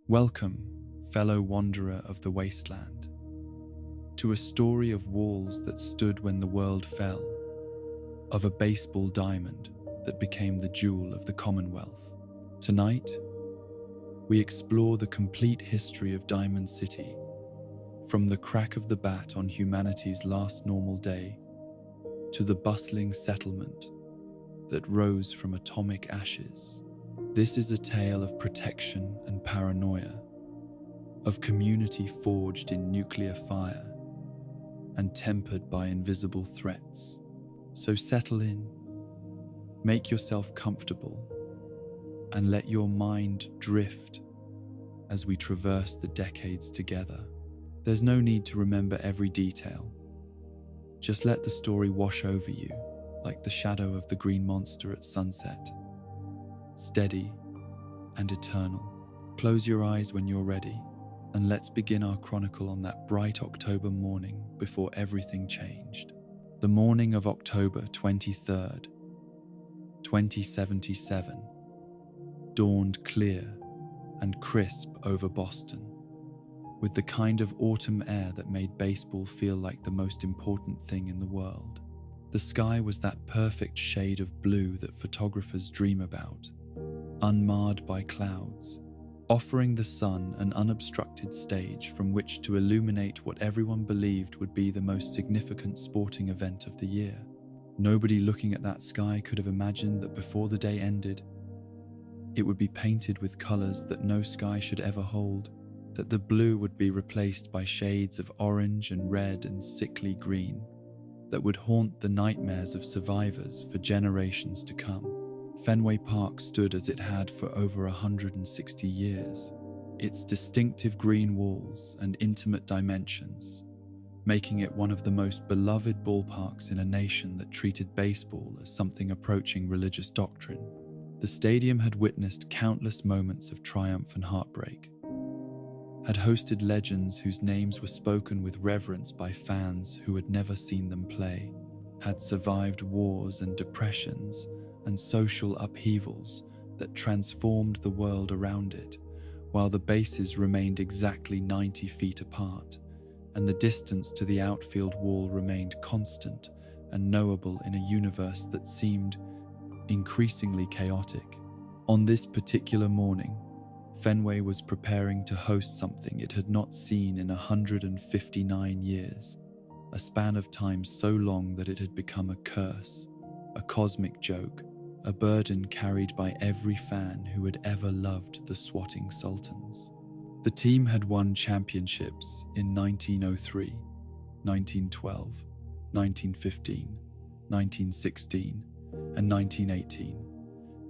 Welcome, fellow wanderer of the wasteland, to a story of walls that stood when the world fell, of a baseball diamond that became the jewel of the Commonwealth. Tonight, we explore the complete history of Diamond City, from the crack of the bat on humanity's last normal day to the bustling settlement that rose from atomic ashes. This is a tale of protection and paranoia, of community forged in nuclear fire and tempered by invisible threats. So settle in, make yourself comfortable, and let your mind drift as we traverse the decades together. There's no need to remember every detail. Just let the story wash over you like the shadow of the green monster at sunset. Steady and eternal. Close your eyes when you're ready, and let's begin our chronicle on that bright October morning before everything changed. The morning of October 23rd, 2077, dawned clear and crisp over Boston, with the kind of autumn air that made baseball feel like the most important thing in the world. The sky was that perfect shade of blue that photographers dream about, unmarred by clouds, offering the sun an unobstructed stage from which to illuminate what everyone believed would be the most significant sporting event of the year. Nobody looking at that sky could have imagined that before the day ended, it would be painted with colors that no sky should ever hold, that the blue would be replaced by shades of orange and red and sickly green that would haunt the nightmares of survivors for generations to come. Fenway Park stood as it had for over 160 years, its distinctive green walls and intimate dimensions, making it one of the most beloved ballparks in a nation that treated baseball as something approaching religious doctrine. The stadium had witnessed countless moments of triumph and heartbreak, had hosted legends whose names were spoken with reverence by fans who had never seen them play, had survived wars and depressions and social upheavals that transformed the world around it, while the bases remained exactly 90 feet apart, and the distance to the outfield wall remained constant and knowable in a universe that seemed increasingly chaotic. On this particular morning, Fenway was preparing to host something it had not seen in 159 years, a span of time so long that it had become a curse, a cosmic joke, a burden carried by every fan who had ever loved the swatting Sultans. The team had won championships in 1903, 1912, 1915, 1916, and 1918,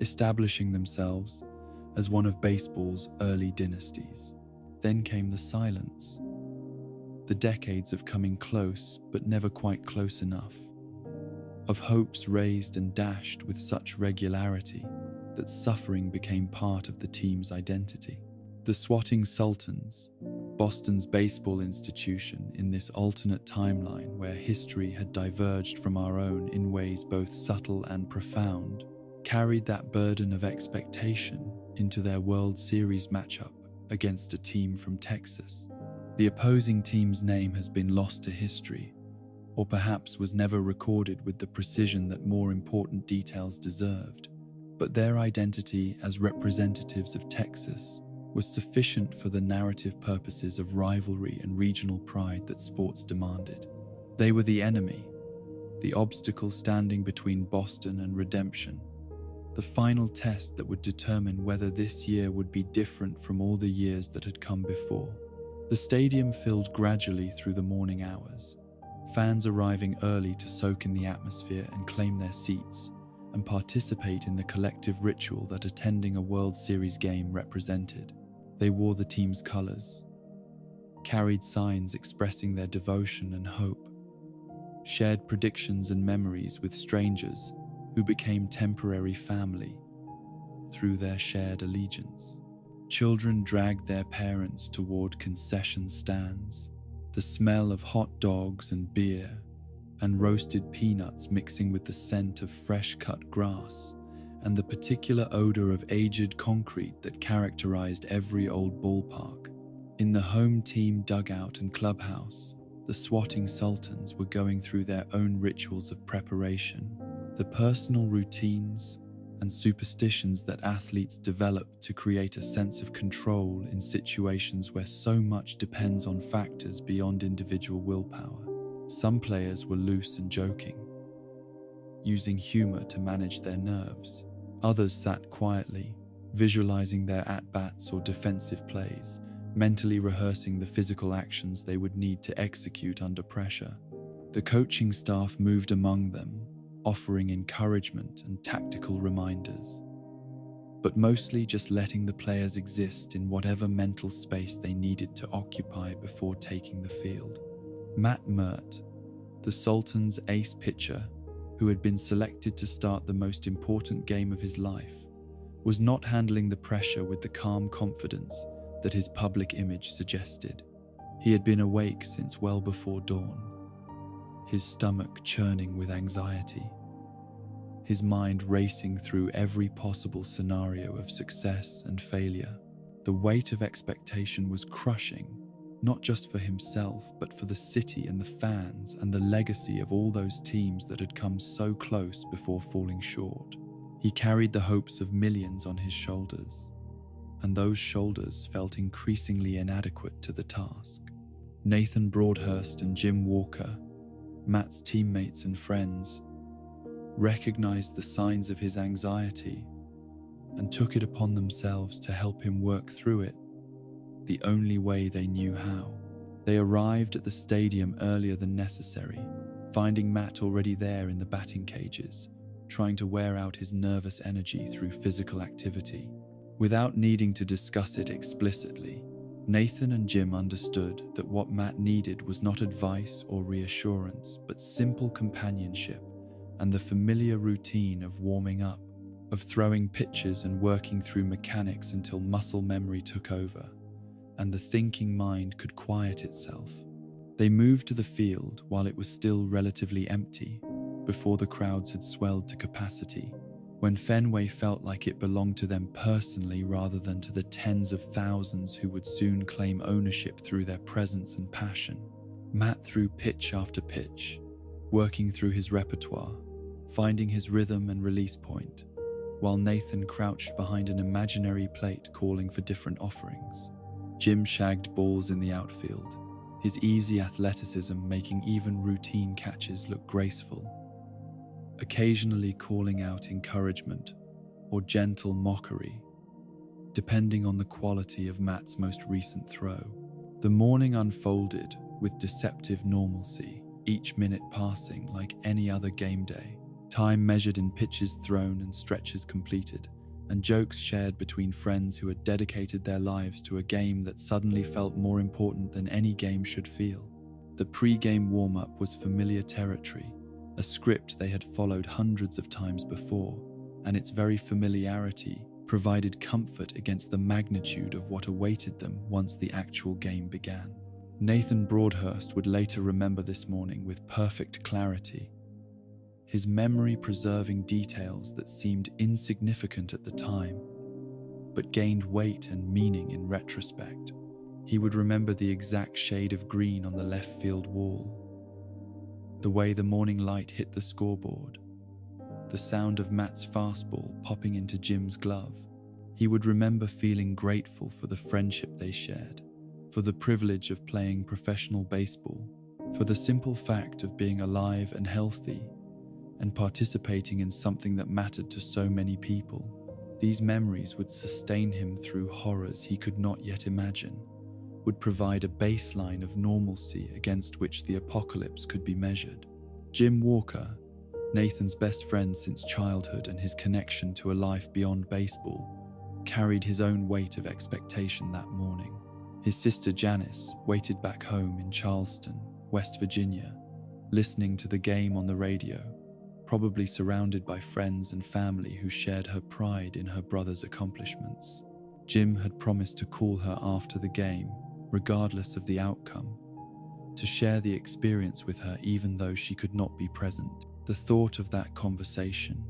establishing themselves as one of baseball's early dynasties. Then came the silence, the decades of coming close but never quite close enough, of hopes raised and dashed with such regularity that suffering became part of the team's identity. The swatting Sultans, Boston's baseball institution in this alternate timeline where history had diverged from our own in ways both subtle and profound, carried that burden of expectation into their World Series matchup against a team from Texas. The opposing team's name has been lost to history, or perhaps was never recorded with the precision that more important details deserved, but their identity as representatives of Texas was sufficient for the narrative purposes of rivalry and regional pride that sports demanded. They were the enemy, the obstacle standing between Boston and redemption, the final test that would determine whether this year would be different from all the years that had come before. The stadium filled gradually through the morning hours, fans arriving early to soak in the atmosphere and claim their seats and participate in the collective ritual that attending a World Series game represented. They wore the team's colors, carried signs expressing their devotion and hope, shared predictions and memories with strangers who became temporary family through their shared allegiance. Children dragged their parents toward concession stands, the smell of hot dogs and beer and roasted peanuts mixing with the scent of fresh-cut grass and the particular odor of aged concrete that characterized every old ballpark. In the home team dugout and clubhouse, the swatting sultans were going through their own rituals of preparation, the personal routines and superstitions that athletes develop to create a sense of control in situations where so much depends on factors beyond individual willpower. Some players were loose and joking, using humor to manage their nerves. Others sat quietly, visualizing their at-bats or defensive plays, mentally rehearsing the physical actions they would need to execute under pressure. The coaching staff moved among them, offering encouragement and tactical reminders, but mostly just letting the players exist in whatever mental space they needed to occupy before taking the field. Matt Mert, the Sultans' ace pitcher, who had been selected to start the most important game of his life, was not handling the pressure with the calm confidence that his public image suggested. He had been awake since well before dawn, his stomach churning with anxiety, his mind racing through every possible scenario of success and failure. The weight of expectation was crushing, not just for himself, but for the city and the fans and the legacy of all those teams that had come so close before falling short. He carried the hopes of millions on his shoulders, and those shoulders felt increasingly inadequate to the task. Nathan Broadhurst and Jim Walker, Matt's teammates and friends, recognized the signs of his anxiety and took it upon themselves to help him work through it the only way they knew how. They arrived at the stadium earlier than necessary, finding Matt already there in the batting cages, trying to wear out his nervous energy through physical activity. Without needing to discuss it explicitly, Nathan and Jim understood that what Matt needed was not advice or reassurance, but simple companionship and the familiar routine of warming up, of throwing pitches and working through mechanics until muscle memory took over and the thinking mind could quiet itself. They moved to the field while it was still relatively empty, before the crowds had swelled to capacity, when Fenway felt like it belonged to them personally rather than to the tens of thousands who would soon claim ownership through their presence and passion. Matt threw pitch after pitch, working through his repertoire, finding his rhythm and release point, while Nathan crouched behind an imaginary plate calling for different offerings. Jim shagged balls in the outfield, his easy athleticism making even routine catches look graceful, occasionally calling out encouragement or gentle mockery, depending on the quality of Matt's most recent throw. The morning unfolded with deceptive normalcy, each minute passing like any other game day, time measured in pitches thrown and stretches completed, and jokes shared between friends who had dedicated their lives to a game that suddenly felt more important than any game should feel. The pre-game warm-up was familiar territory, a script they had followed hundreds of times before, and its very familiarity provided comfort against the magnitude of what awaited them once the actual game began. Nathan Broadhurst would later remember this morning with perfect clarity, his memory preserving details that seemed insignificant at the time, but gained weight and meaning in retrospect. He would remember the exact shade of green on the left field wall, the way the morning light hit the scoreboard, the sound of Matt's fastball popping into Jim's glove. He would remember feeling grateful for the friendship they shared, for the privilege of playing professional baseball, for the simple fact of being alive and healthy and participating in something that mattered to so many people. These memories would sustain him through horrors he could not yet imagine, would provide a baseline of normalcy against which the apocalypse could be measured. Jim Walker, Nathan's best friend since childhood and his connection to a life beyond baseball, carried his own weight of expectation that morning. His sister Janice waited back home in Charleston, West Virginia, listening to the game on the radio, probably surrounded by friends and family who shared her pride in her brother's accomplishments. Jim had promised to call her after the game, regardless of the outcome, to share the experience with her even though she could not be present. The thought of that conversation,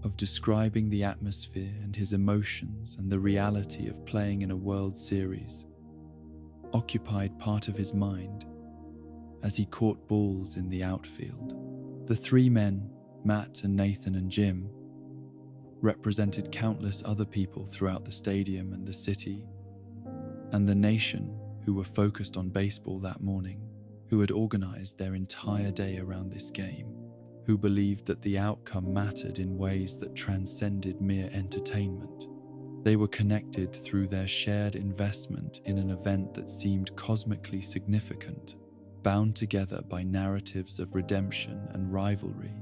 of describing the atmosphere and his emotions and the reality of playing in a World Series occupied part of his mind as he caught balls in the outfield. The three men, Matt and Nathan and Jim, represented countless other people throughout the stadium and the city and the nation who were focused on baseball that morning, who had organized their entire day around this game, who believed that the outcome mattered in ways that transcended mere entertainment. They were connected through their shared investment in an event that seemed cosmically significant, bound together by narratives of redemption and rivalry,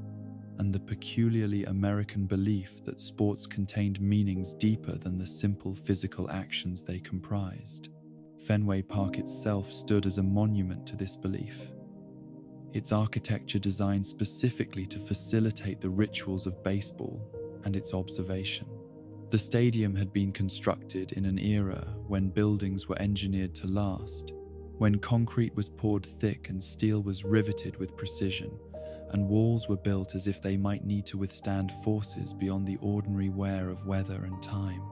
and the peculiarly American belief that sports contained meanings deeper than the simple physical actions they comprised. Fenway Park itself stood as a monument to this belief, its architecture designed specifically to facilitate the rituals of baseball and its observation. The stadium had been constructed in an era when buildings were engineered to last, when concrete was poured thick and steel was riveted with precision, and walls were built as if they might need to withstand forces beyond the ordinary wear of weather and time.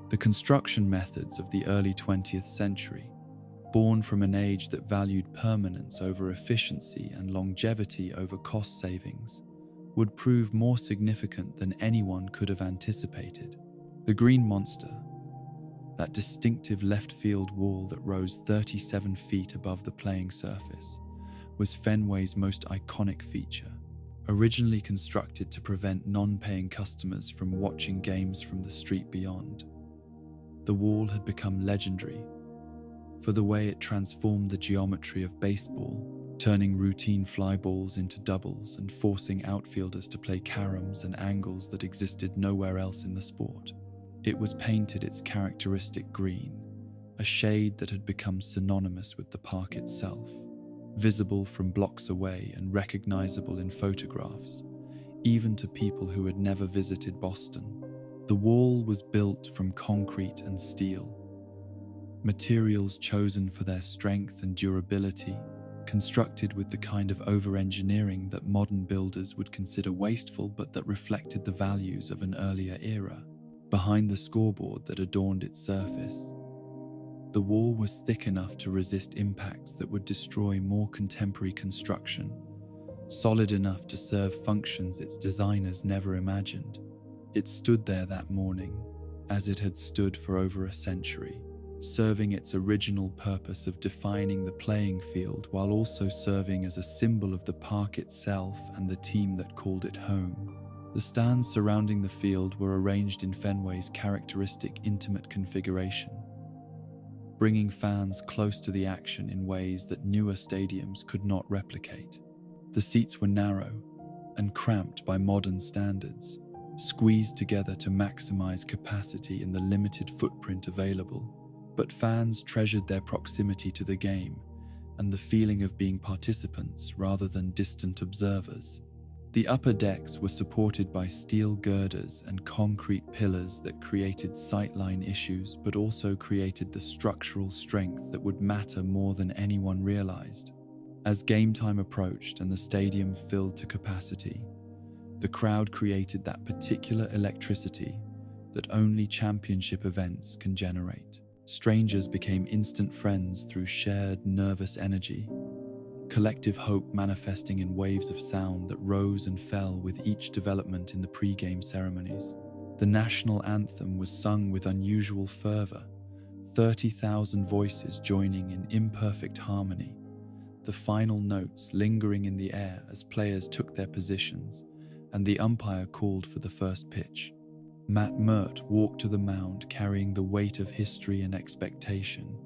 The construction methods of the early 20th century, born from an age that valued permanence over efficiency and longevity over cost savings, would prove more significant than anyone could have anticipated. The Green Monster, that distinctive left-field wall that rose 37 feet above the playing surface, was Fenway's most iconic feature. Originally constructed to prevent non-paying customers from watching games from the street beyond, the wall had become legendary for the way it transformed the geometry of baseball, turning routine fly balls into doubles and forcing outfielders to play caroms and angles that existed nowhere else in the sport. It was painted its characteristic green, a shade that had become synonymous with the park itself, visible from blocks away and recognizable in photographs, even to people who had never visited Boston. The wall was built from concrete and steel, materials chosen for their strength and durability, constructed with the kind of over-engineering that modern builders would consider wasteful but that reflected the values of an earlier era. Behind the scoreboard that adorned its surface, the wall was thick enough to resist impacts that would destroy more contemporary construction, solid enough to serve functions its designers never imagined. It stood there that morning, as it had stood for over a century, serving its original purpose of defining the playing field while also serving as a symbol of the park itself and the team that called it home. The stands surrounding the field were arranged in Fenway's characteristic intimate configuration, bringing fans close to the action in ways that newer stadiums could not replicate. The seats were narrow and cramped by modern standards, squeezed together to maximize capacity in the limited footprint available. But fans treasured their proximity to the game and the feeling of being participants rather than distant observers. The upper decks were supported by steel girders and concrete pillars that created sightline issues but also created the structural strength that would matter more than anyone realized. As game time approached and the stadium filled to capacity, the crowd created that particular electricity that only championship events can generate. Strangers became instant friends through shared nervous energy, collective hope manifesting in waves of sound that rose and fell with each development in the pre-game ceremonies. The national anthem was sung with unusual fervor, 30,000 voices joining in imperfect harmony, the final notes lingering in the air as players took their positions and the umpire called for the first pitch. Matt Mert walked to the mound carrying the weight of history and expectation,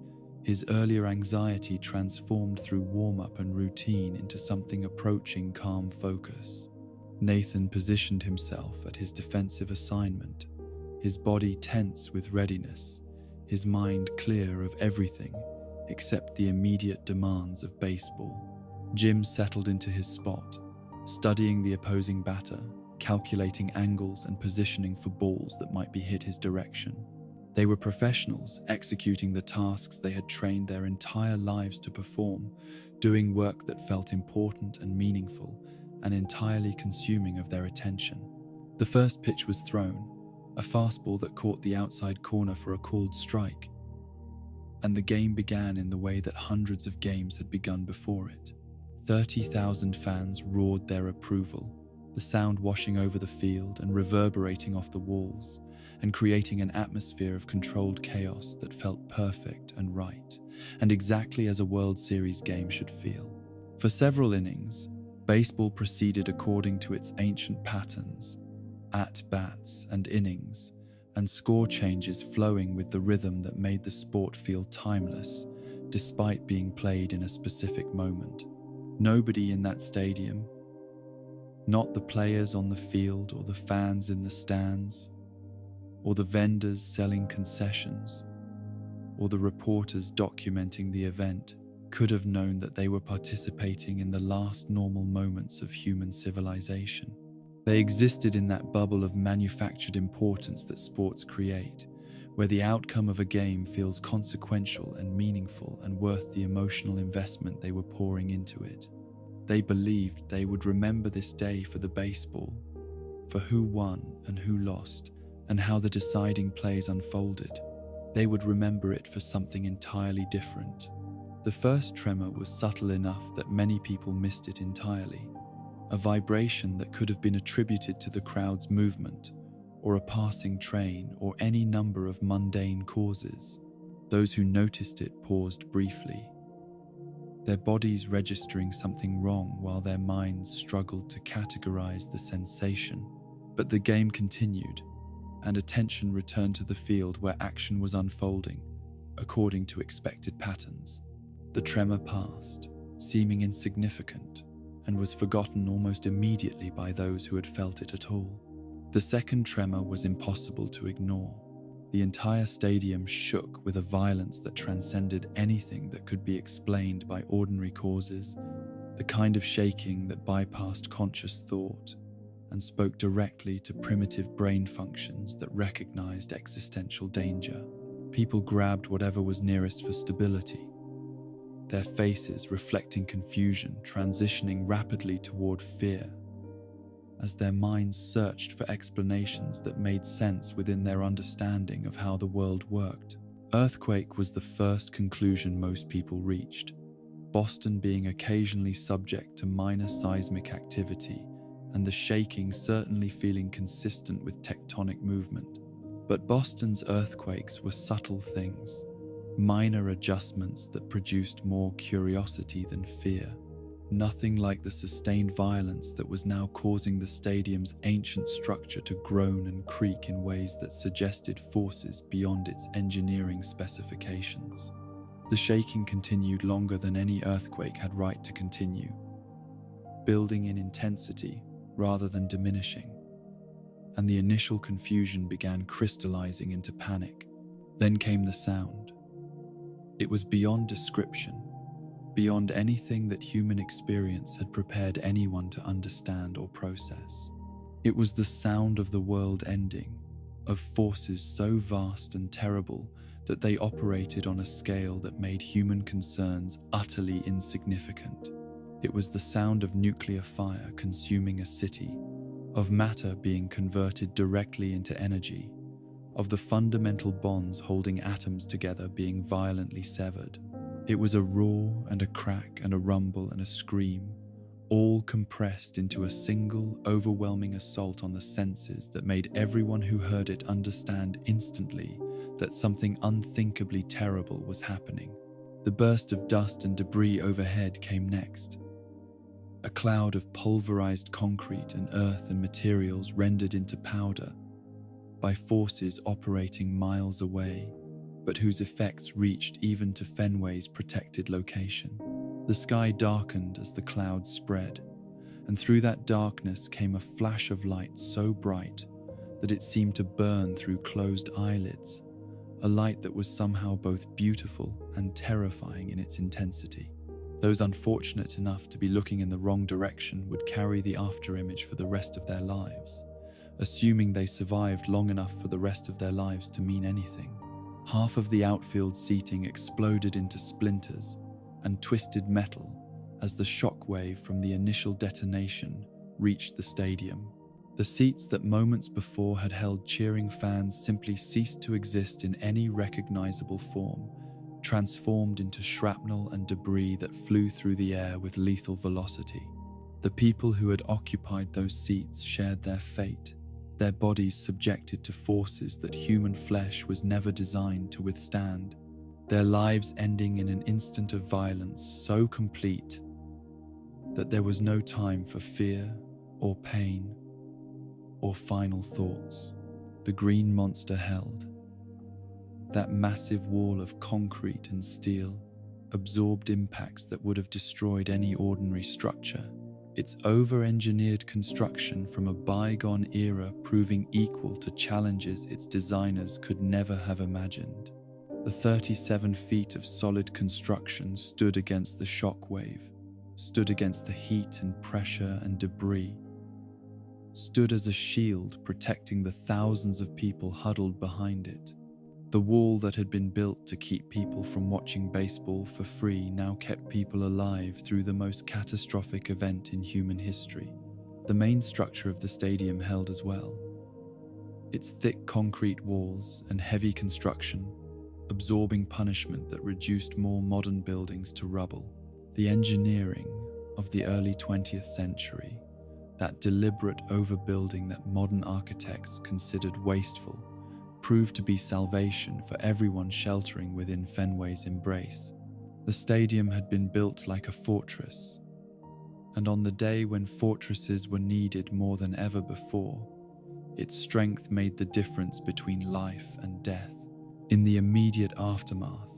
his earlier anxiety transformed through warm-up and routine into something approaching calm focus. Nathan positioned himself at his defensive assignment, his body tense with readiness, his mind clear of everything except the immediate demands of baseball. Jim settled into his spot, studying the opposing batter, calculating angles and positioning for balls that might be hit his direction. They were professionals executing the tasks they had trained their entire lives to perform, doing work that felt important and meaningful and entirely consuming of their attention. The first pitch was thrown, a fastball that caught the outside corner for a called strike, and the game began in the way that hundreds of games had begun before it. 30,000 fans roared their approval, the sound washing over the field and reverberating off the walls, and creating an atmosphere of controlled chaos that felt perfect and right, and exactly as a World Series game should feel. For several innings, baseball proceeded according to its ancient patterns, at-bats and innings, and score changes flowing with the rhythm that made the sport feel timeless, despite being played in a specific moment. Nobody in that stadium, not the players on the field or the fans in the stands, or the vendors selling concessions, or the reporters documenting the event, could have known that they were participating in the last normal moments of human civilization. They existed in that bubble of manufactured importance that sports create, where the outcome of a game feels consequential and meaningful and worth the emotional investment they were pouring into it. They believed they would remember this day for the baseball, for who won and who lost, and how the deciding plays unfolded. They would remember it for something entirely different. The first tremor was subtle enough that many people missed it entirely, a vibration that could have been attributed to the crowd's movement, or a passing train, or any number of mundane causes. Those who noticed it paused briefly, their bodies registering something wrong while their minds struggled to categorize the sensation. But the game continued, and attention returned to the field where action was unfolding, according to expected patterns. The tremor passed, seeming insignificant, and was forgotten almost immediately by those who had felt it at all. The second tremor was impossible to ignore. The entire stadium shook with a violence that transcended anything that could be explained by ordinary causes, the kind of shaking that bypassed conscious thought and spoke directly to primitive brain functions that recognized existential danger. People grabbed whatever was nearest for stability, their faces reflecting confusion, transitioning rapidly toward fear, as their minds searched for explanations that made sense within their understanding of how the world worked. Earthquake was the first conclusion most people reached, Boston being occasionally subject to minor seismic activity, and the shaking certainly feeling consistent with tectonic movement. But Boston's earthquakes were subtle things, minor adjustments that produced more curiosity than fear. Nothing like the sustained violence that was now causing the stadium's ancient structure to groan and creak in ways that suggested forces beyond its engineering specifications. The shaking continued longer than any earthquake had right to continue, building in intensity rather than diminishing, and the initial confusion began crystallizing into panic. Then came the sound. It was beyond description, beyond anything that human experience had prepared anyone to understand or process. It was the sound of the world ending, of forces so vast and terrible that they operated on a scale that made human concerns utterly insignificant. It was the sound of nuclear fire consuming a city, of matter being converted directly into energy, of the fundamental bonds holding atoms together being violently severed. It was a roar and a crack and a rumble and a scream, all compressed into a single, overwhelming assault on the senses that made everyone who heard it understand instantly that something unthinkably terrible was happening. The burst of dust and debris overhead came next. A cloud of pulverized concrete and earth and materials rendered into powder by forces operating miles away, but whose effects reached even to Fenway's protected location. The sky darkened as the clouds spread, and through that darkness came a flash of light so bright that it seemed to burn through closed eyelids, a light that was somehow both beautiful and terrifying in its intensity. Those unfortunate enough to be looking in the wrong direction would carry the afterimage for the rest of their lives, assuming they survived long enough for the rest of their lives to mean anything. Half of the outfield seating exploded into splinters and twisted metal as the shock wave from the initial detonation reached the stadium. The seats that moments before had held cheering fans simply ceased to exist in any recognizable form, transformed into shrapnel and debris that flew through the air with lethal velocity. The people who had occupied those seats shared their fate, their bodies subjected to forces that human flesh was never designed to withstand, their lives ending in an instant of violence so complete that there was no time for fear or pain or final thoughts. The green monster held. That massive wall of concrete and steel absorbed impacts that would have destroyed any ordinary structure, its over-engineered construction from a bygone era proving equal to challenges its designers could never have imagined. The 37 feet of solid construction stood against the shockwave, stood against the heat and pressure and debris, stood as a shield protecting the thousands of people huddled behind it. The wall that had been built to keep people from watching baseball for free now kept people alive through the most catastrophic event in human history. The main structure of the stadium held as well. Its thick concrete walls and heavy construction, absorbing punishment that reduced more modern buildings to rubble. The engineering of the early 20th century, that deliberate overbuilding that modern architects considered wasteful, proved to be salvation for everyone sheltering within Fenway's embrace. The stadium had been built like a fortress, and on the day when fortresses were needed more than ever before, its strength made the difference between life and death. In the immediate aftermath,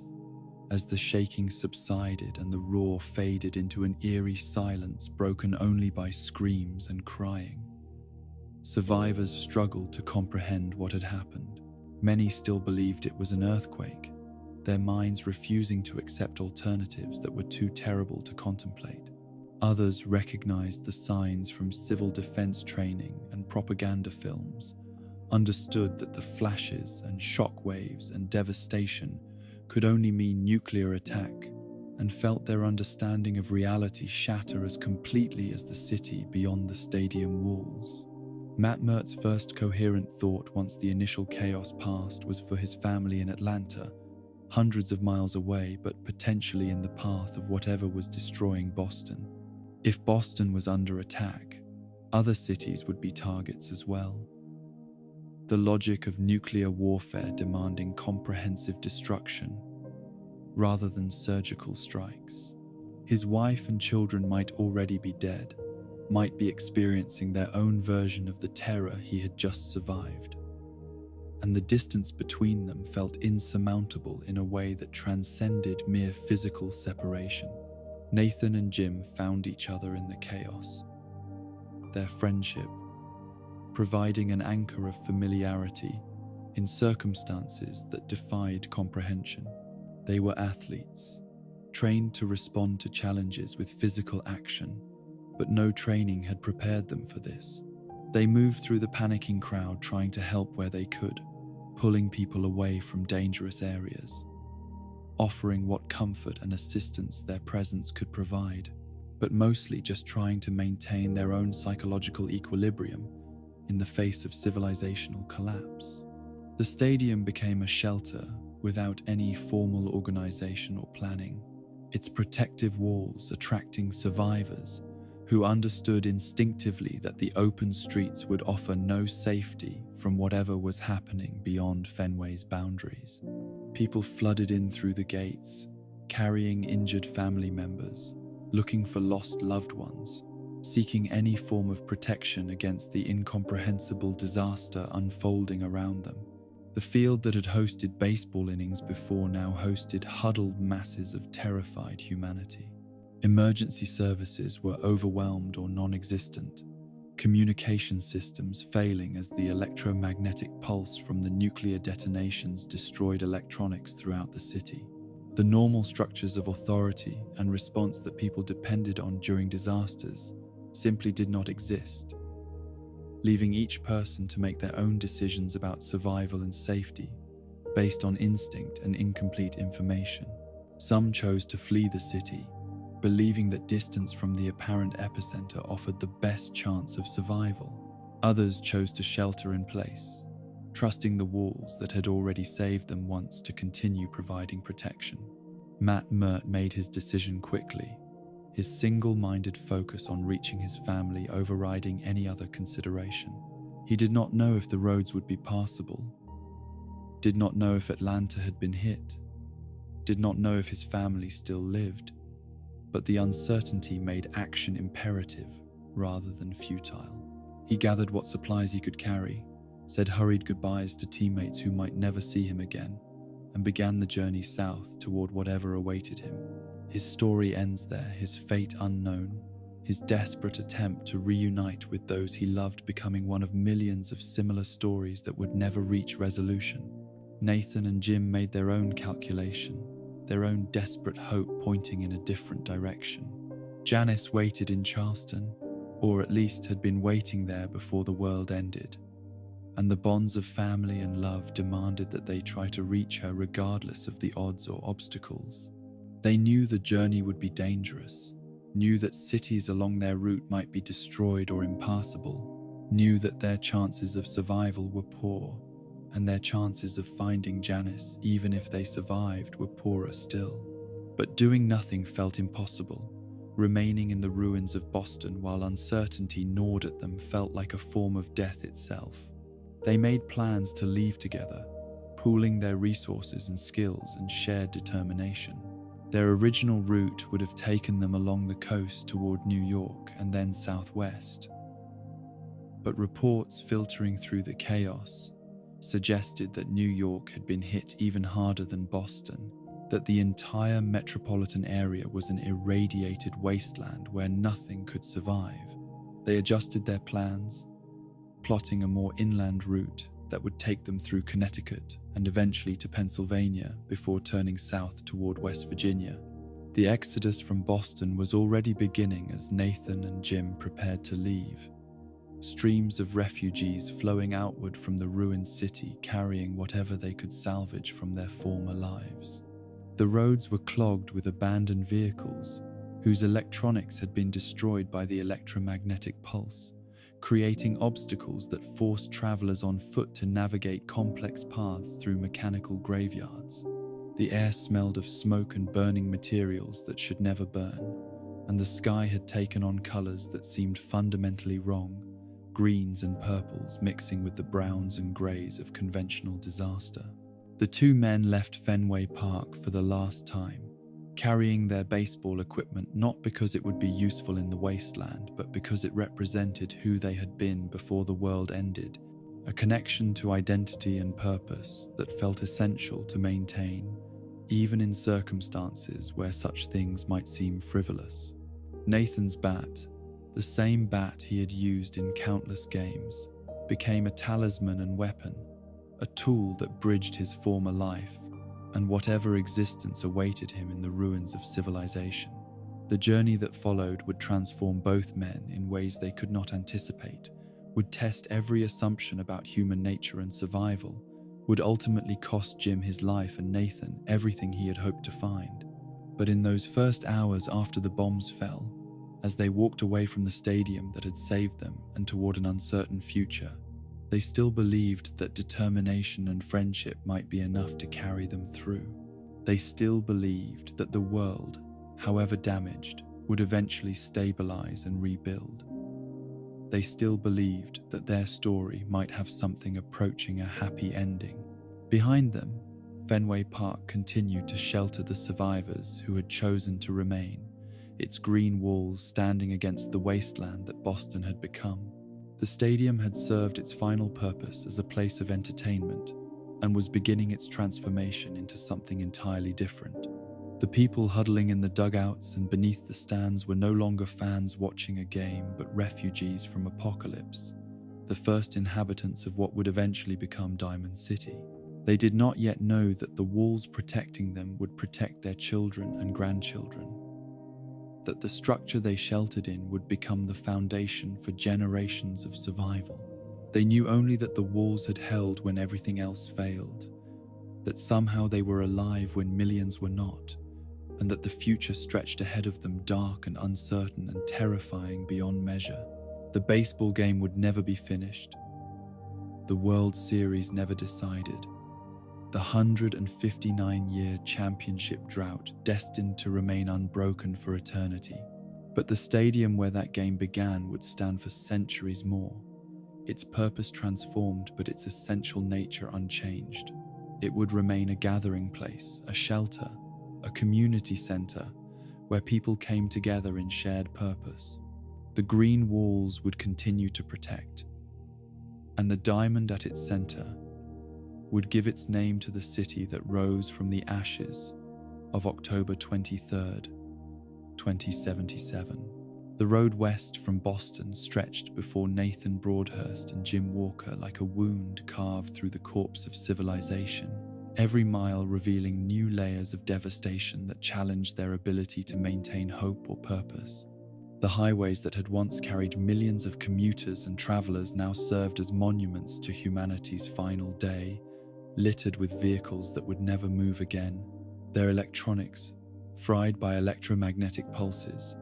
as the shaking subsided and the roar faded into an eerie silence broken only by screams and crying, survivors struggled to comprehend what had happened. Many still believed it was an earthquake, their minds refusing to accept alternatives that were too terrible to contemplate. Others recognized the signs from civil defense training and propaganda films, understood that the flashes and shock waves and devastation could only mean nuclear attack, and felt their understanding of reality shatter as completely as the city beyond the stadium walls. Matt Mert's first coherent thought once the initial chaos passed was for his family in Atlanta, hundreds of miles away but potentially in the path of whatever was destroying Boston. If Boston was under attack, other cities would be targets as well. The logic of nuclear warfare demanding comprehensive destruction rather than surgical strikes. His wife and children might already be dead, might be experiencing their own version of the terror he had just survived, and the distance between them felt insurmountable in a way that transcended mere physical separation. Nathan and Jim found each other in the chaos, their friendship providing an anchor of familiarity in circumstances that defied comprehension. They were athletes, trained to respond to challenges with physical action, but no training had prepared them for this. They moved through the panicking crowd trying to help where they could, pulling people away from dangerous areas, offering what comfort and assistance their presence could provide, but mostly just trying to maintain their own psychological equilibrium in the face of civilizational collapse. The stadium became a shelter without any formal organization or planning, its protective walls attracting survivors who understood instinctively that the open streets would offer no safety from whatever was happening beyond Fenway's boundaries. People flooded in through the gates, carrying injured family members, looking for lost loved ones, seeking any form of protection against the incomprehensible disaster unfolding around them. The field that had hosted baseball innings before now hosted huddled masses of terrified humanity. Emergency services were overwhelmed or non-existent, communication systems failing as the electromagnetic pulse from the nuclear detonations destroyed electronics throughout the city. The normal structures of authority and response that people depended on during disasters simply did not exist, leaving each person to make their own decisions about survival and safety based on instinct and incomplete information. Some chose to flee the city, believing that distance from the apparent epicenter offered the best chance of survival. Others chose to shelter in place, trusting the walls that had already saved them once to continue providing protection. Matt Mert made his decision quickly, his single-minded focus on reaching his family overriding any other consideration. He did not know if the roads would be passable, did not know if Atlanta had been hit, did not know if his family still lived, but the uncertainty made action imperative rather than futile. He gathered what supplies he could carry, said hurried goodbyes to teammates who might never see him again, and began the journey south toward whatever awaited him. His story ends there, his fate unknown, his desperate attempt to reunite with those he loved becoming one of millions of similar stories that would never reach resolution. Nathan and Jim made their own calculation, their own desperate hope pointing in a different direction. Janice waited in Charleston, or at least had been waiting there before the world ended, and the bonds of family and love demanded that they try to reach her regardless of the odds or obstacles. They knew the journey would be dangerous, knew that cities along their route might be destroyed or impassable, knew that their chances of survival were poor, and their chances of finding Janice, even if they survived, were poorer still. But doing nothing felt impossible. Remaining in the ruins of Boston while uncertainty gnawed at them felt like a form of death itself. They made plans to leave together, pooling their resources and skills and shared determination. Their original route would have taken them along the coast toward New York and then southwest. But reports filtering through the chaos suggested that New York had been hit even harder than Boston, that the entire metropolitan area was an irradiated wasteland where nothing could survive. They adjusted their plans, plotting a more inland route that would take them through Connecticut and eventually to Pennsylvania before turning south toward West Virginia. The exodus from Boston was already beginning as Nathan and Jim prepared to leave. Streams of refugees flowing outward from the ruined city carrying whatever they could salvage from their former lives. The roads were clogged with abandoned vehicles whose electronics had been destroyed by the electromagnetic pulse, creating obstacles that forced travelers on foot to navigate complex paths through mechanical graveyards. The air smelled of smoke and burning materials that should never burn, and the sky had taken on colors that seemed fundamentally wrong, greens and purples mixing with the browns and grays of conventional disaster. The two men left Fenway Park for the last time, carrying their baseball equipment not because it would be useful in the wasteland, but because it represented who they had been before the world ended, a connection to identity and purpose that felt essential to maintain, even in circumstances where such things might seem frivolous. Nathan's bat, the same bat he had used in countless games, became a talisman and weapon, a tool that bridged his former life and whatever existence awaited him in the ruins of civilization. The journey that followed would transform both men in ways they could not anticipate, would test every assumption about human nature and survival, would ultimately cost Jim his life and Nathan everything he had hoped to find. But in those first hours after the bombs fell, as they walked away from the stadium that had saved them and toward an uncertain future, they still believed that determination and friendship might be enough to carry them through. They still believed that the world, however damaged, would eventually stabilize and rebuild. They still believed that their story might have something approaching a happy ending. Behind them, Fenway Park continued to shelter the survivors who had chosen to remain, its green walls standing against the wasteland that Boston had become. The stadium had served its final purpose as a place of entertainment and was beginning its transformation into something entirely different. The people huddling in the dugouts and beneath the stands were no longer fans watching a game, but refugees from apocalypse, the first inhabitants of what would eventually become Diamond City. They did not yet know that the walls protecting them would protect their children and grandchildren, that the structure they sheltered in would become the foundation for generations of survival. They knew only that the walls had held when everything else failed, that somehow they were alive when millions were not, and that the future stretched ahead of them dark and uncertain and terrifying beyond measure. The baseball game would never be finished. The World Series never decided. The 159-year championship drought destined to remain unbroken for eternity. But the stadium where that game began would stand for centuries more. Its purpose transformed, but its essential nature unchanged. It would remain a gathering place, a shelter, a community center, where people came together in shared purpose. The green walls would continue to protect, and the diamond at its center would give its name to the city that rose from the ashes of October 23rd, 2077. The road west from Boston stretched before Nathan Broadhurst and Jim Walker like a wound carved through the corpse of civilization, every mile revealing new layers of devastation that challenged their ability to maintain hope or purpose. The highways that had once carried millions of commuters and travelers now served as monuments to humanity's final day, littered with vehicles that would never move again, their electronics fried by electromagnetic pulses,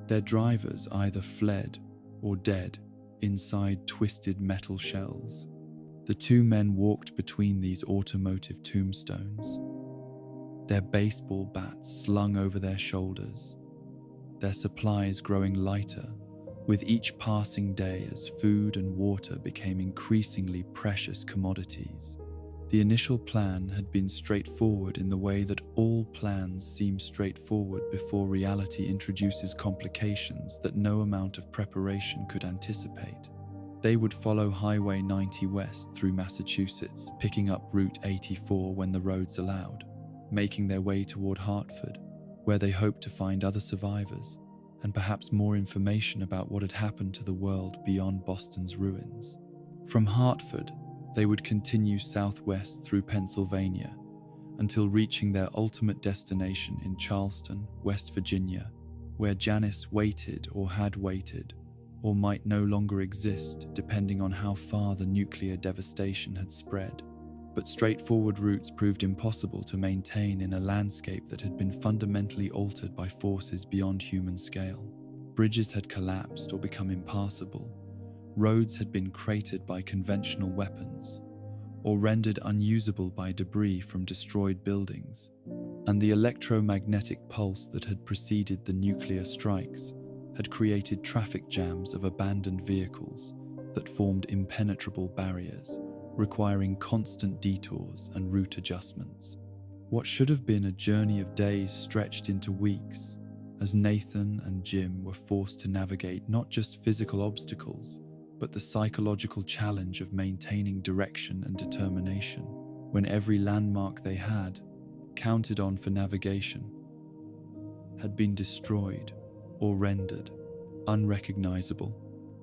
their drivers either fled or dead inside twisted metal shells. The two men walked between these automotive tombstones, their baseball bats slung over their shoulders, their supplies growing lighter with each passing day as food and water became increasingly precious commodities. The initial plan had been straightforward in the way that all plans seem straightforward before reality introduces complications that no amount of preparation could anticipate. They would follow Highway 90 west through Massachusetts, picking up Route 84 when the roads allowed, making their way toward Hartford, where they hoped to find other survivors and perhaps more information about what had happened to the world beyond Boston's ruins. From Hartford, they would continue southwest through Pennsylvania until reaching their ultimate destination in Charleston, West Virginia, where Janice waited or had waited, or might no longer exist depending on how far the nuclear devastation had spread. But straightforward routes proved impossible to maintain in a landscape that had been fundamentally altered by forces beyond human scale. Bridges had collapsed or become impassable. Roads had been cratered by conventional weapons, or rendered unusable by debris from destroyed buildings, and the electromagnetic pulse that had preceded the nuclear strikes had created traffic jams of abandoned vehicles that formed impenetrable barriers, requiring constant detours and route adjustments. What should have been a journey of days stretched into weeks, as Nathan and Jim were forced to navigate not just physical obstacles, but the psychological challenge of maintaining direction and determination when every landmark they had counted on for navigation had been destroyed or rendered unrecognizable.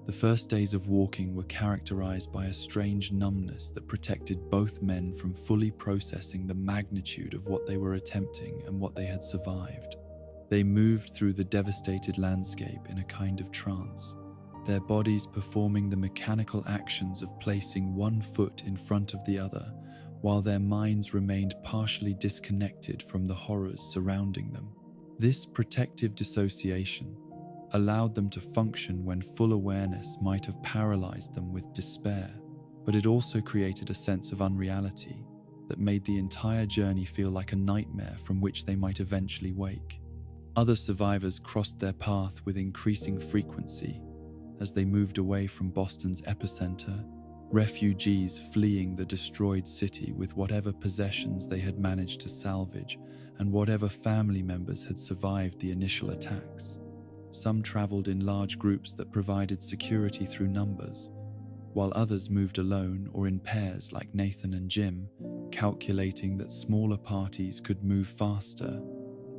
The first days of walking were characterized by a strange numbness that protected both men from fully processing the magnitude of what they were attempting and what they had survived. They moved through the devastated landscape in a kind of trance, their bodies performing the mechanical actions of placing one foot in front of the other, while their minds remained partially disconnected from the horrors surrounding them. This protective dissociation allowed them to function when full awareness might have paralyzed them with despair, but it also created a sense of unreality that made the entire journey feel like a nightmare from which they might eventually wake. Other survivors crossed their path with increasing frequency as they moved away from Boston's epicenter, refugees fleeing the destroyed city with whatever possessions they had managed to salvage and whatever family members had survived the initial attacks. Some traveled in large groups that provided security through numbers, while others moved alone or in pairs like Nathan and Jim, calculating that smaller parties could move faster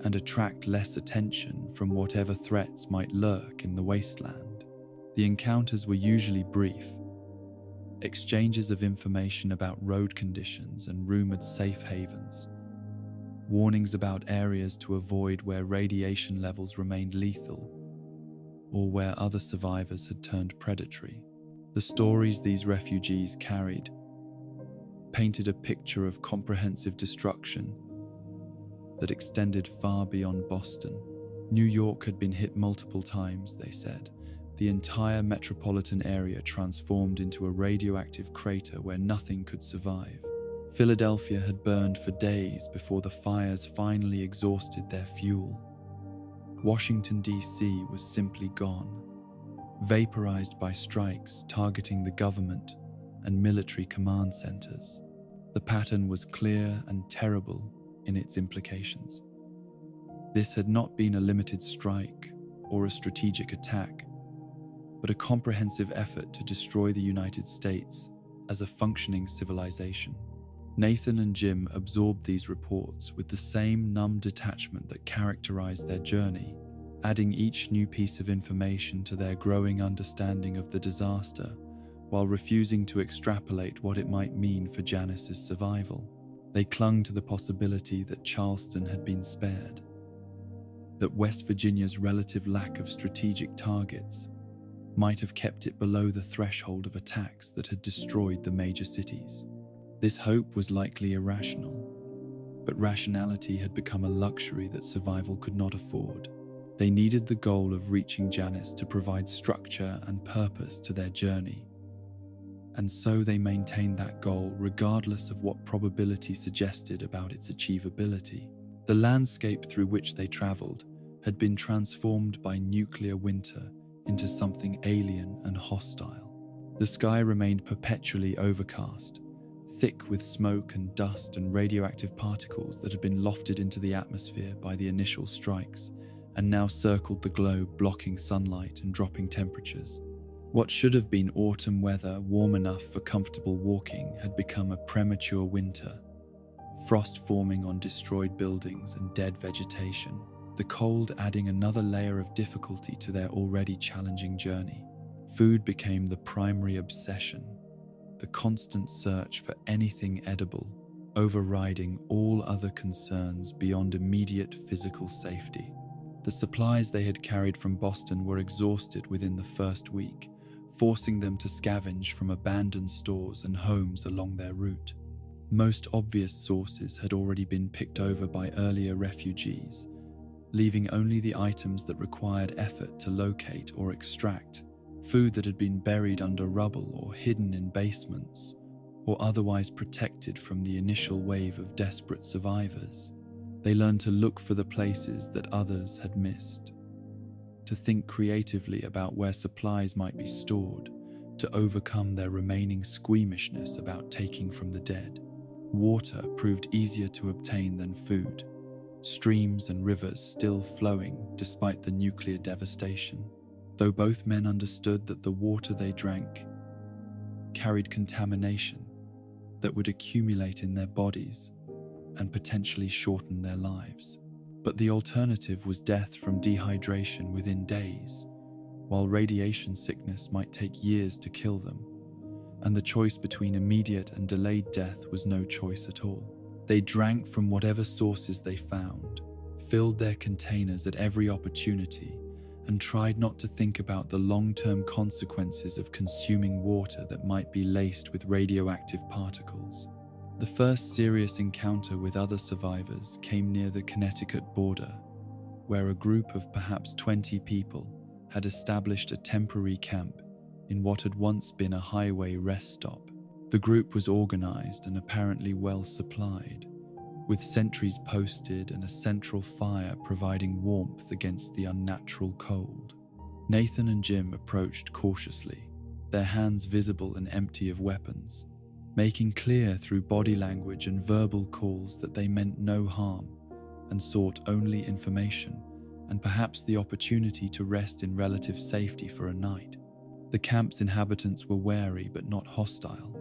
and attract less attention from whatever threats might lurk in the wasteland. The encounters were usually brief, exchanges of information about road conditions and rumored safe havens, warnings about areas to avoid where radiation levels remained lethal, or where other survivors had turned predatory. The stories these refugees carried painted a picture of comprehensive destruction that extended far beyond Boston. New York had been hit multiple times, they said, the entire metropolitan area transformed into a radioactive crater where nothing could survive. Philadelphia had burned for days before the fires finally exhausted their fuel. Washington, D.C. was simply gone, vaporized by strikes targeting the government and military command centers. The pattern was clear and terrible in its implications. This had not been a limited strike or a strategic attack, but a comprehensive effort to destroy the United States as a functioning civilization. Nathan and Jim absorbed these reports with the same numb detachment that characterized their journey, adding each new piece of information to their growing understanding of the disaster, while refusing to extrapolate what it might mean for Janice's survival. They clung to the possibility that Charleston had been spared, that West Virginia's relative lack of strategic targets might have kept it below the threshold of attacks that had destroyed the major cities. This hope was likely irrational, but rationality had become a luxury that survival could not afford. They needed the goal of reaching Janice to provide structure and purpose to their journey, and so they maintained that goal regardless of what probability suggested about its achievability. The landscape through which they traveled had been transformed by nuclear winter into something alien and hostile. The sky remained perpetually overcast, thick with smoke and dust and radioactive particles that had been lofted into the atmosphere by the initial strikes and now circled the globe, blocking sunlight and dropping temperatures. What should have been autumn weather warm enough for comfortable walking had become a premature winter, frost forming on destroyed buildings and dead vegetation, the cold adding another layer of difficulty to their already challenging journey. Food became the primary obsession, the constant search for anything edible, overriding all other concerns beyond immediate physical safety. The supplies they had carried from Boston were exhausted within the first week, forcing them to scavenge from abandoned stores and homes along their route. Most obvious sources had already been picked over by earlier refugees, leaving only the items that required effort to locate or extract, food that had been buried under rubble or hidden in basements, or otherwise protected from the initial wave of desperate survivors. They learned to look for the places that others had missed, to think creatively about where supplies might be stored, to overcome their remaining squeamishness about taking from the dead. Water proved easier to obtain than food, streams and rivers still flowing despite the nuclear devastation, though both men understood that the water they drank carried contamination that would accumulate in their bodies and potentially shorten their lives. But the alternative was death from dehydration within days, while radiation sickness might take years to kill them, and the choice between immediate and delayed death was no choice at all. They drank from whatever sources they found, filled their containers at every opportunity, and tried not to think about the long-term consequences of consuming water that might be laced with radioactive particles. The first serious encounter with other survivors came near the Connecticut border, where a group of perhaps 20 people had established a temporary camp in what had once been a highway rest stop. The group was organized and apparently well supplied, with sentries posted and a central fire providing warmth against the unnatural cold. Nathan and Jim approached cautiously, their hands visible and empty of weapons, making clear through body language and verbal calls that they meant no harm and sought only information and perhaps the opportunity to rest in relative safety for a night. The camp's inhabitants were wary but not hostile,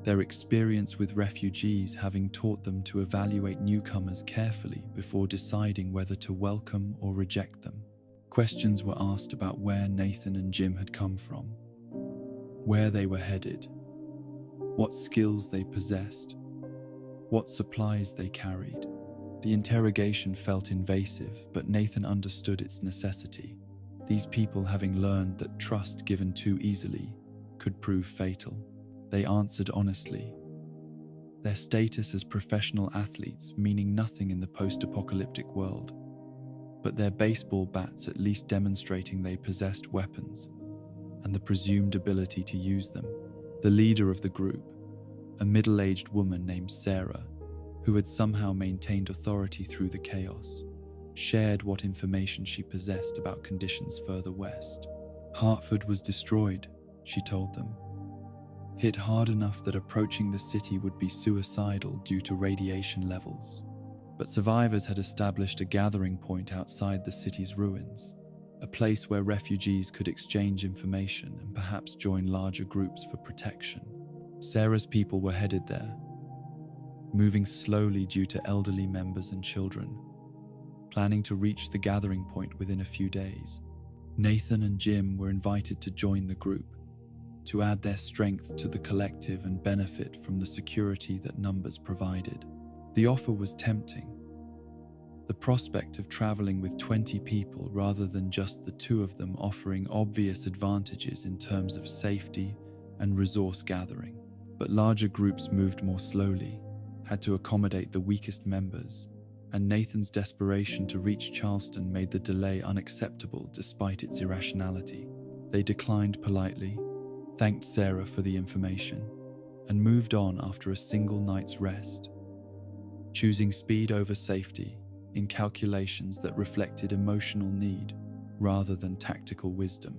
their experience with refugees having taught them to evaluate newcomers carefully before deciding whether to welcome or reject them. Questions were asked about where Nathan and Jim had come from, where they were headed, what skills they possessed, what supplies they carried. The interrogation felt invasive, but Nathan understood its necessity, these people having learned that trust given too easily could prove fatal. They answered honestly, their status as professional athletes meaning nothing in the post-apocalyptic world, but their baseball bats at least demonstrating they possessed weapons. and the presumed ability to use them. The leader of the group, a middle-aged woman named Sarah, who had somehow maintained authority through the chaos, shared what information she possessed about conditions further west. Hartford was destroyed, she told them, hit hard enough that approaching the city would be suicidal due to radiation levels. But survivors had established a gathering point outside the city's ruins, a place where refugees could exchange information and perhaps join larger groups for protection. Sarah's people were headed there, moving slowly due to elderly members and children, planning to reach the gathering point within a few days. Nathan and Jim were invited to join the group, to add their strength to the collective and benefit from the security that numbers provided. The offer was tempting. The prospect of traveling with 20 people rather than just the two of them offering obvious advantages in terms of safety and resource gathering. But larger groups moved more slowly, had to accommodate the weakest members, and Nathan's desperation to reach Charleston made the delay unacceptable despite its irrationality. They declined politely, thanked Sarah for the information, and moved on after a single night's rest, choosing speed over safety in calculations that reflected emotional need rather than tactical wisdom.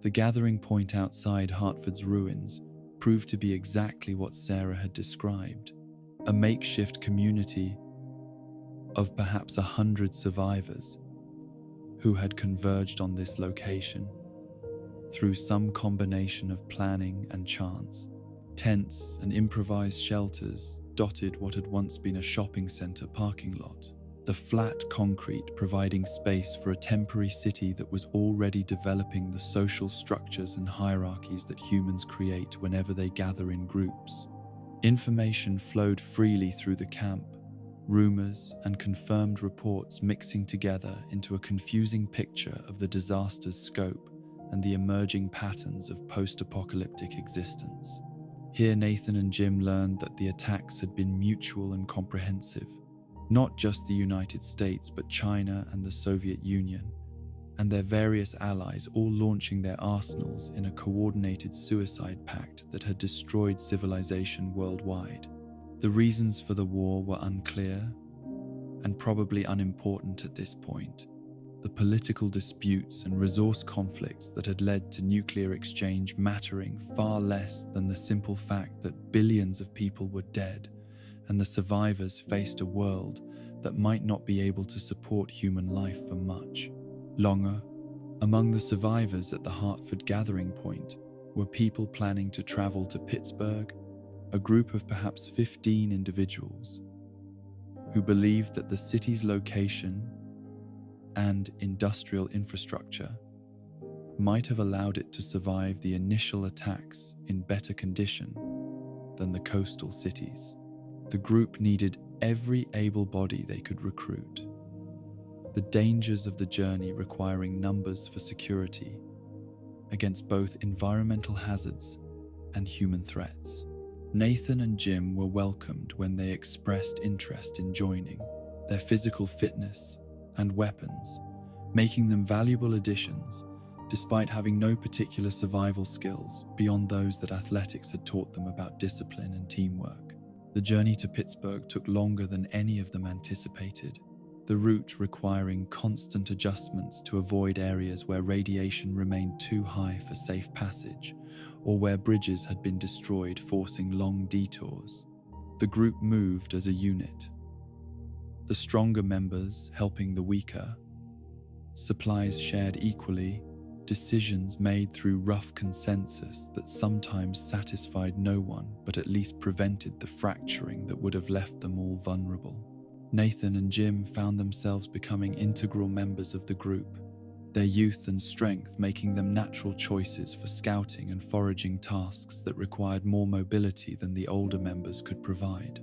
The gathering point outside Hartford's ruins proved to be exactly what Sarah had described, a makeshift community of perhaps 100 survivors who had converged on this location through some combination of planning and chance. Tents and improvised shelters dotted what had once been a shopping center parking lot, the flat concrete providing space for a temporary city that was already developing the social structures and hierarchies that humans create whenever they gather in groups. Information flowed freely through the camp, rumors and confirmed reports mixing together into a confusing picture of the disaster's scope and the emerging patterns of post-apocalyptic existence. Here Nathan and Jim learned that the attacks had been mutual and comprehensive, not just the United States but China and the Soviet Union, and their various allies all launching their arsenals in a coordinated suicide pact that had destroyed civilization worldwide. The reasons for the war were unclear and probably unimportant at this point. The political disputes and resource conflicts that had led to nuclear exchange mattering far less than the simple fact that billions of people were dead and the survivors faced a world that might not be able to support human life for much longer. Among the survivors at the Hartford gathering point were people planning to travel to Pittsburgh, a group of perhaps 15 individuals who believed that the city's location and industrial infrastructure might have allowed it to survive the initial attacks in better condition than the coastal cities. The group needed every able body they could recruit, the dangers of the journey requiring numbers for security against both environmental hazards and human threats. Nathan and Jim were welcomed when they expressed interest in joining, their physical fitness and weapons, making them valuable additions despite having no particular survival skills beyond those that athletics had taught them about discipline and teamwork. The journey to Pittsburgh took longer than any of them anticipated, the route requiring constant adjustments to avoid areas where radiation remained too high for safe passage or where bridges had been destroyed, forcing long detours. The group moved as a unit, the stronger members helping the weaker, supplies shared equally, decisions made through rough consensus that sometimes satisfied no one but at least prevented the fracturing that would have left them all vulnerable. Nathan and Jim found themselves becoming integral members of the group, their youth and strength making them natural choices for scouting and foraging tasks that required more mobility than the older members could provide.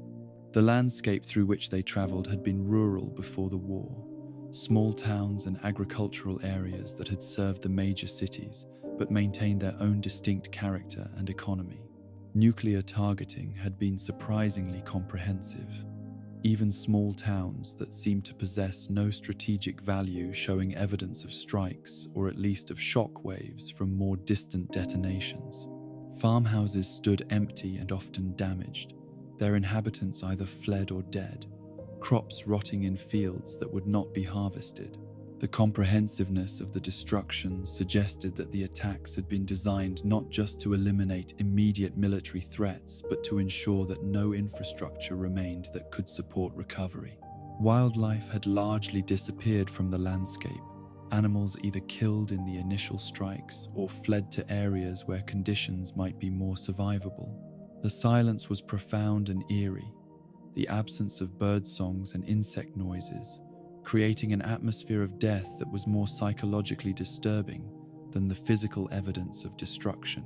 The landscape through which they traveled had been rural before the war, small towns and agricultural areas that had served the major cities but maintained their own distinct character and economy. Nuclear targeting had been surprisingly comprehensive, even small towns that seemed to possess no strategic value showing evidence of strikes or at least of shock waves from more distant detonations. Farmhouses stood empty and often damaged, their inhabitants either fled or dead, crops rotting in fields that would not be harvested. The comprehensiveness of the destruction suggested that the attacks had been designed not just to eliminate immediate military threats, but to ensure that no infrastructure remained that could support recovery. Wildlife had largely disappeared from the landscape, animals either killed in the initial strikes or fled to areas where conditions might be more survivable. The silence was profound and eerie, the absence of bird songs and insect noises, creating an atmosphere of death that was more psychologically disturbing than the physical evidence of destruction.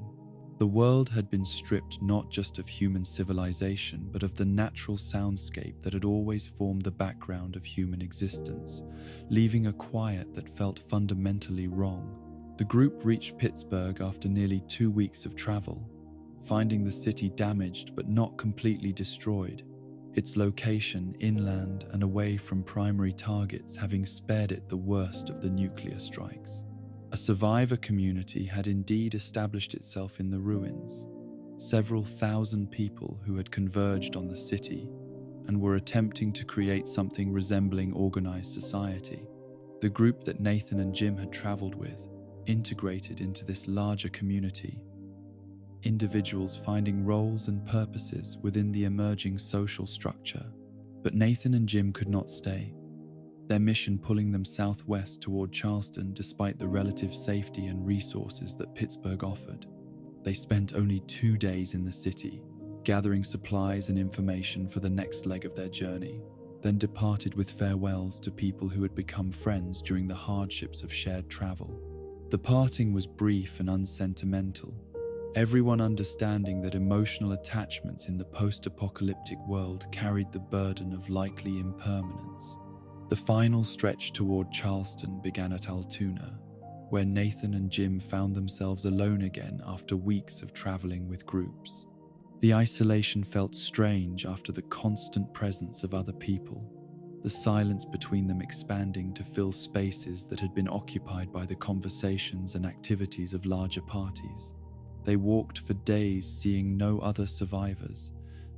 The world had been stripped not just of human civilization, but of the natural soundscape that had always formed the background of human existence, leaving a quiet that felt fundamentally wrong. The group reached Pittsburgh after nearly 2 weeks of travel, finding the city damaged but not completely destroyed, its location inland and away from primary targets having spared it the worst of the nuclear strikes. A survivor community had indeed established itself in the ruins, several thousand people who had converged on the city and were attempting to create something resembling organized society. The group that Nathan and Jim had traveled with integrated into this larger community, individuals finding roles and purposes within the emerging social structure. But Nathan and Jim could not stay, their mission pulling them southwest toward Charleston despite the relative safety and resources that Pittsburgh offered. They spent only 2 days in the city, gathering supplies and information for the next leg of their journey, then departed with farewells to people who had become friends during the hardships of shared travel. The parting was brief and unsentimental, everyone understanding that emotional attachments in the post-apocalyptic world carried the burden of likely impermanence. The final stretch toward Charleston began at Altoona, where Nathan and Jim found themselves alone again after weeks of traveling with groups. The isolation felt strange after the constant presence of other people, the silence between them expanding to fill spaces that had been occupied by the conversations and activities of larger parties. They walked for days, seeing no other survivors,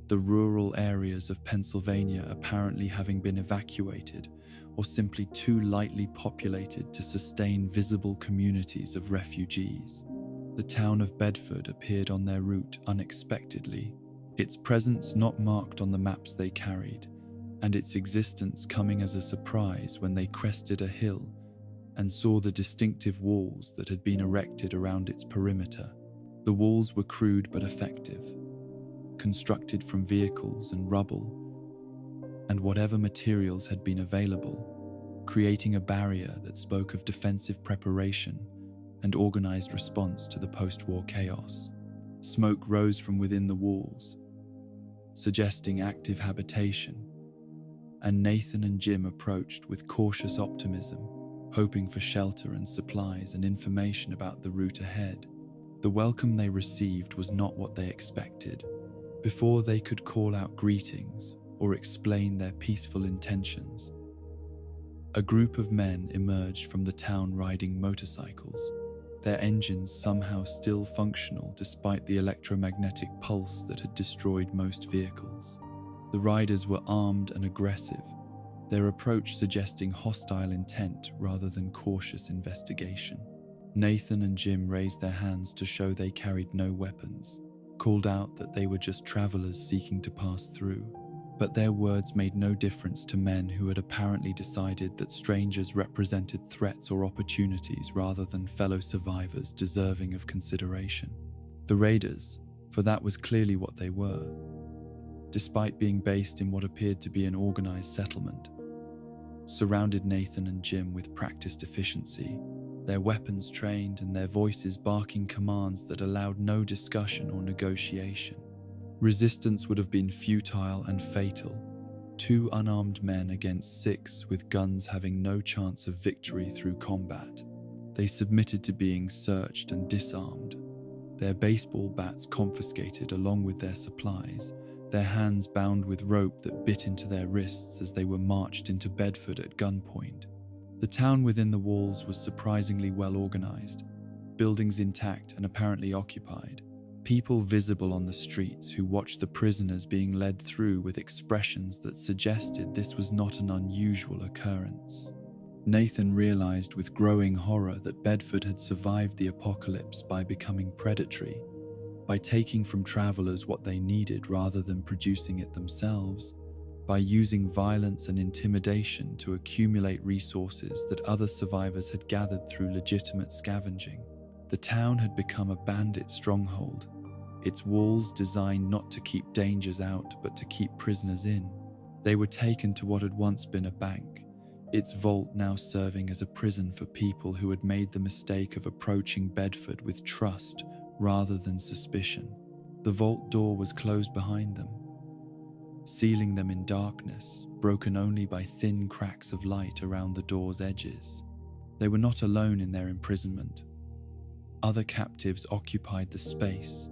the rural areas of Pennsylvania apparently having been evacuated or simply too lightly populated to sustain visible communities of refugees. The town of Bedford appeared on their route unexpectedly, its presence not marked on the maps they carried, and its existence coming as a surprise when they crested a hill and saw the distinctive walls that had been erected around its perimeter. The walls were crude but effective, constructed from vehicles and rubble, and whatever materials had been available, creating a barrier that spoke of defensive preparation and organized response to the post-war chaos. Smoke rose from within the walls, suggesting active habitation, and Nathan and Jim approached with cautious optimism, hoping for shelter and supplies and information about the route ahead. The welcome they received was not what they expected. Before they could call out greetings or explain their peaceful intentions, a group of men emerged from the town riding motorcycles, their engines somehow still functional despite the electromagnetic pulse that had destroyed most vehicles. The riders were armed and aggressive, their approach suggesting hostile intent rather than cautious investigation. Nathan and Jim raised their hands to show they carried no weapons, called out that they were just travelers seeking to pass through. But their words made no difference to men who had apparently decided that strangers represented threats or opportunities rather than fellow survivors deserving of consideration. The raiders, for that was clearly what they were, despite being based in what appeared to be an organized settlement, surrounded Nathan and Jim with practiced efficiency, their weapons trained and their voices barking commands that allowed no discussion or negotiation. Resistance would have been futile and fatal. 2 unarmed men against 6 with guns having no chance of victory through combat. They submitted to being searched and disarmed, their baseball bats confiscated along with their supplies, their hands bound with rope that bit into their wrists as they were marched into Bedford at gunpoint. The town within the walls was surprisingly well organized, buildings intact and apparently occupied, people visible on the streets who watched the prisoners being led through with expressions that suggested this was not an unusual occurrence. Nathan realized with growing horror that Bedford had survived the apocalypse by becoming predatory, by taking from travelers what they needed rather than producing it themselves, by using violence and intimidation to accumulate resources that other survivors had gathered through legitimate scavenging. The town had become a bandit stronghold, its walls designed not to keep dangers out but to keep prisoners in. They were taken to what had once been a bank, its vault now serving as a prison for people who had made the mistake of approaching Bedford with trust rather than suspicion. The vault door was closed behind them, sealing them in darkness, broken only by thin cracks of light around the door's edges. They were not alone in their imprisonment. Other captives occupied the space,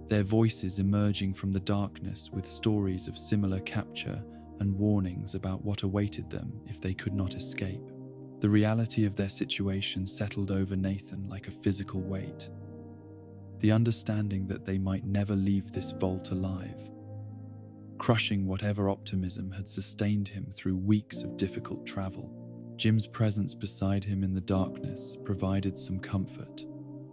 their voices emerging from the darkness with stories of similar capture and warnings about what awaited them if they could not escape. The reality of their situation settled over Nathan like a physical weight. The understanding that they might never leave this vault alive, crushing whatever optimism had sustained him through weeks of difficult travel. Jim's presence beside him in the darkness provided some comfort,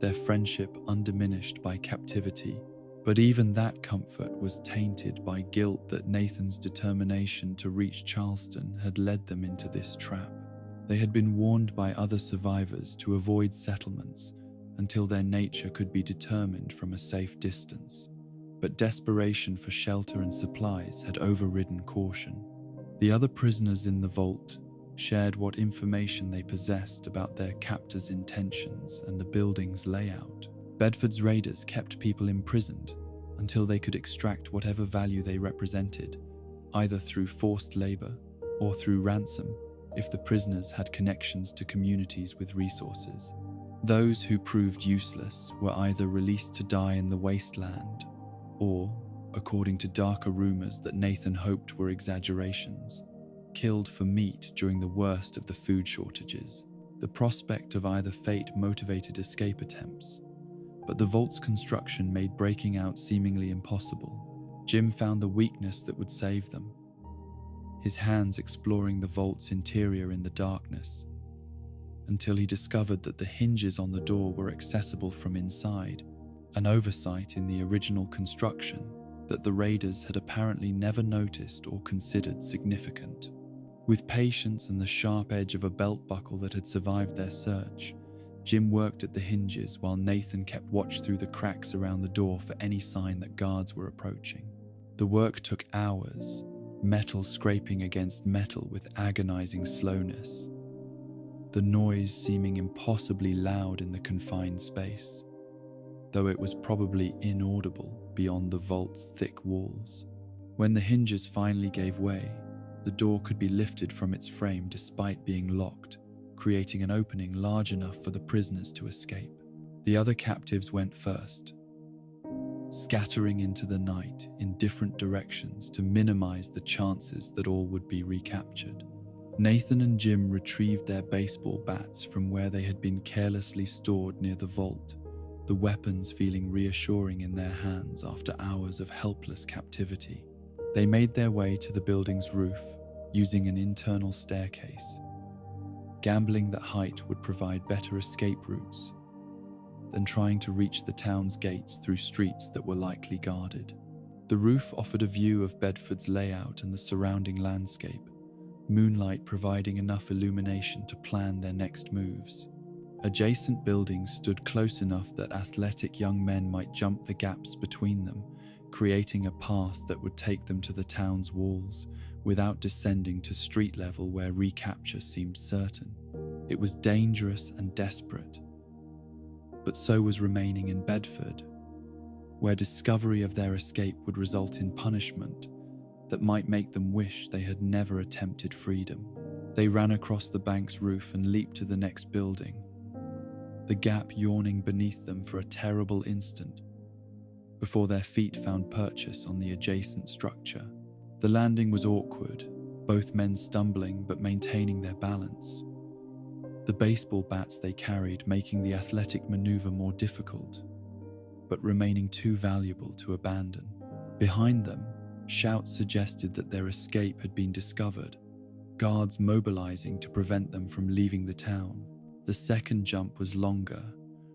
their friendship undiminished by captivity. But even that comfort was tainted by guilt that Nathan's determination to reach Charleston had led them into this trap. They had been warned by other survivors to avoid settlements until their nature could be determined from a safe distance. But desperation for shelter and supplies had overridden caution. The other prisoners in the vault shared what information they possessed about their captors' intentions and the building's layout. Bedford's raiders kept people imprisoned until they could extract whatever value they represented, either through forced labor or through ransom if the prisoners had connections to communities with resources. Those who proved useless were either released to die in the wasteland or, according to darker rumors that Nathan hoped were exaggerations, killed for meat during the worst of the food shortages. The prospect of either fate motivated escape attempts, but the vault's construction made breaking out seemingly impossible. Jim found the weakness that would save them, his hands exploring the vault's interior in the darkness, until he discovered that the hinges on the door were accessible from inside, an oversight in the original construction that the raiders had apparently never noticed or considered significant. With patience and the sharp edge of a belt buckle that had survived their search, Jim worked at the hinges while Nathan kept watch through the cracks around the door for any sign that guards were approaching. The work took hours, metal scraping against metal with agonizing slowness, the noise seeming impossibly loud in the confined space, though it was probably inaudible beyond the vault's thick walls. When the hinges finally gave way, the door could be lifted from its frame despite being locked, creating an opening large enough for the prisoners to escape. The other captives went first, scattering into the night in different directions to minimize the chances that all would be recaptured. Nathan and Jim retrieved their baseball bats from where they had been carelessly stored near the vault, the weapons feeling reassuring in their hands after hours of helpless captivity. They made their way to the building's roof using an internal staircase, gambling that height would provide better escape routes than trying to reach the town's gates through streets that were likely guarded. The roof offered a view of Bedford's layout and the surrounding landscape, moonlight providing enough illumination to plan their next moves. Adjacent buildings stood close enough that athletic young men might jump the gaps between them, creating a path that would take them to the town's walls without descending to street level where recapture seemed certain. It was dangerous and desperate, but so was remaining in Bedford, where discovery of their escape would result in punishment that might make them wish they had never attempted freedom. They ran across the bank's roof and leaped to the next building, the gap yawning beneath them for a terrible instant before their feet found purchase on the adjacent structure. The landing was awkward, both men stumbling but maintaining their balance. The baseball bats they carried making the athletic maneuver more difficult, but remaining too valuable to abandon. Behind them, shouts suggested that their escape had been discovered, guards mobilizing to prevent them from leaving the town. The second jump was longer,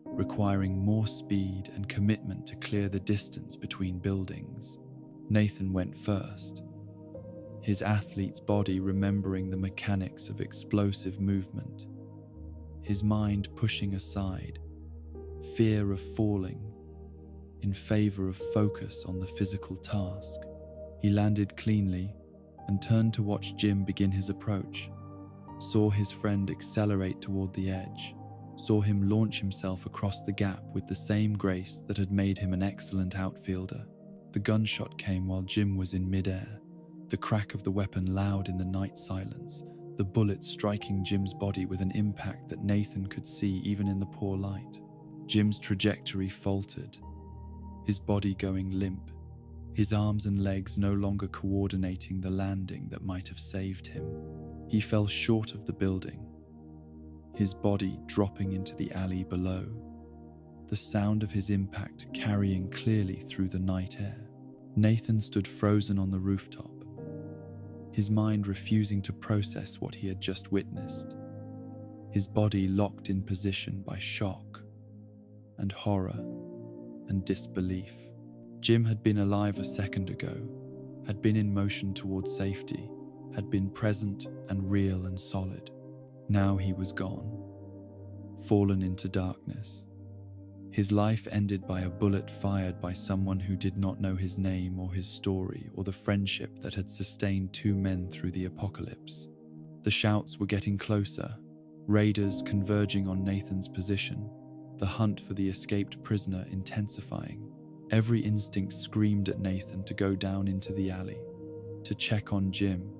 requiring more speed and commitment to clear the distance between buildings. Nathan went first, his athlete's body remembering the mechanics of explosive movement, his mind pushing aside fear of falling in favor of focus on the physical task. He landed cleanly and turned to watch Jim begin his approach, saw his friend accelerate toward the edge, saw him launch himself across the gap with the same grace that had made him an excellent outfielder. The gunshot came while Jim was in midair, the crack of the weapon loud in the night silence, the bullet striking Jim's body with an impact that Nathan could see even in the poor light. Jim's trajectory faltered, his body going limp, his arms and legs no longer coordinating the landing that might have saved him. He fell short of the building, his body dropping into the alley below, the sound of his impact carrying clearly through the night air. Nathan stood frozen on the rooftop, his mind refusing to process what he had just witnessed, his body locked in position by shock and horror and disbelief. Jim had been alive a second ago, had been in motion towards safety, had been present and real and solid. Now he was gone, fallen into darkness. His life ended by a bullet fired by someone who did not know his name or his story or the friendship that had sustained two men through the apocalypse. The shouts were getting closer, raiders converging on Nathan's position, the hunt for the escaped prisoner intensifying. Every instinct screamed at Nathan to go down into the alley, to check on Jim,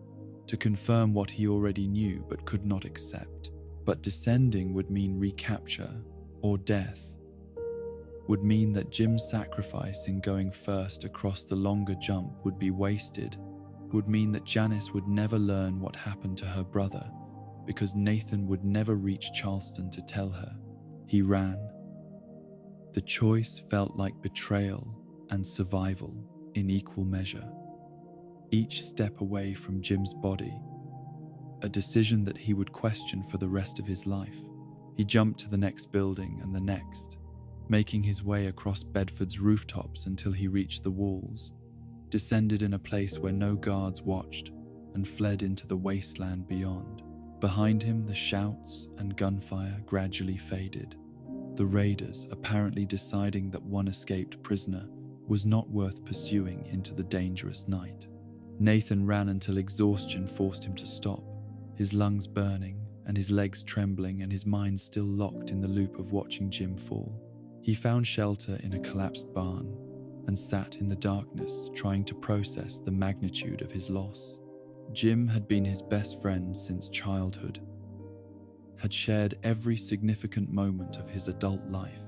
to confirm what he already knew but could not accept. But descending would mean recapture or death, would mean that Jim's sacrifice in going first across the longer jump would be wasted, would mean that Janice would never learn what happened to her brother because Nathan would never reach Charleston to tell her. He ran. The choice felt like betrayal and survival in equal measure. Each step away from Jim's body, a decision that he would question for the rest of his life. He jumped to the next building and the next, making his way across Bedford's rooftops until he reached the walls, descended in a place where no guards watched, and fled into the wasteland beyond. Behind him, the shouts and gunfire gradually faded, the raiders apparently deciding that one escaped prisoner was not worth pursuing into the dangerous night. Nathan ran until exhaustion forced him to stop, his lungs burning and his legs trembling and his mind still locked in the loop of watching Jim fall. He found shelter in a collapsed barn and sat in the darkness trying to process the magnitude of his loss. Jim had been his best friend since childhood, had shared every significant moment of his adult life,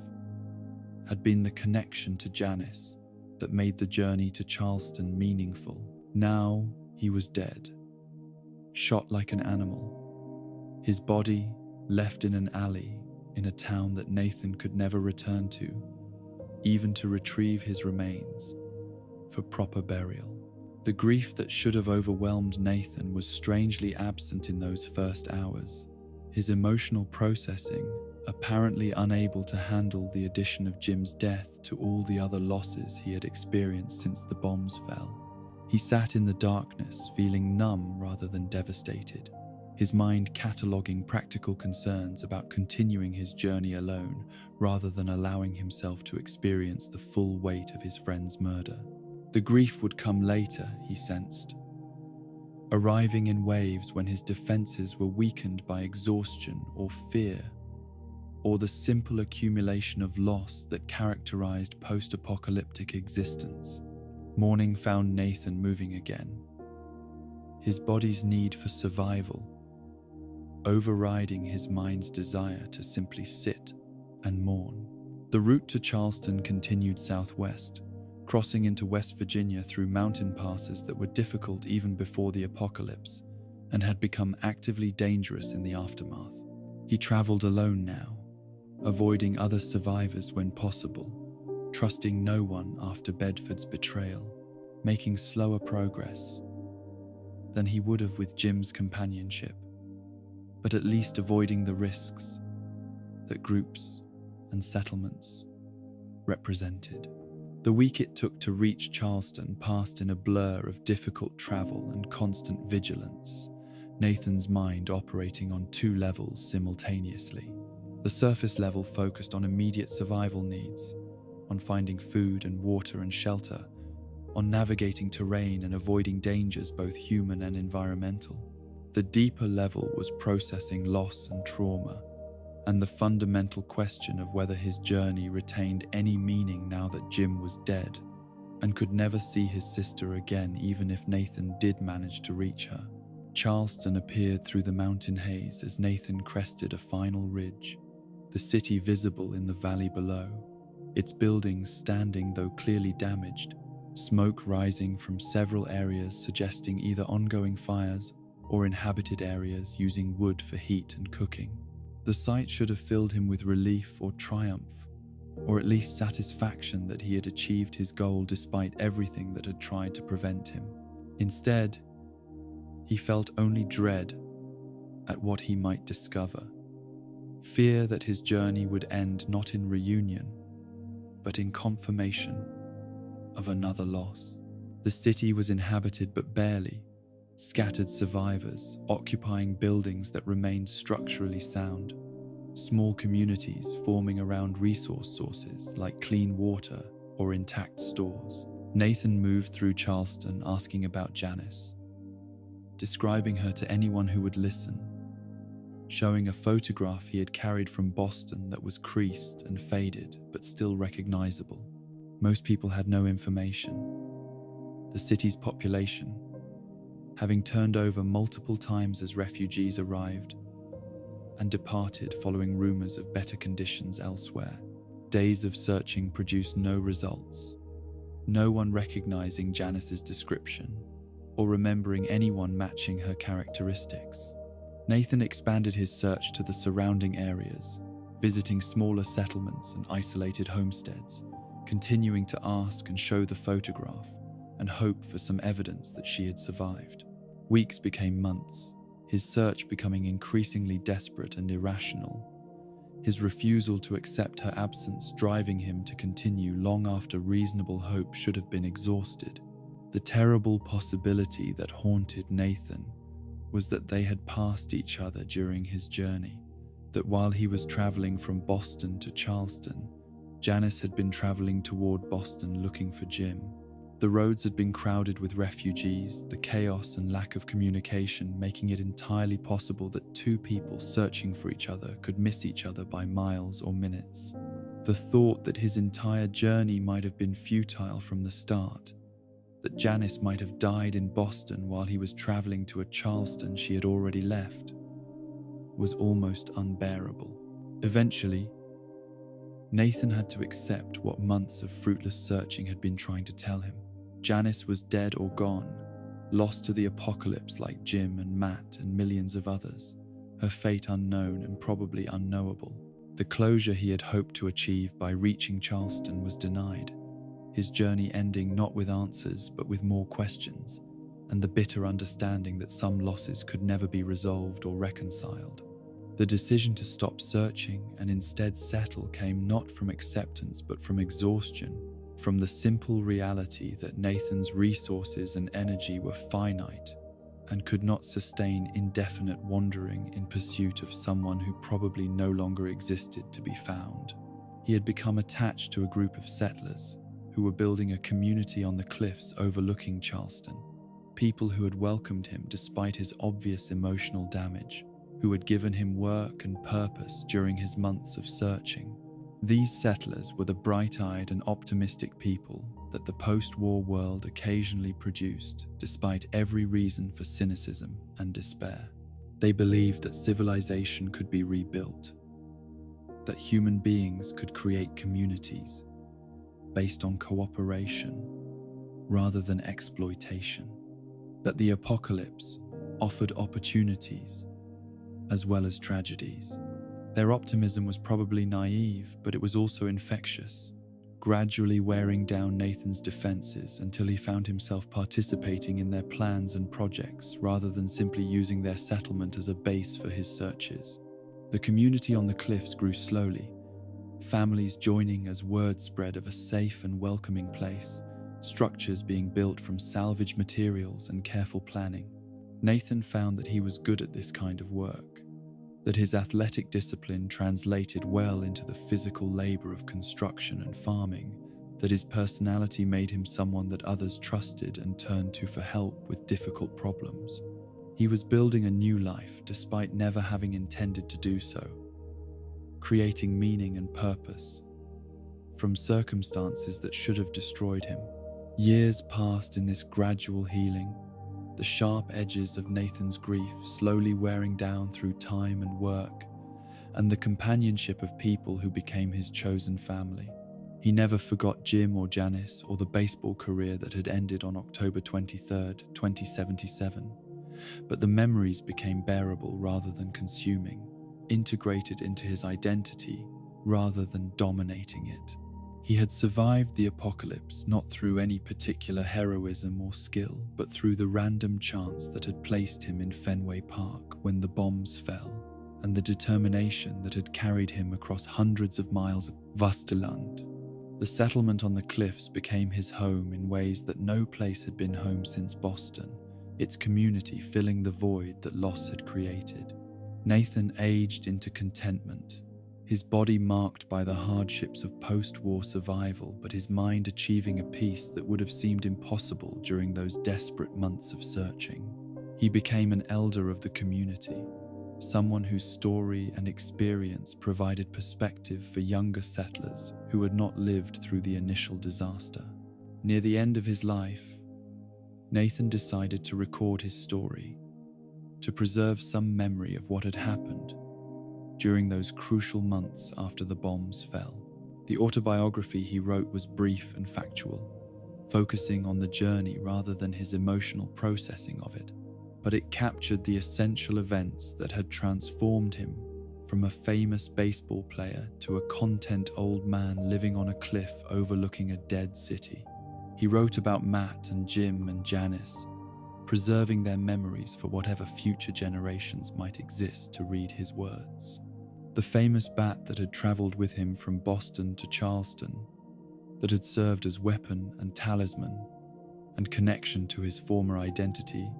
had been the connection to Janice that made the journey to Charleston meaningful. Now he was dead, shot like an animal, his body left in an alley in a town that Nathan could never return to, even to retrieve his remains for proper burial. The grief that should have overwhelmed Nathan was strangely absent in those first hours, his emotional processing apparently unable to handle the addition of Jim's death to all the other losses he had experienced since the bombs fell. He sat in the darkness, feeling numb rather than devastated, his mind cataloguing practical concerns about continuing his journey alone rather than allowing himself to experience the full weight of his friend's murder. The grief would come later, he sensed, arriving in waves when his defenses were weakened by exhaustion or fear, or the simple accumulation of loss that characterized post-apocalyptic existence. Morning found Nathan moving again, his body's need for survival overriding his mind's desire to simply sit and mourn. The route to Charleston continued southwest, crossing into West Virginia through mountain passes that were difficult even before the apocalypse and had become actively dangerous in the aftermath. He traveled alone now, avoiding other survivors when possible, trusting no one after Bedford's betrayal, making slower progress than he would have with Jim's companionship, but at least avoiding the risks that groups and settlements represented. The week it took to reach Charleston passed in a blur of difficult travel and constant vigilance, Nathan's mind operating on two levels simultaneously. The surface level focused on immediate survival needs, on finding food and water and shelter, on navigating terrain and avoiding dangers both human and environmental. The deeper level was processing loss and trauma, and the fundamental question of whether his journey retained any meaning now that Jim was dead and could never see his sister again even if Nathan did manage to reach her. Charleston appeared through the mountain haze as Nathan crested a final ridge, the city visible in the valley below, its buildings standing though clearly damaged, smoke rising from several areas suggesting either ongoing fires or inhabited areas using wood for heat and cooking. The sight should have filled him with relief or triumph, or at least satisfaction that he had achieved his goal despite everything that had tried to prevent him. Instead, he felt only dread at what he might discover, fear that his journey would end not in reunion, but in confirmation of another loss. The city was inhabited but barely, scattered survivors occupying buildings that remained structurally sound, small communities forming around resource sources like clean water or intact stores. Nathan moved through Charleston asking about Janice, describing her to anyone who would listen, showing a photograph he had carried from Boston that was creased and faded but still recognizable. Most people had no information. The city's population, having turned over multiple times as refugees arrived and departed following rumors of better conditions elsewhere. Days of searching produced no results, no one recognizing Janice's description or remembering anyone matching her characteristics. Nathan expanded his search to the surrounding areas, visiting smaller settlements and isolated homesteads, continuing to ask and show the photograph and hope for some evidence that she had survived. Weeks became months, his search becoming increasingly desperate and irrational, his refusal to accept her absence driving him to continue long after reasonable hope should have been exhausted. The terrible possibility that haunted Nathan was that they had passed each other during his journey, that while he was traveling from Boston to Charleston, Janice had been traveling toward Boston looking for Jim. The roads had been crowded with refugees, the chaos and lack of communication making it entirely possible that two people searching for each other could miss each other by miles or minutes. The thought that his entire journey might have been futile from the start, that Janice might have died in Boston while he was traveling to a Charleston she had already left, was almost unbearable. Eventually, Nathan had to accept what months of fruitless searching had been trying to tell him. Janice was dead or gone, lost to the apocalypse like Jim and Matt and millions of others, her fate unknown and probably unknowable. The closure he had hoped to achieve by reaching Charleston was denied, his journey ending not with answers but with more questions, and the bitter understanding that some losses could never be resolved or reconciled. The decision to stop searching and instead settle came not from acceptance but from exhaustion, from the simple reality that Nathan's resources and energy were finite and could not sustain indefinite wandering in pursuit of someone who probably no longer existed to be found. He had become attached to a group of settlers who were building a community on the cliffs overlooking Charleston, people who had welcomed him despite his obvious emotional damage, who had given him work and purpose during his months of searching. These settlers were the bright-eyed and optimistic people that the post-war world occasionally produced despite every reason for cynicism and despair. They believed that civilization could be rebuilt, that human beings could create communities, based on cooperation rather than exploitation. That the apocalypse offered opportunities as well as tragedies. Their optimism was probably naive, but it was also infectious, gradually wearing down Nathan's defenses until he found himself participating in their plans and projects rather than simply using their settlement as a base for his searches. The community on the cliffs grew slowly, families joining as word spread of a safe and welcoming place, structures being built from salvage materials and careful planning. Nathan found that he was good at this kind of work, that his athletic discipline translated well into the physical labor of construction and farming, that his personality made him someone that others trusted and turned to for help with difficult problems. He was building a new life despite never having intended to do so, creating meaning and purpose from circumstances that should have destroyed him. Years passed in this gradual healing, the sharp edges of Nathan's grief slowly wearing down through time and work, and the companionship of people who became his chosen family. He never forgot Jim or Janice or the baseball career that had ended on October 23rd, 2077, but the memories became bearable rather than consuming, integrated into his identity rather than dominating it. He had survived the apocalypse not through any particular heroism or skill, but through the random chance that had placed him in Fenway Park when the bombs fell, and the determination that had carried him across hundreds of miles of wasteland. The settlement on the cliffs became his home in ways that no place had been home since Boston, its community filling the void that loss had created. Nathan aged into contentment, his body marked by the hardships of post-war survival, but his mind achieving a peace that would have seemed impossible during those desperate months of searching. He became an elder of the community, someone whose story and experience provided perspective for younger settlers who had not lived through the initial disaster. Near the end of his life, Nathan decided to record his story, to preserve some memory of what had happened during those crucial months after the bombs fell. The autobiography he wrote was brief and factual, focusing on the journey rather than his emotional processing of it, but it captured the essential events that had transformed him from a famous baseball player to a content old man living on a cliff overlooking a dead city. He wrote about Matt and Jim and Janice, preserving their memories for whatever future generations might exist to read his words. The famous bat that had traveled with him from Boston to Charleston, that had served as weapon and talisman and connection to his former identity,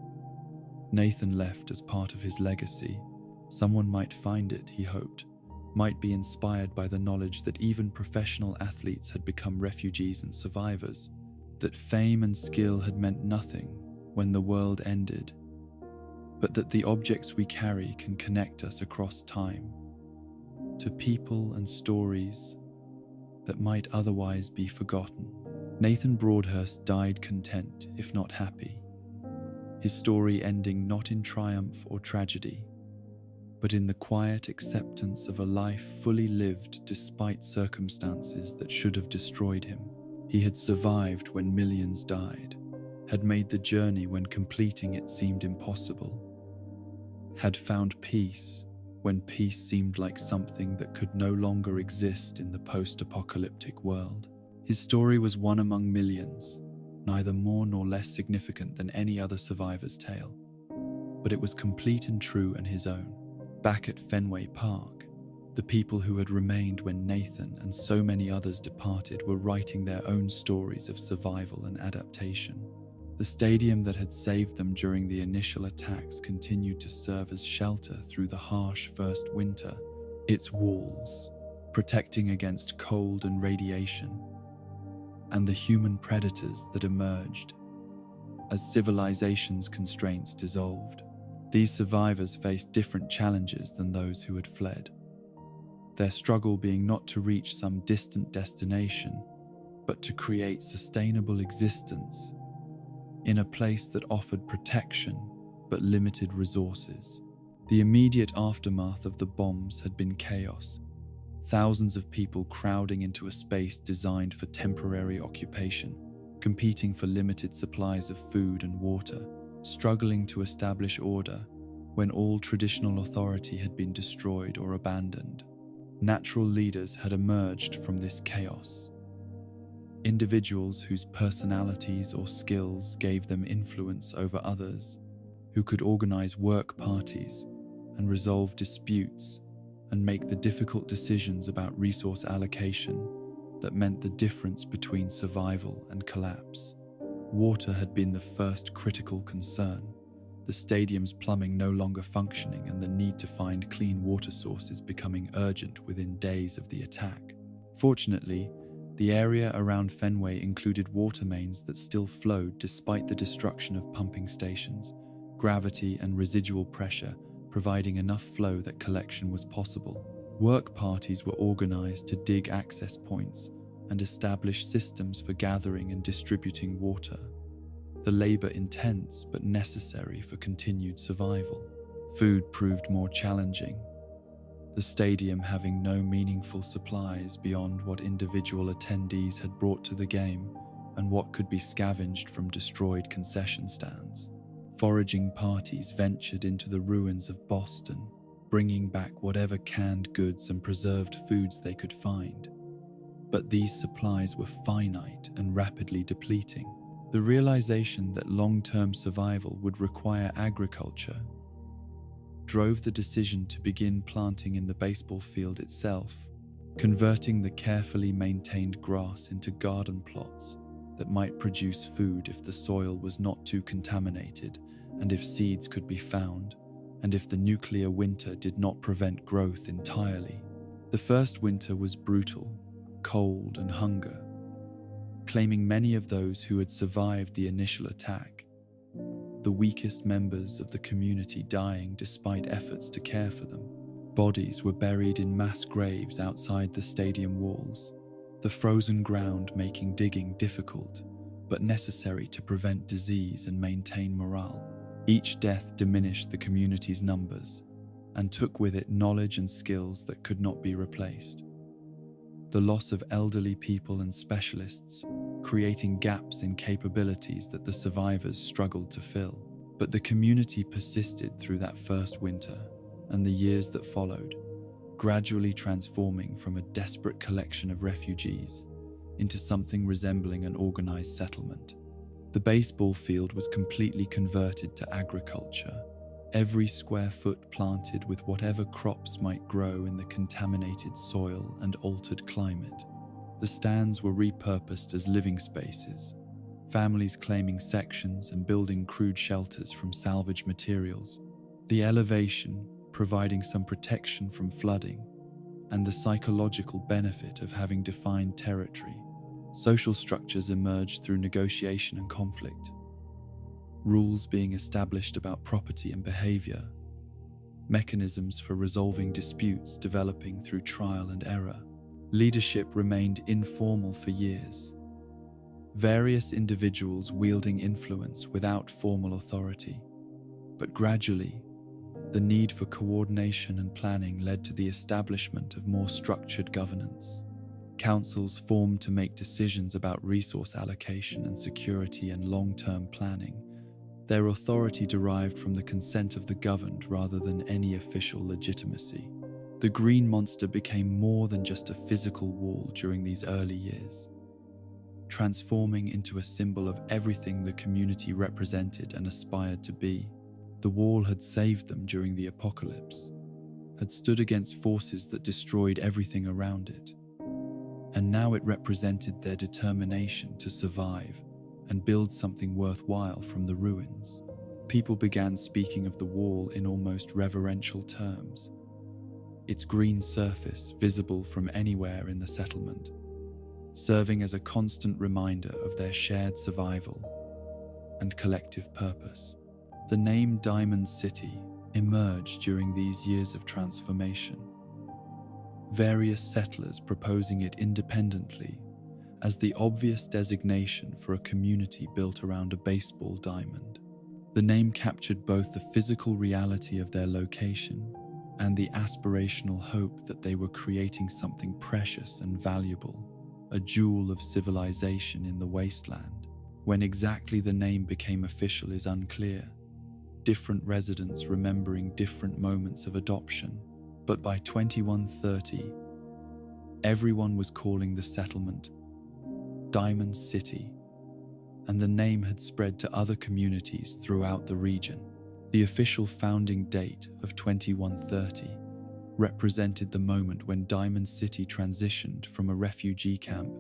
Nathan left as part of his legacy. Someone might find it, he hoped, might be inspired by the knowledge that even professional athletes had become refugees and survivors, that fame and skill had meant nothing when the world ended, but that the objects we carry can connect us across time to people and stories that might otherwise be forgotten. Nathan Broadhurst died content, if not happy, his story ending not in triumph or tragedy, but in the quiet acceptance of a life fully lived despite circumstances that should have destroyed him. He had survived when millions died, had made the journey when completing it seemed impossible, had found peace when peace seemed like something that could no longer exist in the post-apocalyptic world. His story was one among millions, neither more nor less significant than any other survivor's tale, but it was complete and true and his own. Back at Fenway Park, the people who had remained when Nathan and so many others departed were writing their own stories of survival and adaptation. The stadium that had saved them during the initial attacks continued to serve as shelter through the harsh first winter, its walls protecting against cold and radiation, and the human predators that emerged as civilization's constraints dissolved. These survivors faced different challenges than those who had fled, their struggle being not to reach some distant destination, but to create sustainable existence in a place that offered protection but limited resources. The immediate aftermath of the bombs had been chaos. thousands of people crowding into a space designed for temporary occupation, competing for limited supplies of food and water, struggling to establish order when all traditional authority had been destroyed or abandoned. Natural leaders had emerged from this chaos. Individuals whose personalities or skills gave them influence over others, who could organize work parties and resolve disputes and make the difficult decisions about resource allocation that meant the difference between survival and collapse. Water had been the first critical concern, the stadium's plumbing no longer functioning and the need to find clean water sources becoming urgent within days of the attack. Fortunately, the area around Fenway included water mains that still flowed despite the destruction of pumping stations, gravity and residual pressure providing enough flow that collection was possible. Work parties were organized to dig access points and establish systems for gathering and distributing water. The labor intense but necessary for continued survival. Food proved more challenging, the stadium having no meaningful supplies beyond what individual attendees had brought to the game and what could be scavenged from destroyed concession stands. Foraging parties ventured into the ruins of Boston, bringing back whatever canned goods and preserved foods they could find. But these supplies were finite and rapidly depleting. The realization that long-term survival would require agriculture drove the decision to begin planting in the baseball field itself, converting the carefully maintained grass into garden plots that might produce food if the soil was not too contaminated and if seeds could be found, and if the nuclear winter did not prevent growth entirely. The first winter was brutal, cold and hunger, claiming many of those who had survived the initial attack, the weakest members of the community dying despite efforts to care for them. Bodies were buried in mass graves outside the stadium walls, the frozen ground making digging difficult but necessary to prevent disease and maintain morale. Each death diminished the community's numbers and took with it knowledge and skills that could not be replaced. The loss of elderly people and specialists, creating gaps in capabilities that the survivors struggled to fill. But the community persisted through that first winter and the years that followed, gradually transforming from a desperate collection of refugees into something resembling an organized settlement. The baseball field was completely converted to agriculture, every square foot planted with whatever crops might grow in the contaminated soil and altered climate. The stands were repurposed as living spaces, families claiming sections and building crude shelters from salvaged materials. The elevation providing some protection from flooding, and the psychological benefit of having defined territory. Social structures emerged through negotiation and conflict, rules being established about property and behavior, mechanisms for resolving disputes developing through trial and error. Leadership remained informal for years, various individuals wielding influence without formal authority. But gradually, the need for coordination and planning led to the establishment of more structured governance. Councils formed to make decisions about resource allocation and security and long-term planning. Their authority derived from the consent of the governed rather than any official legitimacy. The Green Monster became more than just a physical wall during these early years, transforming into a symbol of everything the community represented and aspired to be. The wall had saved them during the apocalypse, had stood against forces that destroyed everything around it, and now it represented their determination to survive and build something worthwhile from the ruins. People began speaking of the wall in almost reverential terms, its green surface visible from anywhere in the settlement, serving as a constant reminder of their shared survival and collective purpose. The name Diamond City emerged during these years of transformation, various settlers proposing it independently as the obvious designation for a community built around a baseball diamond. The name captured both the physical reality of their location and the aspirational hope that they were creating something precious and valuable, a jewel of civilization in the wasteland. When exactly the name became official is unclear, different residents remembering different moments of adoption, but by 2130, everyone was calling the settlement Diamond City, and the name had spread to other communities throughout the region. The official founding date of 2130 represented the moment when Diamond City transitioned from a refugee camp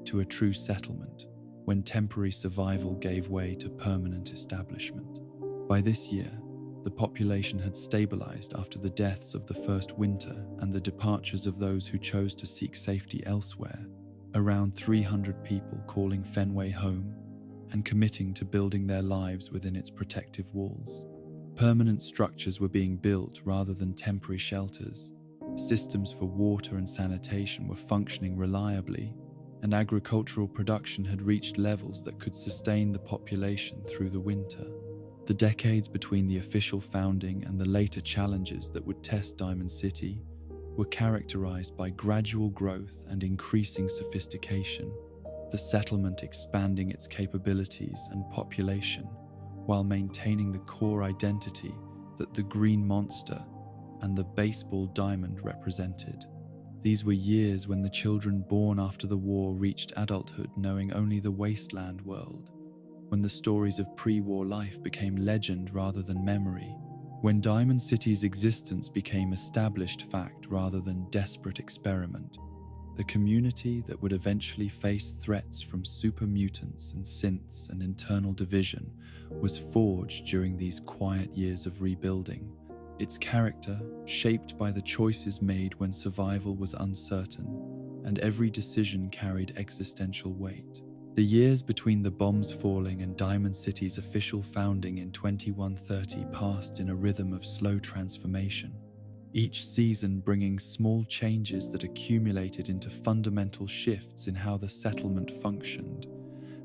to a true settlement, when temporary survival gave way to permanent establishment. By this year, the population had stabilized after the deaths of the first winter and the departures of those who chose to seek safety elsewhere, around 300 people calling Fenway home and committing to building their lives within its protective walls. Permanent structures were being built rather than temporary shelters. Systems for water and sanitation were functioning reliably, and agricultural production had reached levels that could sustain the population through the winter. The decades between the official founding and the later challenges that would test Diamond City were characterized by gradual growth and increasing sophistication, the settlement expanding its capabilities and population while maintaining the core identity that the green monster and the baseball diamond represented. These were years when the children born after the war reached adulthood knowing only the wasteland world, when the stories of pre-war life became legend rather than memory, when Diamond City's existence became established fact rather than desperate experiment. The community that would eventually face threats from super mutants and synths and internal division was forged during these quiet years of rebuilding, its character shaped by the choices made when survival was uncertain and every decision carried existential weight. The years between the bombs falling and Diamond City's official founding in 2130 passed in a rhythm of slow transformation, each season bringing small changes that accumulated into fundamental shifts in how the settlement functioned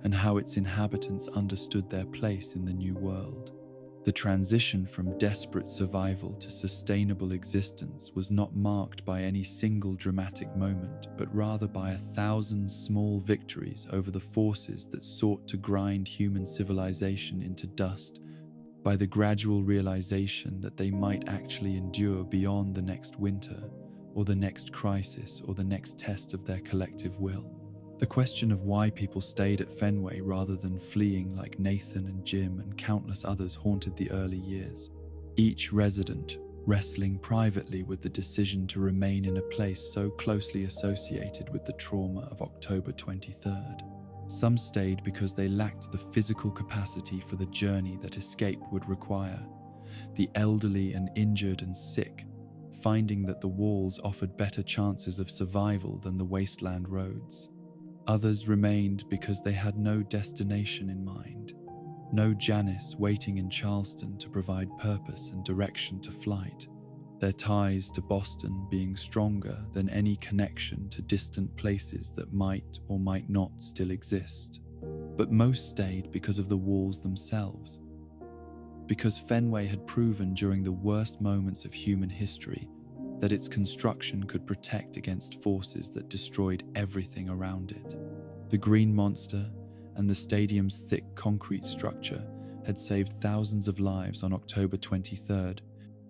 and how its inhabitants understood their place in the new world. The transition from desperate survival to sustainable existence was not marked by any single dramatic moment, but rather by 1,000 small victories over the forces that sought to grind human civilization into dust, by the gradual realization that they might actually endure beyond the next winter, or the next crisis, or the next test of their collective will. The question of why people stayed at Fenway rather than fleeing like Nathan and Jim and countless others haunted the early years, each resident wrestling privately with the decision to remain in a place so closely associated with the trauma of October 23rd. Some stayed because they lacked the physical capacity for the journey that escape would require, the elderly and injured and sick, finding that the walls offered better chances of survival than the wasteland roads. Others remained because they had no destination in mind, no Janice waiting in Charleston to provide purpose and direction to flight, their ties to Boston being stronger than any connection to distant places that might or might not still exist. But most stayed because of the walls themselves, because Fenway had proven during the worst moments of human history that its construction could protect against forces that destroyed everything around it. The green monster and the stadium's thick concrete structure had saved thousands of lives on October 23rd,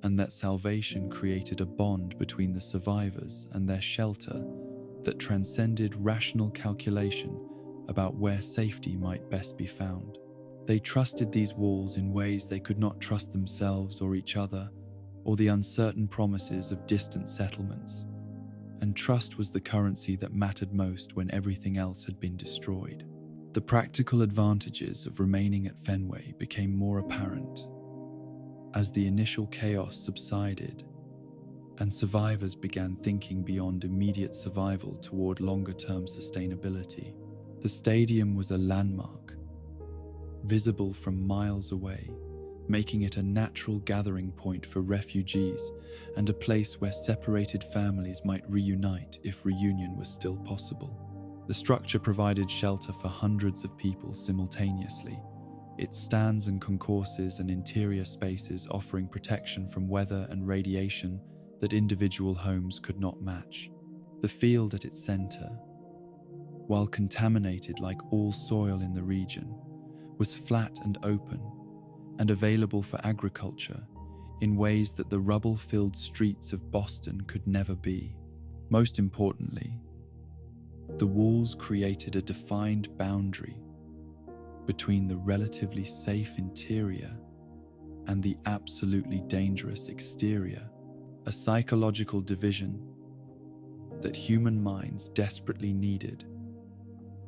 and that salvation created a bond between the survivors and their shelter that transcended rational calculation about where safety might best be found. They trusted these walls in ways they could not trust themselves or each other, or the uncertain promises of distant settlements, and trust was the currency that mattered most when everything else had been destroyed. The practical advantages of remaining at Fenway became more apparent as the initial chaos subsided and survivors began thinking beyond immediate survival toward longer-term sustainability. The stadium was a landmark, visible from miles away, making it a natural gathering point for refugees and a place where separated families might reunite if reunion was still possible. The structure provided shelter for hundreds of people simultaneously, its stands and concourses and interior spaces offering protection from weather and radiation that individual homes could not match. The field at its center, while contaminated like all soil in the region, was flat and open and available for agriculture in ways that the rubble-filled streets of Boston could never be. Most importantly, the walls created a defined boundary between the relatively safe interior and the absolutely dangerous exterior, a psychological division that human minds desperately needed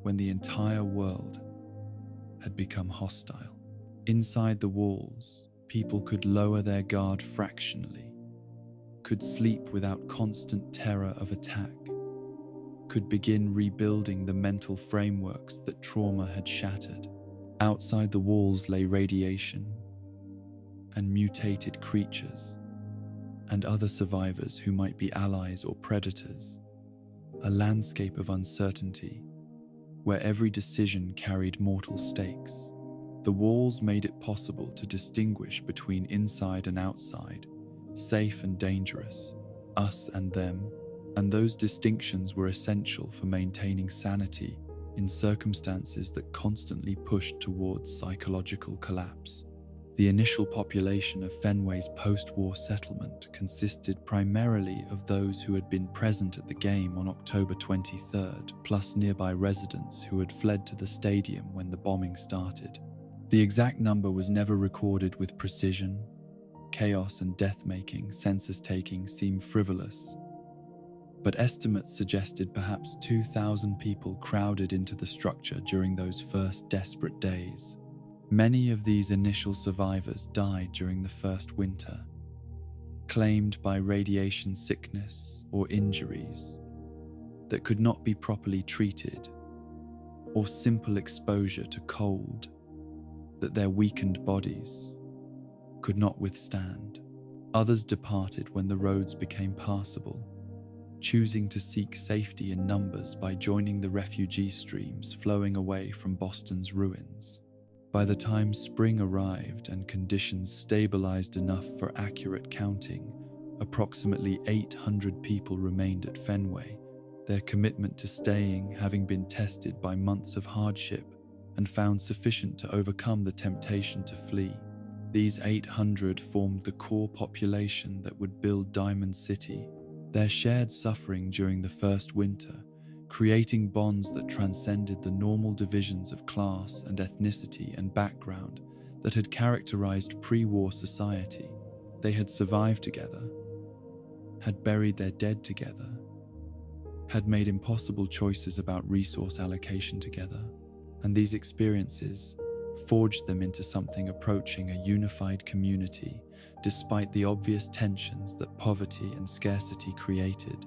when the entire world had become hostile. Inside the walls, people could lower their guard fractionally, could sleep without constant terror of attack, could begin rebuilding the mental frameworks that trauma had shattered. Outside the walls lay radiation and mutated creatures and other survivors who might be allies or predators, a landscape of uncertainty where every decision carried mortal stakes. The walls made it possible to distinguish between inside and outside, safe and dangerous, us and them, and those distinctions were essential for maintaining sanity in circumstances that constantly pushed towards psychological collapse. The initial population of Fenway's post-war settlement consisted primarily of those who had been present at the game on October 23rd, plus nearby residents who had fled to the stadium when the bombing started. The exact number was never recorded with precision. Chaos and death-making census-taking seem frivolous, but estimates suggested perhaps 2,000 people crowded into the structure during those first desperate days. Many of these initial survivors died during the first winter, claimed by radiation sickness or injuries that could not be properly treated, or simple exposure to cold that their weakened bodies could not withstand. Others departed when the roads became passable, choosing to seek safety in numbers by joining the refugee streams flowing away from Boston's ruins. By the time spring arrived and conditions stabilized enough for accurate counting, approximately 800 people remained at Fenway, their commitment to staying having been tested by months of hardship and found sufficient to overcome the temptation to flee. These 800 formed the core population that would build Diamond City, their shared suffering during the first winter, creating bonds that transcended the normal divisions of class and ethnicity and background that had characterized pre-war society. They had survived together, had buried their dead together, had made impossible choices about resource allocation together, and these experiences forged them into something approaching a unified community, despite the obvious tensions that poverty and scarcity created.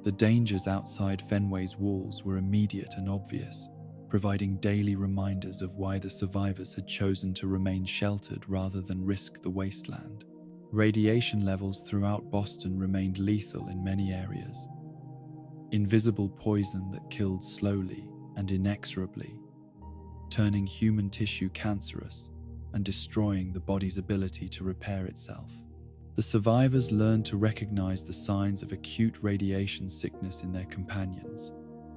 The dangers outside Fenway's walls were immediate and obvious, providing daily reminders of why the survivors had chosen to remain sheltered rather than risk the wasteland. Radiation levels throughout Boston remained lethal in many areas, invisible poison that killed slowly and inexorably, turning human tissue cancerous and destroying the body's ability to repair itself. The survivors learned to recognize the signs of acute radiation sickness in their companions,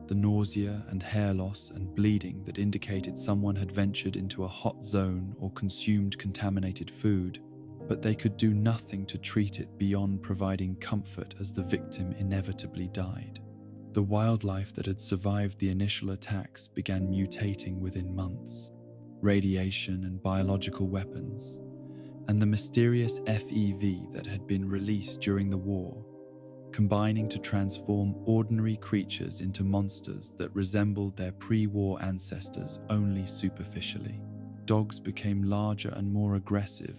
the nausea and hair loss and bleeding that indicated someone had ventured into a hot zone or consumed contaminated food, but they could do nothing to treat it beyond providing comfort as the victim inevitably died. The wildlife that had survived the initial attacks began mutating within months. Radiation and biological weapons, and the mysterious FEV that had been released during the war, combining to transform ordinary creatures into monsters that resembled their pre-war ancestors only superficially. Dogs became larger and more aggressive,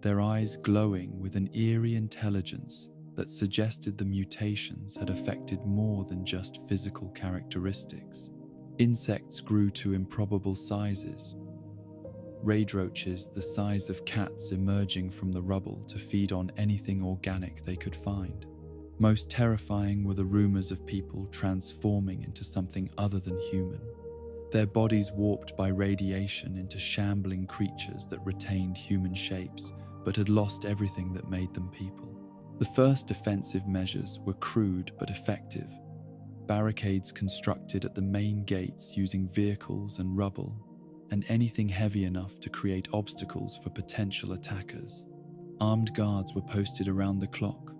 their eyes glowing with an eerie intelligence that suggested the mutations had affected more than just physical characteristics. Insects grew to improbable sizes, raidroaches the size of cats emerging from the rubble to feed on anything organic they could find. Most terrifying were the rumors of people transforming into something other than human, their bodies warped by radiation into shambling creatures that retained human shapes but had lost everything that made them people. The first defensive measures were crude but effective. Barricades constructed at the main gates using vehicles and rubble, and anything heavy enough to create obstacles for potential attackers. Armed guards were posted around the clock,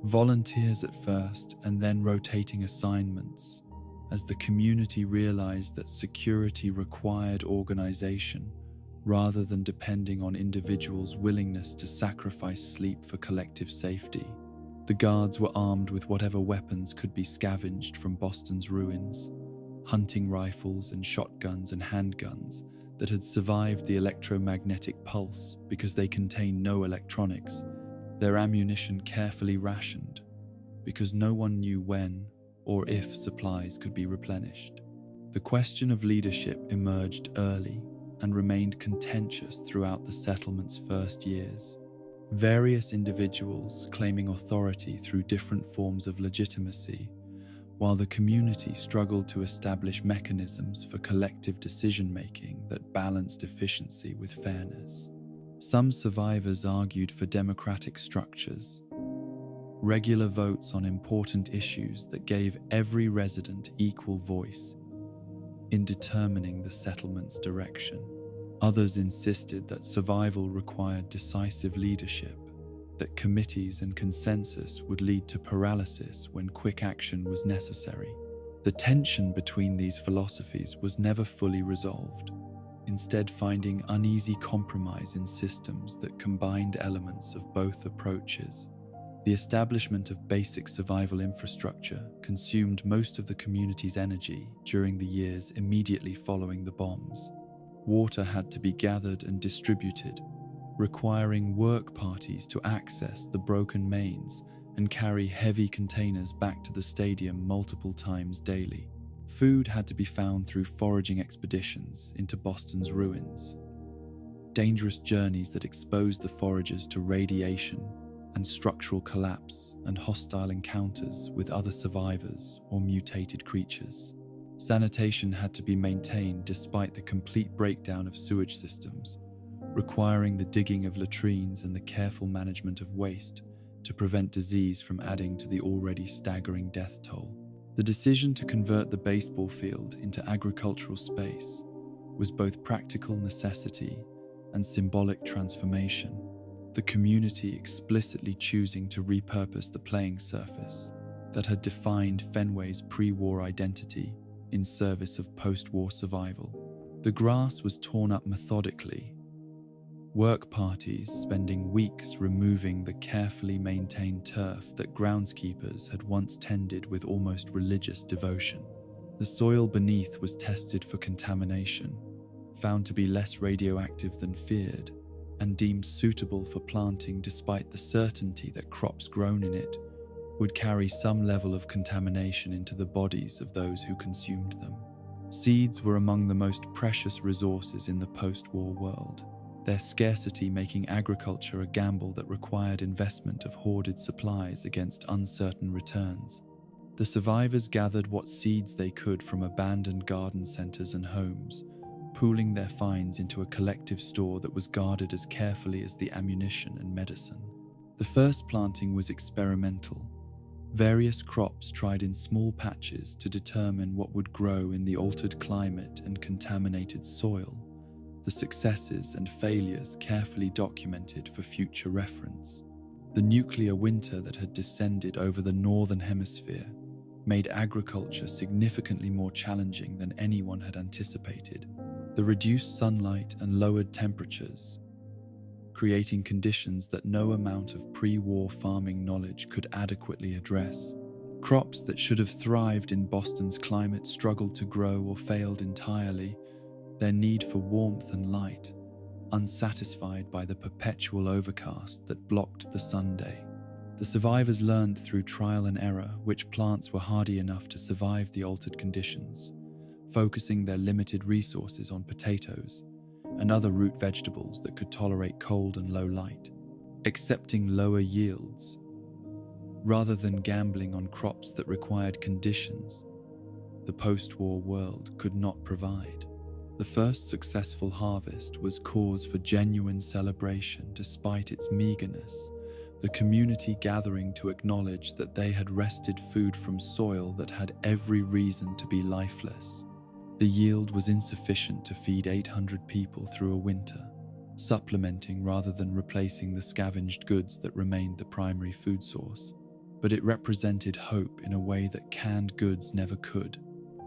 volunteers at first and then rotating assignments, as the community realized that security required organization rather than depending on individuals' willingness to sacrifice sleep for collective safety. The guards were armed with whatever weapons could be scavenged from Boston's ruins, hunting rifles and shotguns and handguns that had survived the electromagnetic pulse because they contained no electronics, their ammunition carefully rationed because no one knew when or if supplies could be replenished. The question of leadership emerged early and remained contentious throughout the settlement's first years. Various individuals claiming authority through different forms of legitimacy, while the community struggled to establish mechanisms for collective decision-making that balanced efficiency with fairness. Some survivors argued for democratic structures, regular votes on important issues that gave every resident equal voice in determining the settlement's direction. Others insisted that survival required decisive leadership, that committees and consensus would lead to paralysis when quick action was necessary. The tension between these philosophies was never fully resolved, instead finding uneasy compromise in systems that combined elements of both approaches. The establishment of basic survival infrastructure consumed most of the community's energy during the years immediately following the bombs. Water had to be gathered and distributed, requiring work parties to access the broken mains and carry heavy containers back to the stadium multiple times daily. Food had to be found through foraging expeditions into Boston's ruins, dangerous journeys that exposed the foragers to radiation and structural collapse and hostile encounters with other survivors or mutated creatures. Sanitation had to be maintained despite the complete breakdown of sewage systems, requiring the digging of latrines and the careful management of waste to prevent disease from adding to the already staggering death toll. The decision to convert the baseball field into agricultural space was both practical necessity and symbolic transformation, the community explicitly choosing to repurpose the playing surface that had defined Fenway's pre-war identity in service of post-war survival. The grass was torn up methodically, work parties spending weeks removing the carefully maintained turf that groundskeepers had once tended with almost religious devotion. The soil beneath was tested for contamination, found to be less radioactive than feared, and deemed suitable for planting despite the certainty that crops grown in it would carry some level of contamination into the bodies of those who consumed them. Seeds were among the most precious resources in the post-war world, their scarcity making agriculture a gamble that required investment of hoarded supplies against uncertain returns. The survivors gathered what seeds they could from abandoned garden centers and homes, pooling their finds into a collective store that was guarded as carefully as the ammunition and medicine. The first planting was experimental. Various crops tried in small patches to determine what would grow in the altered climate and contaminated soil, the successes and failures carefully documented for future reference. The nuclear winter that had descended over the northern hemisphere made agriculture significantly more challenging than anyone had anticipated. The reduced sunlight and lowered temperatures, creating conditions that no amount of pre-war farming knowledge could adequately address. Crops that should have thrived in Boston's climate struggled to grow or failed entirely, their need for warmth and light, unsatisfied by the perpetual overcast that blocked the sunday. The survivors learned through trial and error which plants were hardy enough to survive the altered conditions, focusing their limited resources on potatoes and other root vegetables that could tolerate cold and low light, accepting lower yields rather than gambling on crops that required conditions the post-war world could not provide. The first successful harvest was cause for genuine celebration despite its meagerness. the community gathering to acknowledge that they had wrested food from soil that had every reason to be lifeless. The yield was insufficient to feed 800 people through a winter, supplementing rather than replacing the scavenged goods that remained the primary food source. But it represented hope in a way that canned goods never could.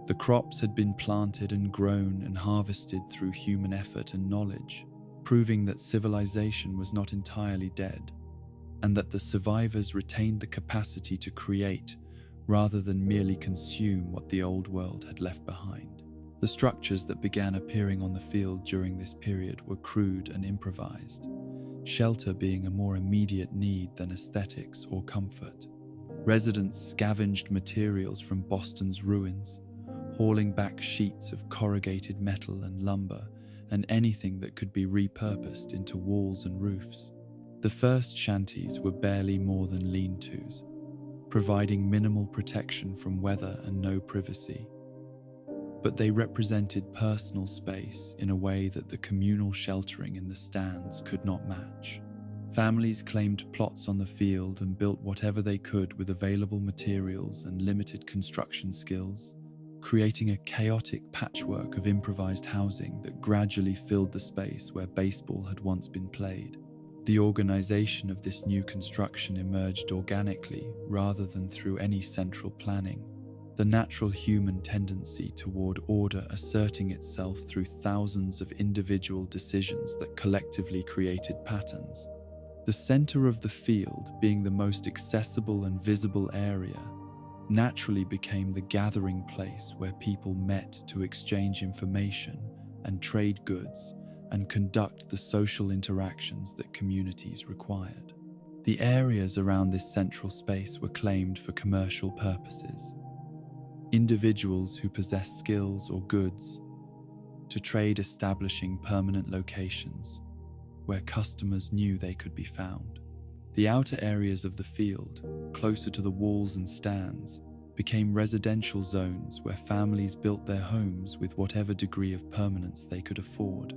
The crops had been planted and grown and harvested through human effort and knowledge, proving that civilization was not entirely dead, and that the survivors retained the capacity to create rather than merely consume what the old world had left behind. The structures that began appearing on the field during this period were crude and improvised, shelter being a more immediate need than aesthetics or comfort. Residents scavenged materials from Boston's ruins, hauling back sheets of corrugated metal and lumber and anything that could be repurposed into walls and roofs. The first shanties were barely more than lean-tos, providing minimal protection from weather and no privacy. But they represented personal space in a way that the communal sheltering in the stands could not match. Families claimed plots on the field and built whatever they could with available materials and limited construction skills, creating a chaotic patchwork of improvised housing that gradually filled the space where baseball had once been played. The organization of this new construction emerged organically rather than through any central planning, the natural human tendency toward order asserting itself through thousands of individual decisions that collectively created patterns. The center of the field, being the most accessible and visible area, naturally became the gathering place where people met to exchange information and trade goods and conduct the social interactions that communities required. The areas around this central space were claimed for commercial purposes. Individuals who possessed skills or goods to trade, establishing permanent locations where customers knew they could be found. The outer areas of the field, closer to the walls and stands, became residential zones where families built their homes with whatever degree of permanence they could afford.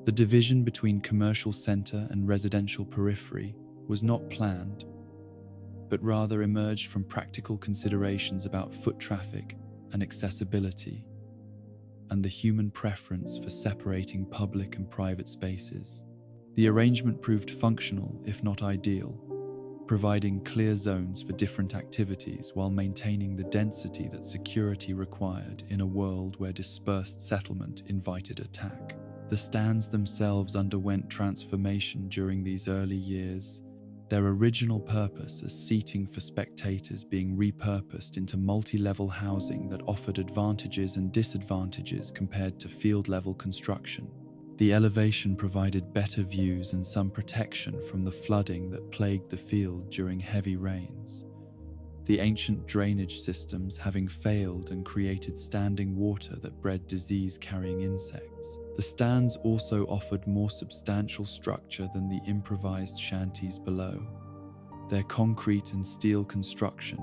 The division between commercial center and residential periphery was not planned, but rather emerged from practical considerations about foot traffic and accessibility, and the human preference for separating public and private spaces. The arrangement proved functional, if not ideal, providing clear zones for different activities while maintaining the density that security required in a world where dispersed settlement invited attack. The stands themselves underwent transformation during these early years, their original purpose as seating for spectators being repurposed into multi-level housing that offered advantages and disadvantages compared to field-level construction. The elevation provided better views and some protection from the flooding that plagued the field during heavy rains, the ancient drainage systems having failed and created standing water that bred disease-carrying insects. The stands also offered more substantial structure than the improvised shanties below, their concrete and steel construction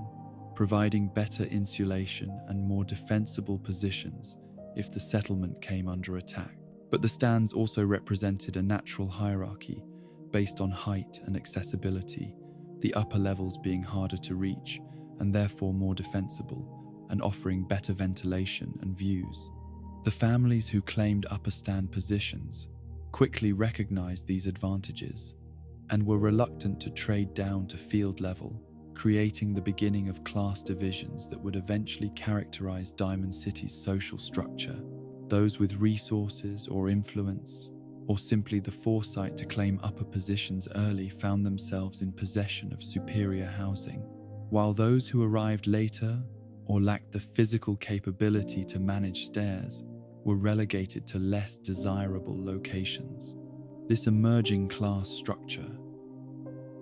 providing better insulation and more defensible positions if the settlement came under attack. But the stands also represented a natural hierarchy based on height and accessibility, the upper levels being harder to reach and therefore more defensible and offering better ventilation and views. The families who claimed upper stand positions quickly recognized these advantages and were reluctant to trade down to field level, creating the beginning of class divisions that would eventually characterize Diamond City's social structure. Those with resources or influence, or simply the foresight to claim upper positions early, found themselves in possession of superior housing, while those who arrived later or lacked the physical capability to manage stairs were relegated to less desirable locations. This emerging class structure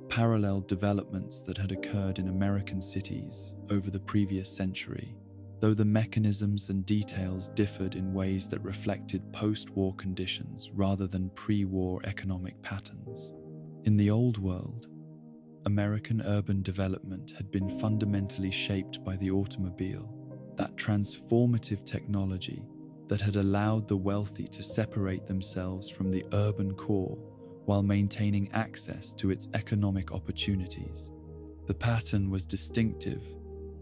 paralleled developments that had occurred in American cities over the previous century, though the mechanisms and details differed in ways that reflected post-war conditions rather than pre-war economic patterns. In the Old World, American urban development had been fundamentally shaped by the automobile, that transformative technology that had allowed the wealthy to separate themselves from the urban core while maintaining access to its economic opportunities. The pattern was distinctive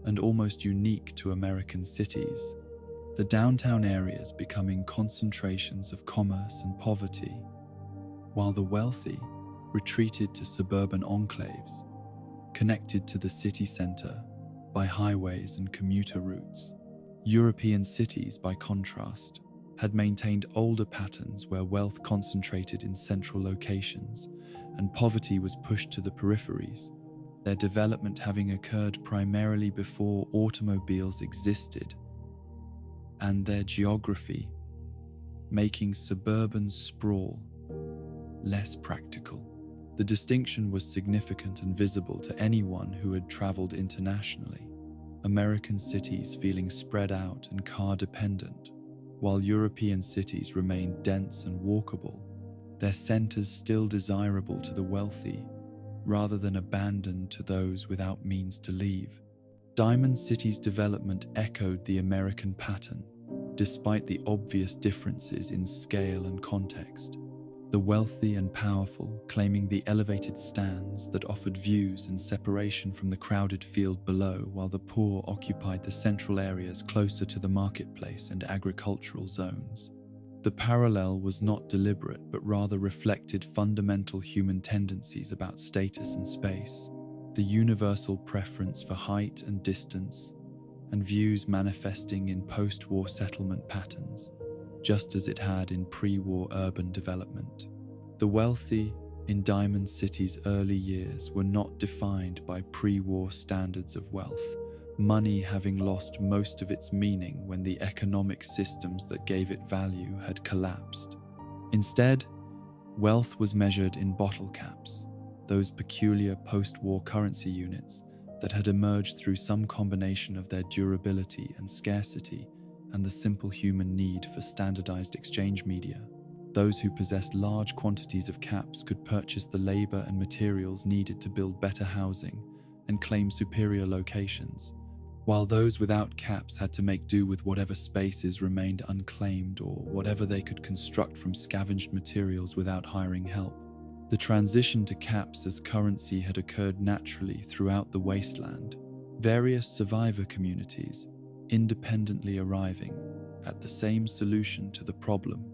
and almost unique to American cities, the downtown areas becoming concentrations of commerce and poverty, while the wealthy retreated to suburban enclaves, connected to the city center by highways and commuter routes. European cities, by contrast, had maintained older patterns where wealth concentrated in central locations and poverty was pushed to the peripheries, their development having occurred primarily before automobiles existed, and their geography making suburban sprawl less practical. The distinction was significant and visible to anyone who had traveled internationally. American cities feeling spread out and car-dependent, while European cities remained dense and walkable, their centers still desirable to the wealthy, rather than abandoned to those without means to leave. Diamond City's development echoed the American pattern, despite the obvious differences in scale and context. The wealthy and powerful claiming the elevated stands that offered views and separation from the crowded field below, while the poor occupied the central areas closer to the marketplace and agricultural zones. The parallel was not deliberate, but rather reflected fundamental human tendencies about status and space, the universal preference for height and distance, and views manifesting in post-war settlement patterns, just as it had in pre-war urban development. The wealthy in Diamond City's early years were not defined by pre-war standards of wealth, money having lost most of its meaning when the economic systems that gave it value had collapsed. Instead, wealth was measured in bottle caps, those peculiar post-war currency units that had emerged through some combination of their durability and scarcity and the simple human need for standardized exchange media. Those who possessed large quantities of caps could purchase the labor and materials needed to build better housing and claim superior locations, while those without caps had to make do with whatever spaces remained unclaimed or whatever they could construct from scavenged materials without hiring help. The transition to caps as currency had occurred naturally throughout the wasteland, various survivor communities independently arriving at the same solution to the problem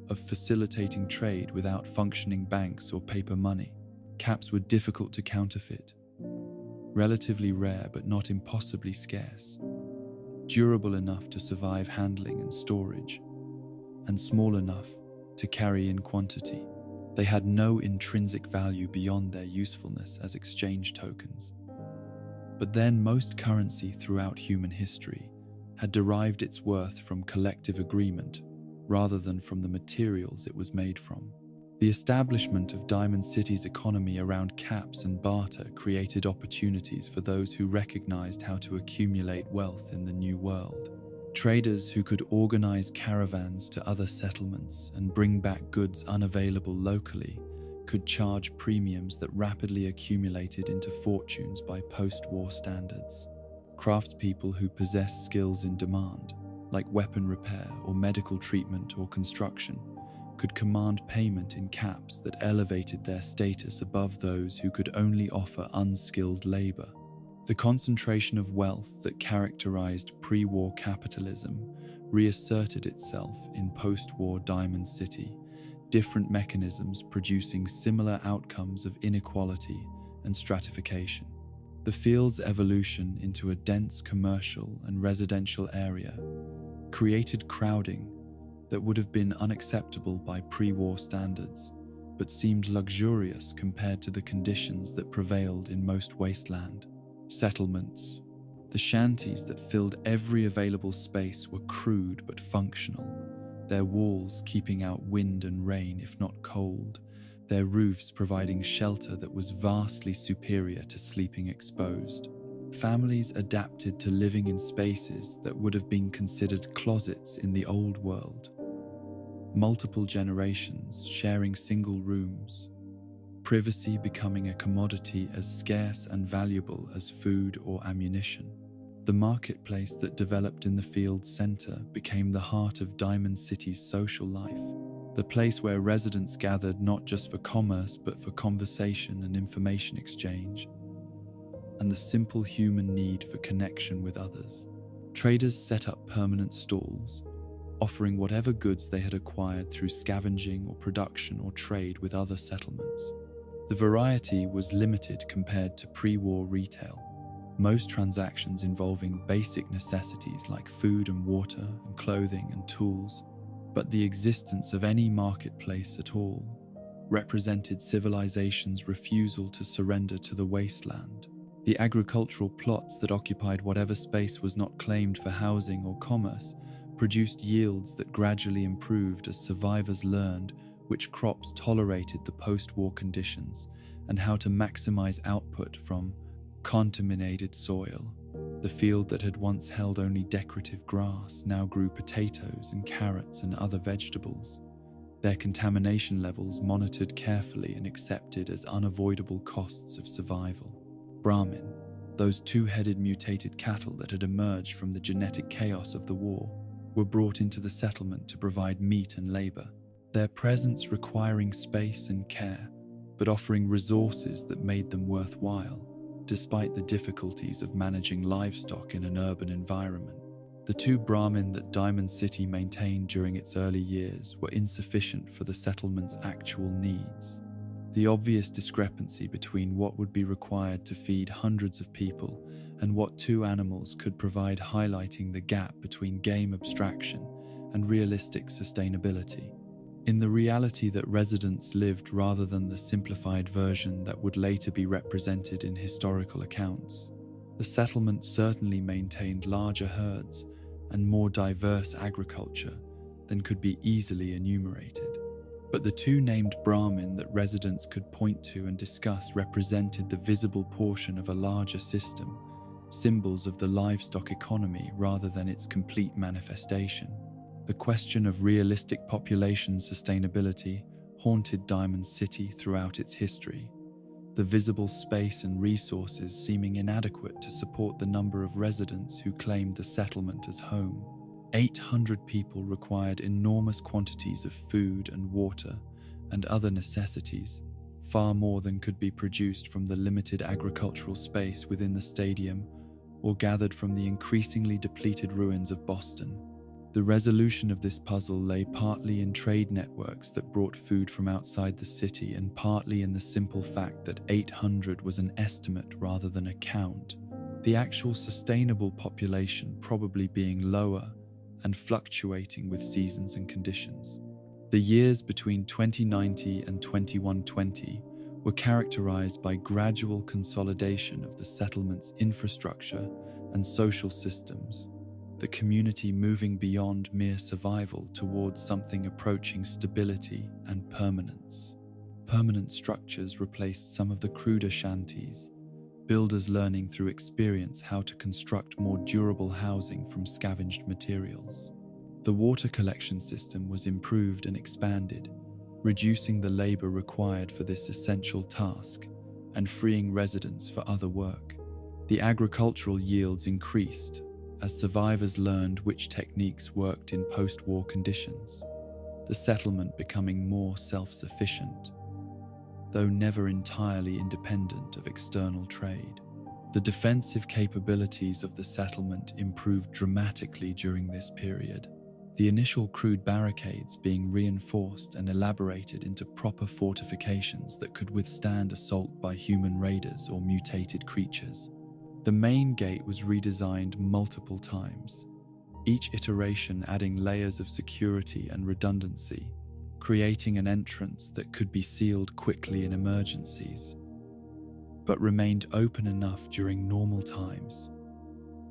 of facilitating trade without functioning banks or paper money. Caps were difficult to counterfeit, relatively rare but not impossibly scarce, durable enough to survive handling and storage, and small enough to carry in quantity. They had no intrinsic value beyond their usefulness as exchange tokens. But then most currency throughout human history had derived its worth from collective agreement rather than from the materials it was made from. The establishment of Diamond City's economy around caps and barter created opportunities for those who recognized how to accumulate wealth in the New World. Traders who could organize caravans to other settlements and bring back goods unavailable locally could charge premiums that rapidly accumulated into fortunes by post-war standards. Craftspeople who possessed skills in demand, like weapon repair or medical treatment or construction, could command payment in caps that elevated their status above those who could only offer unskilled labor. The concentration of wealth that characterized pre-war capitalism reasserted itself in post-war Diamond City, different mechanisms producing similar outcomes of inequality and stratification. The field's evolution into a dense commercial and residential area created crowding that would have been unacceptable by pre-war standards, but seemed luxurious compared to the conditions that prevailed in most wasteland settlements. The shanties that filled every available space were crude but functional, their walls keeping out wind and rain if not cold, their roofs providing shelter that was vastly superior to sleeping exposed. Families adapted to living in spaces that would have been considered closets in the old world. Multiple generations sharing single rooms, privacy becoming a commodity as scarce and valuable as food or ammunition. The marketplace that developed in the field's center became the heart of Diamond City's social life, the place where residents gathered not just for commerce but for conversation and information exchange, and the simple human need for connection with others. Traders set up permanent stalls, offering whatever goods they had acquired through scavenging or production or trade with other settlements. The variety was limited compared to pre-war retail, most transactions involving basic necessities like food and water and clothing and tools, but the existence of any marketplace at all represented civilization's refusal to surrender to the wasteland. The agricultural plots that occupied whatever space was not claimed for housing or commerce produced yields that gradually improved as survivors learned which crops tolerated the post-war conditions and how to maximize output from contaminated soil. The field that had once held only decorative grass now grew potatoes and carrots and other vegetables, their contamination levels monitored carefully and accepted as unavoidable costs of survival. Brahmin, those two-headed mutated cattle that had emerged from the genetic chaos of the war, were brought into the settlement to provide meat and labor, their presence requiring space and care, but offering resources that made them worthwhile, despite the difficulties of managing livestock in an urban environment. The two Brahmin that Diamond City maintained during its early years were insufficient for the settlement's actual needs. The obvious discrepancy between what would be required to feed hundreds of people and what two animals could provide, highlighting the gap between game abstraction and realistic sustainability. In the reality that residents lived rather than the simplified version that would later be represented in historical accounts, the settlement certainly maintained larger herds and more diverse agriculture than could be easily enumerated. But the two named Brahmin that residents could point to and discuss represented the visible portion of a larger system, symbols of the livestock economy rather than its complete manifestation. The question of realistic population sustainability haunted Diamond City throughout its history, the visible space and resources seeming inadequate to support the number of residents who claimed the settlement as home. 800 people required enormous quantities of food and water and other necessities, far more than could be produced from the limited agricultural space within the stadium or gathered from the increasingly depleted ruins of Boston. The resolution of this puzzle lay partly in trade networks that brought food from outside the city and partly in the simple fact that 800 was an estimate rather than a count, the actual sustainable population probably being lower and fluctuating with seasons and conditions. The years between 2090 and 2120 were characterized by gradual consolidation of the settlement's infrastructure and social systems, the community moving beyond mere survival towards something approaching stability and permanence. Permanent structures replaced some of the cruder shanties, builders learning through experience how to construct more durable housing from scavenged materials. The water collection system was improved and expanded, reducing the labor required for this essential task and freeing residents for other work. The agricultural yields increased as survivors learned which techniques worked in post-war conditions, the settlement becoming more self-sufficient, though never entirely independent of external trade. The defensive capabilities of the settlement improved dramatically during this period, the initial crude barricades being reinforced and elaborated into proper fortifications that could withstand assault by human raiders or mutated creatures. The main gate was redesigned multiple times, each iteration adding layers of security and redundancy, creating an entrance that could be sealed quickly in emergencies, but remained open enough during normal times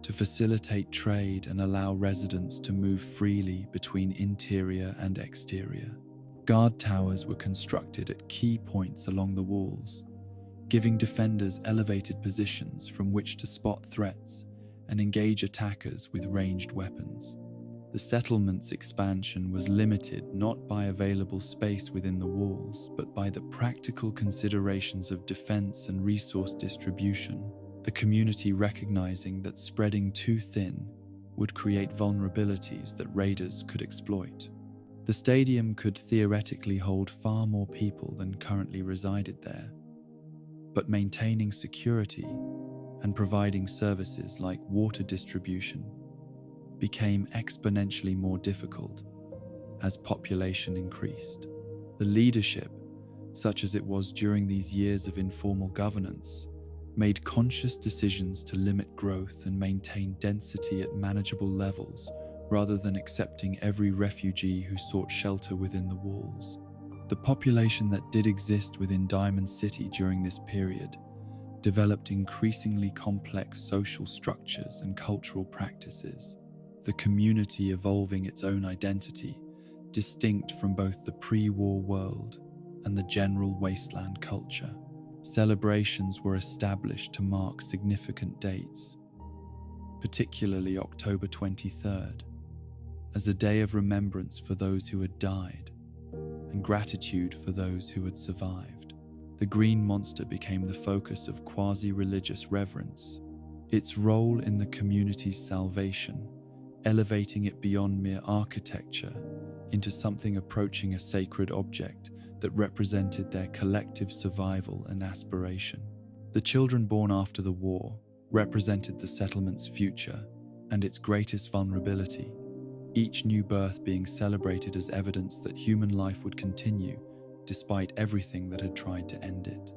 to facilitate trade and allow residents to move freely between interior and exterior. Guard towers were constructed at key points along the walls, giving defenders elevated positions from which to spot threats and engage attackers with ranged weapons. The settlement's expansion was limited not by available space within the walls, but by the practical considerations of defense and resource distribution, the community recognizing that spreading too thin would create vulnerabilities that raiders could exploit. The stadium could theoretically hold far more people than currently resided there, but maintaining security and providing services like water distribution became exponentially more difficult as population increased. The leadership, such as it was during these years of informal governance, made conscious decisions to limit growth and maintain density at manageable levels rather than accepting every refugee who sought shelter within the walls. The population that did exist within Diamond City during this period developed increasingly complex social structures and cultural practices, the community evolving its own identity, distinct from both the pre-war world and the general wasteland culture. Celebrations were established to mark significant dates, particularly October 23rd, as a day of remembrance for those who had died and gratitude for those who had survived. The green monster became the focus of quasi-religious reverence, its role in the community's salvation, elevating it beyond mere architecture into something approaching a sacred object that represented their collective survival and aspiration. The children born after the war represented the settlement's future and its greatest vulnerability, each new birth being celebrated as evidence that human life would continue despite everything that had tried to end it.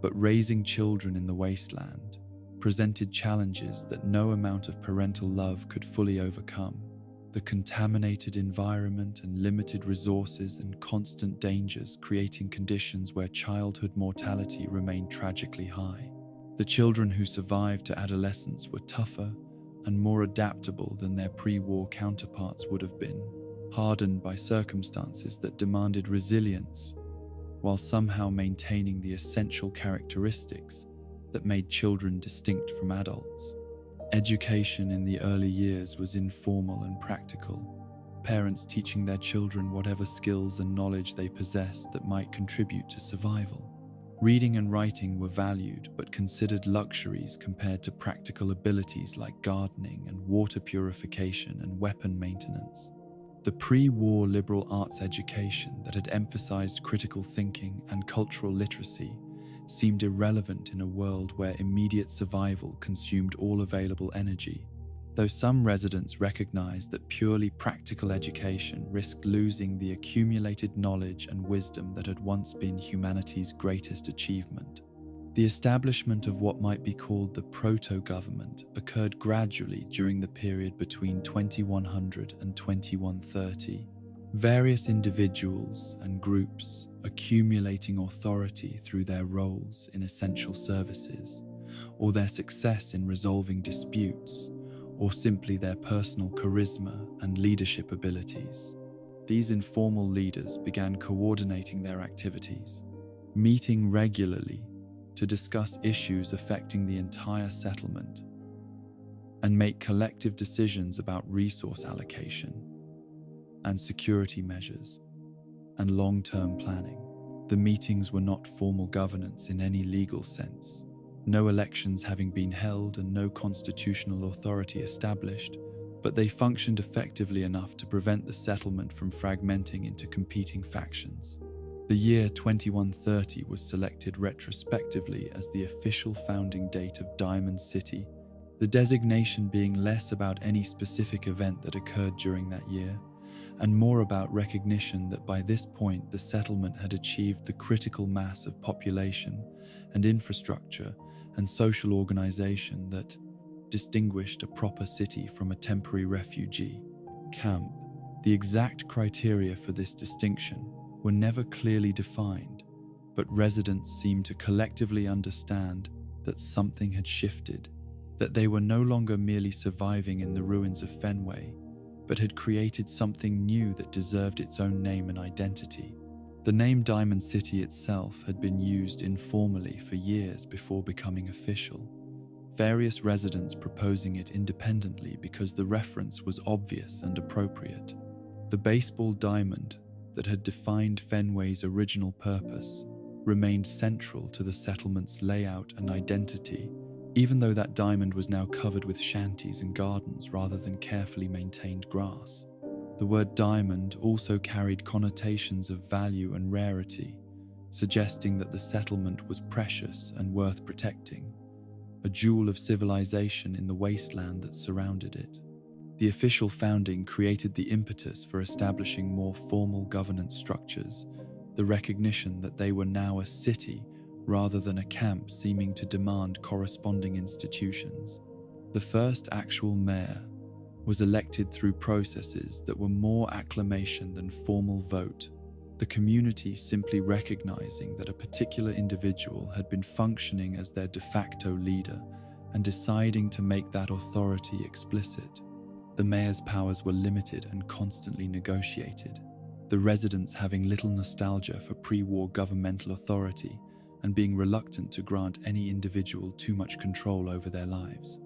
But raising children in the wasteland presented challenges that no amount of parental love could fully overcome. The contaminated environment and limited resources and constant dangers creating conditions where childhood mortality remained tragically high. The children who survived to adolescence were tougher and more adaptable than their pre-war counterparts would have been, hardened by circumstances that demanded resilience, while somehow maintaining the essential characteristics that made children distinct from adults. Education in the early years was informal and practical, parents teaching their children whatever skills and knowledge they possessed that might contribute to survival. Reading and writing were valued but considered luxuries compared to practical abilities like gardening and water purification and weapon maintenance. The pre-war liberal arts education that had emphasized critical thinking and cultural literacy seemed irrelevant in a world where immediate survival consumed all available energy, though some residents recognized that purely practical education risked losing the accumulated knowledge and wisdom that had once been humanity's greatest achievement. The establishment of what might be called the proto-government occurred gradually during the period between 2100 and 2130. Various individuals and groups accumulating authority through their roles in essential services, or their success in resolving disputes, or simply their personal charisma and leadership abilities. These informal leaders began coordinating their activities, meeting regularly to discuss issues affecting the entire settlement, and make collective decisions about resource allocation and security measures and long-term planning. The meetings were not formal governance in any legal sense, no elections having been held and no constitutional authority established, but they functioned effectively enough to prevent the settlement from fragmenting into competing factions. The year 2130 was selected retrospectively as the official founding date of Diamond City, the designation being less about any specific event that occurred during that year, and more about recognition that by this point the settlement had achieved the critical mass of population and infrastructure and social organization that distinguished a proper city from a temporary refugee camp. The exact criteria for this distinction were never clearly defined, but residents seemed to collectively understand that something had shifted, that they were no longer merely surviving in the ruins of Fenway, but had created something new that deserved its own name and identity. The name Diamond City itself had been used informally for years before becoming official, various residents proposing it independently because the reference was obvious and appropriate. The baseball diamond that had defined Fenway's original purpose remained central to the settlement's layout and identity, even though that diamond was now covered with shanties and gardens rather than carefully maintained grass. The word diamond also carried connotations of value and rarity, suggesting that the settlement was precious and worth protecting, a jewel of civilization in the wasteland that surrounded it. The official founding created the impetus for establishing more formal governance structures, the recognition that they were now a city rather than a camp seeming to demand corresponding institutions. The first actual mayor was elected through processes that were more acclamation than formal vote, the community simply recognizing that a particular individual had been functioning as their de facto leader and deciding to make that authority explicit. The mayor's powers were limited and constantly negotiated, the residents having little nostalgia for pre-war governmental authority and being reluctant to grant any individual too much control over their lives.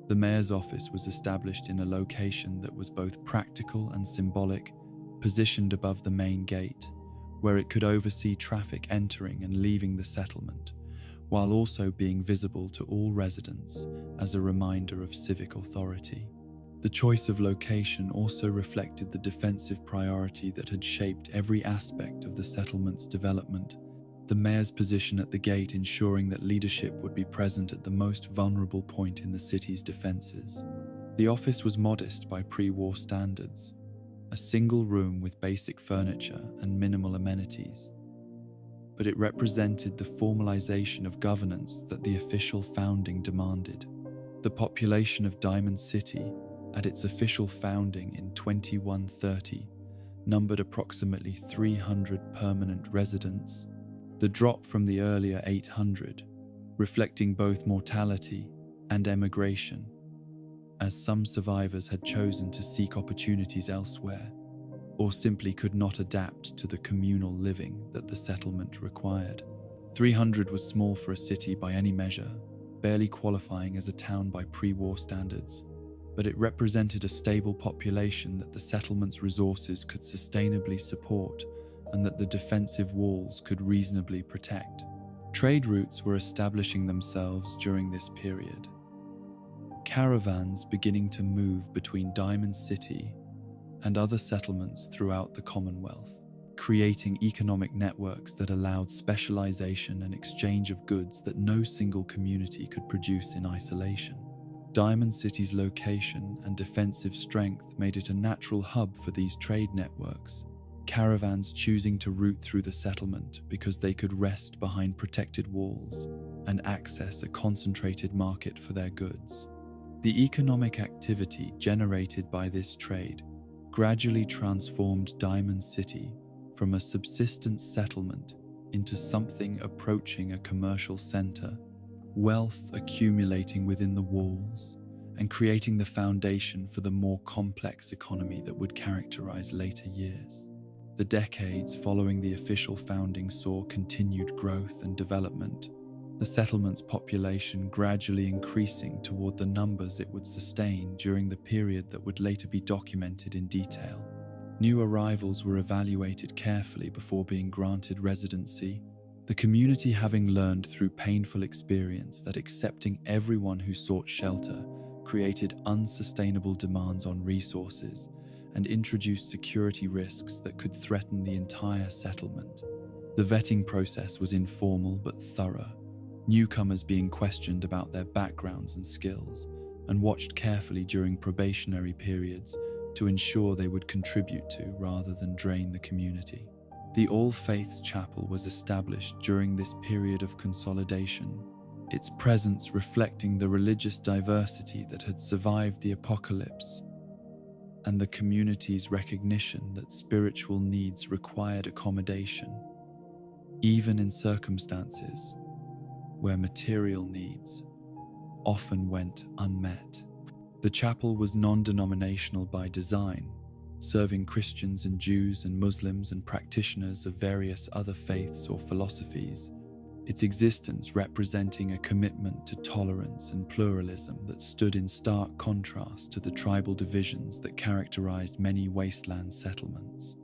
The mayor's office was established in a location that was both practical and symbolic, positioned above the main gate, where it could oversee traffic entering and leaving the settlement, while also being visible to all residents as a reminder of civic authority. The choice of location also reflected the defensive priority that had shaped every aspect of the settlement's development, the mayor's position at the gate ensuring that leadership would be present at the most vulnerable point in the city's defenses. The office was modest by pre-war standards, a single room with basic furniture and minimal amenities, but it represented the formalization of governance that the official founding demanded. The population of Diamond City, at its official founding in 2130, numbered approximately 300 permanent residents, the drop from the earlier 800, reflecting both mortality and emigration, as some survivors had chosen to seek opportunities elsewhere, or simply could not adapt to the communal living that the settlement required. 300 was small for a city by any measure, barely qualifying as a town by pre-war standards, but it represented a stable population that the settlement's resources could sustainably support and that the defensive walls could reasonably protect. Trade routes were establishing themselves during this period, caravans beginning to move between Diamond City and other settlements throughout the Commonwealth, creating economic networks that allowed specialization and exchange of goods that no single community could produce in isolation. Diamond City's location and defensive strength made it a natural hub for these trade networks, caravans choosing to route through the settlement because they could rest behind protected walls and access a concentrated market for their goods. The economic activity generated by this trade gradually transformed Diamond City from a subsistence settlement into something approaching a commercial center, wealth accumulating within the walls and creating the foundation for the more complex economy that would characterize later years. The decades following the official founding saw continued growth and development, the settlement's population gradually increasing toward the numbers it would sustain during the period that would later be documented in detail. New arrivals were evaluated carefully before being granted residency, the community having learned through painful experience that accepting everyone who sought shelter created unsustainable demands on resources and introduced security risks that could threaten the entire settlement. The vetting process was informal but thorough, newcomers being questioned about their backgrounds and skills, and watched carefully during probationary periods to ensure they would contribute to rather than drain the community. The All Faiths Chapel was established during this period of consolidation, its presence reflecting the religious diversity that had survived the apocalypse and the community's recognition that spiritual needs required accommodation, even in circumstances where material needs often went unmet. The chapel was non-denominational by design, serving Christians and Jews and Muslims and practitioners of various other faiths or philosophies, its existence representing a commitment to tolerance and pluralism that stood in stark contrast to the tribal divisions that characterized many wasteland settlements.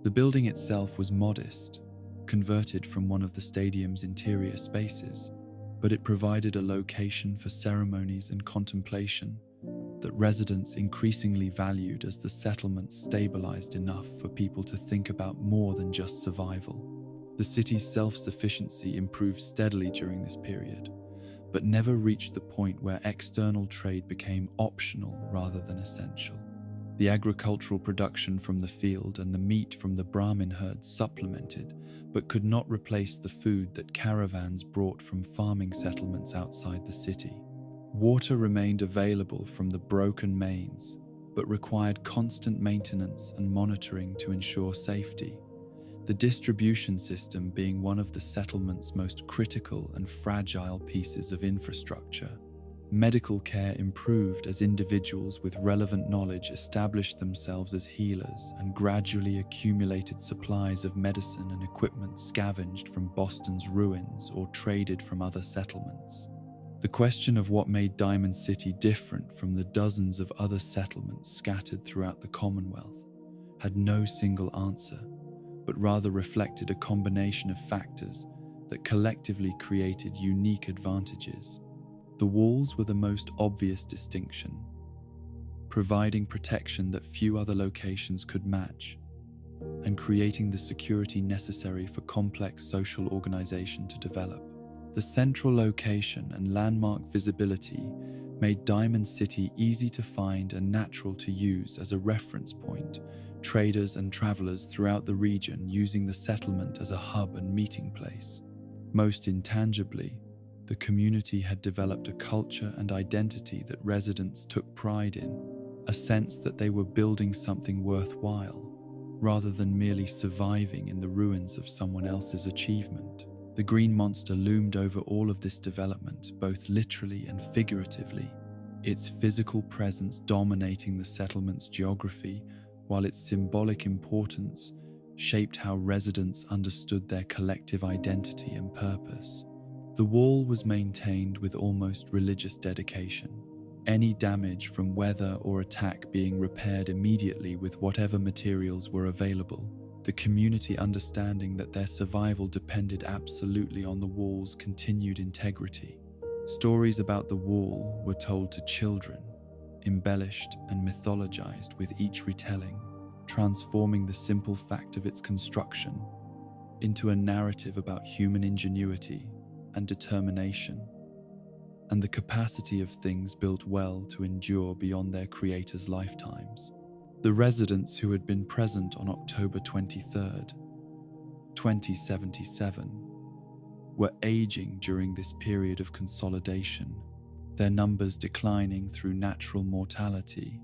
The building itself was modest, converted from one of the stadium's interior spaces, but it provided a location for ceremonies and contemplation that residents increasingly valued as the settlement stabilized enough for people to think about more than just survival. The city's self-sufficiency improved steadily during this period, but never reached the point where external trade became optional rather than essential. The agricultural production from the field and the meat from the Brahmin herds supplemented, but could not replace the food that caravans brought from farming settlements outside the city. Water remained available from the broken mains, but required constant maintenance and monitoring to ensure safety, the distribution system being one of the settlement's most critical and fragile pieces of infrastructure. Medical care improved as individuals with relevant knowledge established themselves as healers and gradually accumulated supplies of medicine and equipment scavenged from Boston's ruins or traded from other settlements. The question of what made Diamond City different from the dozens of other settlements scattered throughout the Commonwealth had no single answer, but rather reflected a combination of factors that collectively created unique advantages. The walls were the most obvious distinction, providing protection that few other locations could match, and creating the security necessary for complex social organization to develop. The central location and landmark visibility made Diamond City easy to find and natural to use as a reference point, traders and travelers throughout the region using the settlement as a hub and meeting place. Most intangibly, the community had developed a culture and identity that residents took pride in, a sense that they were building something worthwhile, rather than merely surviving in the ruins of someone else's achievement. The green monster loomed over all of this development, both literally and figuratively, its physical presence dominating the settlement's geography, while its symbolic importance shaped how residents understood their collective identity and purpose. The wall was maintained with almost religious dedication, any damage from weather or attack being repaired immediately with whatever materials were available, the community understanding that their survival depended absolutely on the wall's continued integrity. Stories about the wall were told to children, embellished and mythologized with each retelling, transforming the simple fact of its construction into a narrative about human ingenuity and determination, and the capacity of things built well to endure beyond their creators' lifetimes. The residents who had been present on October 23rd, 2077, were aging during this period of consolidation, their numbers declining through natural mortality,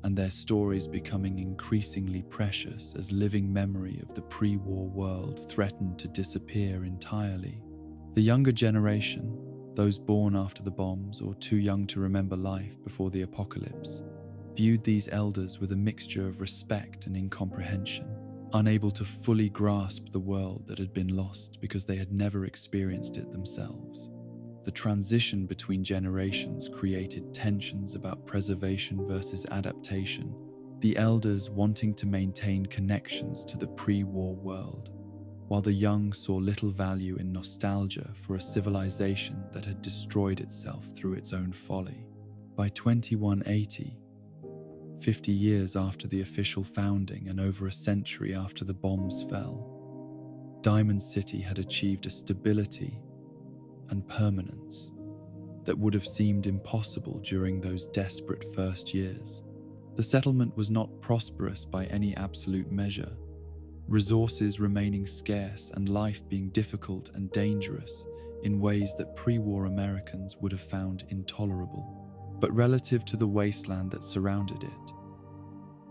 and their stories becoming increasingly precious as living memory of the pre-war world threatened to disappear entirely. The younger generation, those born after the bombs or too young to remember life before the apocalypse, viewed these elders with a mixture of respect and incomprehension, unable to fully grasp the world that had been lost because they had never experienced it themselves. The transition between generations created tensions about preservation versus adaptation, the elders wanting to maintain connections to the pre-war world, while the young saw little value in nostalgia for a civilization that had destroyed itself through its own folly. By 2180, 50 years after the official founding and over a century after the bombs fell, Diamond City had achieved a stability and permanence that would have seemed impossible during those desperate first years. The settlement was not prosperous by any absolute measure, resources remaining scarce and life being difficult and dangerous in ways that pre-war Americans would have found intolerable. But relative to the wasteland that surrounded it,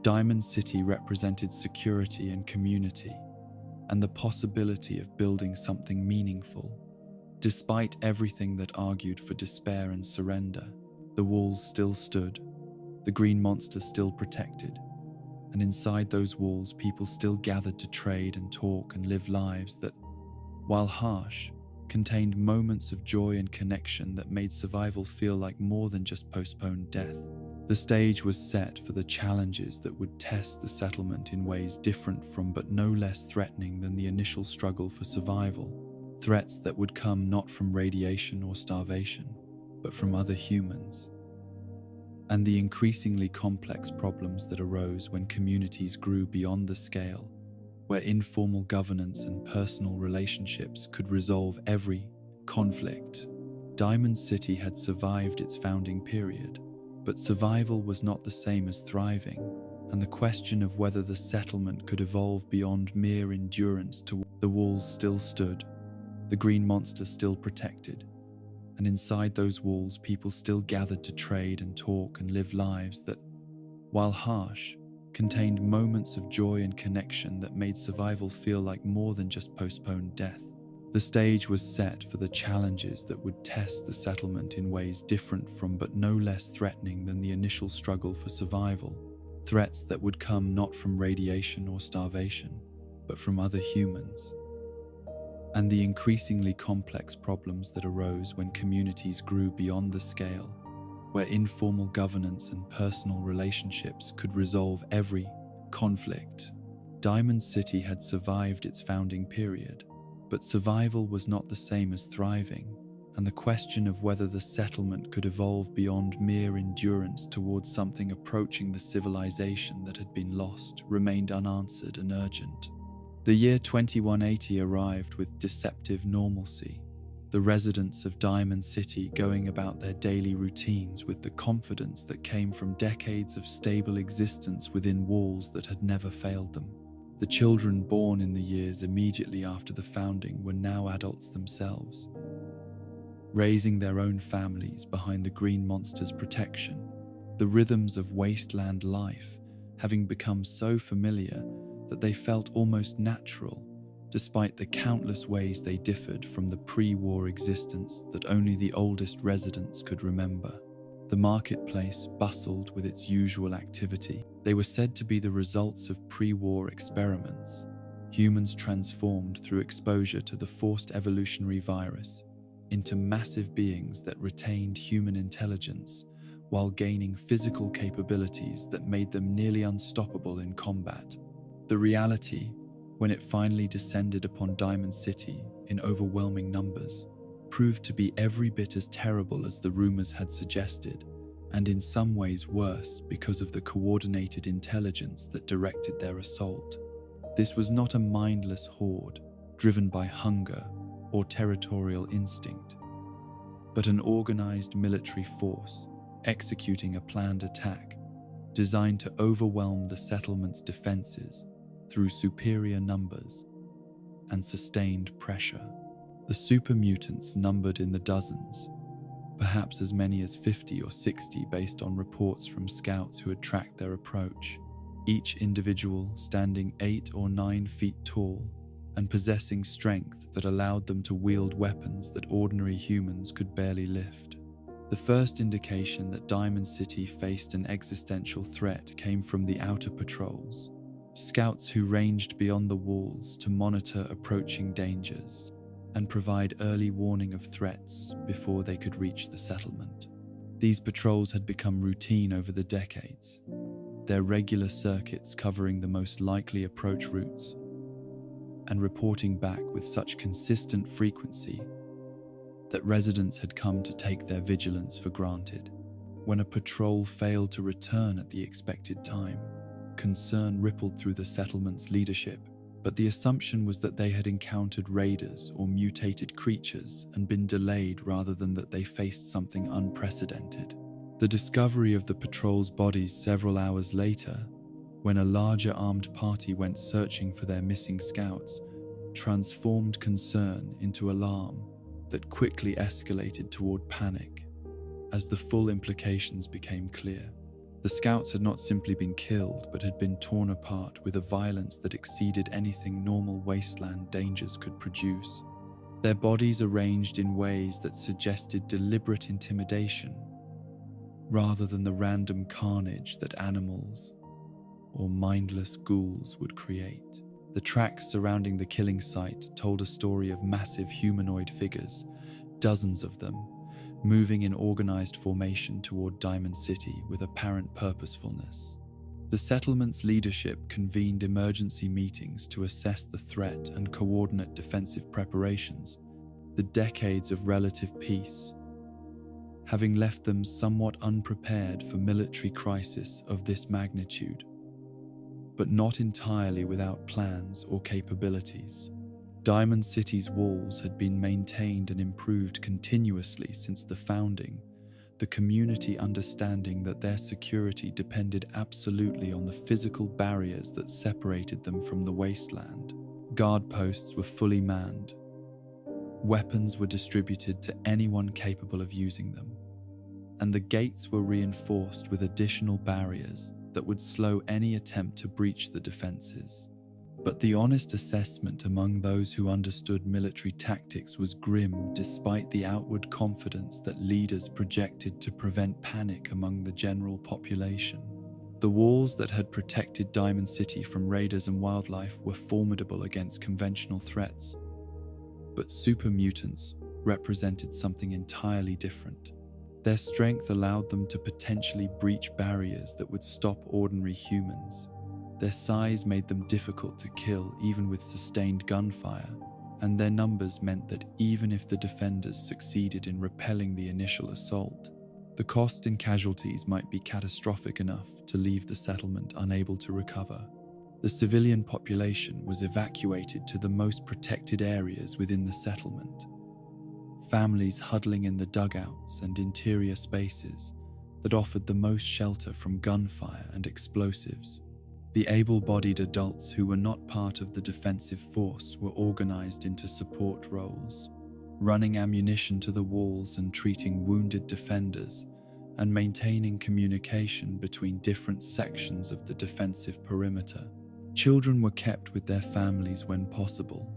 Diamond City represented security and community, and the possibility of building something meaningful. Despite everything that argued for despair and surrender, the walls still stood, the green monster still protected, and inside those walls people still gathered to trade and talk and live lives that, while harsh, contained moments of joy and connection that made survival feel like more than just postponed death. The stage was set for the challenges that would test the settlement in ways different from but no less threatening than the initial struggle for survival, threats that would come not from radiation or starvation, but from other humans. and the increasingly complex problems that arose when communities grew beyond the scale where informal governance and personal relationships could resolve every conflict. Diamond City had survived its founding period, but survival was not the same as thriving, and the question of whether the settlement could evolve beyond mere endurance to the walls still stood, the green monster still protected, and inside those walls people still gathered to trade and talk and live lives that, while harsh, contained moments of joy and connection that made survival feel like more than just postponed death. The stage was set for the challenges that would test the settlement in ways different from but no less threatening than the initial struggle for survival, threats that would come not from radiation or starvation, but from other humans, and the increasingly complex problems that arose when communities grew beyond the scale where informal governance and personal relationships could resolve every conflict. Diamond City had survived its founding period, but survival was not the same as thriving, and the question of whether the settlement could evolve beyond mere endurance towards something approaching the civilization that had been lost remained unanswered and urgent. The year 2180 arrived with deceptive normalcy, the residents of Diamond City going about their daily routines with the confidence that came from decades of stable existence within walls that had never failed them. The children born in the years immediately after the founding were now adults themselves, raising their own families behind the green monster's protection, the rhythms of wasteland life having become so familiar that they felt almost natural, despite the countless ways they differed from the pre-war existence that only the oldest residents could remember. The marketplace bustled with its usual activity. They were said to be the results of pre-war experiments, humans transformed through exposure to the forced evolutionary virus into massive beings that retained human intelligence while gaining physical capabilities that made them nearly unstoppable in combat. The reality, when it finally descended upon Diamond City in overwhelming numbers, proved to be every bit as terrible as the rumors had suggested, and in some ways worse because of the coordinated intelligence that directed their assault. This was not a mindless horde driven by hunger or territorial instinct, but an organized military force executing a planned attack designed to overwhelm the settlement's defenses through superior numbers and sustained pressure. The super mutants numbered in the dozens, perhaps as many as 50 or 60 based on reports from scouts who had tracked their approach, each individual standing 8 or 9 feet tall and possessing strength that allowed them to wield weapons that ordinary humans could barely lift. The first indication that Diamond City faced an existential threat came from the outer patrols, scouts who ranged beyond the walls to monitor approaching dangers and provide early warning of threats before they could reach the settlement. These patrols had become routine over the decades, their regular circuits covering the most likely approach routes and reporting back with such consistent frequency that residents had come to take their vigilance for granted. When a patrol failed to return at the expected time, concern rippled through the settlement's leadership, but the assumption was that they had encountered raiders or mutated creatures and been delayed rather than that they faced something unprecedented. The discovery of the patrol's bodies several hours later, when a larger armed party went searching for their missing scouts, transformed concern into alarm that quickly escalated toward panic as the full implications became clear. The scouts had not simply been killed, but had been torn apart with a violence that exceeded anything normal wasteland dangers could produce. Their bodies arranged in ways that suggested deliberate intimidation, rather than the random carnage that animals or mindless ghouls would create. The tracks surrounding the killing site told a story of massive humanoid figures, dozens of them, moving in organized formation toward Diamond City with apparent purposefulness. The settlement's leadership convened emergency meetings to assess the threat and coordinate defensive preparations. The decades of relative peace having left them somewhat unprepared for military crisis of this magnitude, but not entirely without plans or capabilities. Diamond City's walls had been maintained and improved continuously since the founding, the community understanding that their security depended absolutely on the physical barriers that separated them from the wasteland. Guard posts were fully manned. Weapons were distributed to anyone capable of using them, and the gates were reinforced with additional barriers that would slow any attempt to breach the defenses. But the honest assessment among those who understood military tactics was grim, despite the outward confidence that leaders projected to prevent panic among the general population. The walls that had protected Diamond City from raiders and wildlife were formidable against conventional threats, but super mutants represented something entirely different. Their strength allowed them to potentially breach barriers that would stop ordinary humans. Their size made them difficult to kill even with sustained gunfire, and their numbers meant that even if the defenders succeeded in repelling the initial assault, the cost in casualties might be catastrophic enough to leave the settlement unable to recover. The civilian population was evacuated to the most protected areas within the settlement, families huddling in the dugouts and interior spaces that offered the most shelter from gunfire and explosives. The able-bodied adults who were not part of the defensive force were organized into support roles, running ammunition to the walls and treating wounded defenders, and maintaining communication between different sections of the defensive perimeter. Children were kept with their families when possible,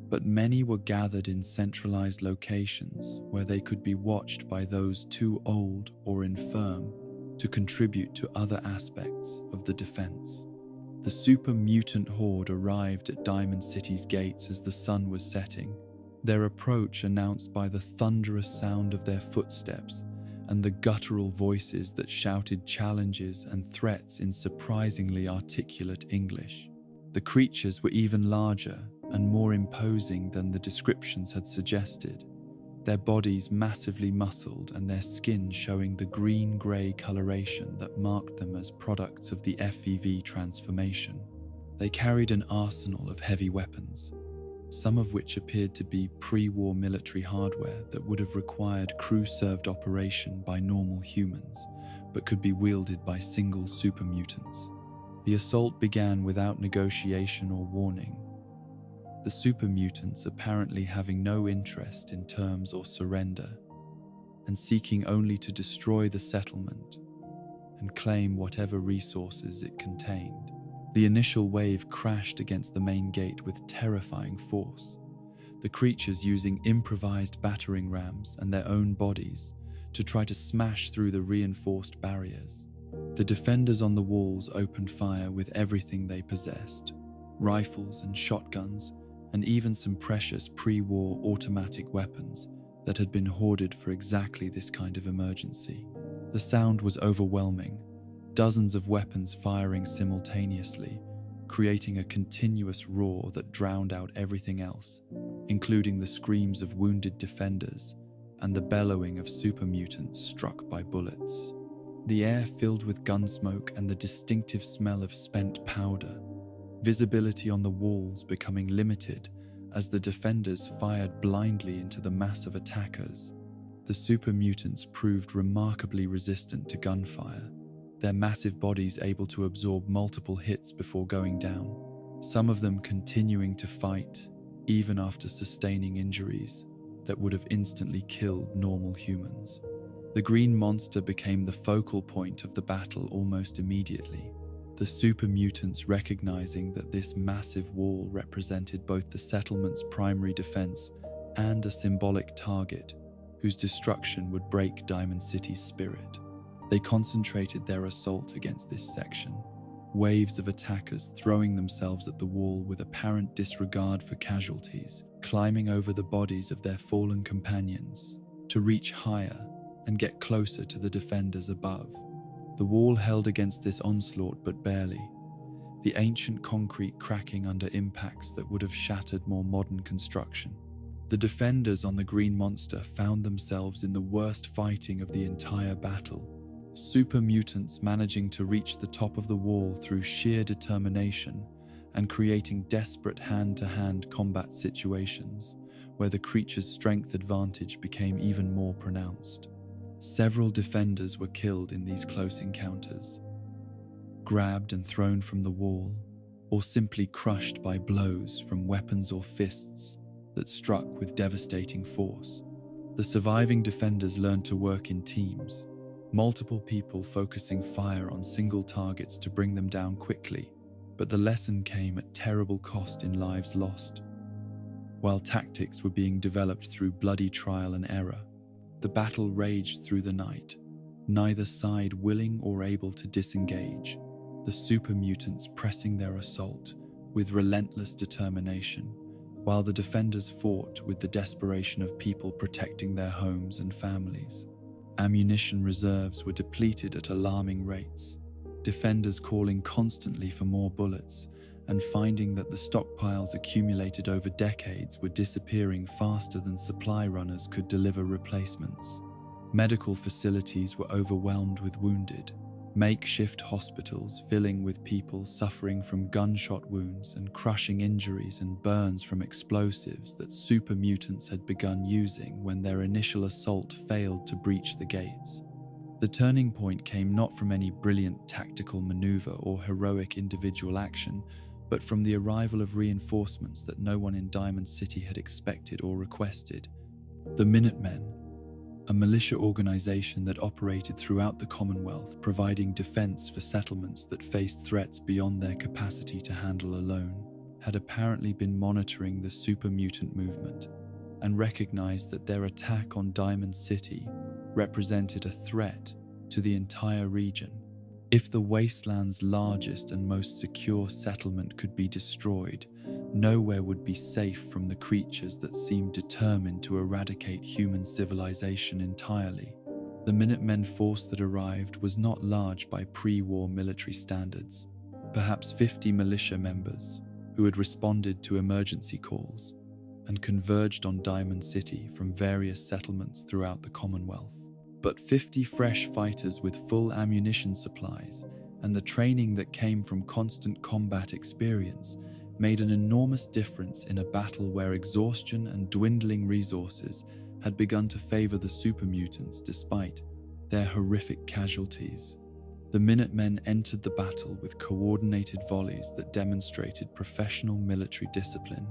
but many were gathered in centralized locations where they could be watched by those too old or infirm to contribute to other aspects of the defense. The super mutant horde arrived at Diamond City's gates as the sun was setting, their approach announced by the thunderous sound of their footsteps and the guttural voices that shouted challenges and threats in surprisingly articulate English. The creatures were even larger and more imposing than the descriptions had suggested, their bodies massively muscled and their skin showing the green-grey coloration that marked them as products of the FEV transformation. They carried an arsenal of heavy weapons, some of which appeared to be pre-war military hardware that would have required crew-served operation by normal humans, but could be wielded by single super mutants. The assault began without negotiation or warning, the super mutants apparently having no interest in terms or surrender, and seeking only to destroy the settlement and claim whatever resources it contained. The initial wave crashed against the main gate with terrifying force, the creatures using improvised battering rams and their own bodies to try to smash through the reinforced barriers. The defenders on the walls opened fire with everything they possessed, rifles and shotguns, and even some precious pre-war automatic weapons that had been hoarded for exactly this kind of emergency. The sound was overwhelming, dozens of weapons firing simultaneously, creating a continuous roar that drowned out everything else, including the screams of wounded defenders and the bellowing of super mutants struck by bullets. The air filled with gunsmoke and the distinctive smell of spent powder, visibility on the walls becoming limited as the defenders fired blindly into the mass of attackers. The super mutants proved remarkably resistant to gunfire, their massive bodies able to absorb multiple hits before going down, some of them continuing to fight even after sustaining injuries that would have instantly killed normal humans. The green monster became the focal point of the battle almost immediately, the super mutants recognizing that this massive wall represented both the settlement's primary defense and a symbolic target whose destruction would break Diamond City's spirit. They concentrated their assault against this section, waves of attackers throwing themselves at the wall with apparent disregard for casualties, climbing over the bodies of their fallen companions to reach higher and get closer to the defenders above. The wall held against this onslaught but barely, the ancient concrete cracking under impacts that would have shattered more modern construction. The defenders on the Green Monster found themselves in the worst fighting of the entire battle, super mutants managing to reach the top of the wall through sheer determination and creating desperate hand-to-hand combat situations where the creature's strength advantage became even more pronounced. Several defenders were killed in these close encounters, grabbed and thrown from the wall, or simply crushed by blows from weapons or fists that struck with devastating force. The surviving defenders learned to work in teams, multiple people focusing fire on single targets to bring them down quickly, but the lesson came at terrible cost in lives lost. While tactics were being developed through bloody trial and error, the battle raged through the night, neither side willing or able to disengage, the super mutants pressing their assault with relentless determination, while the defenders fought with the desperation of people protecting their homes and families. Ammunition reserves were depleted at alarming rates, defenders calling constantly for more bullets and finding that the stockpiles accumulated over decades were disappearing faster than supply runners could deliver replacements. Medical facilities were overwhelmed with wounded, makeshift hospitals filling with people suffering from gunshot wounds and crushing injuries and burns from explosives that super mutants had begun using when their initial assault failed to breach the gates. The turning point came not from any brilliant tactical maneuver or heroic individual action, but from the arrival of reinforcements that no one in Diamond City had expected or requested. The Minutemen, a militia organization that operated throughout the Commonwealth, providing defense for settlements that faced threats beyond their capacity to handle alone, had apparently been monitoring the super mutant movement and recognized that their attack on Diamond City represented a threat to the entire region. If the wasteland's largest and most secure settlement could be destroyed, nowhere would be safe from the creatures that seemed determined to eradicate human civilization entirely. The Minutemen force that arrived was not large by pre-war military standards, perhaps 50 militia members who had responded to emergency calls and converged on Diamond City from various settlements throughout the Commonwealth. But 50 fresh fighters with full ammunition supplies and the training that came from constant combat experience made an enormous difference in a battle where exhaustion and dwindling resources had begun to favor the super mutants despite their horrific casualties. The Minutemen entered the battle with coordinated volleys that demonstrated professional military discipline,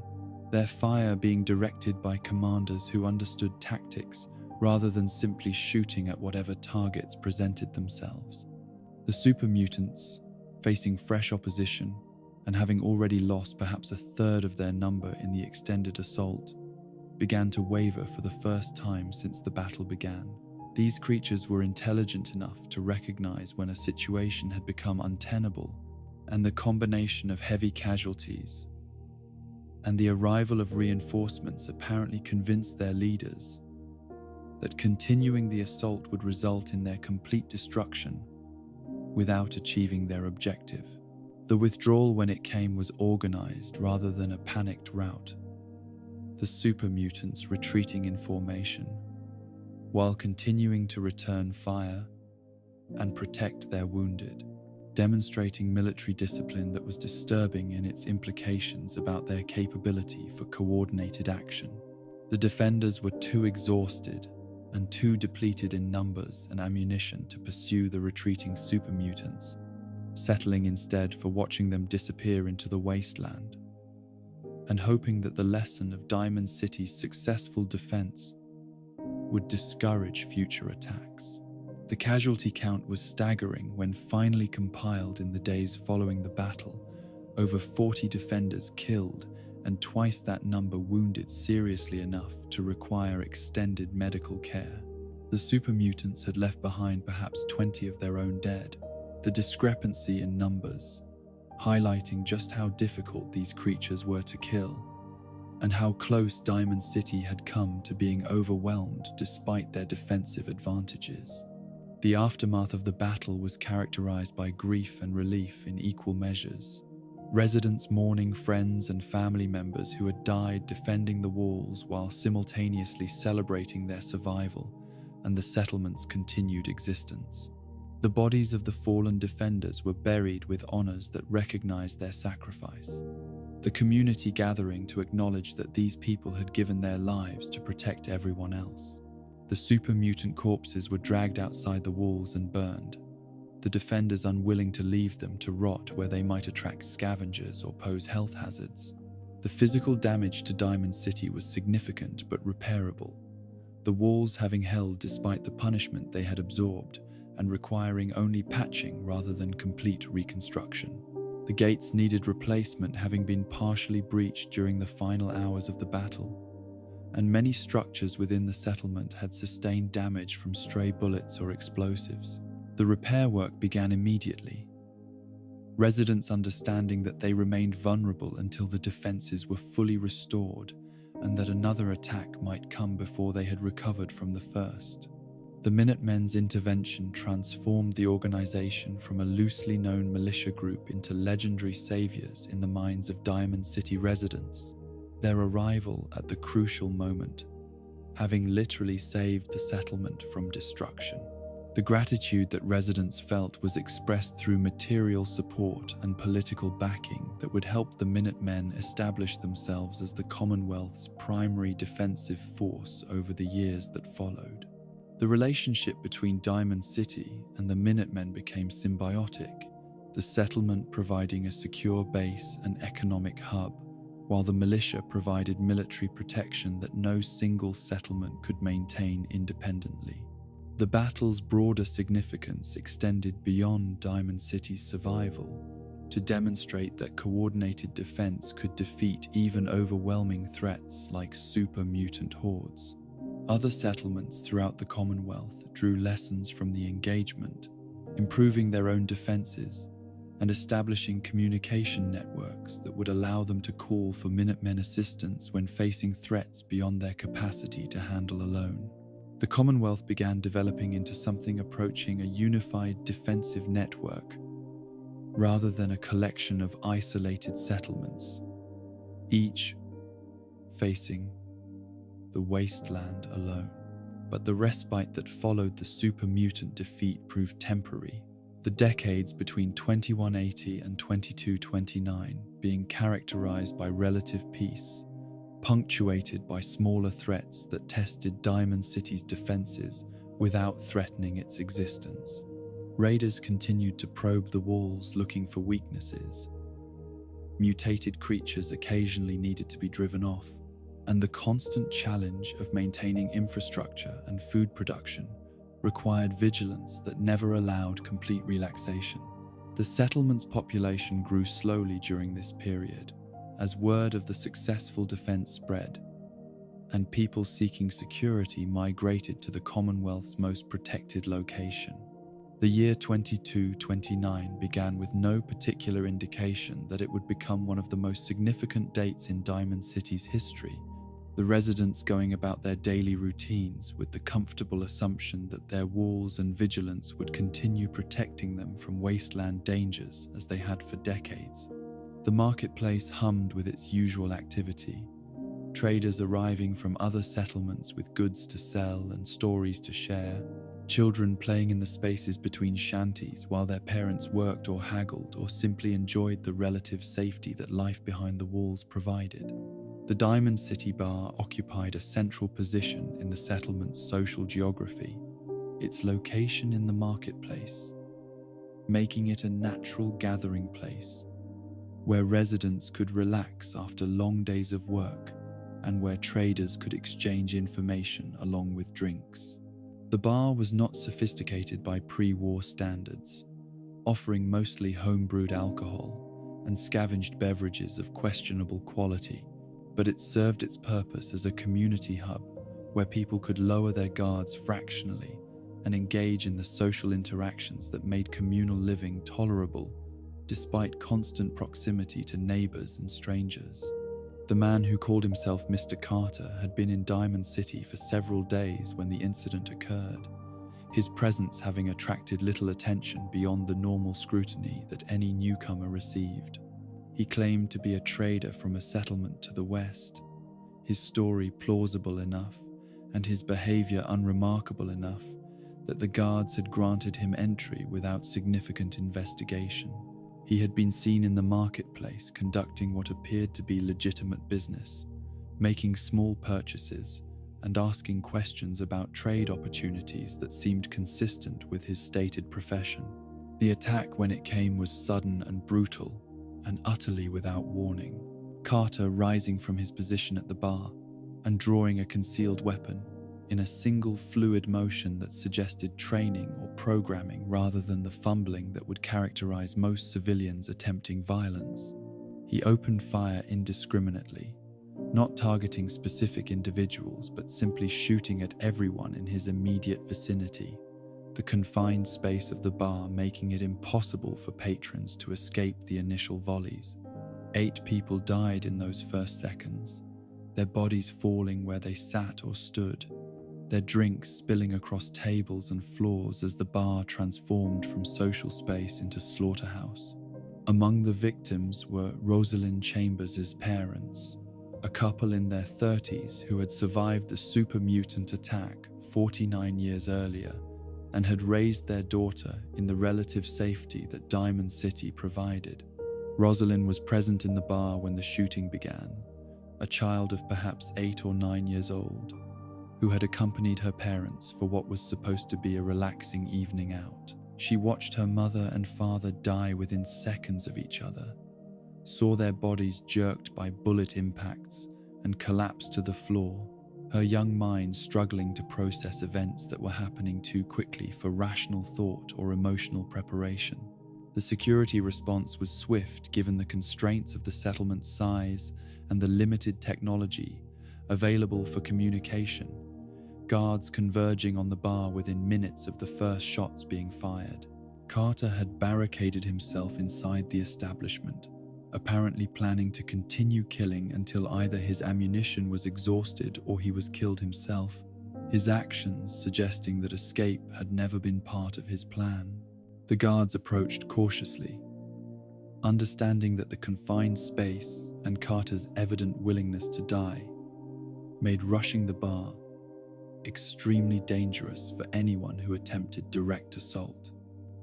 their fire being directed by commanders who understood tactics rather than simply shooting at whatever targets presented themselves. The super mutants, facing fresh opposition and having already lost perhaps a third of their number in the extended assault, began to waver for the first time since the battle began. These creatures were intelligent enough to recognize when a situation had become untenable, and the combination of heavy casualties and the arrival of reinforcements apparently convinced their leaders that continuing the assault would result in their complete destruction without achieving their objective. The withdrawal, when it came, was organized rather than a panicked rout, the super mutants retreating in formation, while continuing to return fire and protect their wounded, demonstrating military discipline that was disturbing in its implications about their capability for coordinated action. The defenders were too exhausted and too depleted in numbers and ammunition to pursue the retreating super mutants, settling instead for watching them disappear into the wasteland, and hoping that the lesson of Diamond City's successful defense would discourage future attacks. The casualty count was staggering when finally compiled in the days following the battle. Over 40 defenders killed and twice that number wounded seriously enough to require extended medical care. The super mutants had left behind perhaps 20 of their own dead. The discrepancy in numbers, highlighting just how difficult these creatures were to kill, and how close Diamond City had come to being overwhelmed despite their defensive advantages. The aftermath of the battle was characterized by grief and relief in equal measures. residents mourning friends and family members who had died defending the walls while simultaneously celebrating their survival and the settlement's continued existence. The bodies of the fallen defenders were buried with honors that recognized their sacrifice, the community gathering to acknowledge that these people had given their lives to protect everyone else. The super mutant corpses were dragged outside the walls and burned, the defenders unwilling to leave them to rot where they might attract scavengers or pose health hazards. The physical damage to Diamond City was significant but repairable, the walls having held despite the punishment they had absorbed and requiring only patching rather than complete reconstruction. The gates needed replacement, having been partially breached during the final hours of the battle, and many structures within the settlement had sustained damage from stray bullets or explosives. The repair work began immediately, residents understanding that they remained vulnerable until the defenses were fully restored and that another attack might come before they had recovered from the first. The Minutemen's intervention transformed the organization from a loosely known militia group into legendary saviors in the minds of Diamond City residents, their arrival at the crucial moment, having literally saved the settlement from destruction. The gratitude that residents felt was expressed through material support and political backing that would help the Minutemen establish themselves as the Commonwealth's primary defensive force over the years that followed. The relationship between Diamond City and the Minutemen became symbiotic, the settlement providing a secure base and economic hub, while the militia provided military protection that no single settlement could maintain independently. The battle's broader significance extended beyond Diamond City's survival to demonstrate that coordinated defense could defeat even overwhelming threats like super mutant hordes. Other settlements throughout the Commonwealth drew lessons from the engagement, improving their own defenses and establishing communication networks that would allow them to call for Minutemen assistance when facing threats beyond their capacity to handle alone. The Commonwealth began developing into something approaching a unified defensive network, rather than a collection of isolated settlements, each facing the wasteland alone. But the respite that followed the super mutant defeat proved temporary, the decades between 2180 and 2229 being characterized by relative peace, punctuated by smaller threats that tested Diamond City's defenses without threatening its existence. Raiders continued to probe the walls looking for weaknesses. Mutated creatures occasionally needed to be driven off, and the constant challenge of maintaining infrastructure and food production required vigilance that never allowed complete relaxation. The settlement's population grew slowly during this period, as word of the successful defense spread, and people seeking security migrated to the Commonwealth's most protected location. The year 2229 began with no particular indication that it would become one of the most significant dates in Diamond City's history, the residents going about their daily routines with the comfortable assumption that their walls and vigilance would continue protecting them from wasteland dangers as they had for decades. The marketplace hummed with its usual activity, traders arriving from other settlements with goods to sell and stories to share, children playing in the spaces between shanties while their parents worked or haggled or simply enjoyed the relative safety that life behind the walls provided. The Diamond City Bar occupied a central position in the settlement's social geography, its location in the marketplace, making it a natural gathering place where residents could relax after long days of work and where traders could exchange information along with drinks. The bar was not sophisticated by pre-war standards, offering mostly home-brewed alcohol and scavenged beverages of questionable quality, but it served its purpose as a community hub where people could lower their guards fractionally and engage in the social interactions that made communal living tolerable despite constant proximity to neighbors and strangers. The man who called himself Mr. Carter had been in Diamond City for several days when the incident occurred, his presence having attracted little attention beyond the normal scrutiny that any newcomer received. He claimed to be a trader from a settlement to the west, his story plausible enough and his behavior unremarkable enough that the guards had granted him entry without significant investigation. He had been seen in the marketplace conducting what appeared to be legitimate business, making small purchases and asking questions about trade opportunities that seemed consistent with his stated profession. The attack, when it came, was sudden and brutal, and utterly without warning. Carter, rising from his position at the bar and drawing a concealed weapon in a single fluid motion that suggested training or programming rather than the fumbling that would characterize most civilians attempting violence. He opened fire indiscriminately, not targeting specific individuals but simply shooting at everyone in his immediate vicinity, the confined space of the bar making it impossible for patrons to escape the initial volleys. 8 people died in those first seconds, their bodies falling where they sat or stood, their drinks spilling across tables and floors as the bar transformed from social space into slaughterhouse. Among the victims were Rosalind Chambers' parents, a couple in their 30s who had survived the super mutant attack 49 years earlier and had raised their daughter in the relative safety that Diamond City provided. Rosalind was present in the bar when the shooting began, a child of perhaps 8 or 9 years old, who had accompanied her parents for what was supposed to be a relaxing evening out. She watched her mother and father die within seconds of each other, saw their bodies jerked by bullet impacts and collapse to the floor, her young mind struggling to process events that were happening too quickly for rational thought or emotional preparation. The security response was swift given the constraints of the settlement's size and the limited technology available for communication, guards converging on the bar within minutes of the first shots being fired. Carter had barricaded himself inside the establishment, apparently planning to continue killing until either his ammunition was exhausted or he was killed himself, his actions suggesting that escape had never been part of his plan. The guards approached cautiously, understanding that the confined space and Carter's evident willingness to die made rushing the bar extremely dangerous for anyone who attempted direct assault.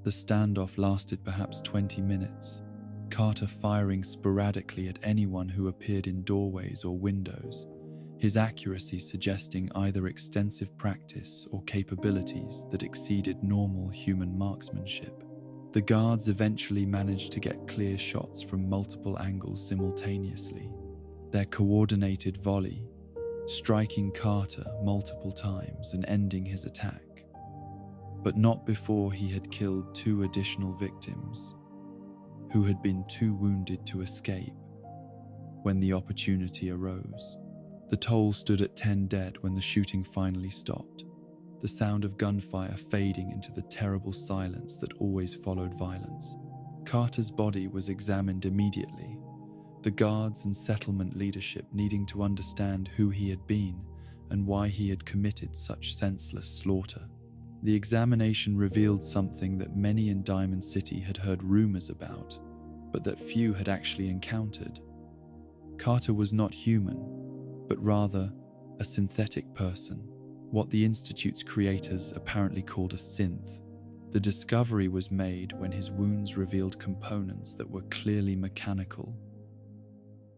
The standoff lasted perhaps 20 minutes, Carter firing sporadically at anyone who appeared in doorways or windows, his accuracy suggesting either extensive practice or capabilities that exceeded normal human marksmanship. The guards eventually managed to get clear shots from multiple angles simultaneously, their coordinated volley striking Carter multiple times and ending his attack, but not before he had killed 2 additional victims who had been too wounded to escape when the opportunity arose. The toll stood at 10 dead when the shooting finally stopped, the sound of gunfire fading into the terrible silence that always followed violence. Carter's body was examined immediately, the guards and settlement leadership needing to understand who he had been and why he had committed such senseless slaughter. The examination revealed something that many in Diamond City had heard rumors about, but that few had actually encountered. Carter was not human, but rather a synthetic person, what the Institute's creators apparently called a synth. The discovery was made when his wounds revealed components that were clearly mechanical,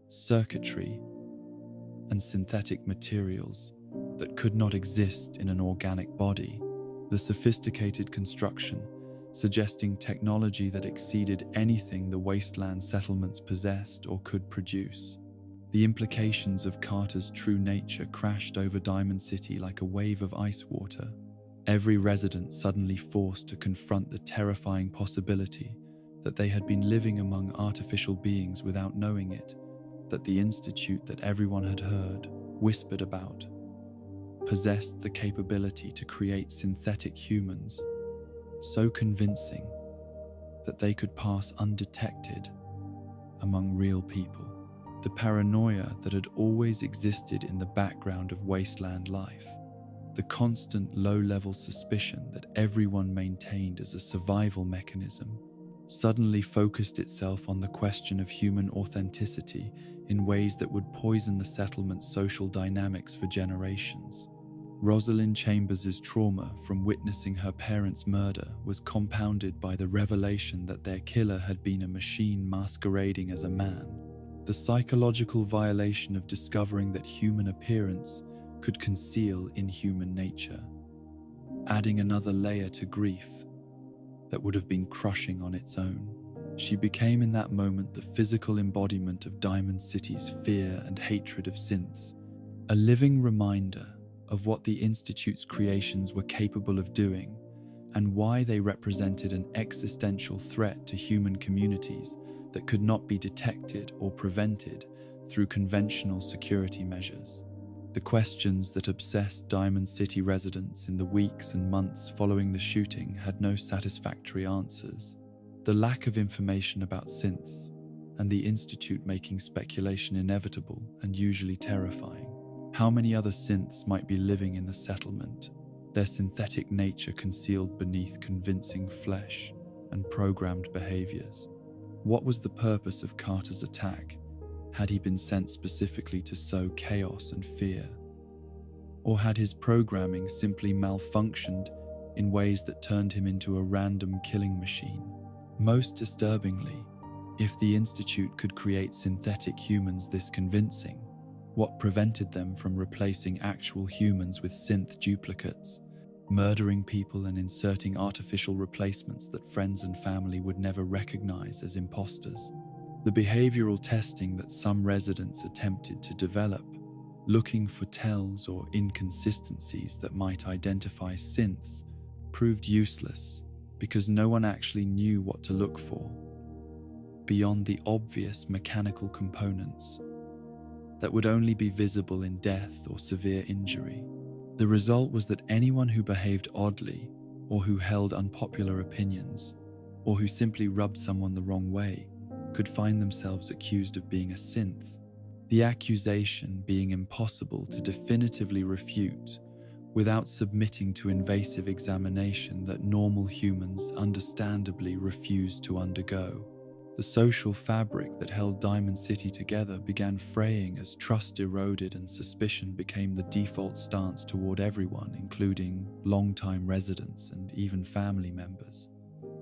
circuitry, and synthetic materials that could not exist in an organic body, the sophisticated construction suggesting technology that exceeded anything the wasteland settlements possessed or could produce. The implications of Carter's true nature crashed over Diamond City like a wave of ice water, every resident suddenly forced to confront the terrifying possibility that they had been living among artificial beings without knowing it, that the Institute that everyone had heard, whispered about, possessed the capability to create synthetic humans, so convincing that they could pass undetected among real people. The paranoia that had always existed in the background of wasteland life, the constant low-level suspicion that everyone maintained as a survival mechanism, suddenly focused itself on the question of human authenticity in ways that would poison the settlement's social dynamics for generations. Rosalind Chambers' trauma from witnessing her parents' murder was compounded by the revelation that their killer had been a machine masquerading as a man. The psychological violation of discovering that human appearance could conceal inhuman nature, adding another layer to grief that would have been crushing on its own. She became in that moment the physical embodiment of Diamond City's fear and hatred of synths, a living reminder of what the Institute's creations were capable of doing and why they represented an existential threat to human communities that could not be detected or prevented through conventional security measures. The questions that obsessed Diamond City residents in the weeks and months following the shooting had no satisfactory answers. The lack of information about synths, and the Institute making speculation inevitable and usually terrifying. How many other synths might be living in the settlement, their synthetic nature concealed beneath convincing flesh and programmed behaviors? What was the purpose of Carter's attack? Had he been sent specifically to sow chaos and fear? Or had his programming simply malfunctioned in ways that turned him into a random killing machine? Most disturbingly, if the Institute could create synthetic humans this convincing, what prevented them from replacing actual humans with synth duplicates, murdering people and inserting artificial replacements that friends and family would never recognize as imposters? The behavioral testing that some residents attempted to develop, looking for tells or inconsistencies that might identify synths, proved useless because no one actually knew what to look for, beyond the obvious mechanical components that would only be visible in death or severe injury. The result was that anyone who behaved oddly, or who held unpopular opinions, or who simply rubbed someone the wrong way, could find themselves accused of being a synth, the accusation being impossible to definitively refute without submitting to invasive examination that normal humans understandably refused to undergo. The social fabric that held Diamond City together began fraying as trust eroded and suspicion became the default stance toward everyone, including longtime residents and even family members.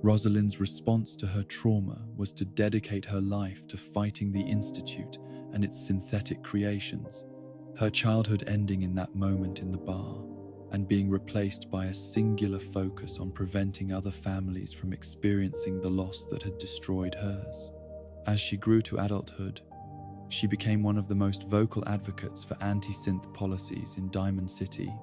Rosalind's response to her trauma was to dedicate her life to fighting the Institute and its synthetic creations, her childhood ending in that moment in the bar, and being replaced by a singular focus on preventing other families from experiencing the loss that had destroyed hers. As she grew to adulthood, she became one of the most vocal advocates for anti-synth policies in Diamond City,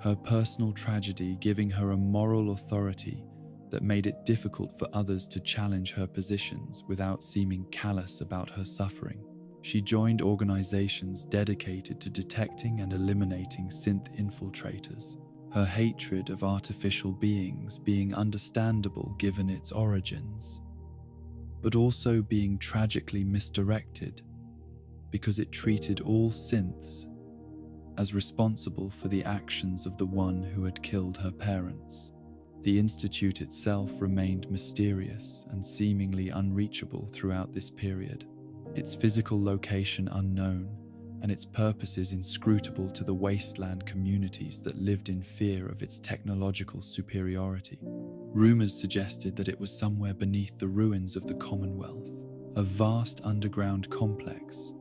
her personal tragedy giving her a moral authority that made it difficult for others to challenge her positions without seeming callous about her suffering. She joined organizations dedicated to detecting and eliminating synth infiltrators, her hatred of artificial beings being understandable given its origins, but also being tragically misdirected because it treated all synths as responsible for the actions of the one who had killed her parents. The Institute itself remained mysterious and seemingly unreachable throughout this period, its physical location unknown and its purposes inscrutable to the wasteland communities that lived in fear of its technological superiority. Rumors suggested that it was somewhere beneath the ruins of the Commonwealth, a vast underground complex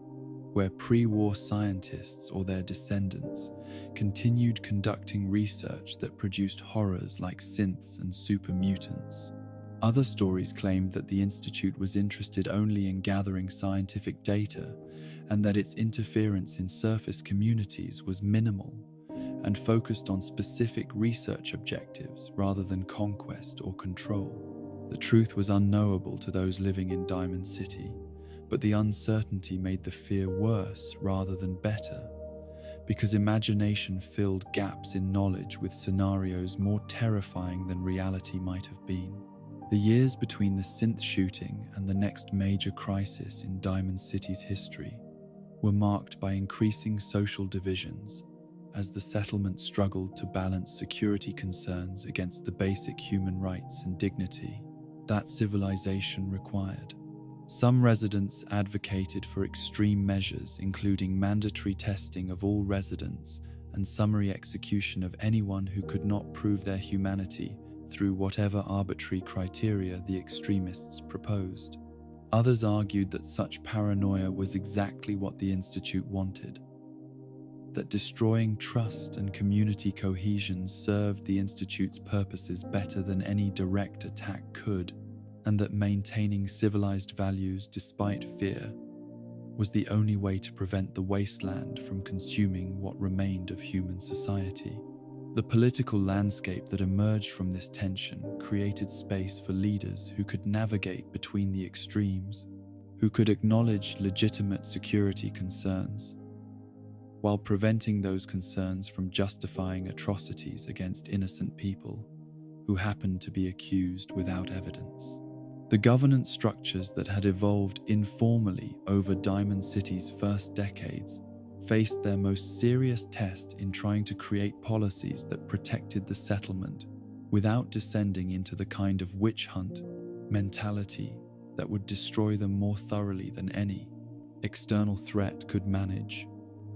where pre-war scientists or their descendants continued conducting research that produced horrors like synths and super mutants. Other stories claimed that the Institute was interested only in gathering scientific data and that its interference in surface communities was minimal and focused on specific research objectives rather than conquest or control. The truth was unknowable to those living in Diamond City, but the uncertainty made the fear worse rather than better, because imagination filled gaps in knowledge with scenarios more terrifying than reality might have been. The years between the synth shooting and the next major crisis in Diamond City's history were marked by increasing social divisions as the settlement struggled to balance security concerns against the basic human rights and dignity that civilization required. Some residents advocated for extreme measures, including mandatory testing of all residents and summary execution of anyone who could not prove their humanity through whatever arbitrary criteria the extremists proposed. Others argued that such paranoia was exactly what the Institute wanted, that destroying trust and community cohesion served the Institute's purposes better than any direct attack could, and that maintaining civilized values despite fear was the only way to prevent the wasteland from consuming what remained of human society. The political landscape that emerged from this tension created space for leaders who could navigate between the extremes, who could acknowledge legitimate security concerns, while preventing those concerns from justifying atrocities against innocent people who happened to be accused without evidence. The governance structures that had evolved informally over Diamond City's first decades faced their most serious test in trying to create policies that protected the settlement without descending into the kind of witch hunt mentality that would destroy them more thoroughly than any external threat could manage.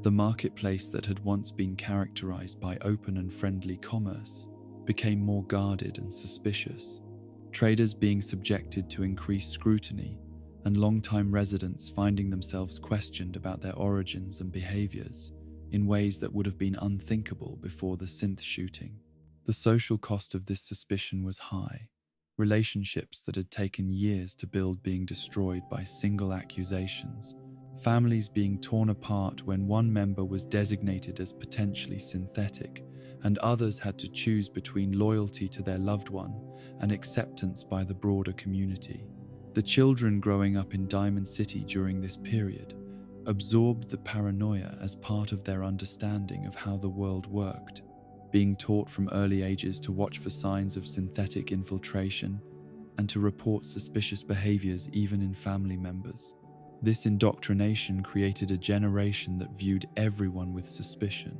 The marketplace that had once been characterized by open and friendly commerce became more guarded and suspicious, traders being subjected to increased scrutiny and long-time residents finding themselves questioned about their origins and behaviors in ways that would have been unthinkable before the synth shooting. The social cost of this suspicion was high, relationships that had taken years to build being destroyed by single accusations, families being torn apart when one member was designated as potentially synthetic, and others had to choose between loyalty to their loved one and acceptance by the broader community. The children growing up in Diamond City during this period absorbed the paranoia as part of their understanding of how the world worked, being taught from early ages to watch for signs of synthetic infiltration and to report suspicious behaviors even in family members. This indoctrination created a generation that viewed everyone with suspicion,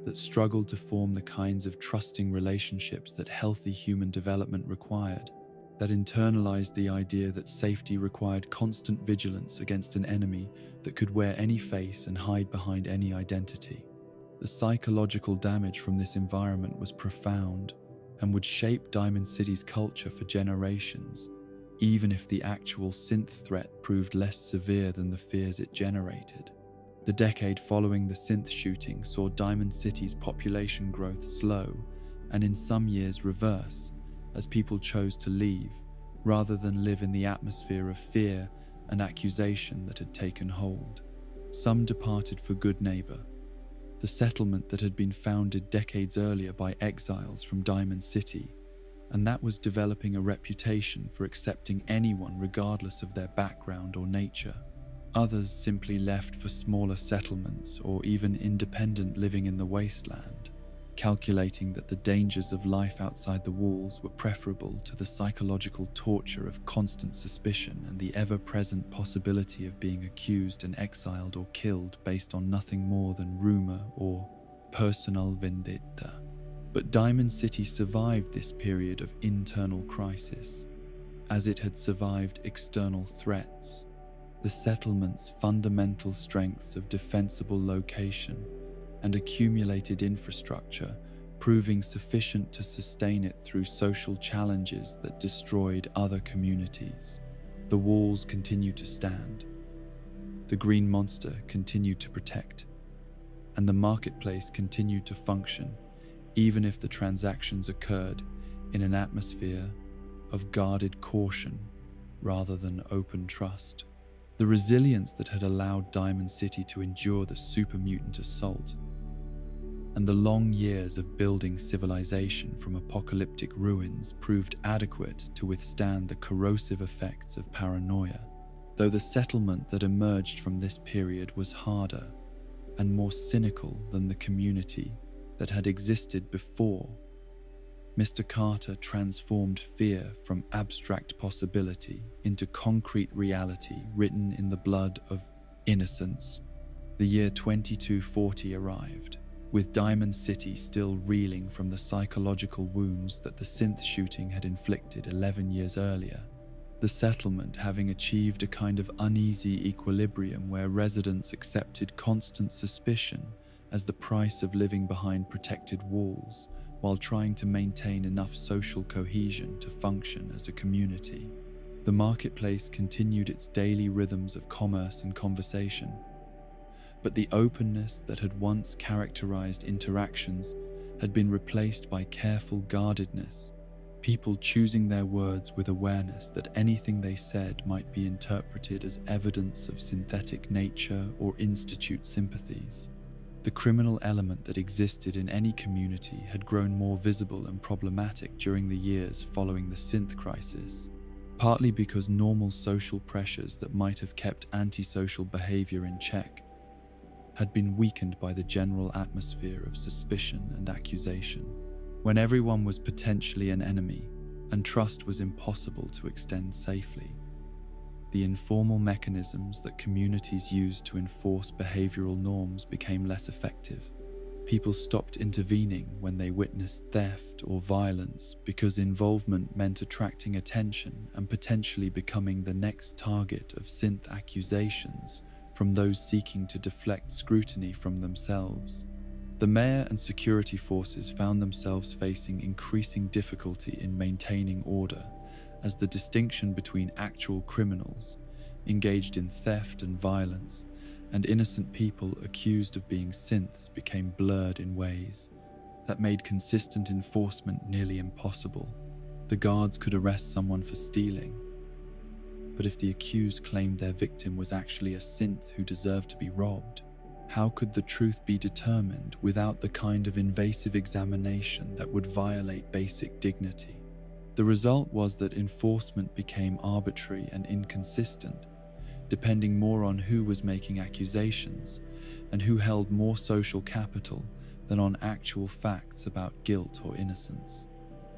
that struggled to form the kinds of trusting relationships that healthy human development required, that internalized the idea that safety required constant vigilance against an enemy that could wear any face and hide behind any identity. The psychological damage from this environment was profound and would shape Diamond City's culture for generations, even if the actual synth threat proved less severe than the fears it generated. The decade following the synth shooting saw Diamond City's population growth slow and in some years reverse, as people chose to leave rather than live in the atmosphere of fear and accusation that had taken hold. Some departed for Good Neighbor, the settlement that had been founded decades earlier by exiles from Diamond City, and that was developing a reputation for accepting anyone regardless of their background or nature. Others simply left for smaller settlements or even independent living in the wasteland, calculating that the dangers of life outside the walls were preferable to the psychological torture of constant suspicion and the ever-present possibility of being accused and exiled or killed based on nothing more than rumor or personal vendetta. But Diamond City survived this period of internal crisis, as it had survived external threats. The settlement's fundamental strengths of defensible location and accumulated infrastructure proving sufficient to sustain it through social challenges that destroyed other communities. The walls continued to stand, the green monster continued to protect, and the marketplace continued to function, even if the transactions occurred in an atmosphere of guarded caution rather than open trust. The resilience that had allowed Diamond City to endure the super mutant assault and the long years of building civilization from apocalyptic ruins proved adequate to withstand the corrosive effects of paranoia, though the settlement that emerged from this period was harder and more cynical than the community that had existed before. Mr. Carter transformed fear from abstract possibility into concrete reality written in the blood of innocence. The year 2240 arrived, With Diamond City still reeling from the psychological wounds that the synth shooting had inflicted 11 years earlier, the settlement having achieved a kind of uneasy equilibrium where residents accepted constant suspicion as the price of living behind protected walls while trying to maintain enough social cohesion to function as a community. The marketplace continued its daily rhythms of commerce and conversation, but the openness that had once characterized interactions had been replaced by careful guardedness, people choosing their words with awareness that anything they said might be interpreted as evidence of synthetic nature or institute sympathies. The criminal element that existed in any community had grown more visible and problematic during the years following the synth crisis, partly because normal social pressures that might have kept antisocial behavior in check had been weakened by the general atmosphere of suspicion and accusation. When everyone was potentially an enemy and trust was impossible to extend safely, the informal mechanisms that communities used to enforce behavioral norms became less effective. People stopped intervening when they witnessed theft or violence because involvement meant attracting attention and potentially becoming the next target of synth accusations from those seeking to deflect scrutiny from themselves. The mayor and security forces found themselves facing increasing difficulty in maintaining order as the distinction between actual criminals engaged in theft and violence and innocent people accused of being synths became blurred in ways that made consistent enforcement nearly impossible. The guards could arrest someone for stealing, but if the accused claimed their victim was actually a synth who deserved to be robbed, how could the truth be determined without the kind of invasive examination that would violate basic dignity? The result was that enforcement became arbitrary and inconsistent, depending more on who was making accusations and who held more social capital than on actual facts about guilt or innocence.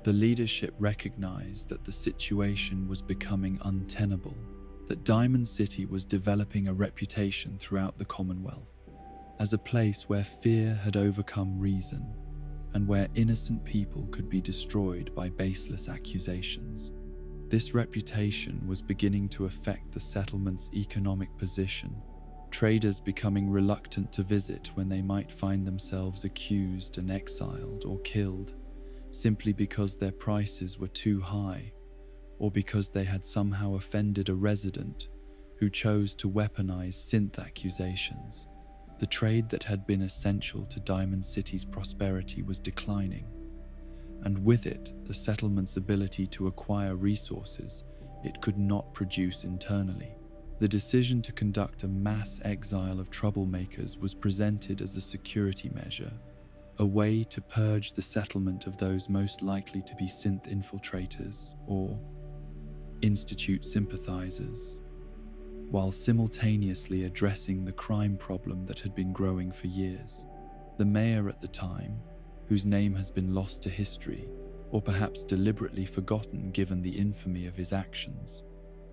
The leadership recognized that the situation was becoming untenable, that Diamond City was developing a reputation throughout the Commonwealth as a place where fear had overcome reason and where innocent people could be destroyed by baseless accusations. This reputation was beginning to affect the settlement's economic position, traders becoming reluctant to visit when they might find themselves accused and exiled or killed, simply because their prices were too high, or because they had somehow offended a resident who chose to weaponize synth accusations. The trade that had been essential to Diamond City's prosperity was declining, and with it, the settlement's ability to acquire resources it could not produce internally. The decision to conduct a mass exile of troublemakers was presented as a security measure, a way to purge the settlement of those most likely to be synth infiltrators or institute sympathizers, while simultaneously addressing the crime problem that had been growing for years. The mayor at the time, whose name has been lost to history, or perhaps deliberately forgotten given the infamy of his actions,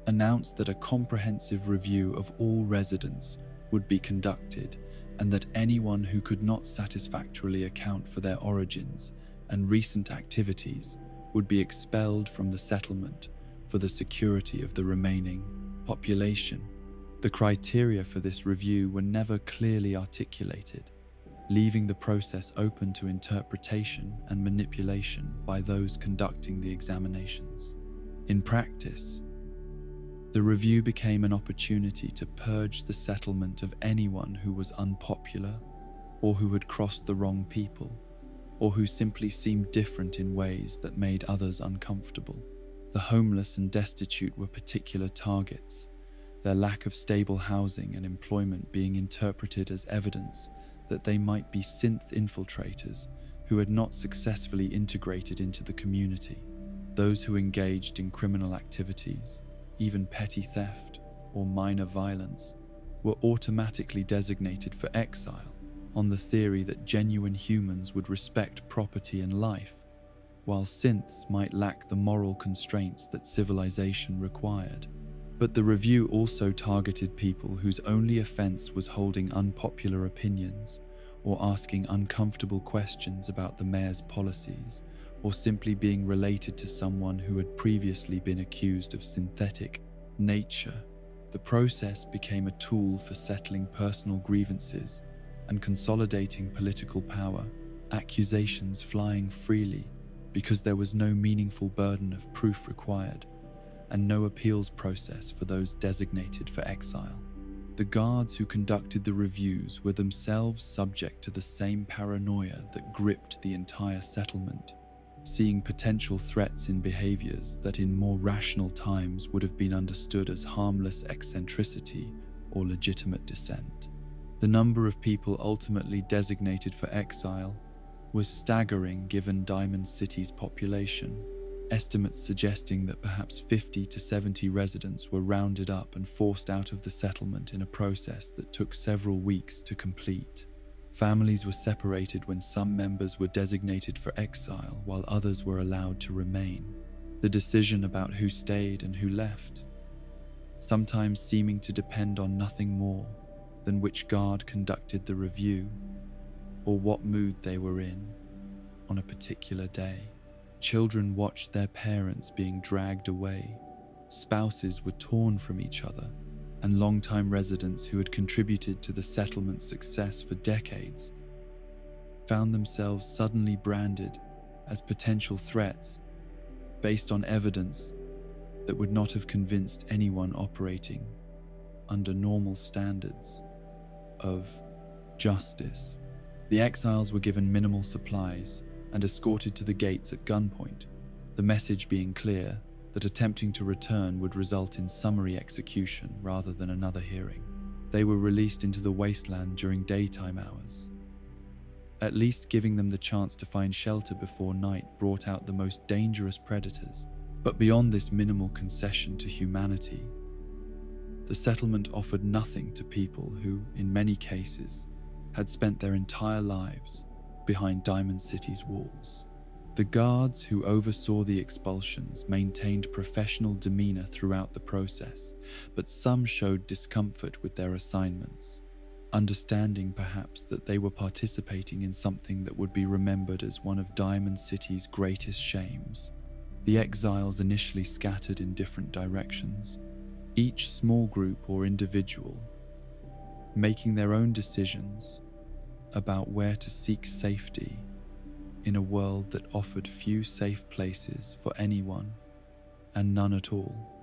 announced that a comprehensive review of all residents would be conducted and that anyone who could not satisfactorily account for their origins and recent activities would be expelled from the settlement for the security of the remaining population. The criteria for this review were never clearly articulated, leaving the process open to interpretation and manipulation by those conducting the examinations. In practice, the review became an opportunity to purge the settlement of anyone who was unpopular, or who had crossed the wrong people, or who simply seemed different in ways that made others uncomfortable. The homeless and destitute were particular targets, their lack of stable housing and employment being interpreted as evidence that they might be synth infiltrators who had not successfully integrated into the community. Those who engaged in criminal activities, even petty theft or minor violence, were automatically designated for exile on the theory that genuine humans would respect property and life, while synths might lack the moral constraints that civilization required. But the review also targeted people whose only offense was holding unpopular opinions or asking uncomfortable questions about the mayor's policies, or simply being related to someone who had previously been accused of synthetic nature. The process became a tool for settling personal grievances and consolidating political power, accusations flying freely because there was no meaningful burden of proof required, and no appeals process for those designated for exile. The guards who conducted the reviews were themselves subject to the same paranoia that gripped the entire settlement, seeing potential threats in behaviors that in more rational times would have been understood as harmless eccentricity or legitimate dissent. The number of people ultimately designated for exile was staggering given Diamond City's population, estimates suggesting that perhaps 50 to 70 residents were rounded up and forced out of the settlement in a process that took several weeks to complete. Families were separated when some members were designated for exile while others were allowed to remain. The decision about who stayed and who left, sometimes seeming to depend on nothing more than which guard conducted the review or what mood they were in on a particular day. Children watched their parents being dragged away, spouses were torn from each other, and long-time residents who had contributed to the settlement's success for decades found themselves suddenly branded as potential threats based on evidence that would not have convinced anyone operating under normal standards of justice. The exiles were given minimal supplies and escorted to the gates at gunpoint, the message being clear that attempting to return would result in summary execution rather than another hearing. They were released into the wasteland during daytime hours, at least giving them the chance to find shelter before night brought out the most dangerous predators. But beyond this minimal concession to humanity, the settlement offered nothing to people who, in many cases, had spent their entire lives behind Diamond City's walls. The guards who oversaw the expulsions maintained professional demeanor throughout the process, but some showed discomfort with their assignments, understanding perhaps that they were participating in something that would be remembered as one of Diamond City's greatest shames. The exiles initially scattered in different directions, each small group or individual making their own decisions about where to seek safety in a world that offered few safe places for anyone and none at all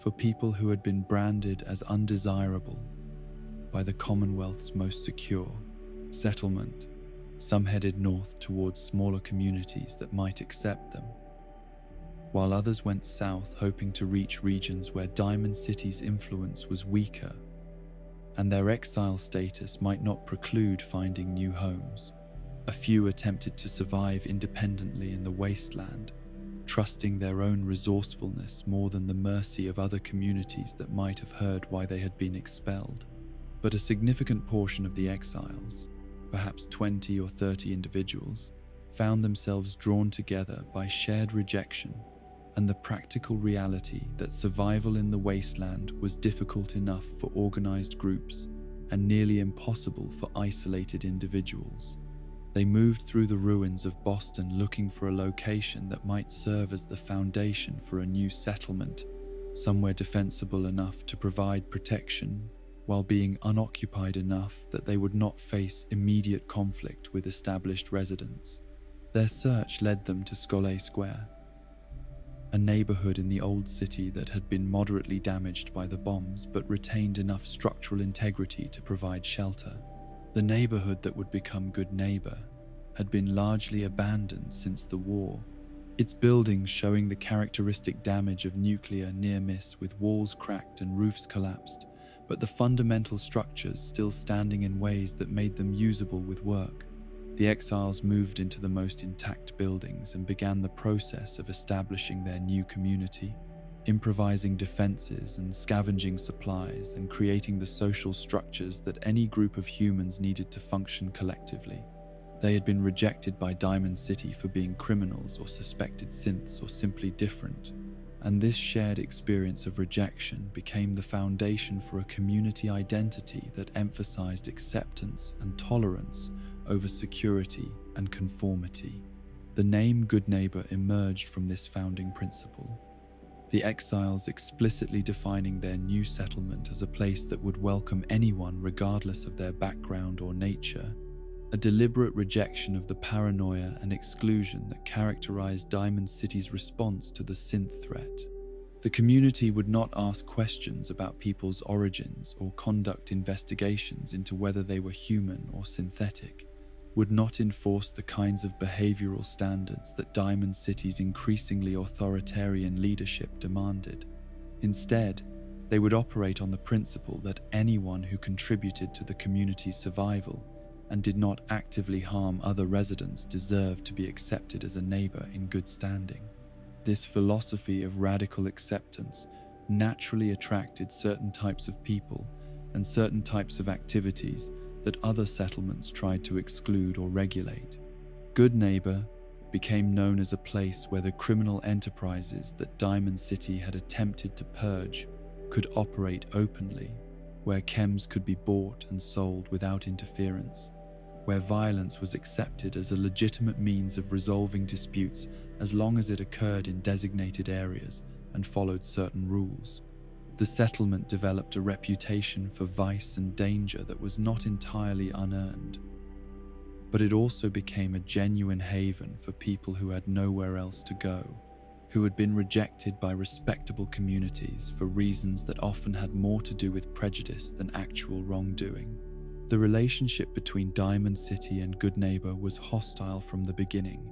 for people who had been branded as undesirable by the Commonwealth's most secure settlement. Some headed north towards smaller communities that might accept them, while others went south hoping to reach regions where Diamond City's influence was weaker and their exile status might not preclude finding new homes. A few attempted to survive independently in the wasteland, trusting their own resourcefulness more than the mercy of other communities that might have heard why they had been expelled. But a significant portion of the exiles, perhaps 20 or 30 individuals, found themselves drawn together by shared rejection and the practical reality that survival in the wasteland was difficult enough for organized groups and nearly impossible for isolated individuals. They moved through the ruins of Boston looking for a location that might serve as the foundation for a new settlement, somewhere defensible enough to provide protection while being unoccupied enough that they would not face immediate conflict with established residents. Their search led them to Scollay Square, a neighborhood in the old city that had been moderately damaged by the bombs but retained enough structural integrity to provide shelter. The neighborhood that would become Good Neighbor had been largely abandoned since the war, its buildings showing the characteristic damage of nuclear near-miss with walls cracked and roofs collapsed, but the fundamental structures still standing in ways that made them usable with work. The exiles moved into the most intact buildings and began the process of establishing their new community, improvising defenses and scavenging supplies and creating the social structures that any group of humans needed to function collectively. They had been rejected by Diamond City for being criminals or suspected synths or simply different, and this shared experience of rejection became the foundation for a community identity that emphasized acceptance and tolerance over security and conformity. The name Good Neighbor emerged from this founding principle, the exiles explicitly defining their new settlement as a place that would welcome anyone regardless of their background or nature, a deliberate rejection of the paranoia and exclusion that characterized Diamond City's response to the synth threat. The community would not ask questions about people's origins or conduct investigations into whether they were human or synthetic, would not enforce the kinds of behavioral standards that Diamond City's increasingly authoritarian leadership demanded. Instead, they would operate on the principle that anyone who contributed to the community's survival and did not actively harm other residents deserved to be accepted as a neighbor in good standing. This philosophy of radical acceptance naturally attracted certain types of people and certain types of activities that other settlements tried to exclude or regulate. Good Neighbor became known as a place where the criminal enterprises that Diamond City had attempted to purge could operate openly, where chems could be bought and sold without interference, where violence was accepted as a legitimate means of resolving disputes as long as it occurred in designated areas and followed certain rules. The settlement developed a reputation for vice and danger that was not entirely unearned, but it also became a genuine haven for people who had nowhere else to go, who had been rejected by respectable communities for reasons that often had more to do with prejudice than actual wrongdoing. The relationship between Diamond City and Good Neighbor was hostile from the beginning,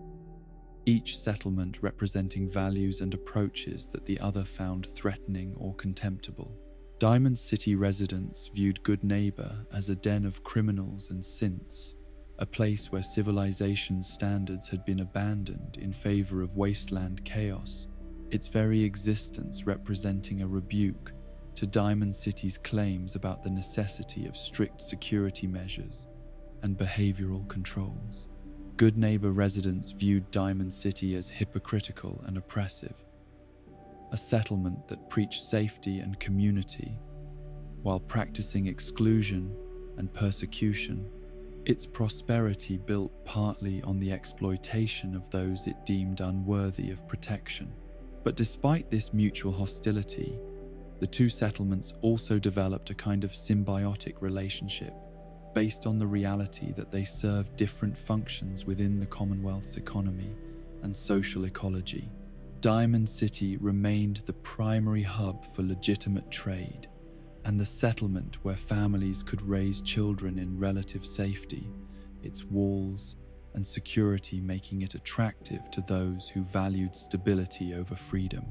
each settlement representing values and approaches that the other found threatening or contemptible. Diamond City residents viewed Good Neighbor as a den of criminals and synths, a place where civilization's standards had been abandoned in favor of wasteland chaos, its very existence representing a rebuke to Diamond City's claims about the necessity of strict security measures and behavioral controls. Good Neighbor residents viewed Diamond City as hypocritical and oppressive, a settlement that preached safety and community while practicing exclusion and persecution. Its prosperity built partly on the exploitation of those it deemed unworthy of protection. But despite this mutual hostility, the two settlements also developed a kind of symbiotic relationship based on the reality that they served different functions within the Commonwealth's economy and social ecology. Diamond City remained the primary hub for legitimate trade and the settlement where families could raise children in relative safety, its walls and security making it attractive to those who valued stability over freedom.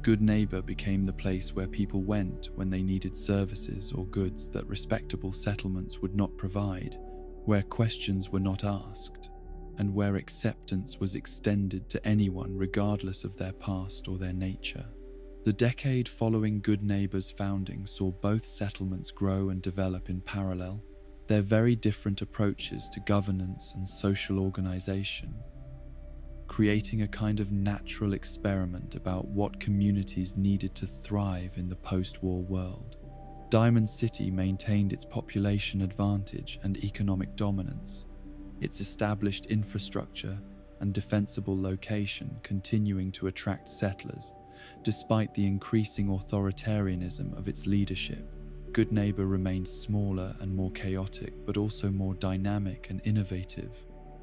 Good Neighbor became the place where people went when they needed services or goods that respectable settlements would not provide, where questions were not asked, and where acceptance was extended to anyone regardless of their past or their nature. The decade following Good Neighbor's founding saw both settlements grow and develop in parallel, their very different approaches to governance and social organization, creating a kind of natural experiment about what communities needed to thrive in the post-war world. Diamond City maintained its population advantage and economic dominance, its established infrastructure and defensible location continuing to attract settlers, despite the increasing authoritarianism of its leadership. Good Neighbor remained smaller and more chaotic, but also more dynamic and innovative,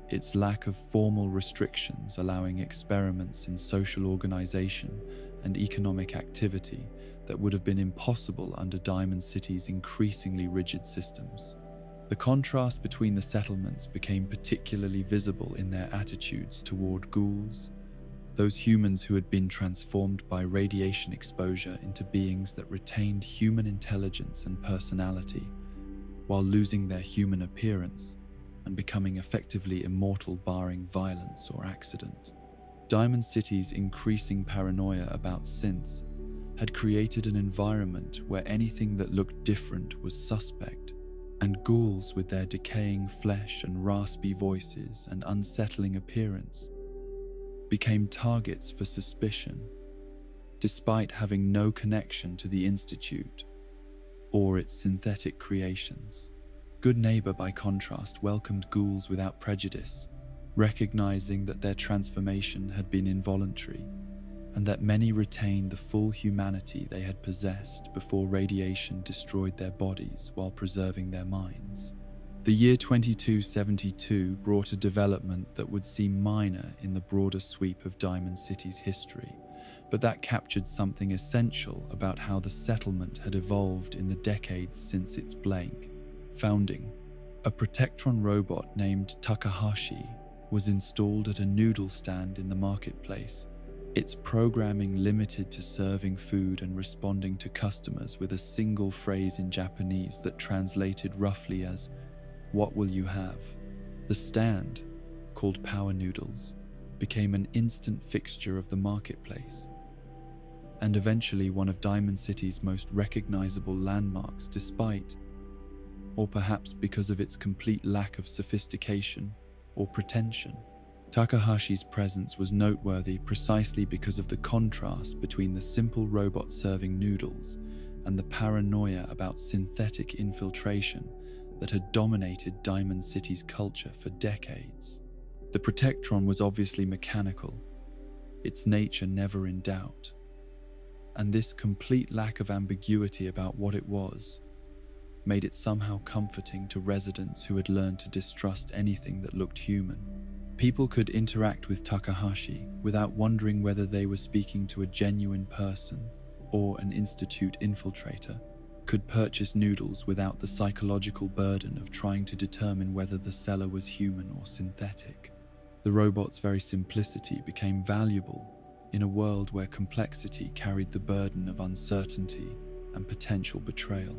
its lack of formal restrictions allowing experiments in social organization and economic activity that would have been impossible under Diamond City's increasingly rigid systems. The contrast between the settlements became particularly visible in their attitudes toward ghouls, those humans who had been transformed by radiation exposure into beings that retained human intelligence and personality, while losing their human appearance and becoming effectively immortal barring violence or accident. Diamond City's increasing paranoia about synths had created an environment where anything that looked different was suspect, and ghouls with their decaying flesh and raspy voices and unsettling appearance became targets for suspicion. despite having no connection to the Institute or its synthetic creations. Good Neighbor, by contrast, welcomed ghouls without prejudice, recognizing that their transformation had been involuntary and that many retained the full humanity they had possessed before radiation destroyed their bodies while preserving their minds. The year 2272 brought a development that would seem minor in the broader sweep of Diamond City's history, but that captured something essential about how the settlement had evolved in the decades since its founding. A Protectron robot named Takahashi was installed at a noodle stand in the marketplace, its programming limited to serving food and responding to customers with a single phrase in Japanese that translated roughly as, "What will you have?" The stand, called Power Noodles, became an instant fixture of the marketplace, and eventually one of Diamond City's most recognizable landmarks, despite, or perhaps because of its complete lack of sophistication or pretension. Takahashi's presence was noteworthy precisely because of the contrast between the simple robot serving noodles and the paranoia about synthetic infiltration that had dominated Diamond City's culture for decades. The Protectron was obviously mechanical, its nature never in doubt, and this complete lack of ambiguity about what it was made it somehow comforting to residents who had learned to distrust anything that looked human. People could interact with Takahashi without wondering whether they were speaking to a genuine person or an Institute infiltrator, could purchase noodles without the psychological burden of trying to determine whether the seller was human or synthetic. The robot's very simplicity became valuable in a world where complexity carried the burden of uncertainty and potential betrayal.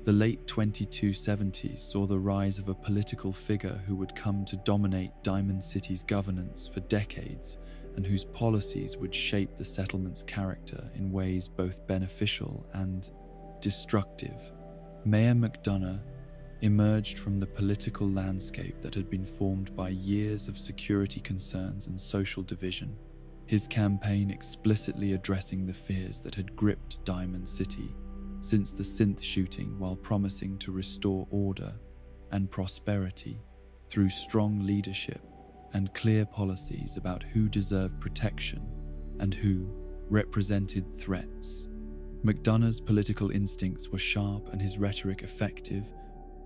The late 2270s saw the rise of a political figure who would come to dominate Diamond City's governance for decades and whose policies would shape the settlement's character in ways both beneficial and destructive. Mayor McDonough emerged from the political landscape that had been formed by years of security concerns and social division, his campaign explicitly addressing the fears that had gripped Diamond City since the synth shooting, while promising to restore order and prosperity through strong leadership and clear policies about who deserved protection and who represented threats. McDonough's political instincts were sharp and his rhetoric effective,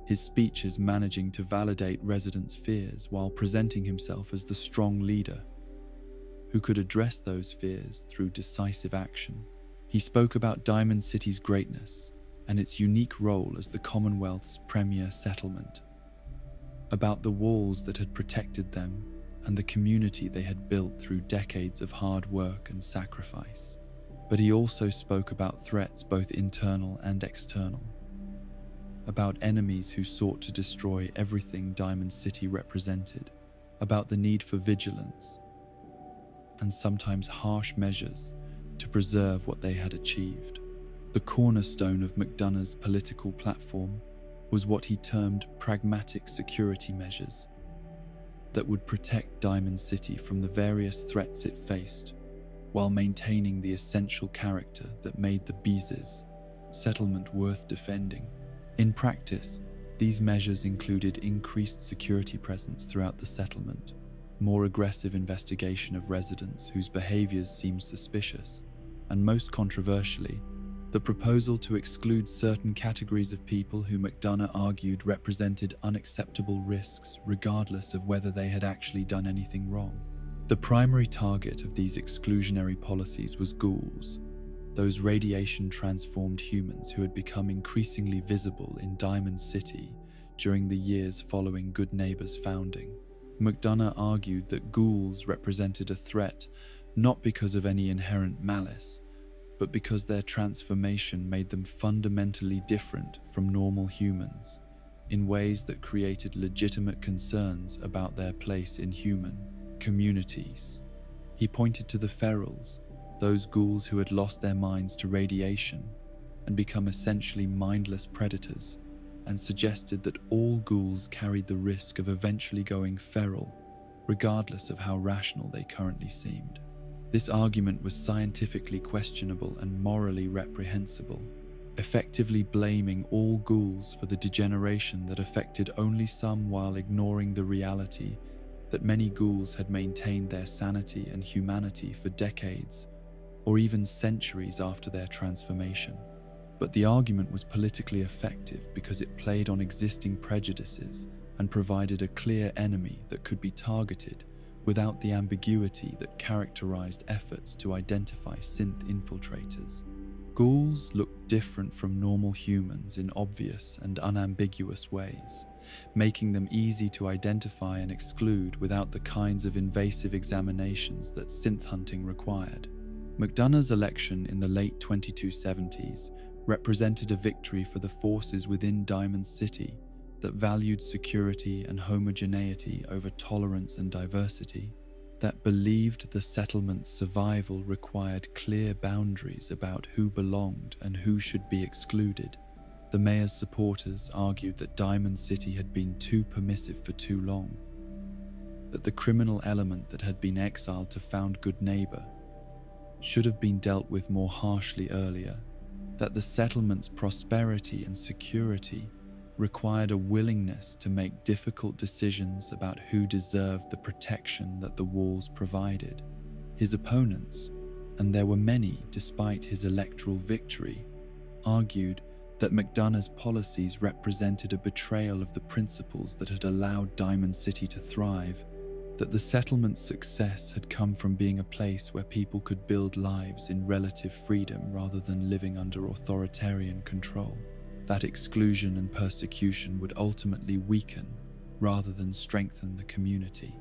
his speeches managing to validate residents' fears while presenting himself as the strong leader who could address those fears through decisive action. He spoke about Diamond City's greatness and its unique role as the Commonwealth's premier settlement, about the walls that had protected them and the community they had built through decades of hard work and sacrifice. But he also spoke about threats both internal and external, about enemies who sought to destroy everything Diamond City represented, about the need for vigilance and sometimes harsh measures to preserve what they had achieved. The cornerstone of McDonough's political platform was what he termed pragmatic security measures that would protect Diamond City from the various threats it faced, while maintaining the essential character that made the Beez's settlement worth defending. In practice, these measures included increased security presence throughout the settlement, more aggressive investigation of residents whose behaviors seemed suspicious, and most controversially, the proposal to exclude certain categories of people who McDonough argued represented unacceptable risks regardless of whether they had actually done anything wrong. The primary target of these exclusionary policies was ghouls, those radiation-transformed humans who had become increasingly visible in Diamond City during the years following Good Neighbor's founding. McDonough argued that ghouls represented a threat not because of any inherent malice, but because their transformation made them fundamentally different from normal humans, in ways that created legitimate concerns about their place in human communities. He pointed to the ferals, those ghouls who had lost their minds to radiation and become essentially mindless predators, and suggested that all ghouls carried the risk of eventually going feral, regardless of how rational they currently seemed. This argument was scientifically questionable and morally reprehensible, effectively blaming all ghouls for the degeneration that affected only some while ignoring the reality that many ghouls had maintained their sanity and humanity for decades or even centuries after their transformation. But the argument was politically effective because it played on existing prejudices and provided a clear enemy that could be targeted without the ambiguity that characterized efforts to identify synth infiltrators. Ghouls looked different from normal humans in obvious and unambiguous ways, making them easy to identify and exclude without the kinds of invasive examinations that synth hunting required. McDonough's election in the late 2270s represented a victory for the forces within Diamond City that valued security and homogeneity over tolerance and diversity, that believed the settlement's survival required clear boundaries about who belonged and who should be excluded. The mayor's supporters argued that Diamond City had been too permissive for too long, that the criminal element that had been exiled to Found Good Neighbor should have been dealt with more harshly earlier, that the settlement's prosperity and security required a willingness to make difficult decisions about who deserved the protection that the walls provided. His opponents, and there were many despite his electoral victory, argued that McDonough's policies represented a betrayal of the principles that had allowed Diamond City to thrive, that the settlement's success had come from being a place where people could build lives in relative freedom rather than living under authoritarian control. That exclusion and persecution would ultimately weaken rather than strengthen the community.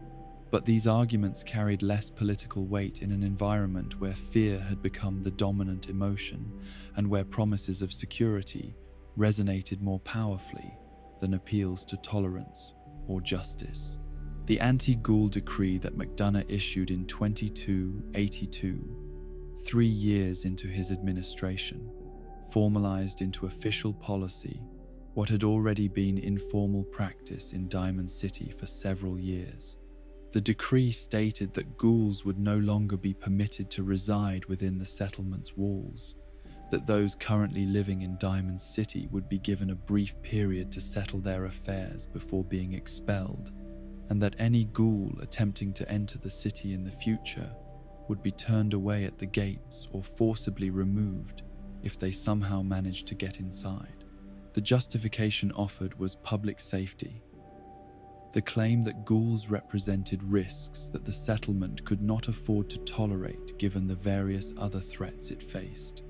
But these arguments carried less political weight in an environment where fear had become the dominant emotion and where promises of security resonated more powerfully than appeals to tolerance or justice. The anti-ghoul decree that McDonough issued in 2282, 3 years into his administration, formalized into official policy what had already been informal practice in Diamond City for several years. The decree stated that ghouls would no longer be permitted to reside within the settlement's walls, that those currently living in Diamond City would be given a brief period to settle their affairs before being expelled, and that any ghoul attempting to enter the city in the future would be turned away at the gates or forcibly removed if they somehow managed to get inside. The justification offered was public safety. The claim that ghouls represented risks that the settlement could not afford to tolerate given the various other threats it faced.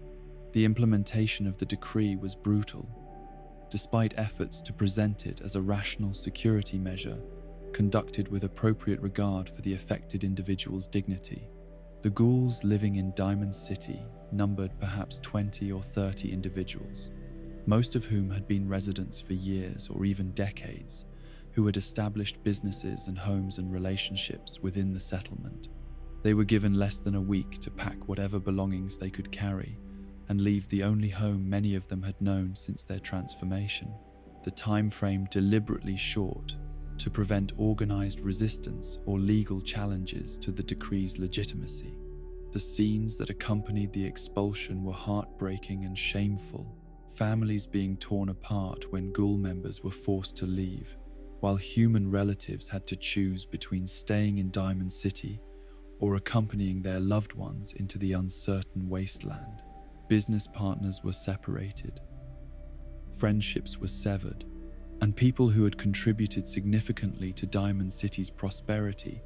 The implementation of the decree was brutal. Despite efforts to present it as a rational security measure conducted with appropriate regard for the affected individual's dignity, the ghouls living in Diamond City numbered perhaps 20 or 30 individuals, most of whom had been residents for years or even decades, who had established businesses and homes and relationships within the settlement. They were given less than a week to pack whatever belongings they could carry and leave the only home many of them had known since their transformation, the time frame deliberately short to prevent organized resistance or legal challenges to the decree's legitimacy. The scenes that accompanied the expulsion were heartbreaking and shameful, families being torn apart when ghoul members were forced to leave, while human relatives had to choose between staying in Diamond City or accompanying their loved ones into the uncertain wasteland. Business partners were separated, friendships were severed, and people who had contributed significantly to Diamond City's prosperity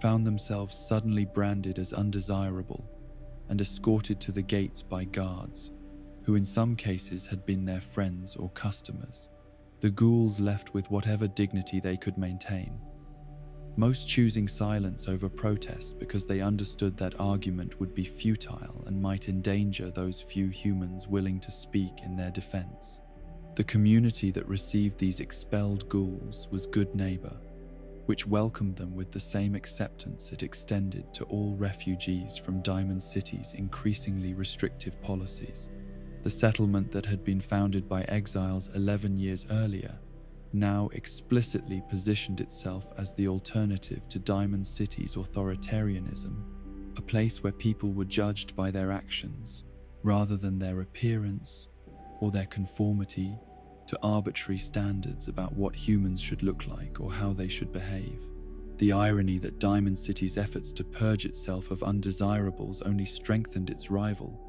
found themselves suddenly branded as undesirable and escorted to the gates by guards, who in some cases had been their friends or customers. The ghouls left with whatever dignity they could maintain, most choosing silence over protest because they understood that argument would be futile and might endanger those few humans willing to speak in their defense. The community that received these expelled ghouls was Good Neighbor, which welcomed them with the same acceptance it extended to all refugees from Diamond City's increasingly restrictive policies. The settlement that had been founded by exiles 11 years earlier now explicitly positioned itself as the alternative to Diamond City's authoritarianism, a place where people were judged by their actions rather than their appearance or their conformity to arbitrary standards about what humans should look like or how they should behave. The irony that Diamond City's efforts to purge itself of undesirables only strengthened its rival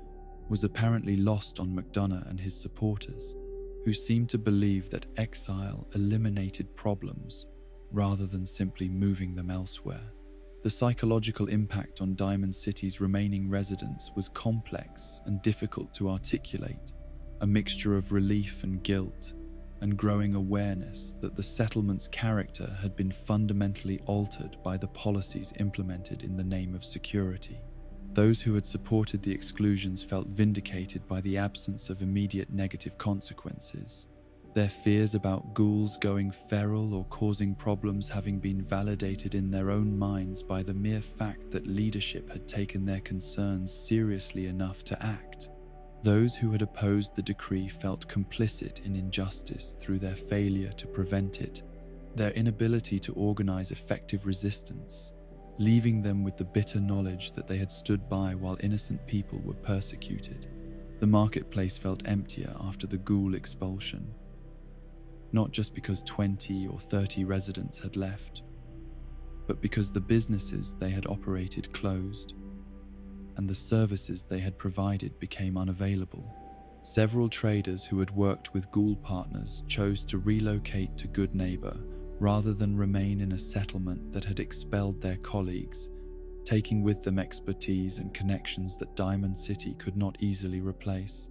was apparently lost on McDonough and his supporters, who seemed to believe that exile eliminated problems rather than simply moving them elsewhere. The psychological impact on Diamond City's remaining residents was complex and difficult to articulate, a mixture of relief and guilt, and growing awareness that the settlement's character had been fundamentally altered by the policies implemented in the name of security. Those who had supported the exclusions felt vindicated by the absence of immediate negative consequences, their fears about ghouls going feral or causing problems having been validated in their own minds by the mere fact that leadership had taken their concerns seriously enough to act. Those who had opposed the decree felt complicit in injustice through their failure to prevent it, their inability to organize effective resistance, leaving them with the bitter knowledge that they had stood by while innocent people were persecuted. The marketplace felt emptier after the ghoul expulsion, not just because 20 or 30 residents had left, but because the businesses they had operated closed, and the services they had provided became unavailable. Several traders who had worked with ghoul partners chose to relocate to Good Neighbor rather than remain in a settlement that had expelled their colleagues, taking with them expertise and connections that Diamond City could not easily replace.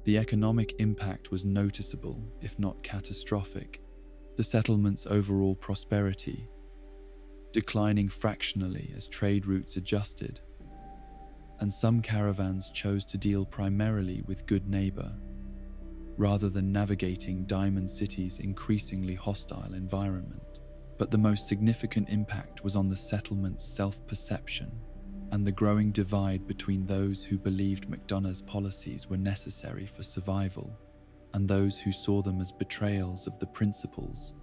The economic impact was noticeable, if not catastrophic. The settlement's overall prosperity declining fractionally as trade routes adjusted, and some caravans chose to deal primarily with Good Neighbor, rather than navigating Diamond City's increasingly hostile environment. But the most significant impact was on the settlement's self-perception and the growing divide between those who believed McDonough's policies were necessary for survival and those who saw them as betrayals of the principles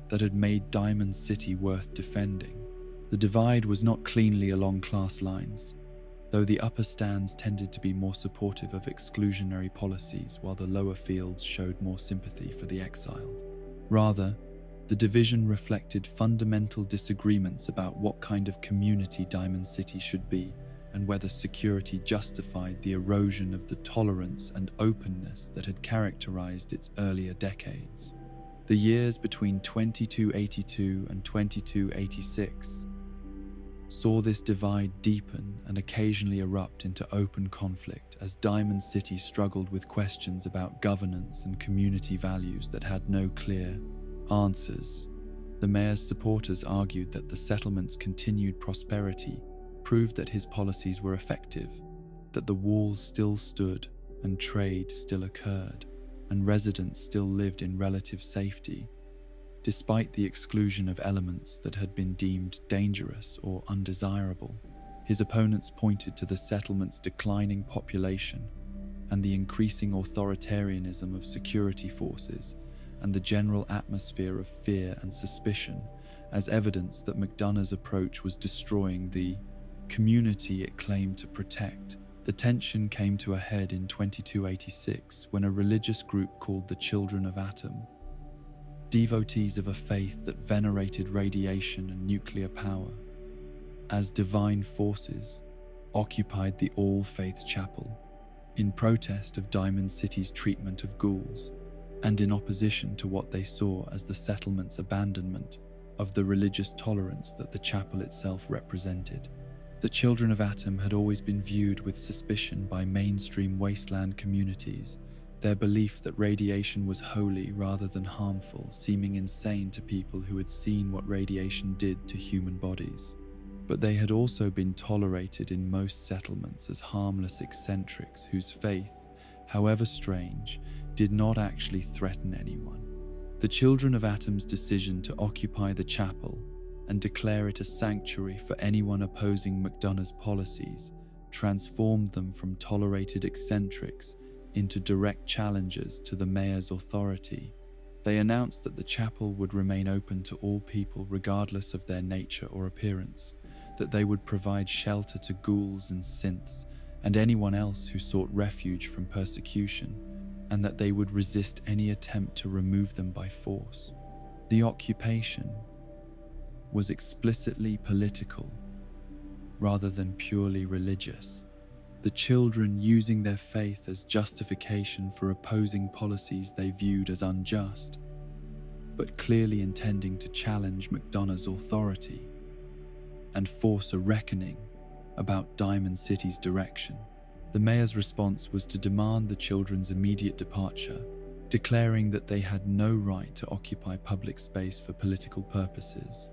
that had made Diamond City worth defending. The divide was not cleanly along class lines, though the upper stands tended to be more supportive of exclusionary policies while the lower fields showed more sympathy for the exiled. Rather, the division reflected fundamental disagreements about what kind of community Diamond City should be and whether security justified the erosion of the tolerance and openness that had characterized its earlier decades. The years between 2282 and 2286 saw this divide deepen and occasionally erupt into open conflict as Diamond City struggled with questions about governance and community values that had no clear answers. The mayor's supporters argued that the settlement's continued prosperity proved that his policies were effective, that the walls still stood and trade still occurred, and residents still lived in relative safety, despite the exclusion of elements that had been deemed dangerous or undesirable. His opponents pointed to the settlement's declining population and the increasing authoritarianism of security forces and the general atmosphere of fear and suspicion as evidence that McDonough's approach was destroying the community it claimed to protect. The tension came to a head in 2286 when a religious group called the Children of Atom, devotees of a faith that venerated radiation and nuclear power as divine forces, occupied the All Faith Chapel in protest of Diamond City's treatment of ghouls and in opposition to what they saw as the settlement's abandonment of the religious tolerance that the chapel itself represented. The Children of Atom had always been viewed with suspicion by mainstream wasteland communities, their belief that radiation was holy rather than harmful seeming insane to people who had seen what radiation did to human bodies. But they had also been tolerated in most settlements as harmless eccentrics whose faith, however strange, did not actually threaten anyone. The Children of Atom's decision to occupy the chapel and declare it a sanctuary for anyone opposing McDonough's policies transformed them from tolerated eccentrics into direct challengers to the mayor's authority. They announced that the chapel would remain open to all people regardless of their nature or appearance, that they would provide shelter to ghouls and synths and anyone else who sought refuge from persecution, and that they would resist any attempt to remove them by force. The occupation was explicitly political rather than purely religious, the children using their faith as justification for opposing policies they viewed as unjust, but clearly intending to challenge McDonough's authority and force a reckoning about Diamond City's direction. The mayor's response was to demand the children's immediate departure, declaring that they had no right to occupy public space for political purposes,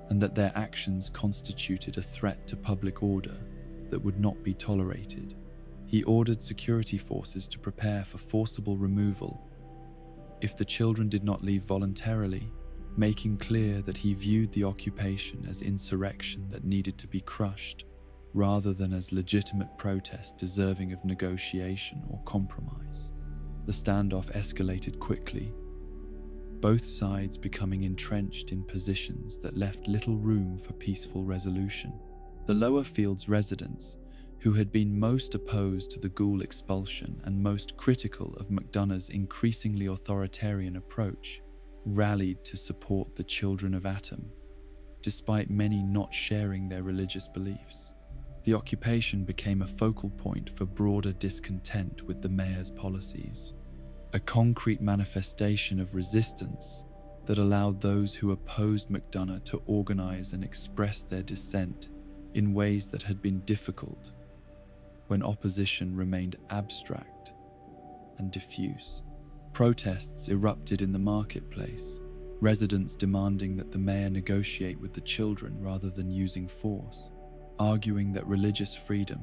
and that their actions constituted a threat to public order that would not be tolerated. He ordered security forces to prepare for forcible removal if the children did not leave voluntarily, making clear that he viewed the occupation as insurrection that needed to be crushed, rather than as legitimate protest deserving of negotiation or compromise. The standoff escalated quickly, both sides becoming entrenched in positions that left little room for peaceful resolution. The Lower Fields residents, who had been most opposed to the ghoul expulsion and most critical of McDonough's increasingly authoritarian approach, rallied to support the Children of Atom, despite many not sharing their religious beliefs. The occupation became a focal point for broader discontent with the mayor's policies, a concrete manifestation of resistance that allowed those who opposed McDonough to organize and express their dissent in ways that had been difficult when opposition remained abstract and diffuse. Protests erupted in the marketplace, residents demanding that the mayor negotiate with the children rather than using force, arguing that religious freedom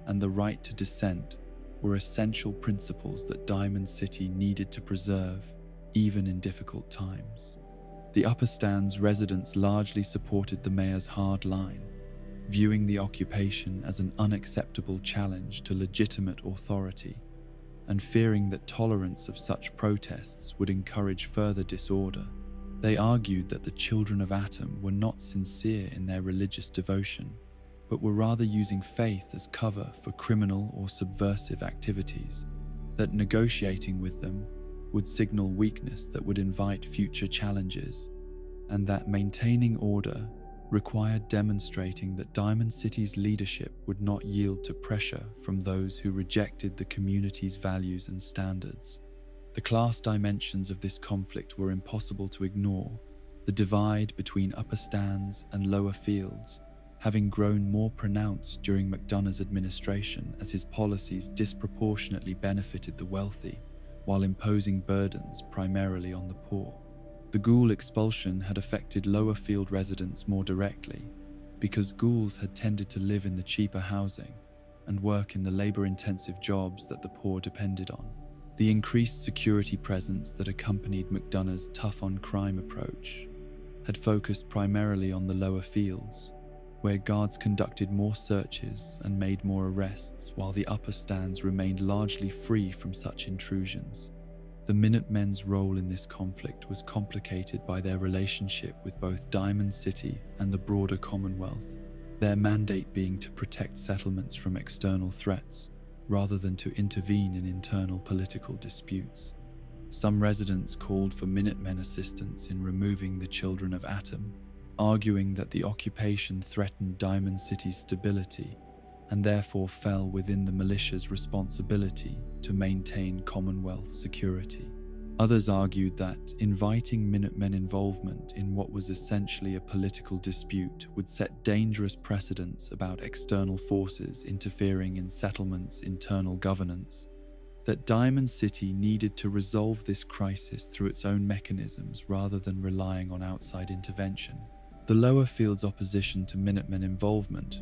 and the right to dissent were essential principles that Diamond City needed to preserve even in difficult times. The Upper Stands residents largely supported the mayor's hard line, viewing the occupation as an unacceptable challenge to legitimate authority, and fearing that tolerance of such protests would encourage further disorder. They argued that the Children of Atom were not sincere in their religious devotion, but were rather using faith as cover for criminal or subversive activities, that negotiating with them would signal weakness that would invite future challenges, and that maintaining order required demonstrating that Diamond City's leadership would not yield to pressure from those who rejected the community's values and standards. The class dimensions of this conflict were impossible to ignore, the divide between Upper Stands and Lower Fields having grown more pronounced during McDonough's administration as his policies disproportionately benefited the wealthy while imposing burdens primarily on the poor. The ghoul expulsion had affected Lower Field residents more directly because ghouls had tended to live in the cheaper housing and work in the labor-intensive jobs that the poor depended on. The increased security presence that accompanied McDonough's tough-on-crime approach had focused primarily on the Lower Fields, where guards conducted more searches and made more arrests while the Upper Stands remained largely free from such intrusions. The Minutemen's role in this conflict was complicated by their relationship with both Diamond City and the broader Commonwealth, their mandate being to protect settlements from external threats rather than to intervene in internal political disputes. Some residents called for Minutemen assistance in removing the Children of Atom, arguing that the occupation threatened Diamond City's stability and therefore fell within the militia's responsibility to maintain Commonwealth security. Others argued that inviting Minutemen involvement in what was essentially a political dispute would set dangerous precedents about external forces interfering in settlements' internal governance, that Diamond City needed to resolve this crisis through its own mechanisms rather than relying on outside intervention. The Lower Fields' opposition to Minutemen involvement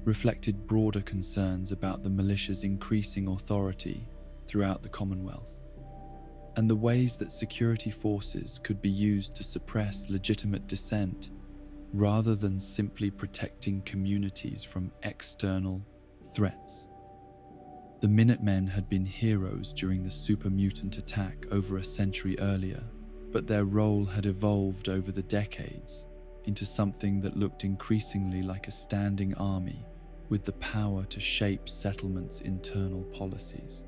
reflected broader concerns about the militia's increasing authority throughout the Commonwealth, and the ways that security forces could be used to suppress legitimate dissent rather than simply protecting communities from external threats. The Minutemen had been heroes during the super mutant attack over a century earlier, but their role had evolved over the decades, into something that looked increasingly like a standing army with the power to shape settlements' internal policies.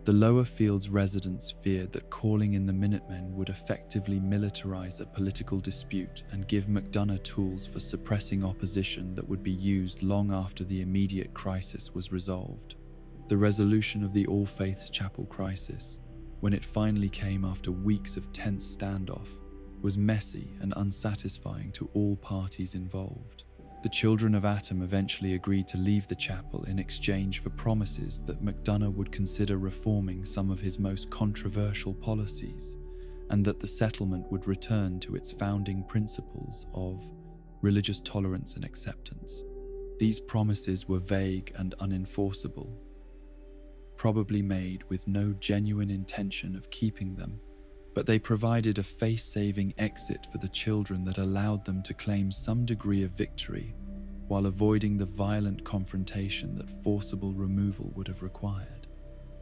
The lower fields residents feared that calling in the Minutemen would effectively militarize a political dispute and give McDonough tools for suppressing opposition that would be used long after the immediate crisis was resolved. The resolution of the All Faiths Chapel crisis, when it finally came after weeks of tense standoff, was messy and unsatisfying to all parties involved. The Children of Atom eventually agreed to leave the chapel in exchange for promises that McDonough would consider reforming some of his most controversial policies, and that the settlement would return to its founding principles of religious tolerance and acceptance. These promises were vague and unenforceable, probably made with no genuine intention of keeping them, but they provided a face-saving exit for the children that allowed them to claim some degree of victory while avoiding the violent confrontation that forcible removal would have required.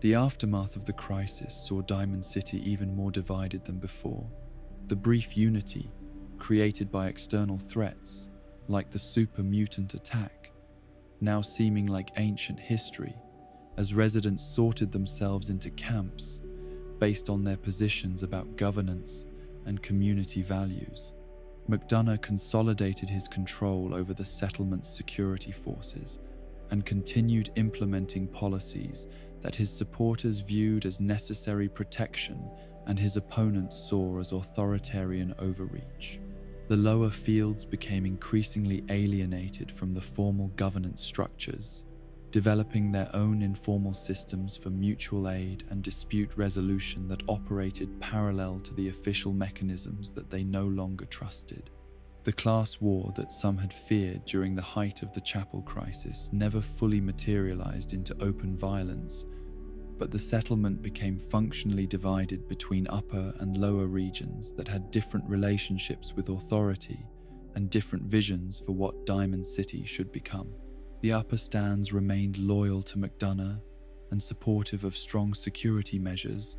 The aftermath of the crisis saw Diamond City even more divided than before. The brief unity, created by external threats, like the super mutant attack, now seeming like ancient history, as residents sorted themselves into camps based on their positions about governance and community values. McDonough consolidated his control over the settlement's security forces and continued implementing policies that his supporters viewed as necessary protection and his opponents saw as authoritarian overreach. The lower fields became increasingly alienated from the formal governance structures, developing their own informal systems for mutual aid and dispute resolution that operated parallel to the official mechanisms that they no longer trusted. The class war that some had feared during the height of the chapel crisis never fully materialized into open violence, but the settlement became functionally divided between upper and lower regions that had different relationships with authority and different visions for what Diamond City should become. The upper stands remained loyal to McDonough and supportive of strong security measures,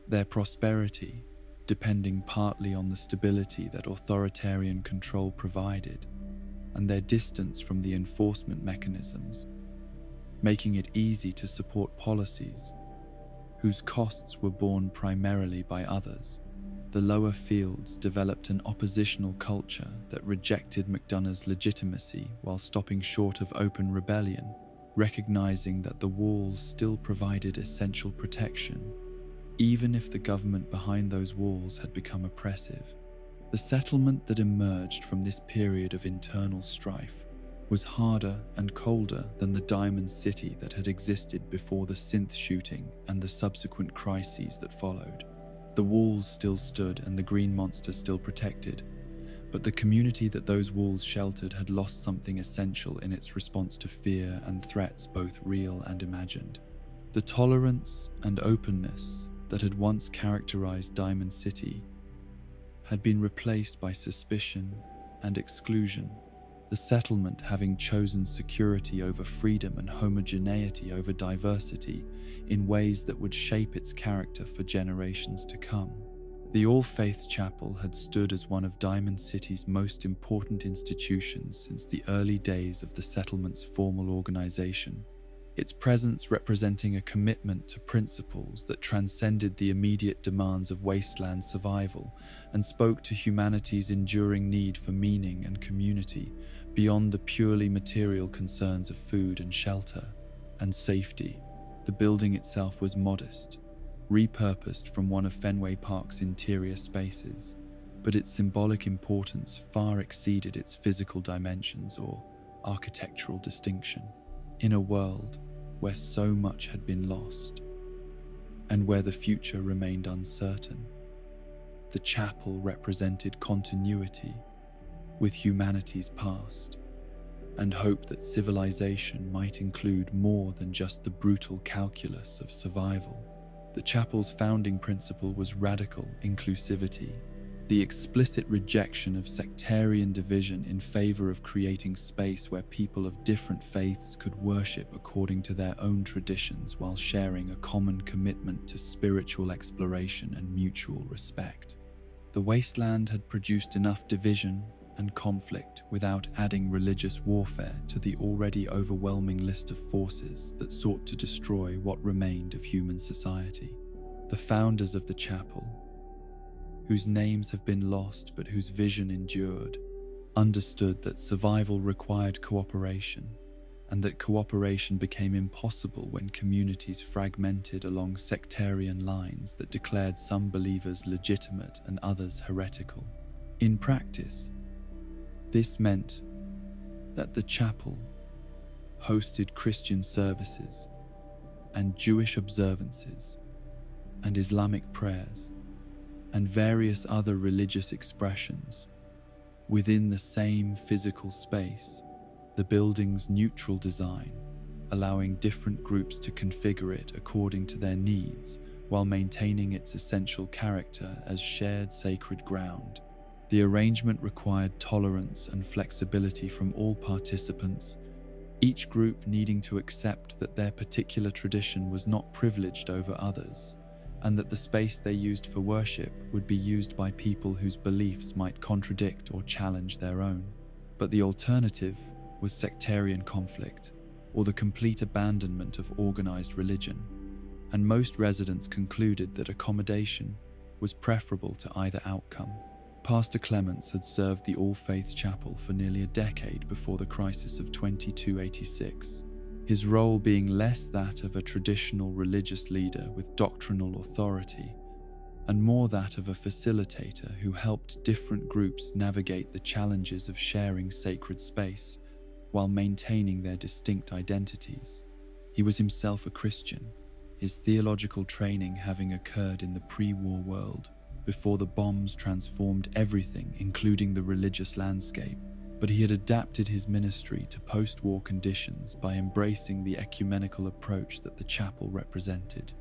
their prosperity depending partly on the stability that authoritarian control provided, and their distance from the enforcement mechanisms, making it easy to support policies whose costs were borne primarily by others. The lower fields developed an oppositional culture that rejected McDonough's legitimacy while stopping short of open rebellion, recognizing that the walls still provided essential protection, even if the government behind those walls had become oppressive. The settlement that emerged from this period of internal strife was harder and colder than the Diamond City that had existed before the synth shooting and the subsequent crises that followed. The walls still stood and the green monster still protected, but the community that those walls sheltered had lost something essential in its response to fear and threats, both real and imagined. The tolerance and openness that had once characterized Diamond City had been replaced by suspicion and exclusion, the settlement having chosen security over freedom and homogeneity over diversity in ways that would shape its character for generations to come. The All Faiths Chapel had stood as one of Diamond City's most important institutions since the early days of the settlement's formal organization, its presence representing a commitment to principles that transcended the immediate demands of wasteland survival and spoke to humanity's enduring need for meaning and community beyond the purely material concerns of food and shelter and safety. The building itself was modest, repurposed from one of Fenway Park's interior spaces, but its symbolic importance far exceeded its physical dimensions or architectural distinction. In a world where so much had been lost, and where the future remained uncertain, the chapel represented continuity with humanity's past, and hope that civilization might include more than just the brutal calculus of survival. The chapel's founding principle was radical inclusivity, the explicit rejection of sectarian division in favor of creating space where people of different faiths could worship according to their own traditions while sharing a common commitment to spiritual exploration and mutual respect. The wasteland had produced enough division and conflict without adding religious warfare to the already overwhelming list of forces that sought to destroy what remained of human society. The founders of the chapel, whose names have been lost but whose vision endured, understood that survival required cooperation, and that cooperation became impossible when communities fragmented along sectarian lines that declared some believers legitimate and others heretical. In practice, this meant that the chapel hosted Christian services and Jewish observances and Islamic prayers and various other religious expressions within the same physical space, the building's neutral design, allowing different groups to configure it according to their needs while maintaining its essential character as shared sacred ground. The arrangement required tolerance and flexibility from all participants, each group needing to accept that their particular tradition was not privileged over others, and that the space they used for worship would be used by people whose beliefs might contradict or challenge their own. But the alternative was sectarian conflict, or the complete abandonment of organized religion, and most residents concluded that accommodation was preferable to either outcome. Pastor Clements had served the All Faiths Chapel for nearly a decade before the crisis of 2286, his role being less that of a traditional religious leader with doctrinal authority, and more that of a facilitator who helped different groups navigate the challenges of sharing sacred space while maintaining their distinct identities. He was himself a Christian, his theological training having occurred in the pre-war world, before the bombs transformed everything, including the religious landscape. But he had adapted his ministry to post-war conditions by embracing the ecumenical approach that the chapel represented.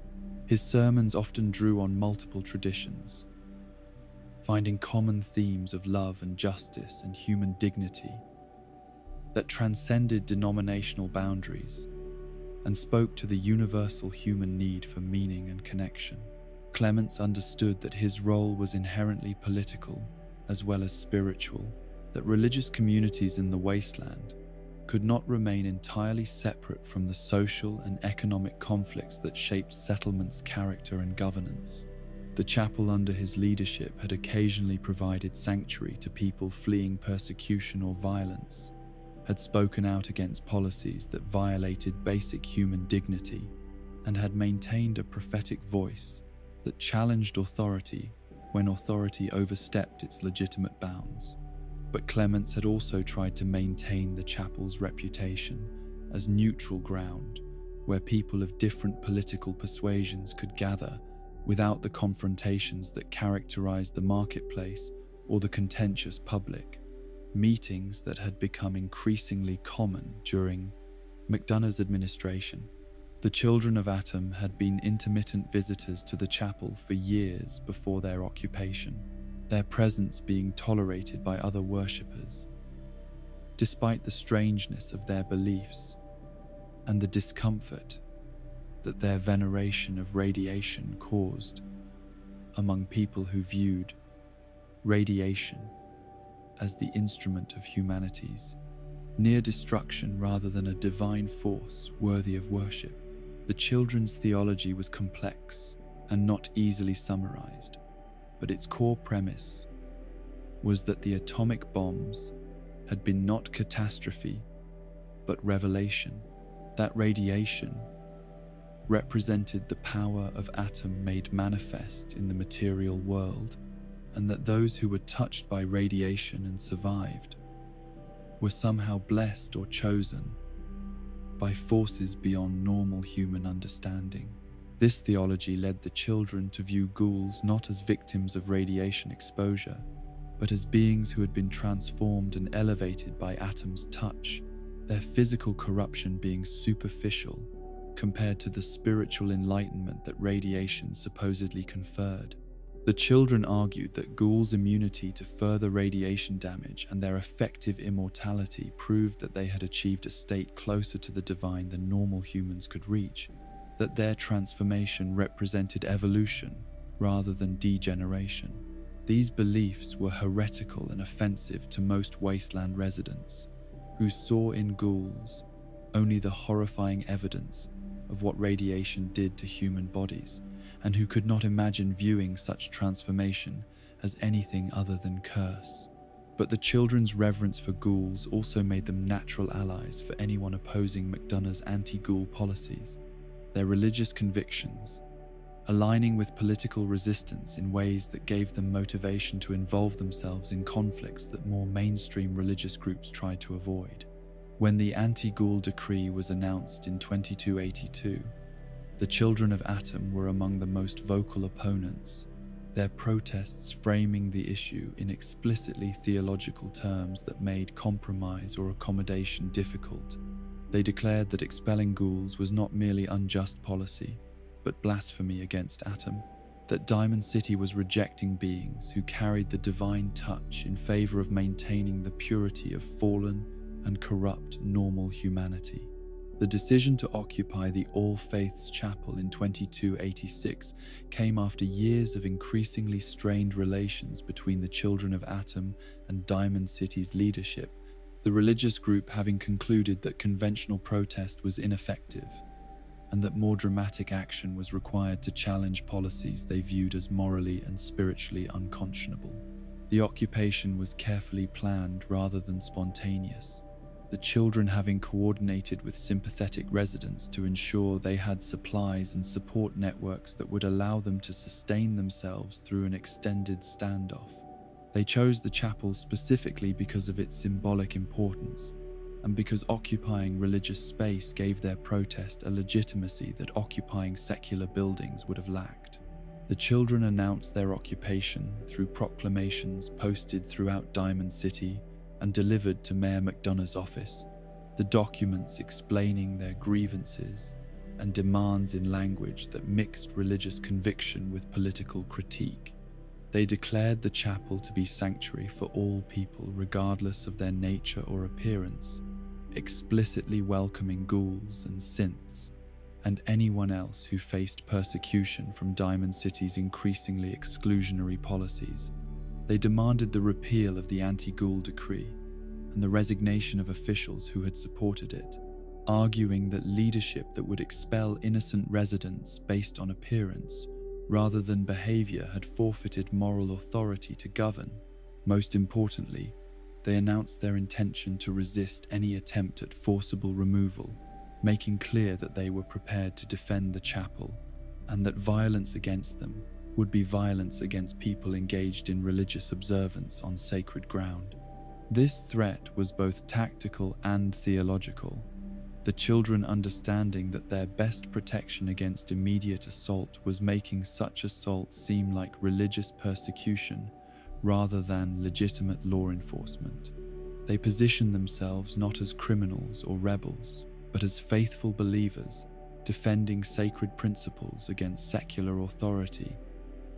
His sermons often drew on multiple traditions, finding common themes of love and justice and human dignity that transcended denominational boundaries and spoke to the universal human need for meaning and connection. Clements understood that his role was inherently political as well as spiritual, that religious communities in the wasteland could not remain entirely separate from the social and economic conflicts that shaped settlements' character and governance. The chapel under his leadership had occasionally provided sanctuary to people fleeing persecution or violence, had spoken out against policies that violated basic human dignity, and had maintained a prophetic voice that challenged authority when authority overstepped its legitimate bounds. But Clements had also tried to maintain the chapel's reputation as neutral ground, where people of different political persuasions could gather without the confrontations that characterized the marketplace or the contentious public, meetings that had become increasingly common during McDonough's administration. The children of Atom had been intermittent visitors to the chapel for years before their occupation, their presence being tolerated by other worshippers, despite the strangeness of their beliefs and the discomfort that their veneration of radiation caused among people who viewed radiation as the instrument of humanity's near destruction rather than a divine force worthy of worship. The children's theology was complex and not easily summarized, but its core premise was that the atomic bombs had been not catastrophe, but revelation. That radiation represented the power of Atom made manifest in the material world, and that those who were touched by radiation and survived were somehow blessed or chosen by forces beyond normal human understanding. This theology led the children to view ghouls not as victims of radiation exposure, but as beings who had been transformed and elevated by Atom's touch, their physical corruption being superficial compared to the spiritual enlightenment that radiation supposedly conferred. The children argued that ghouls' immunity to further radiation damage and their effective immortality proved that they had achieved a state closer to the divine than normal humans could reach, that their transformation represented evolution rather than degeneration. These beliefs were heretical and offensive to most wasteland residents, who saw in ghouls only the horrifying evidence of what radiation did to human bodies, and who could not imagine viewing such transformation as anything other than curse. But the children's reverence for ghouls also made them natural allies for anyone opposing McDonough's anti-ghoul policies. Their religious convictions, aligning with political resistance in ways that gave them motivation to involve themselves in conflicts that more mainstream religious groups tried to avoid. When the anti-ghoul decree was announced in 2282, the Children of Atom were among the most vocal opponents, their protests framing the issue in explicitly theological terms that made compromise or accommodation difficult. They declared that expelling ghouls was not merely unjust policy, but blasphemy against Atom, that Diamond City was rejecting beings who carried the divine touch in favor of maintaining the purity of fallen and corrupt normal humanity. The decision to occupy the All Faiths Chapel in 2286 came after years of increasingly strained relations between the Children of Atom and Diamond City's leadership, the religious group having concluded that conventional protest was ineffective and that more dramatic action was required to challenge policies they viewed as morally and spiritually unconscionable. The occupation was carefully planned rather than spontaneous, the children having coordinated with sympathetic residents to ensure they had supplies and support networks that would allow them to sustain themselves through an extended standoff. They chose the chapel specifically because of its symbolic importance, and because occupying religious space gave their protest a legitimacy that occupying secular buildings would have lacked. The children announced their occupation through proclamations posted throughout Diamond City and delivered to Mayor McDonough's office, the documents explaining their grievances and demands in language that mixed religious conviction with political critique. They declared the chapel to be sanctuary for all people regardless of their nature or appearance, explicitly welcoming ghouls and synths, and anyone else who faced persecution from Diamond City's increasingly exclusionary policies. They demanded the repeal of the anti-ghoul decree and the resignation of officials who had supported it, arguing that leadership that would expel innocent residents based on appearance rather than behavior had forfeited moral authority to govern. Most importantly, they announced their intention to resist any attempt at forcible removal, making clear that they were prepared to defend the chapel and that violence against them would be violence against people engaged in religious observance on sacred ground. This threat was both tactical and theological, the children understanding that their best protection against immediate assault was making such assault seem like religious persecution rather than legitimate law enforcement. They positioned themselves not as criminals or rebels, but as faithful believers, defending sacred principles against secular authority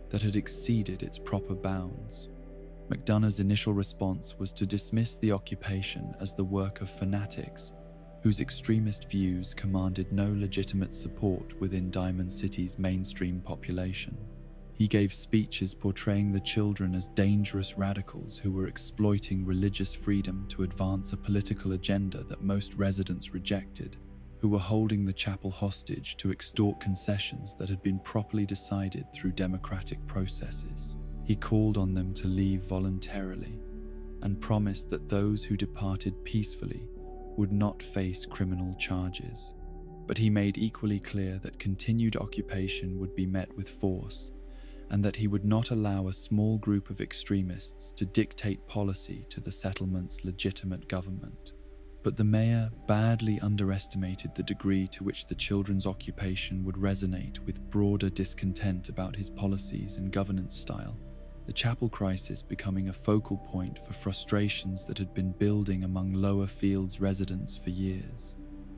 that had exceeded its proper bounds. McDonough's initial response was to dismiss the occupation as the work of fanatics whose extremist views commanded no legitimate support within Diamond City's mainstream population. He gave speeches portraying the children as dangerous radicals who were exploiting religious freedom to advance a political agenda that most residents rejected, who were holding the chapel hostage to extort concessions that had been properly decided through democratic processes. He called on them to leave voluntarily and promised that those who departed peacefully would not face criminal charges. But he made equally clear that continued occupation would be met with force and that he would not allow a small group of extremists to dictate policy to the settlement's legitimate government. But the mayor badly underestimated the degree to which the children's occupation would resonate with broader discontent about his policies and governance style, the chapel crisis becoming a focal point for frustrations that had been building among Lower Fields residents for years.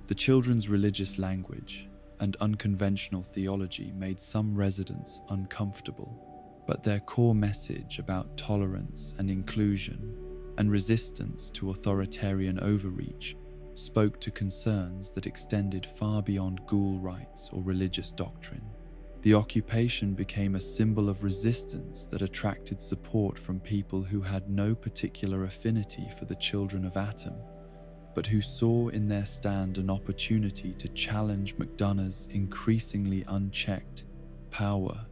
The children's religious language and unconventional theology made some residents uncomfortable, but their core message about tolerance and inclusion and resistance to authoritarian overreach spoke to concerns that extended far beyond ghoul rites or religious doctrine. The occupation became a symbol of resistance that attracted support from people who had no particular affinity for the children of Atom, but who saw in their stand an opportunity to challenge McDonough's increasingly unchecked power.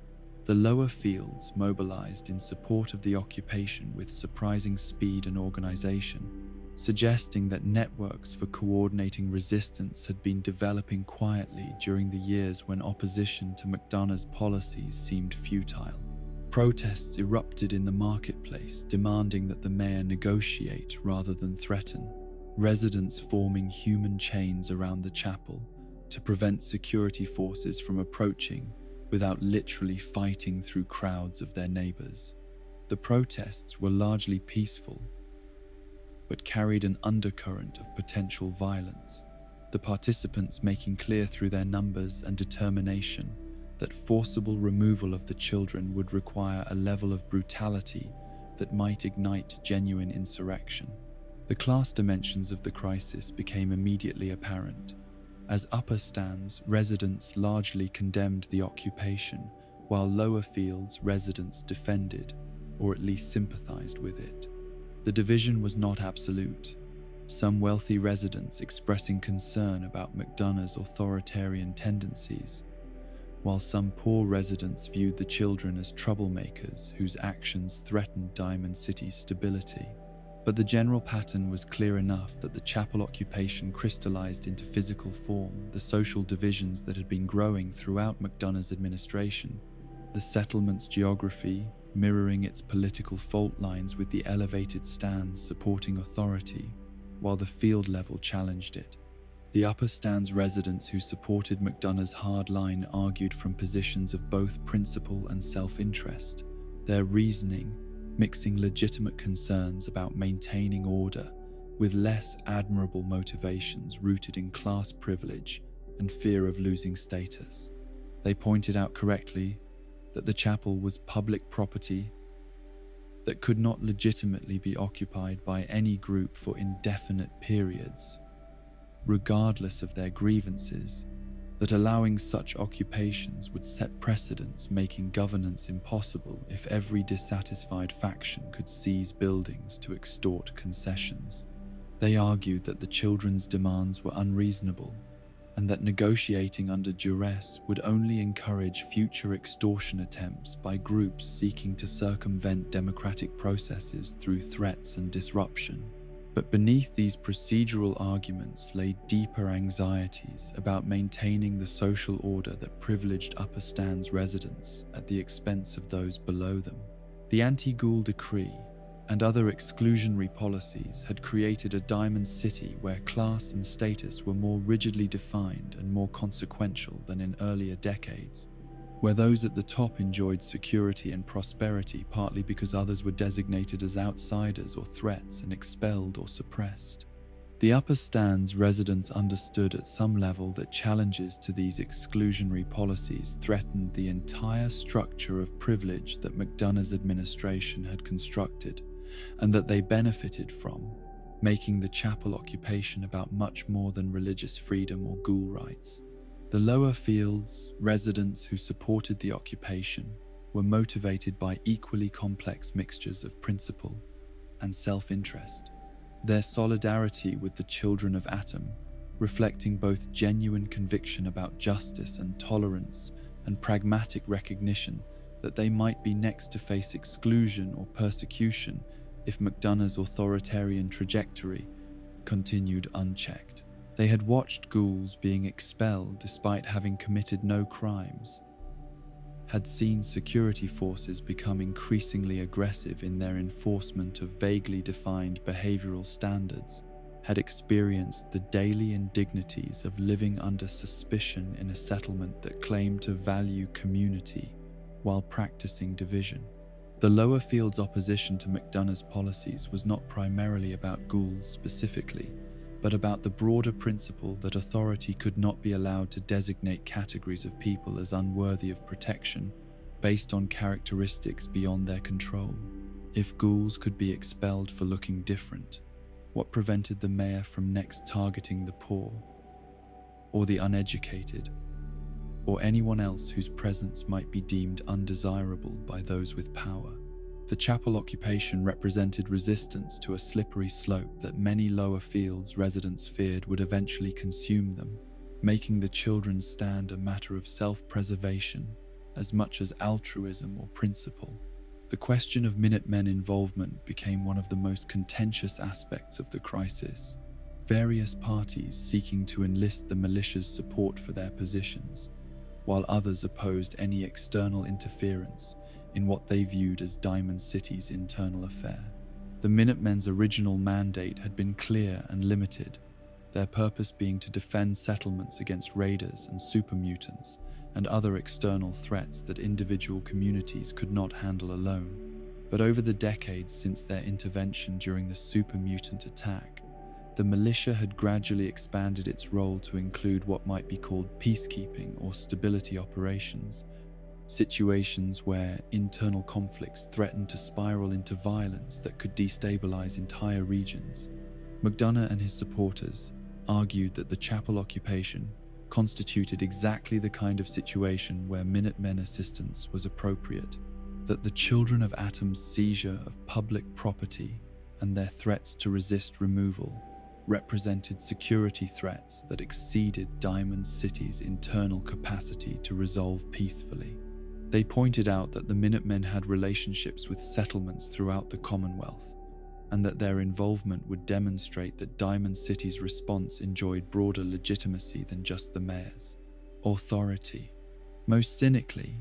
The lower fields mobilized in support of the occupation with surprising speed and organization, suggesting that networks for coordinating resistance had been developing quietly during the years when opposition to McDonough's policies seemed futile. Protests erupted in the marketplace, demanding that the mayor negotiate rather than threaten, residents forming human chains around the chapel to prevent security forces from approaching without literally fighting through crowds of their neighbors. The protests were largely peaceful, but carried an undercurrent of potential violence, the participants making clear through their numbers and determination that forcible removal of the children would require a level of brutality that might ignite genuine insurrection. The class dimensions of the crisis became immediately apparent. As upper stands, residents largely condemned the occupation, while lower fields residents defended, or at least sympathized with it. The division was not absolute, some wealthy residents expressing concern about McDonough's authoritarian tendencies, while some poor residents viewed the children as troublemakers whose actions threatened Diamond City's stability. But the general pattern was clear enough that the chapel occupation crystallized into physical form the social divisions that had been growing throughout McDonough's administration, the settlement's geography mirroring its political fault lines with the elevated stands supporting authority, while the field level challenged it. The upper stands residents who supported McDonough's hard line argued from positions of both principle and self-interest, their reasoning mixing legitimate concerns about maintaining order with less admirable motivations rooted in class privilege and fear of losing status. They pointed out correctly that the chapel was public property that could not legitimately be occupied by any group for indefinite periods, regardless of their grievances, that allowing such occupations would set precedents, making governance impossible if every dissatisfied faction could seize buildings to extort concessions. They argued that the children's demands were unreasonable, and that negotiating under duress would only encourage future extortion attempts by groups seeking to circumvent democratic processes through threats and disruption. But beneath these procedural arguments lay deeper anxieties about maintaining the social order that privileged upper stands residents at the expense of those below them. The anti-ghoul decree and other exclusionary policies had created a Diamond City where class and status were more rigidly defined and more consequential than in earlier decades, where those at the top enjoyed security and prosperity partly because others were designated as outsiders or threats and expelled or suppressed. The upper stands residents understood at some level that challenges to these exclusionary policies threatened the entire structure of privilege that McDonough's administration had constructed, and that they benefited from, making the chapel occupation about much more than religious freedom or ghoul rights. The lower fields, residents who supported the occupation, were motivated by equally complex mixtures of principle and self-interest. Their solidarity with the children of Atom, reflecting both genuine conviction about justice and tolerance and pragmatic recognition that they might be next to face exclusion or persecution if McDonough's authoritarian trajectory continued unchecked. They had watched ghouls being expelled despite having committed no crimes, had seen security forces become increasingly aggressive in their enforcement of vaguely defined behavioral standards, had experienced the daily indignities of living under suspicion in a settlement that claimed to value community while practicing division. The lower field's opposition to McDonough's policies was not primarily about ghouls specifically, but about the broader principle that authority could not be allowed to designate categories of people as unworthy of protection based on characteristics beyond their control. If ghouls could be expelled for looking different, what prevented the mayor from next targeting the poor, or the uneducated, or anyone else whose presence might be deemed undesirable by those with power. The chapel occupation represented resistance to a slippery slope that many lower fields residents feared would eventually consume them, making the children's stand a matter of self-preservation as much as altruism or principle. The question of Minutemen involvement became one of the most contentious aspects of the crisis, various parties seeking to enlist the militia's support for their positions, while others opposed any external interference in what they viewed as Diamond City's internal affair. The Minutemen's original mandate had been clear and limited, their purpose being to defend settlements against raiders and super mutants and other external threats that individual communities could not handle alone. But over the decades since their intervention during the super mutant attack, the militia had gradually expanded its role to include what might be called peacekeeping or stability operations, situations where internal conflicts threatened to spiral into violence that could destabilize entire regions. McDonough and his supporters argued that the chapel occupation constituted exactly the kind of situation where Minutemen assistance was appropriate, that the Children of Atom's seizure of public property and their threats to resist removal represented security threats that exceeded Diamond City's internal capacity to resolve peacefully. They pointed out that the Minutemen had relationships with settlements throughout the Commonwealth, and that their involvement would demonstrate that Diamond City's response enjoyed broader legitimacy than just the mayor's authority. Most cynically,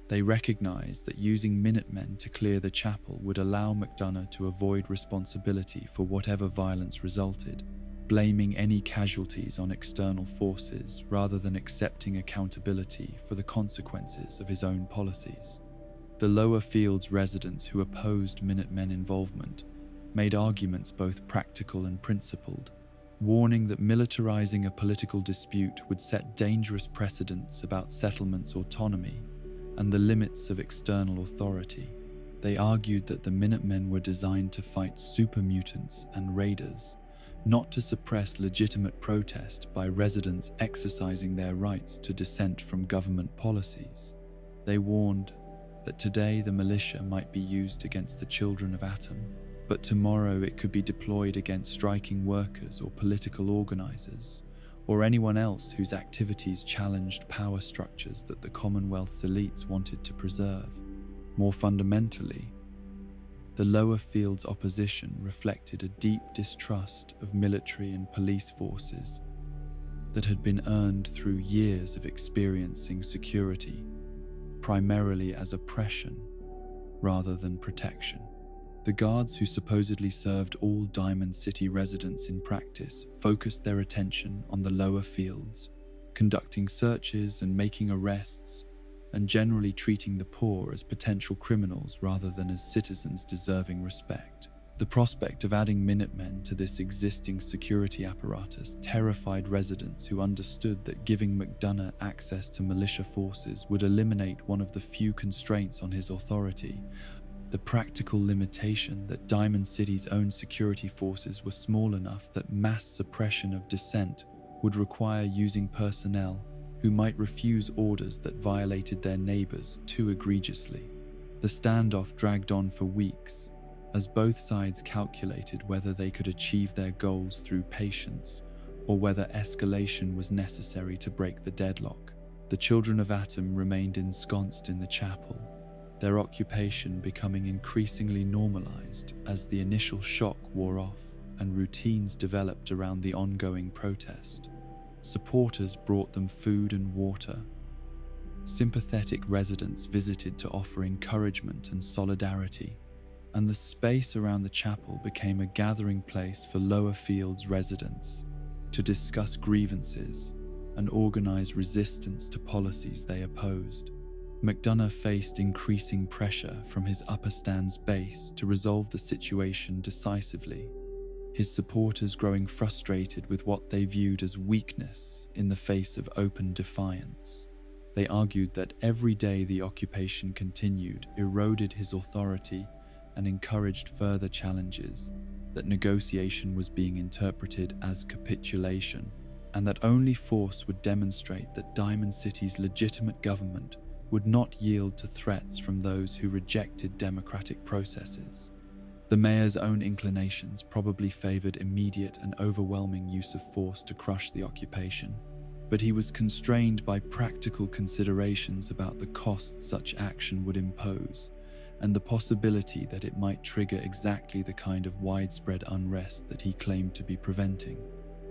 they recognized that using Minutemen to clear the chapel would allow McDonough to avoid responsibility for whatever violence resulted, blaming any casualties on external forces rather than accepting accountability for the consequences of his own policies. The lower fields residents who opposed Minutemen involvement made arguments both practical and principled, warning that militarizing a political dispute would set dangerous precedents about settlements' autonomy and the limits of external authority. They argued that the Minutemen were designed to fight super mutants and raiders, not to suppress legitimate protest by residents exercising their rights to dissent from government policies. They warned that today the militia might be used against the Children of Atom, but tomorrow it could be deployed against striking workers or political organizers, or anyone else whose activities challenged power structures that the Commonwealth's elites wanted to preserve. More fundamentally, the lower fields' opposition reflected a deep distrust of military and police forces that had been earned through years of experiencing security, primarily as oppression rather than protection. The guards who supposedly served all Diamond City residents in practice focused their attention on the lower fields, conducting searches and making arrests, and generally treating the poor as potential criminals rather than as citizens deserving respect. The prospect of adding Minutemen to this existing security apparatus terrified residents who understood that giving McDonough access to militia forces would eliminate one of the few constraints on his authority, the practical limitation that Diamond City's own security forces were small enough that mass suppression of dissent would require using personnel who might refuse orders that violated their neighbors too egregiously. The standoff dragged on for weeks, as both sides calculated whether they could achieve their goals through patience or whether escalation was necessary to break the deadlock. The Children of Atom remained ensconced in the chapel, their occupation becoming increasingly normalized as the initial shock wore off and routines developed around the ongoing protest. Supporters brought them food and water. Sympathetic residents visited to offer encouragement and solidarity, and the space around the chapel became a gathering place for lower fields residents to discuss grievances and organize resistance to policies they opposed. McDonough faced increasing pressure from his upper stands base to resolve the situation decisively, his supporters growing frustrated with what they viewed as weakness in the face of open defiance. They argued that every day the occupation continued eroded his authority and encouraged further challenges, that negotiation was being interpreted as capitulation, and that only force would demonstrate that Diamond City's legitimate government would not yield to threats from those who rejected democratic processes. The mayor's own inclinations probably favored immediate and overwhelming use of force to crush the occupation, but he was constrained by practical considerations about the costs such action would impose and the possibility that it might trigger exactly the kind of widespread unrest that he claimed to be preventing.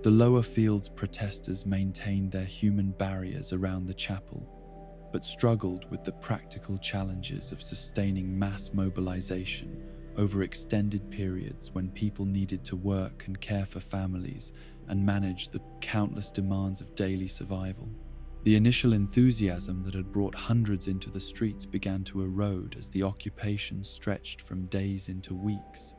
The lower fields protesters maintained their human barriers around the chapel, but struggled with the practical challenges of sustaining mass mobilization over extended periods when people needed to work and care for families and manage the countless demands of daily survival. The initial enthusiasm that had brought hundreds into the streets began to erode as the occupation stretched from days into weeks.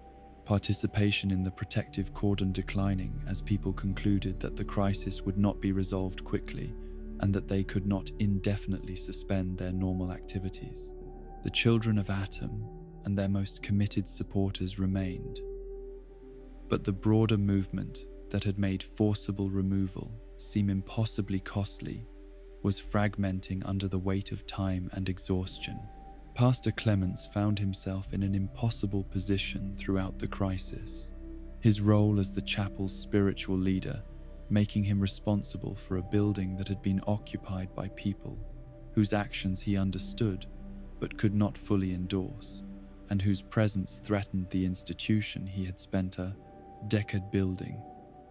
Participation in the protective cordon declining as people concluded that the crisis would not be resolved quickly and that they could not indefinitely suspend their normal activities. The children of Atom and their most committed supporters remained, but the broader movement that had made forcible removal seem impossibly costly was fragmenting under the weight of time and exhaustion. Pastor Clements found himself in an impossible position throughout the crisis, his role as the chapel's spiritual leader making him responsible for a building that had been occupied by people whose actions he understood but could not fully endorse, and whose presence threatened the institution he had spent a decade building.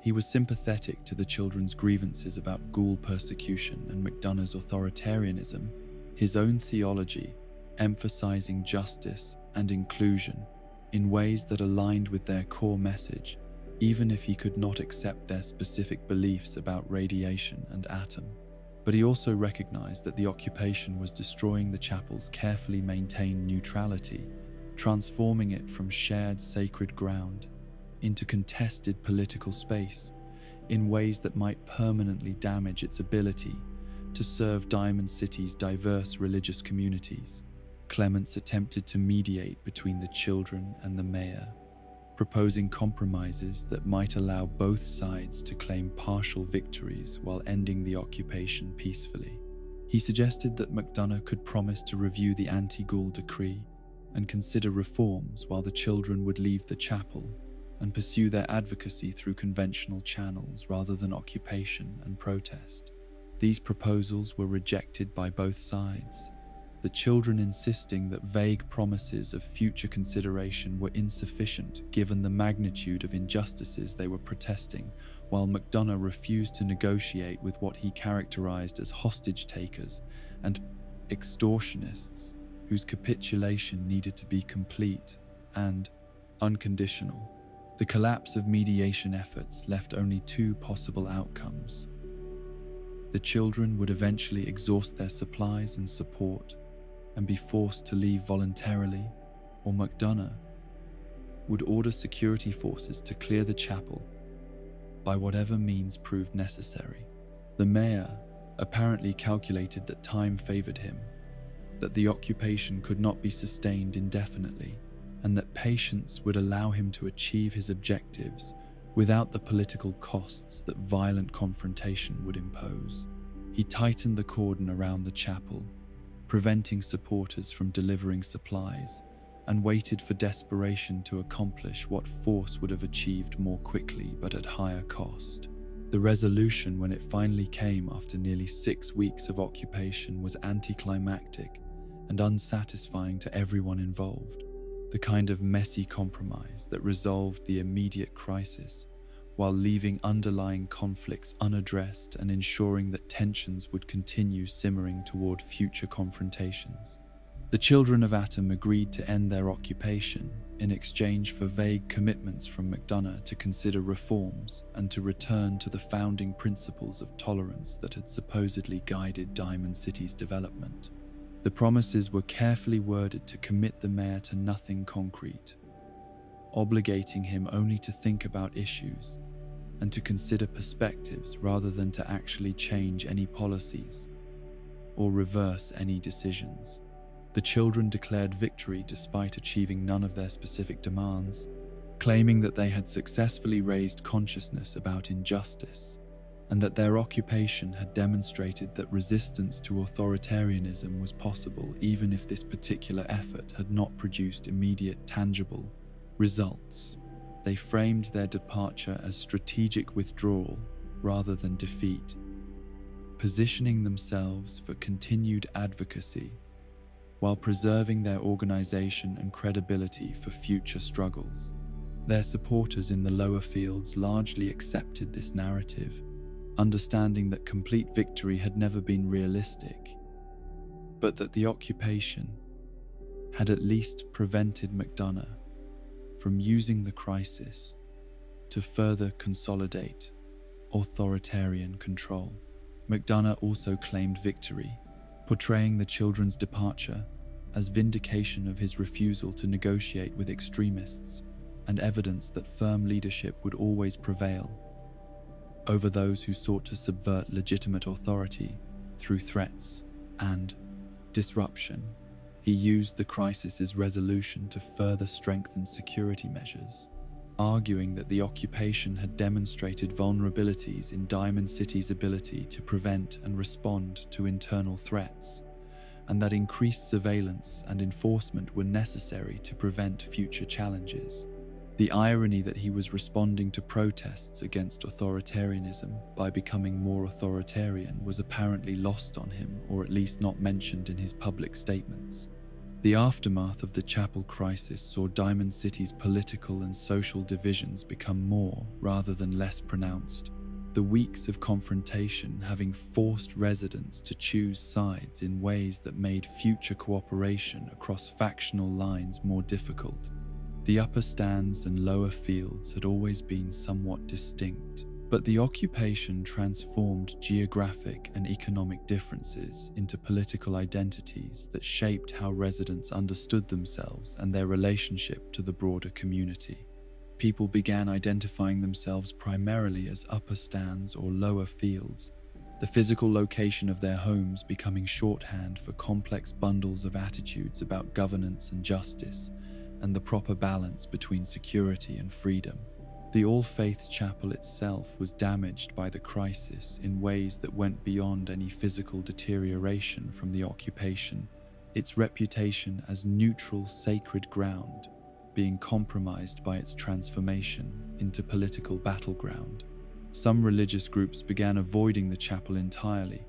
He was sympathetic to the children's grievances about ghoul persecution and McDonough's authoritarianism, his own theology emphasizing justice and inclusion in ways that aligned with their core message, even if he could not accept their specific beliefs about radiation and Atom. But he also recognized that the occupation was destroying the chapel's carefully maintained neutrality, transforming it from shared sacred ground into contested political space in ways that might permanently damage its ability to serve Diamond City's diverse religious communities. Clements attempted to mediate between the children and the mayor, proposing compromises that might allow both sides to claim partial victories while ending the occupation peacefully. He suggested that McDonough could promise to review the anti-ghoul decree and consider reforms while the children would leave the chapel and pursue their advocacy through conventional channels rather than occupation and protest. These proposals were rejected by both sides, the children insisting that vague promises of future consideration were insufficient given the magnitude of injustices they were protesting, while McDonough refused to negotiate with what he characterized as hostage-takers and extortionists whose capitulation needed to be complete and unconditional. The collapse of mediation efforts left only two possible outcomes. The children would eventually exhaust their supplies and support and be forced to leave voluntarily, or McDonough would order security forces to clear the chapel by whatever means proved necessary. The mayor apparently calculated that time favored him, that the occupation could not be sustained indefinitely, and that patience would allow him to achieve his objectives without the political costs that violent confrontation would impose. He tightened the cordon around the chapel, preventing supporters from delivering supplies, and waited for desperation to accomplish what force would have achieved more quickly but at higher cost. The resolution, when it finally came after nearly 6 weeks of occupation, was anticlimactic and unsatisfying to everyone involved. The kind of messy compromise that resolved the immediate crisis while leaving underlying conflicts unaddressed and ensuring that tensions would continue simmering toward future confrontations. The children of Atom agreed to end their occupation in exchange for vague commitments from McDonough to consider reforms and to return to the founding principles of tolerance that had supposedly guided Diamond City's development. The promises were carefully worded to commit the mayor to nothing concrete, obligating him only to think about issues and to consider perspectives rather than to actually change any policies or reverse any decisions. The children declared victory despite achieving none of their specific demands, claiming that they had successfully raised consciousness about injustice and that their occupation had demonstrated that resistance to authoritarianism was possible even if this particular effort had not produced immediate tangible results. They framed their departure as strategic withdrawal rather than defeat, positioning themselves for continued advocacy while preserving their organization and credibility for future struggles. Their supporters in the lower fields largely accepted this narrative, understanding that complete victory had never been realistic, but that the occupation had at least prevented McDonough from using the crisis to further consolidate authoritarian control. McDonough also claimed victory, portraying the children's departure as vindication of his refusal to negotiate with extremists and evidence that firm leadership would always prevail over those who sought to subvert legitimate authority through threats and disruption. He used the crisis's resolution to further strengthen security measures, arguing that the occupation had demonstrated vulnerabilities in Diamond City's ability to prevent and respond to internal threats, and that increased surveillance and enforcement were necessary to prevent future challenges. The irony that he was responding to protests against authoritarianism by becoming more authoritarian was apparently lost on him, or at least not mentioned in his public statements. The aftermath of the chapel crisis saw Diamond City's political and social divisions become more rather than less pronounced, the weeks of confrontation having forced residents to choose sides in ways that made future cooperation across factional lines more difficult. The upper stands and lower fields had always been somewhat distinct, but the occupation transformed geographic and economic differences into political identities that shaped how residents understood themselves and their relationship to the broader community. People began identifying themselves primarily as upper stands or lower fields, the physical location of their homes becoming shorthand for complex bundles of attitudes about governance and justice, and the proper balance between security and freedom. The All Faiths Chapel itself was damaged by the crisis in ways that went beyond any physical deterioration from the occupation, its reputation as neutral, sacred ground being compromised by its transformation into political battleground. Some religious groups began avoiding the chapel entirely,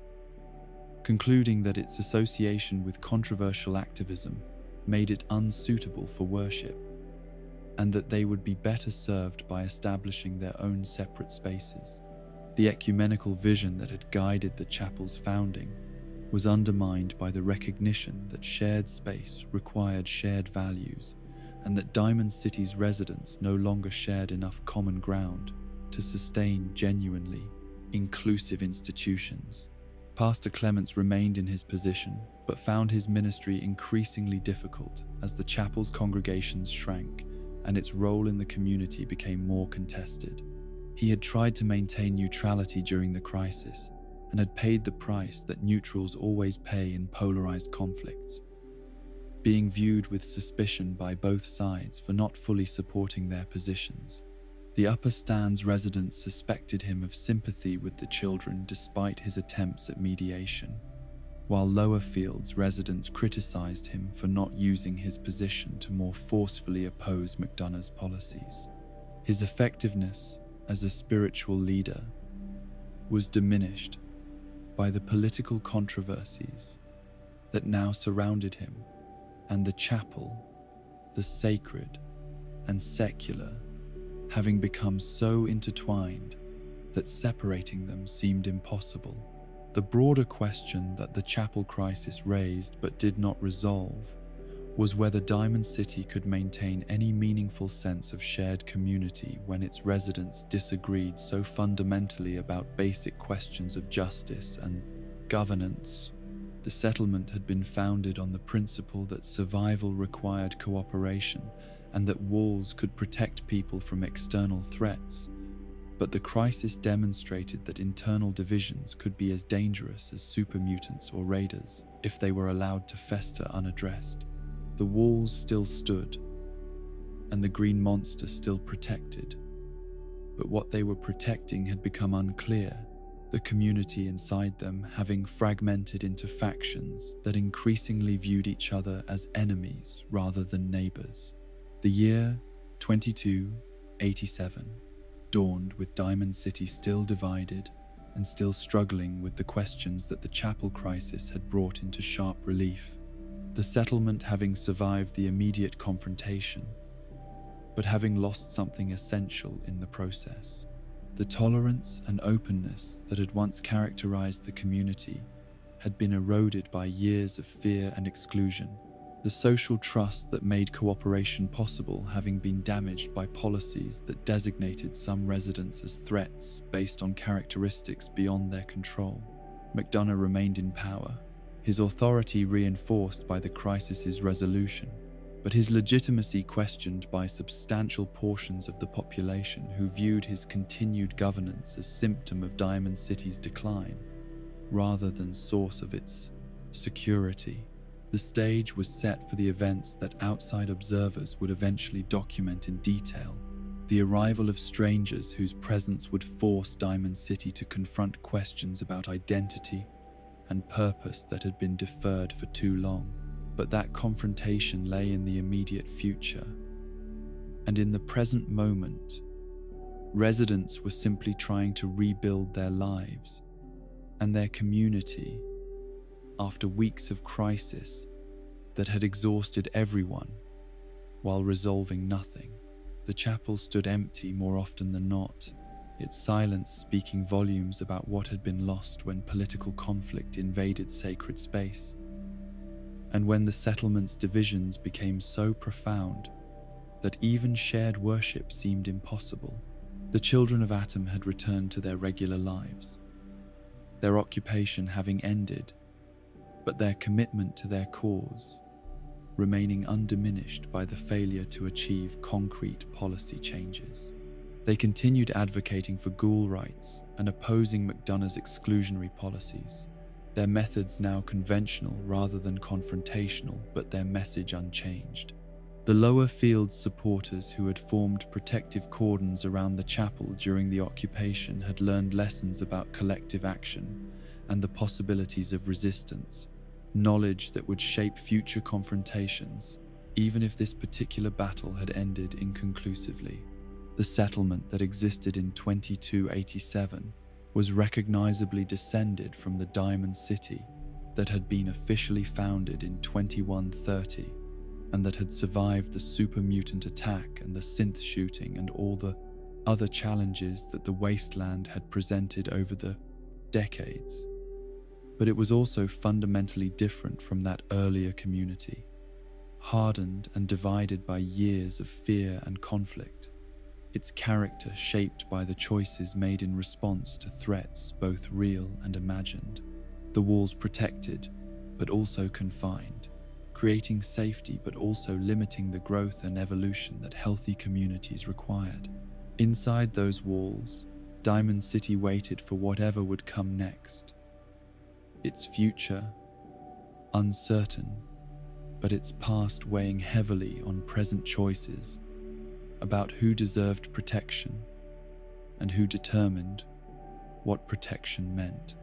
concluding that its association with controversial activism made it unsuitable for worship, and that they would be better served by establishing their own separate spaces. The ecumenical vision that had guided the chapel's founding was undermined by the recognition that shared space required shared values, and that Diamond City's residents no longer shared enough common ground to sustain genuinely inclusive institutions. Pastor Clements remained in his position, but found his ministry increasingly difficult as the chapel's congregations shrank and its role in the community became more contested. He had tried to maintain neutrality during the crisis and had paid the price that neutrals always pay in polarized conflicts, being viewed with suspicion by both sides for not fully supporting their positions. The upper stands residents suspected him of sympathy with the children despite his attempts at mediation, while lower fields residents criticized him for not using his position to more forcefully oppose McDonough's policies. His effectiveness as a spiritual leader was diminished by the political controversies that now surrounded him, and the chapel, the sacred and secular, having become so intertwined that separating them seemed impossible. The broader question that the chapel crisis raised but did not resolve was whether Diamond City could maintain any meaningful sense of shared community when its residents disagreed so fundamentally about basic questions of justice and governance. The settlement had been founded on the principle that survival required cooperation and that walls could protect people from external threats, but the crisis demonstrated that internal divisions could be as dangerous as super mutants or raiders if they were allowed to fester unaddressed. The walls still stood, and the green monster still protected, but what they were protecting had become unclear, the community inside them having fragmented into factions that increasingly viewed each other as enemies rather than neighbors. The year 2287 dawned with Diamond City still divided and still struggling with the questions that the chapel crisis had brought into sharp relief. The settlement having survived the immediate confrontation, but having lost something essential in the process. The tolerance and openness that had once characterized the community had been eroded by years of fear and exclusion, the social trust that made cooperation possible having been damaged by policies that designated some residents as threats based on characteristics beyond their control. McDonough remained in power, his authority reinforced by the crisis's resolution, but his legitimacy questioned by substantial portions of the population who viewed his continued governance as symptom of Diamond City's decline, rather than source of its security. The stage was set for the events that outside observers would eventually document in detail, the arrival of strangers whose presence would force Diamond City to confront questions about identity and purpose that had been deferred for too long. But that confrontation lay in the immediate future, and in the present moment, residents were simply trying to rebuild their lives and their community after weeks of crisis that had exhausted everyone while resolving nothing. The chapel stood empty more often than not, its silence speaking volumes about what had been lost when political conflict invaded sacred space, and when the settlement's divisions became so profound that even shared worship seemed impossible. The children of Atom had returned to their regular lives, their occupation having ended, but their commitment to their cause remaining undiminished by the failure to achieve concrete policy changes. They continued advocating for ghoul rights and opposing McDonough's exclusionary policies, their methods now conventional rather than confrontational, but their message unchanged. The lower fields supporters who had formed protective cordons around the chapel during the occupation had learned lessons about collective action and the possibilities of resistance, knowledge that would shape future confrontations, even if this particular battle had ended inconclusively. The settlement that existed in 2287 was recognizably descended from the Diamond City that had been officially founded in 2130 and that had survived the super mutant attack and the synth shooting and all the other challenges that the wasteland had presented over the decades. But it was also fundamentally different from that earlier community, hardened and divided by years of fear and conflict, its character shaped by the choices made in response to threats both real and imagined. The walls protected, but also confined, creating safety but also limiting the growth and evolution that healthy communities required. Inside those walls, Diamond City waited for whatever would come next. Its future, uncertain, but its past weighing heavily on present choices about who deserved protection and who determined what protection meant.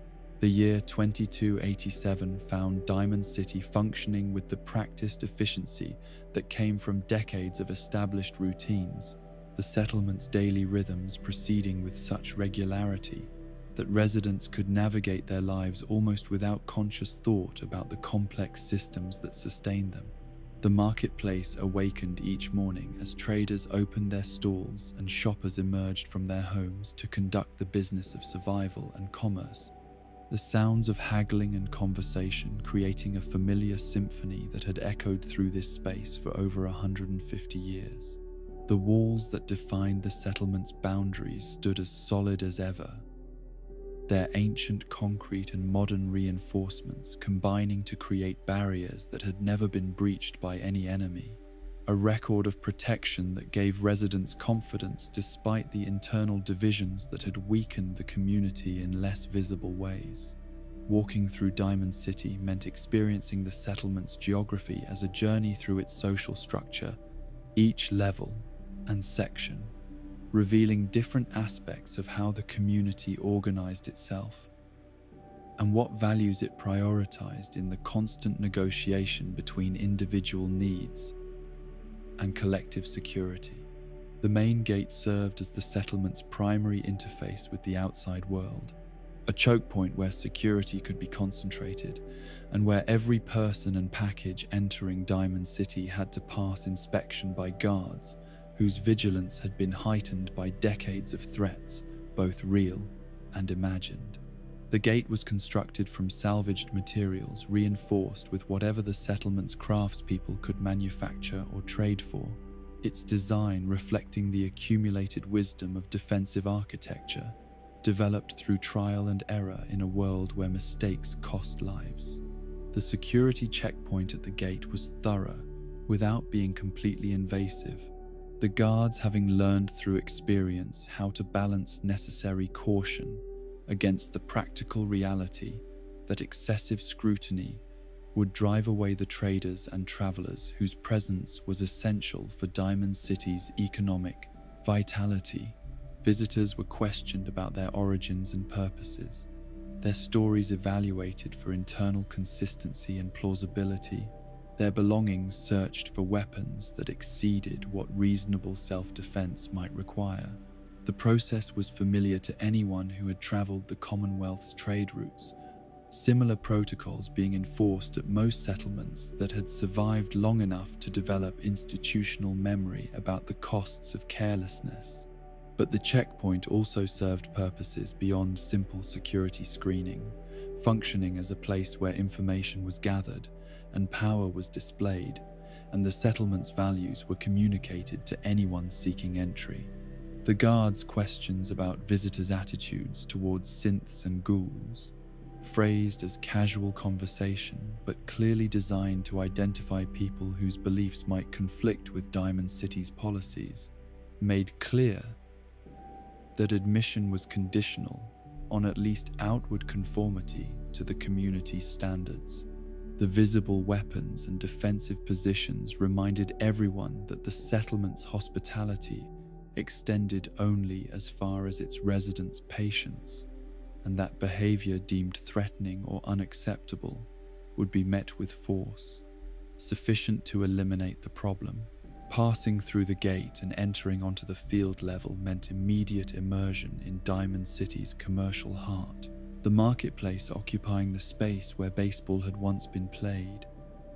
The year 2287 found Diamond City functioning with the practiced efficiency that came from decades of established routines, the settlement's daily rhythms proceeding with such regularity that residents could navigate their lives almost without conscious thought about the complex systems that sustained them. The marketplace awakened each morning as traders opened their stalls and shoppers emerged from their homes to conduct the business of survival and commerce, the sounds of haggling and conversation creating a familiar symphony that had echoed through this space for over 150 years. The walls that defined the settlement's boundaries stood as solid as ever, their ancient concrete and modern reinforcements combining to create barriers that had never been breached by any enemy, a record of protection that gave residents confidence despite the internal divisions that had weakened the community in less visible ways. Walking through Diamond City meant experiencing the settlement's geography as a journey through its social structure, each level and section revealing different aspects of how the community organized itself and what values it prioritized in the constant negotiation between individual needs and collective security. The main gate served as the settlement's primary interface with the outside world, a choke point where security could be concentrated and where every person and package entering Diamond City had to pass inspection by guards whose vigilance had been heightened by decades of threats, both real and imagined. The gate was constructed from salvaged materials reinforced with whatever the settlement's craftspeople could manufacture or trade for, its design reflecting the accumulated wisdom of defensive architecture, developed through trial and error in a world where mistakes cost lives. The security checkpoint at the gate was thorough, without being completely invasive, the guards having learned through experience how to balance necessary caution against the practical reality that excessive scrutiny would drive away the traders and travelers whose presence was essential for Diamond City's economic vitality. Visitors were questioned about their origins and purposes, their stories evaluated for internal consistency and plausibility, their belongings searched for weapons that exceeded what reasonable self-defense might require. The process was familiar to anyone who had traveled the Commonwealth's trade routes, similar protocols being enforced at most settlements that had survived long enough to develop institutional memory about the costs of carelessness. But the checkpoint also served purposes beyond simple security screening, functioning as a place where information was gathered and power was displayed, and the settlement's values were communicated to anyone seeking entry. The guards' questions about visitors' attitudes towards synths and ghouls, phrased as casual conversation but clearly designed to identify people whose beliefs might conflict with Diamond City's policies, made clear that admission was conditional on at least outward conformity to the community's standards. The visible weapons and defensive positions reminded everyone that the settlement's hospitality extended only as far as its residents' patience, and that behavior deemed threatening or unacceptable would be met with force, sufficient to eliminate the problem. Passing through the gate and entering onto the field level meant immediate immersion in Diamond City's commercial heart, the marketplace occupying the space where baseball had once been played,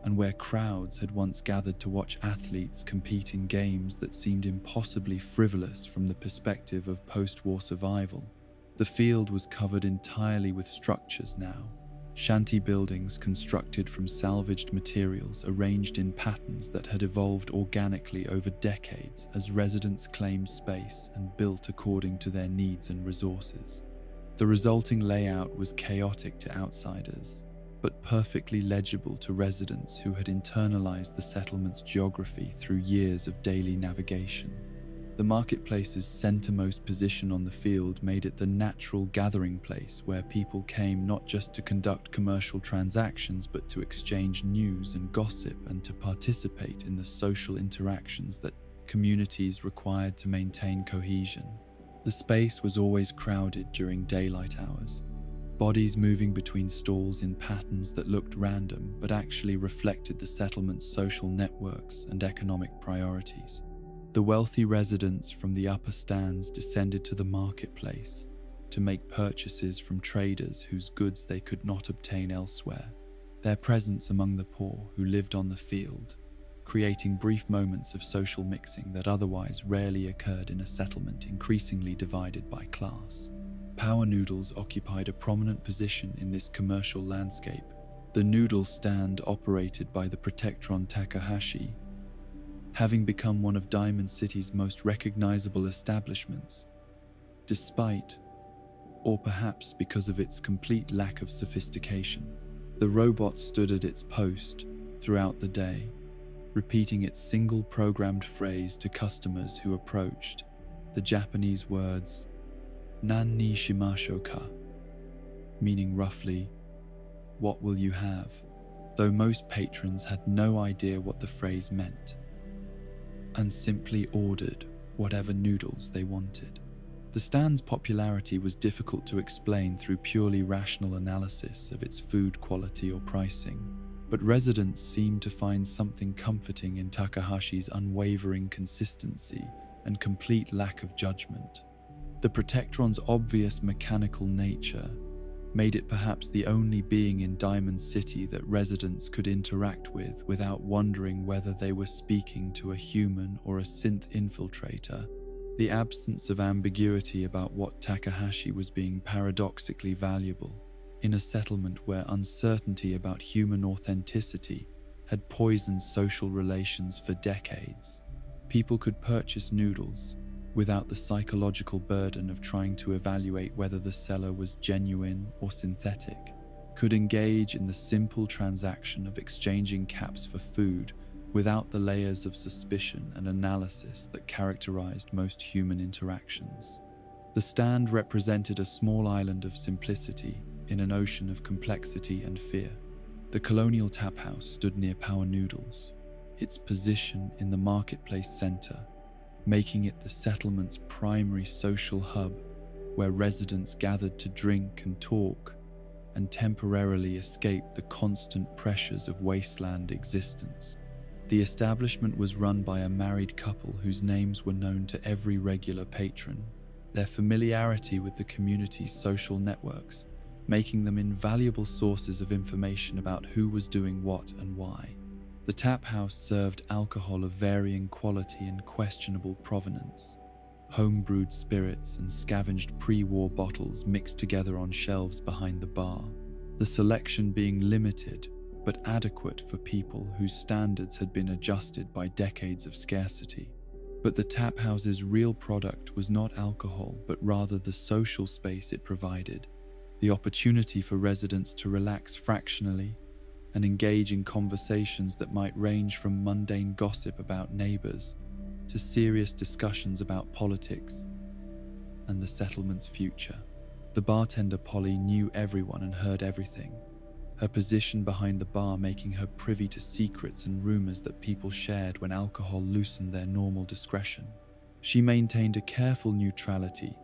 and where crowds had once gathered to watch athletes compete in games that seemed impossibly frivolous from the perspective of post-war survival. The field was covered entirely with structures now, shanty buildings constructed from salvaged materials arranged in patterns that had evolved organically over decades as residents claimed space and built according to their needs and resources. The resulting layout was chaotic to outsiders, but perfectly legible to residents who had internalized the settlement's geography through years of daily navigation. The marketplace's centermost position on the field made it the natural gathering place where people came not just to conduct commercial transactions but to exchange news and gossip and to participate in the social interactions that communities required to maintain cohesion. The space was always crowded during daylight hours, bodies moving between stalls in patterns that looked random but actually reflected the settlement's social networks and economic priorities. The wealthy residents from the upper stands descended to the marketplace to make purchases from traders whose goods they could not obtain elsewhere, their presence among the poor who lived on the field, creating brief moments of social mixing that otherwise rarely occurred in a settlement increasingly divided by class. Power noodles occupied a prominent position in this commercial landscape. The noodle stand operated by the Protectron Takahashi, having become one of Diamond City's most recognizable establishments, despite, or perhaps because of its complete lack of sophistication. The robot stood at its post throughout the day, repeating its single programmed phrase to customers who approached, the Japanese words, "Nan ni shimashou ka?" meaning roughly, "What will you have?" though most patrons had no idea what the phrase meant, and simply ordered whatever noodles they wanted. The stand's popularity was difficult to explain through purely rational analysis of its food quality or pricing, but residents seemed to find something comforting in Takahashi's unwavering consistency and complete lack of judgment. The Protectron's obvious mechanical nature made it perhaps the only being in Diamond City that residents could interact with without wondering whether they were speaking to a human or a synth infiltrator. The absence of ambiguity about what Takahashi was being paradoxically valuable in a settlement where uncertainty about human authenticity had poisoned social relations for decades. People could purchase noodles without the psychological burden of trying to evaluate whether the seller was genuine or synthetic, could engage in the simple transaction of exchanging caps for food without the layers of suspicion and analysis that characterized most human interactions. The stand represented a small island of simplicity in an ocean of complexity and fear. The colonial tap house stood near Power Noodles, its position in the marketplace center, making it the settlement's primary social hub where residents gathered to drink and talk and temporarily escape the constant pressures of wasteland existence. The establishment was run by a married couple whose names were known to every regular patron, their familiarity with the community's social networks making them invaluable sources of information about who was doing what and why. The tap house served alcohol of varying quality and questionable provenance. Home-brewed spirits and scavenged pre-war bottles mixed together on shelves behind the bar, the selection being limited but adequate for people whose standards had been adjusted by decades of scarcity. But the tap house's real product was not alcohol, but rather the social space it provided, the opportunity for residents to relax fractionally and engage in conversations that might range from mundane gossip about neighbors to serious discussions about politics and the settlement's future. The bartender Polly knew everyone and heard everything, her position behind the bar making her privy to secrets and rumors that people shared when alcohol loosened their normal discretion. She maintained a careful neutrality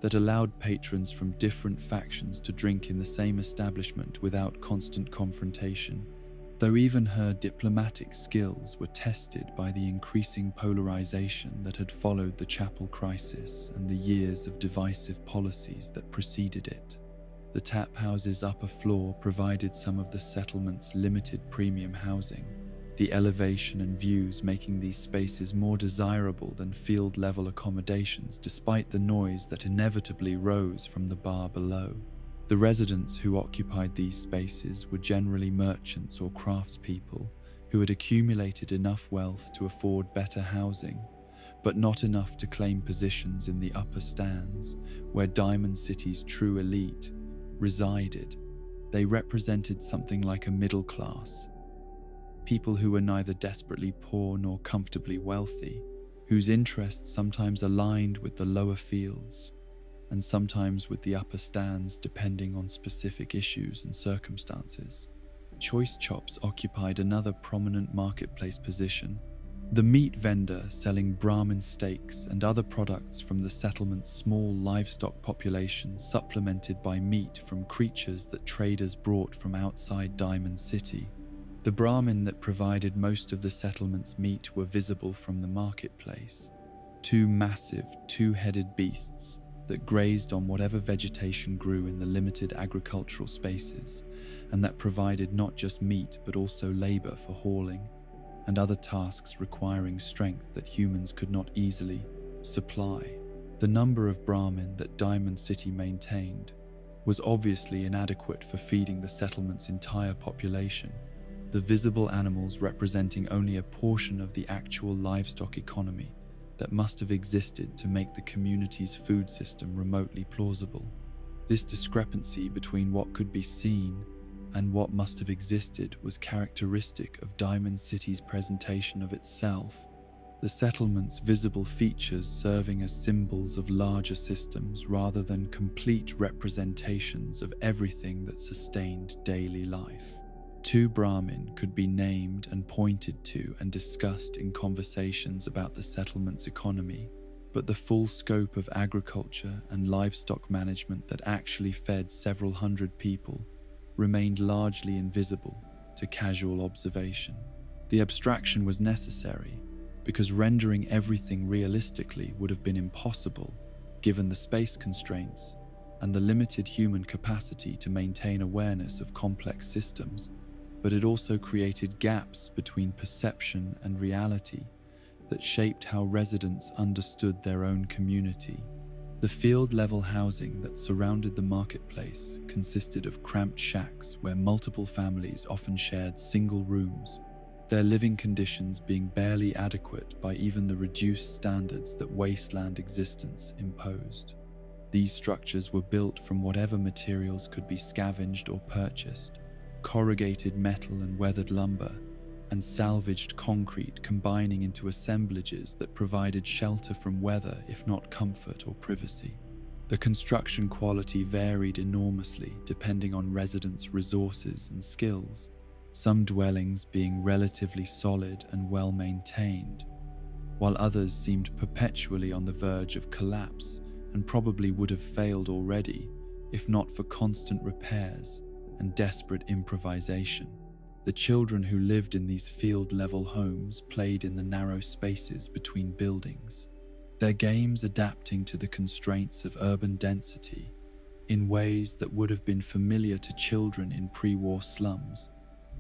that allowed patrons from different factions to drink in the same establishment without constant confrontation, though even her diplomatic skills were tested by the increasing polarization that had followed the chapel crisis and the years of divisive policies that preceded it. The tap house's upper floor provided some of the settlement's limited premium housing, the elevation and views making these spaces more desirable than field-level accommodations despite the noise that inevitably rose from the bar below. The residents who occupied these spaces were generally merchants or craftspeople who had accumulated enough wealth to afford better housing, but not enough to claim positions in the upper stands, where Diamond City's true elite resided. They represented something like a middle class, people who were neither desperately poor nor comfortably wealthy, whose interests sometimes aligned with the lower fields and sometimes with the upper stands depending on specific issues and circumstances. Choice Chops occupied another prominent marketplace position. The meat vendor selling Brahmin steaks and other products from the settlement's small livestock population, supplemented by meat from creatures that traders brought from outside Diamond City. The Brahmin that provided most of the settlement's meat were visible from the marketplace. Two massive, two-headed beasts that grazed on whatever vegetation grew in the limited agricultural spaces, and that provided not just meat but also labor for hauling and other tasks requiring strength that humans could not easily supply. The number of Brahmin that Diamond City maintained was obviously inadequate for feeding the settlement's entire population, the visible animals representing only a portion of the actual livestock economy that must have existed to make the community's food system remotely plausible. This discrepancy between what could be seen and what must have existed was characteristic of Diamond City's presentation of itself, the settlement's visible features serving as symbols of larger systems rather than complete representations of everything that sustained daily life. Two Brahmin could be named and pointed to and discussed in conversations about the settlement's economy, but the full scope of agriculture and livestock management that actually fed several hundred people remained largely invisible to casual observation. The abstraction was necessary because rendering everything realistically would have been impossible given the space constraints and the limited human capacity to maintain awareness of complex systems, but it also created gaps between perception and reality that shaped how residents understood their own community. The field-level housing that surrounded the marketplace consisted of cramped shacks where multiple families often shared single rooms, their living conditions being barely adequate by even the reduced standards that wasteland existence imposed. These structures were built from whatever materials could be scavenged or purchased, corrugated metal and weathered lumber, and salvaged concrete combining into assemblages that provided shelter from weather if not comfort or privacy. The construction quality varied enormously depending on residents' resources and skills, some dwellings being relatively solid and well maintained, while others seemed perpetually on the verge of collapse and probably would have failed already if not for constant repairs and desperate improvisation. The children who lived in these field-level homes played in the narrow spaces between buildings, their games adapting to the constraints of urban density in ways that would have been familiar to children in pre-war slums,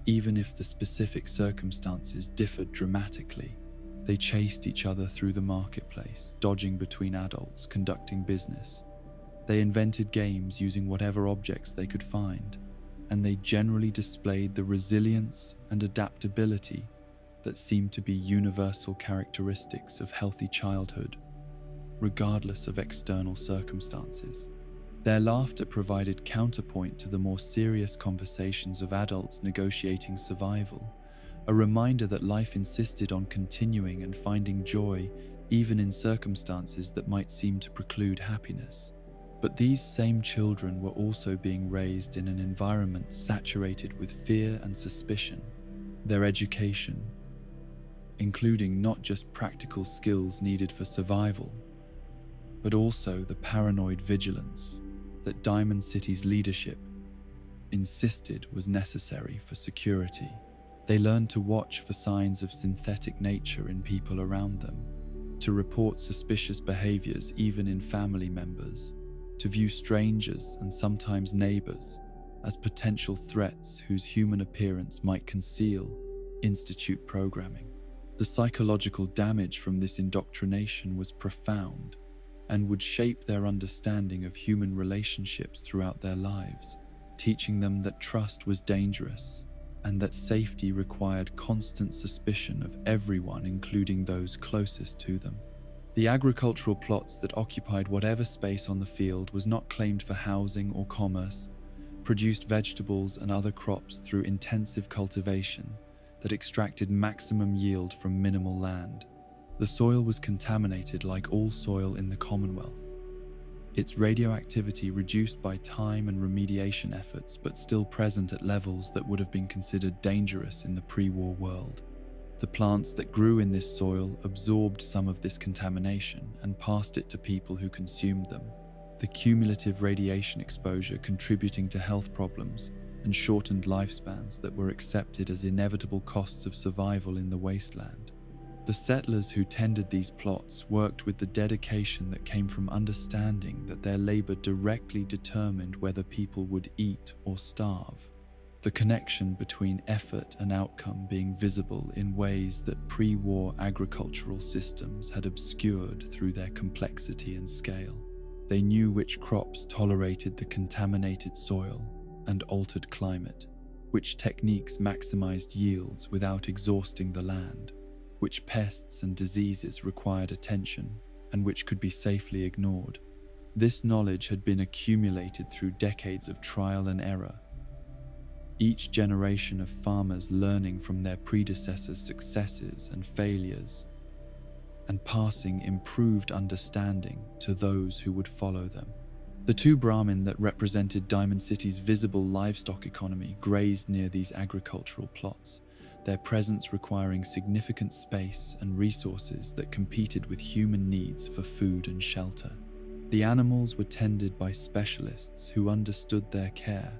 even if the specific circumstances differed dramatically. They chased each other through the marketplace, dodging between adults, conducting business. They invented games using whatever objects they could find, and they generally displayed the resilience and adaptability that seemed to be universal characteristics of healthy childhood, regardless of external circumstances. Their laughter provided counterpoint to the more serious conversations of adults negotiating survival, a reminder that life insisted on continuing and finding joy even in circumstances that might seem to preclude happiness. But these same children were also being raised in an environment saturated with fear and suspicion. Their education, including not just practical skills needed for survival, but also the paranoid vigilance that Diamond City's leadership insisted was necessary for security. They learned to watch for signs of synthetic nature in people around them, to report suspicious behaviors even in family members, to view strangers and sometimes neighbors as potential threats whose human appearance might conceal institute programming. The psychological damage from this indoctrination was profound and would shape their understanding of human relationships throughout their lives, teaching them that trust was dangerous and that safety required constant suspicion of everyone, including those closest to them. The agricultural plots that occupied whatever space on the field was not claimed for housing or commerce, produced vegetables and other crops through intensive cultivation that extracted maximum yield from minimal land. The soil was contaminated like all soil in the Commonwealth, its radioactivity reduced by time and remediation efforts, but still present at levels that would have been considered dangerous in the pre-war world. The plants that grew in this soil absorbed some of this contamination and passed it to people who consumed them, the cumulative radiation exposure contributing to health problems and shortened lifespans that were accepted as inevitable costs of survival in the wasteland. The settlers who tended these plots worked with the dedication that came from understanding that their labor directly determined whether people would eat or starve, the connection between effort and outcome being visible in ways that pre-war agricultural systems had obscured through their complexity and scale. They knew which crops tolerated the contaminated soil and altered climate, which techniques maximized yields without exhausting the land, which pests and diseases required attention and which could be safely ignored. This knowledge had been accumulated through decades of trial and error, each generation of farmers learning from their predecessors' successes and failures and passing improved understanding to those who would follow them. The two Brahmin that represented Diamond City's visible livestock economy grazed near these agricultural plots, their presence requiring significant space and resources that competed with human needs for food and shelter. The animals were tended by specialists who understood their care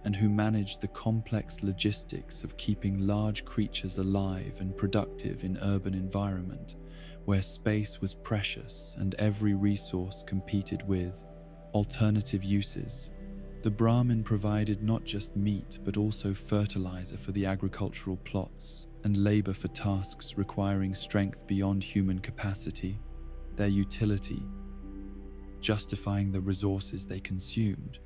and who managed the complex logistics of keeping large creatures alive and productive in urban environment, where space was precious and every resource competed with alternative uses. The Brahmin provided not just meat but also fertilizer for the agricultural plots and labor for tasks requiring strength beyond human capacity, their utility justifying the resources they consumed,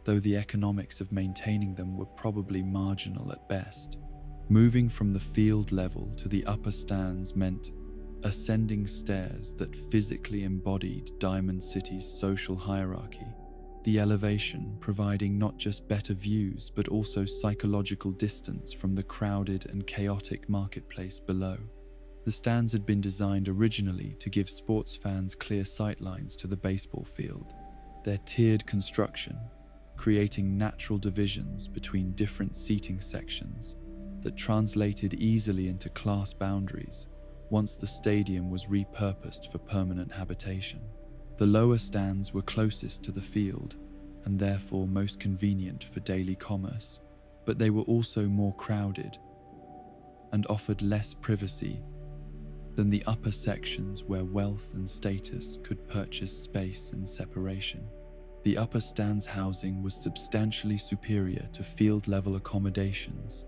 though the economics of maintaining them were probably marginal at best. Moving from the field level to the upper stands meant ascending stairs that physically embodied Diamond City's social hierarchy, the elevation providing not just better views but also psychological distance from the crowded and chaotic marketplace below. The stands had been designed originally to give sports fans clear sightlines to the baseball field, their tiered construction creating natural divisions between different seating sections that translated easily into class boundaries once the stadium was repurposed for permanent habitation. The lower stands were closest to the field and therefore most convenient for daily commerce, but they were also more crowded and offered less privacy than the upper sections where wealth and status could purchase space and separation. The upper stands housing was substantially superior to field-level accommodations,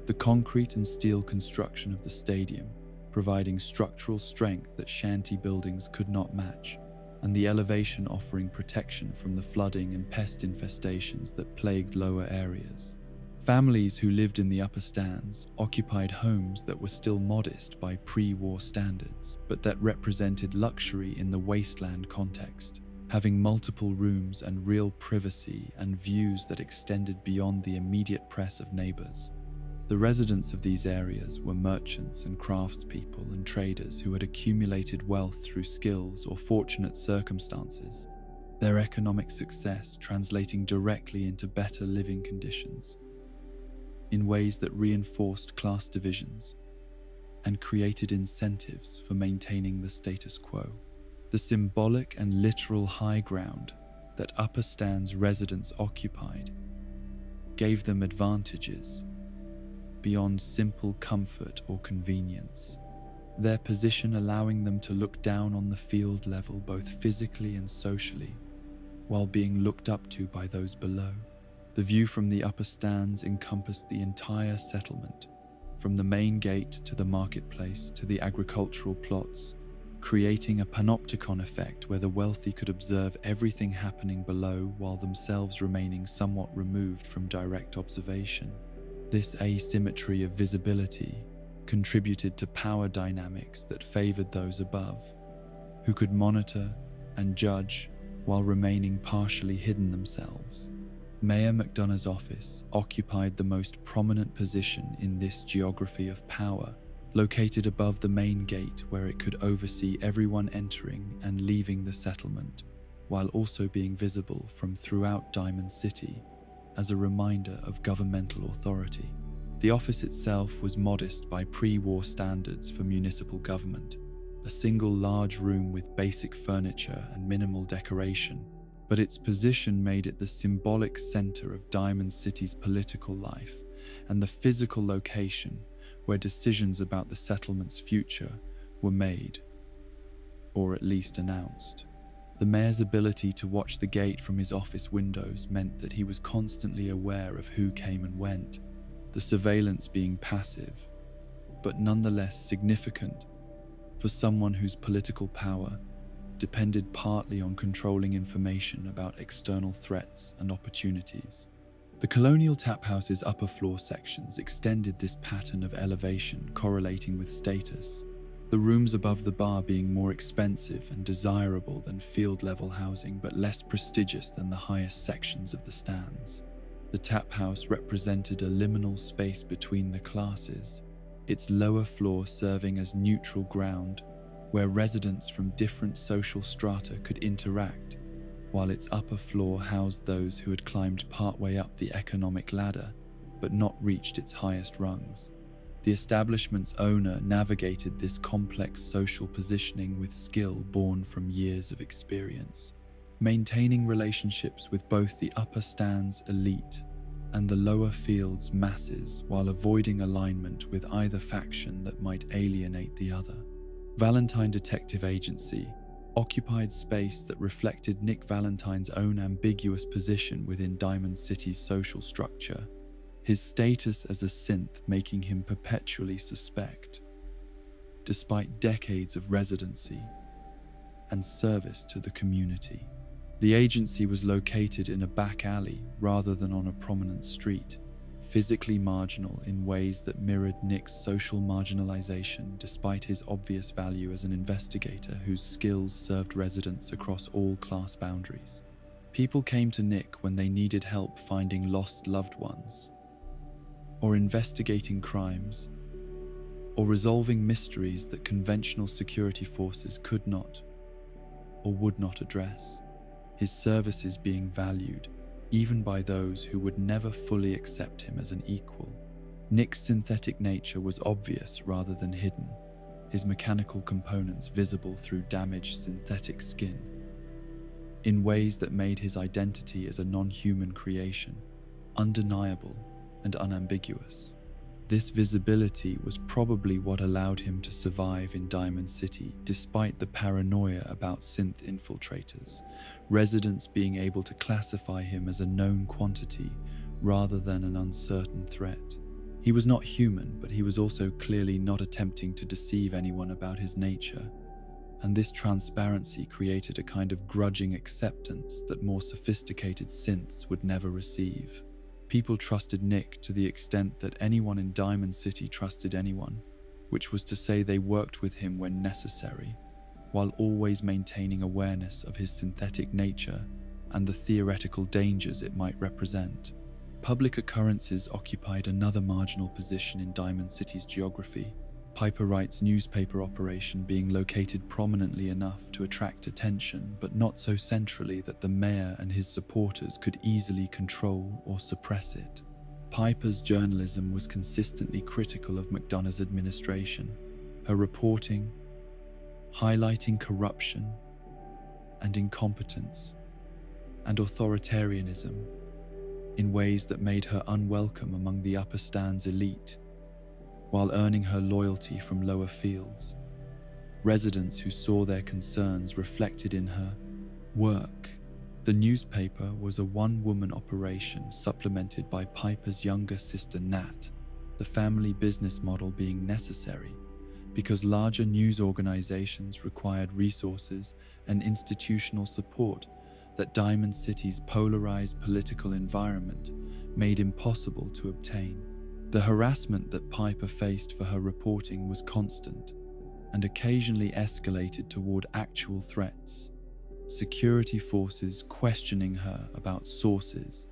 the concrete and steel construction of the stadium providing structural strength that shanty buildings could not match, and the elevation offering protection from the flooding and pest infestations that plagued lower areas. Families who lived in the upper stands occupied homes that were still modest by pre-war standards, but that represented luxury in the wasteland context, having multiple rooms and real privacy and views that extended beyond the immediate press of neighbors. The residents of these areas were merchants and craftspeople and traders who had accumulated wealth through skills or fortunate circumstances, their economic success translating directly into better living conditions in ways that reinforced class divisions and created incentives for maintaining the status quo. The symbolic and literal high ground that upper stands residents occupied gave them advantages beyond simple comfort or convenience, their position allowing them to look down on the field level both physically and socially, while being looked up to by those below. The view from the upper stands encompassed the entire settlement, from the main gate to the marketplace to the agricultural plots, creating a panopticon effect where the wealthy could observe everything happening below while themselves remaining somewhat removed from direct observation. This asymmetry of visibility contributed to power dynamics that favored those above, who could monitor and judge while remaining partially hidden themselves. Mayor McDonough's office occupied the most prominent position in this geography of power, located above the main gate where it could oversee everyone entering and leaving the settlement, while also being visible from throughout Diamond City as a reminder of governmental authority. The office itself was modest by pre-war standards for municipal government, a single large room with basic furniture and minimal decoration, but its position made it the symbolic center of Diamond City's political life and the physical location where decisions about the settlement's future were made, or at least announced. The mayor's ability to watch the gate from his office windows meant that he was constantly aware of who came and went, the surveillance being passive, but nonetheless significant for someone whose political power depended partly on controlling information about external threats and opportunities. The colonial tap house's upper floor sections extended this pattern of elevation correlating with status, the rooms above the bar being more expensive and desirable than field-level housing but less prestigious than the highest sections of the stands. The tap house represented a liminal space between the classes, its lower floor serving as neutral ground where residents from different social strata could interact, while its upper floor housed those who had climbed partway up the economic ladder but not reached its highest rungs. The establishment's owner navigated this complex social positioning with skill born from years of experience, maintaining relationships with both the upper stands elite and the lower fields masses while avoiding alignment with either faction that might alienate the other. Valentine Detective Agency occupied space that reflected Nick Valentine's own ambiguous position within Diamond City's social structure, his status as a synth making him perpetually suspect, despite decades of residency and service to the community. The agency was located in a back alley rather than on a prominent street, physically marginal in ways that mirrored Nick's social marginalization despite his obvious value as an investigator whose skills served residents across all class boundaries. People came to Nick when they needed help finding lost loved ones, or investigating crimes, or resolving mysteries that conventional security forces could not or would not address, his services being valued even by those who would never fully accept him as an equal. Nick's synthetic nature was obvious rather than hidden, his mechanical components visible through damaged synthetic skin, in ways that made his identity as a non-human creation undeniable and unambiguous. This visibility was probably what allowed him to survive in Diamond City despite the paranoia about synth infiltrators, residents being able to classify him as a known quantity rather than an uncertain threat. He was not human, but he was also clearly not attempting to deceive anyone about his nature, and this transparency created a kind of grudging acceptance that more sophisticated synths would never receive. People trusted Nick to the extent that anyone in Diamond City trusted anyone, which was to say they worked with him when necessary, while always maintaining awareness of his synthetic nature and the theoretical dangers it might represent. Public occurrences occupied another marginal position in Diamond City's geography, Piper Wright's newspaper operation being located prominently enough to attract attention, but not so centrally that the mayor and his supporters could easily control or suppress it. Piper's journalism was consistently critical of McDonough's administration, her reporting highlighting corruption and incompetence and authoritarianism in ways that made her unwelcome among the upper stands elite, while earning her loyalty from lower fields, residents who saw their concerns reflected in her work. The newspaper was a one-woman operation supplemented by Piper's younger sister Nat, the family business model being necessary because larger news organizations required resources and institutional support that Diamond City's polarized political environment made impossible to obtain. The harassment that Piper faced for her reporting was constant and occasionally escalated toward actual threats, security forces questioning her about sources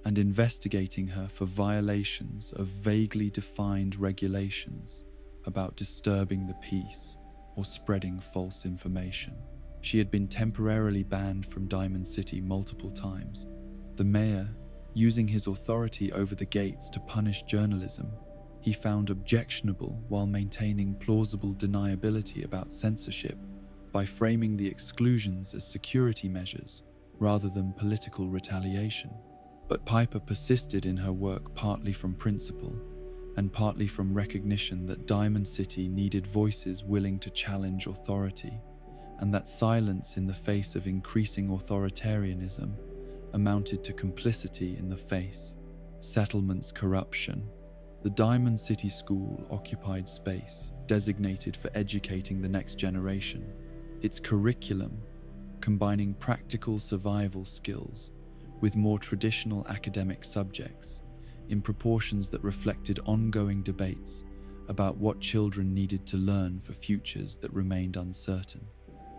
and investigating her for violations of vaguely defined regulations about disturbing the peace or spreading false information. She had been temporarily banned from Diamond City multiple times. The mayor, using his authority over the gates to punish journalism, he found objectionable while maintaining plausible deniability about censorship by framing the exclusions as security measures rather than political retaliation. But Piper persisted in her work partly from principle and partly from recognition that Diamond City needed voices willing to challenge authority, and that silence in the face of increasing authoritarianism amounted to complicity in the face. Settlement's corruption. The Diamond City School occupied space designated for educating the next generation. Its curriculum, combining practical survival skills with more traditional academic subjects in proportions that reflected ongoing debates about what children needed to learn for futures that remained uncertain.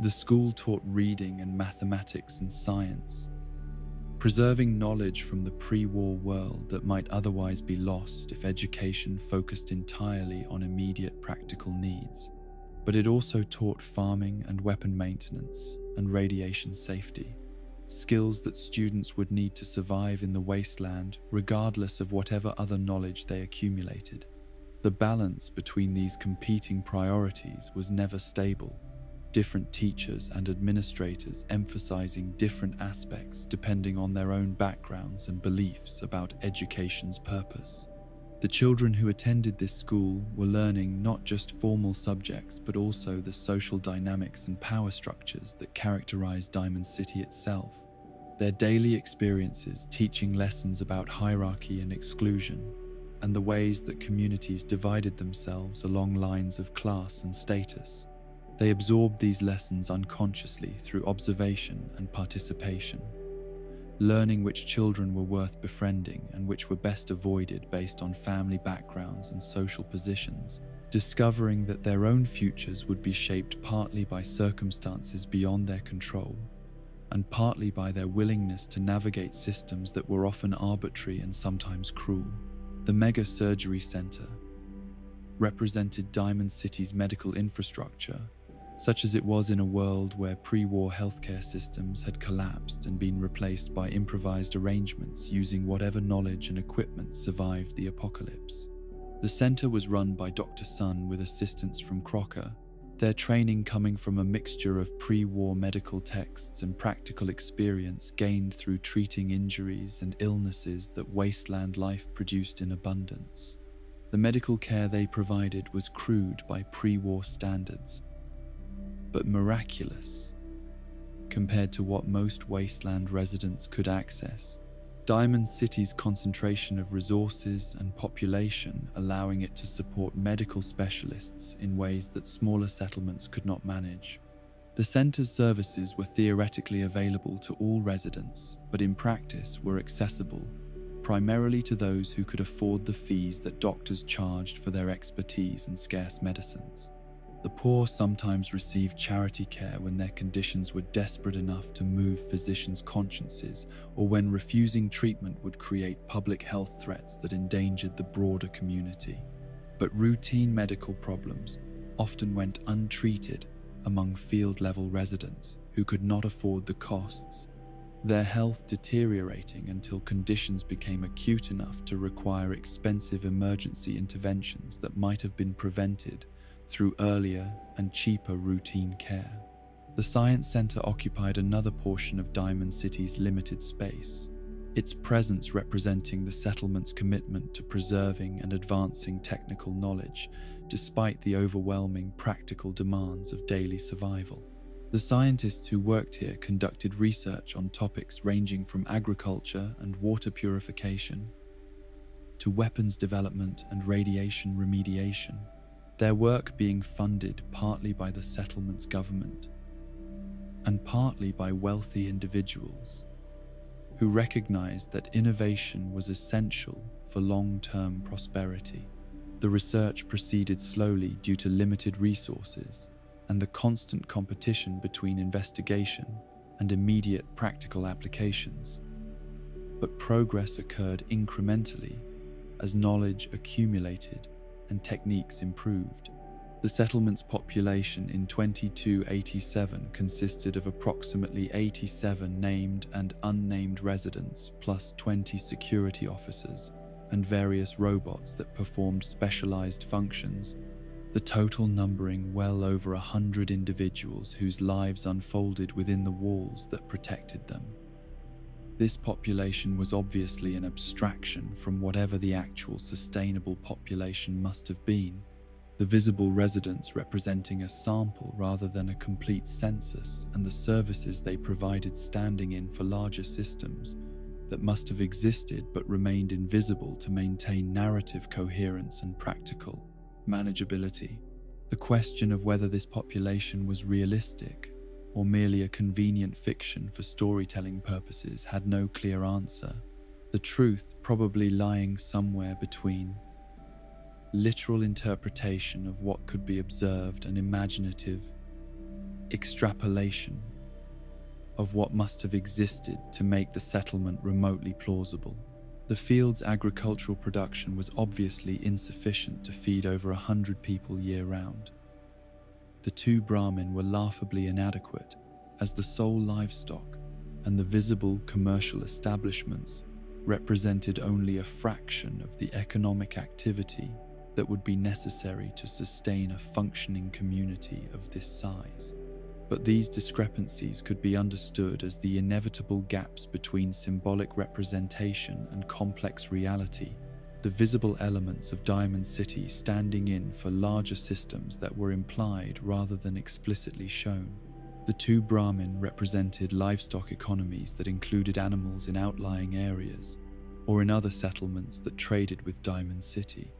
The school taught reading and mathematics and science, preserving knowledge from the pre-war world that might otherwise be lost if education focused entirely on immediate practical needs. But it also taught farming and weapon maintenance and radiation safety, skills that students would need to survive in the wasteland regardless of whatever other knowledge they accumulated. The balance between these competing priorities was never stable, different teachers and administrators emphasizing different aspects depending on their own backgrounds and beliefs about education's purpose. The children who attended this school were learning not just formal subjects but also the social dynamics and power structures that characterize Diamond City itself. Their daily experiences teaching lessons about hierarchy and exclusion, and the ways that communities divided themselves along lines of class and status. They absorbed these lessons unconsciously through observation and participation, learning which children were worth befriending and which were best avoided based on family backgrounds and social positions, discovering that their own futures would be shaped partly by circumstances beyond their control, and partly by their willingness to navigate systems that were often arbitrary and sometimes cruel. The Mega Surgery Center represented Diamond City's medical infrastructure, such as it was in a world where pre-war healthcare systems had collapsed and been replaced by improvised arrangements using whatever knowledge and equipment survived the apocalypse. The center was run by Dr. Sun with assistance from Crocker, their training coming from a mixture of pre-war medical texts and practical experience gained through treating injuries and illnesses that wasteland life produced in abundance. The medical care they provided was crude by pre-war standards, but miraculous compared to what most wasteland residents could access. Diamond City's concentration of resources and population allowing it to support medical specialists in ways that smaller settlements could not manage. The center's services were theoretically available to all residents, but in practice were accessible primarily to those who could afford the fees that doctors charged for their expertise in scarce medicines. The poor sometimes received charity care when their conditions were desperate enough to move physicians' consciences, or when refusing treatment would create public health threats that endangered the broader community. But routine medical problems often went untreated among field-level residents who could not afford the costs, their health deteriorating until conditions became acute enough to require expensive emergency interventions that might have been prevented through earlier and cheaper routine care. The Science Center occupied another portion of Diamond City's limited space, its presence representing the settlement's commitment to preserving and advancing technical knowledge despite the overwhelming practical demands of daily survival. The scientists who worked here conducted research on topics ranging from agriculture and water purification to weapons development and radiation remediation, their work being funded partly by the settlement's government and partly by wealthy individuals who recognized that innovation was essential for long-term prosperity. The research proceeded slowly due to limited resources and the constant competition between investigation and immediate practical applications. But progress occurred incrementally as knowledge accumulated and techniques improved. The settlement's population in 2287 consisted of approximately 87 named and unnamed residents plus 20 security officers and various robots that performed specialized functions, the total numbering well over 100 individuals whose lives unfolded within the walls that protected them. This population was obviously an abstraction from whatever the actual sustainable population must have been, the visible residents representing a sample rather than a complete census, and the services they provided standing in for larger systems that must have existed but remained invisible to maintain narrative coherence and practical manageability. The question of whether this population was realistic or merely a convenient fiction for storytelling purposes had no clear answer, the truth probably lying somewhere between literal interpretation of what could be observed and imaginative extrapolation of what must have existed to make the settlement remotely plausible. The field's agricultural production was obviously insufficient to feed over 100 people year-round. The two Brahmin were laughably inadequate, as the sole livestock and the visible commercial establishments represented only a fraction of the economic activity that would be necessary to sustain a functioning community of this size. But these discrepancies could be understood as the inevitable gaps between symbolic representation and complex reality, the visible elements of Diamond City standing in for larger systems that were implied rather than explicitly shown. The two Brahmin represented livestock economies that included animals in outlying areas, or in other settlements that traded with Diamond City.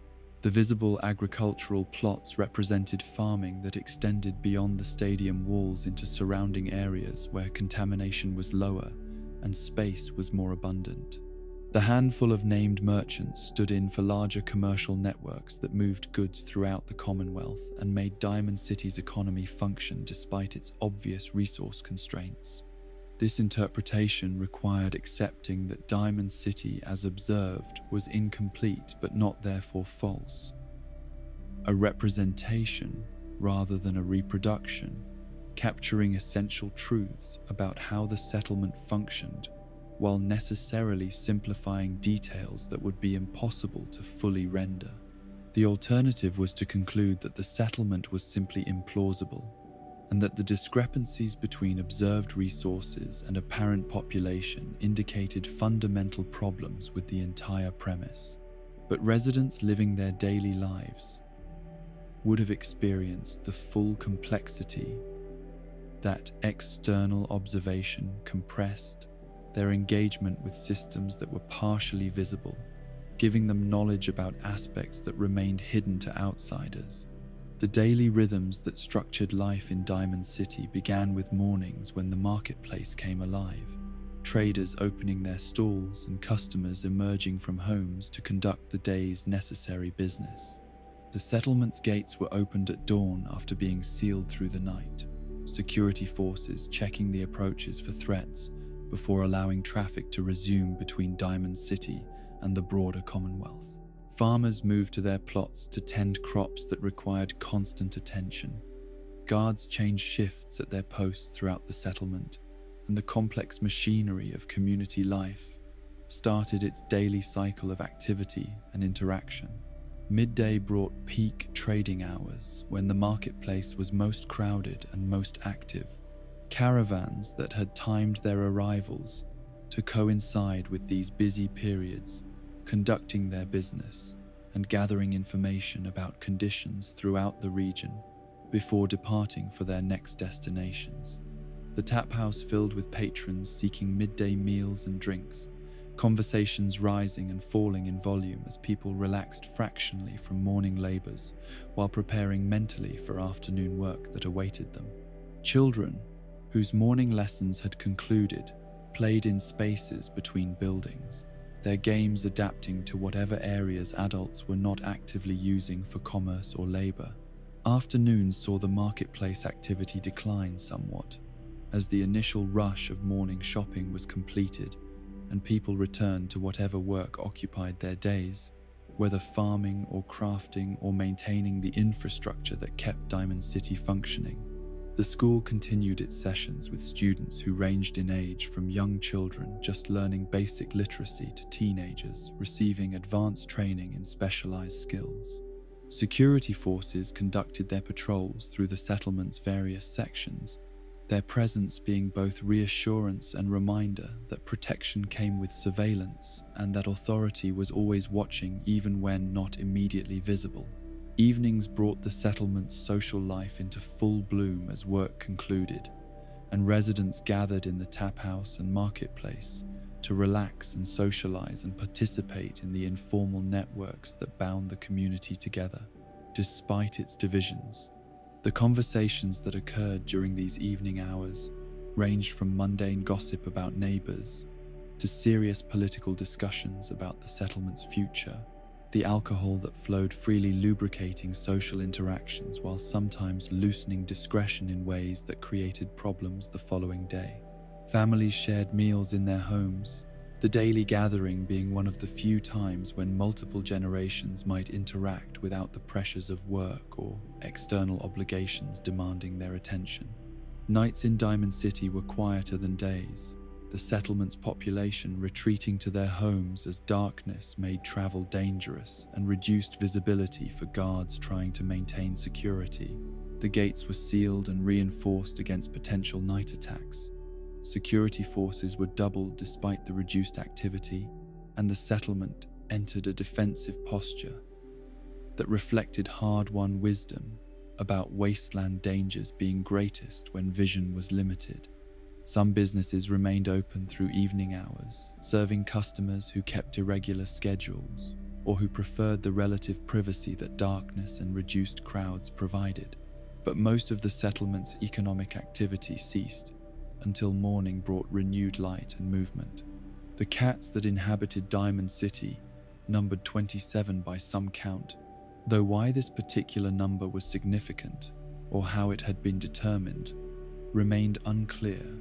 The visible agricultural plots represented farming that extended beyond the stadium walls into surrounding areas where contamination was lower and space was more abundant. The handful of named merchants stood in for larger commercial networks that moved goods throughout the Commonwealth and made Diamond City's economy function despite its obvious resource constraints. This interpretation required accepting that Diamond City, as observed, was incomplete but not therefore false. A representation rather than a reproduction, capturing essential truths about how the settlement functioned, while necessarily simplifying details that would be impossible to fully render. The alternative was to conclude that the settlement was simply implausible, and that the discrepancies between observed resources and apparent population indicated fundamental problems with the entire premise. But residents living their daily lives would have experienced the full complexity that external observation compressed their engagement with systems that were partially visible, giving them knowledge about aspects that remained hidden to outsiders. The daily rhythms that structured life in Diamond City began with mornings when the marketplace came alive, traders opening their stalls and customers emerging from homes to conduct the day's necessary business. The settlement's gates were opened at dawn after being sealed through the night, security forces checking the approaches for threats before allowing traffic to resume between Diamond City and the broader Commonwealth. Farmers moved to their plots to tend crops that required constant attention. Guards changed shifts at their posts throughout the settlement, and the complex machinery of community life started its daily cycle of activity and interaction. Midday brought peak trading hours when the marketplace was most crowded and most active. Caravans that had timed their arrivals to coincide with these busy periods, conducting their business and gathering information about conditions throughout the region before departing for their next destinations. The tap house filled with patrons seeking midday meals and drinks, conversations rising and falling in volume as people relaxed fractionally from morning labors while preparing mentally for afternoon work that awaited them. Children, whose morning lessons had concluded, played in spaces between buildings, their games adapting to whatever areas adults were not actively using for commerce or labor. Afternoons saw the marketplace activity decline somewhat, as the initial rush of morning shopping was completed and people returned to whatever work occupied their days, whether farming or crafting or maintaining the infrastructure that kept Diamond City functioning. The school continued its sessions with students who ranged in age from young children just learning basic literacy to teenagers receiving advanced training in specialized skills. Security forces conducted their patrols through the settlement's various sections, their presence being both reassurance and reminder that protection came with surveillance and that authority was always watching even when not immediately visible. Evenings brought the settlement's social life into full bloom as work concluded, and residents gathered in the tap house and marketplace to relax and socialize and participate in the informal networks that bound the community together. Despite its divisions, the conversations that occurred during these evening hours ranged from mundane gossip about neighbors to serious political discussions about the settlement's future, the alcohol that flowed freely lubricating social interactions while sometimes loosening discretion in ways that created problems the following day. Families shared meals in their homes, the daily gathering being one of the few times when multiple generations might interact without the pressures of work or external obligations demanding their attention. Nights in Diamond City were quieter than days, the settlement's population retreating to their homes as darkness made travel dangerous and reduced visibility for guards trying to maintain security. The gates were sealed and reinforced against potential night attacks. Security forces were doubled despite the reduced activity, and the settlement entered a defensive posture that reflected hard-won wisdom about wasteland dangers being greatest when vision was limited. Some businesses remained open through evening hours, serving customers who kept irregular schedules or who preferred the relative privacy that darkness and reduced crowds provided. But most of the settlement's economic activity ceased until morning brought renewed light and movement. The cats that inhabited Diamond City numbered 27 by some count, though why this particular number was significant or how it had been determined remained unclear,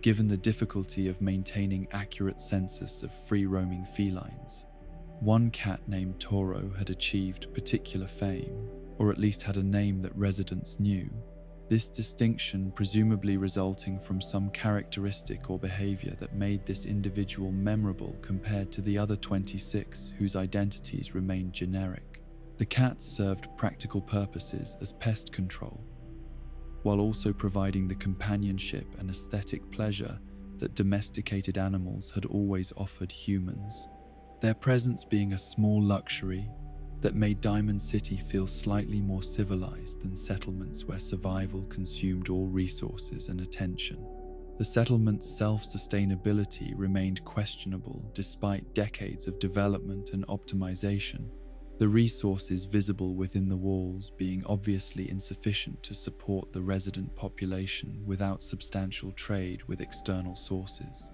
given the difficulty of maintaining accurate census of free-roaming felines. One cat named Toro had achieved particular fame, or at least had a name that residents knew, this distinction presumably resulting from some characteristic or behavior that made this individual memorable compared to the other 26 whose identities remained generic. The cats served practical purposes as pest control, while also providing the companionship and aesthetic pleasure that domesticated animals had always offered humans, their presence being a small luxury that made Diamond City feel slightly more civilized than settlements where survival consumed all resources and attention. The settlement's self-sustainability remained questionable despite decades of development and optimization, the resources visible within the walls being obviously insufficient to support the resident population without substantial trade with external sources.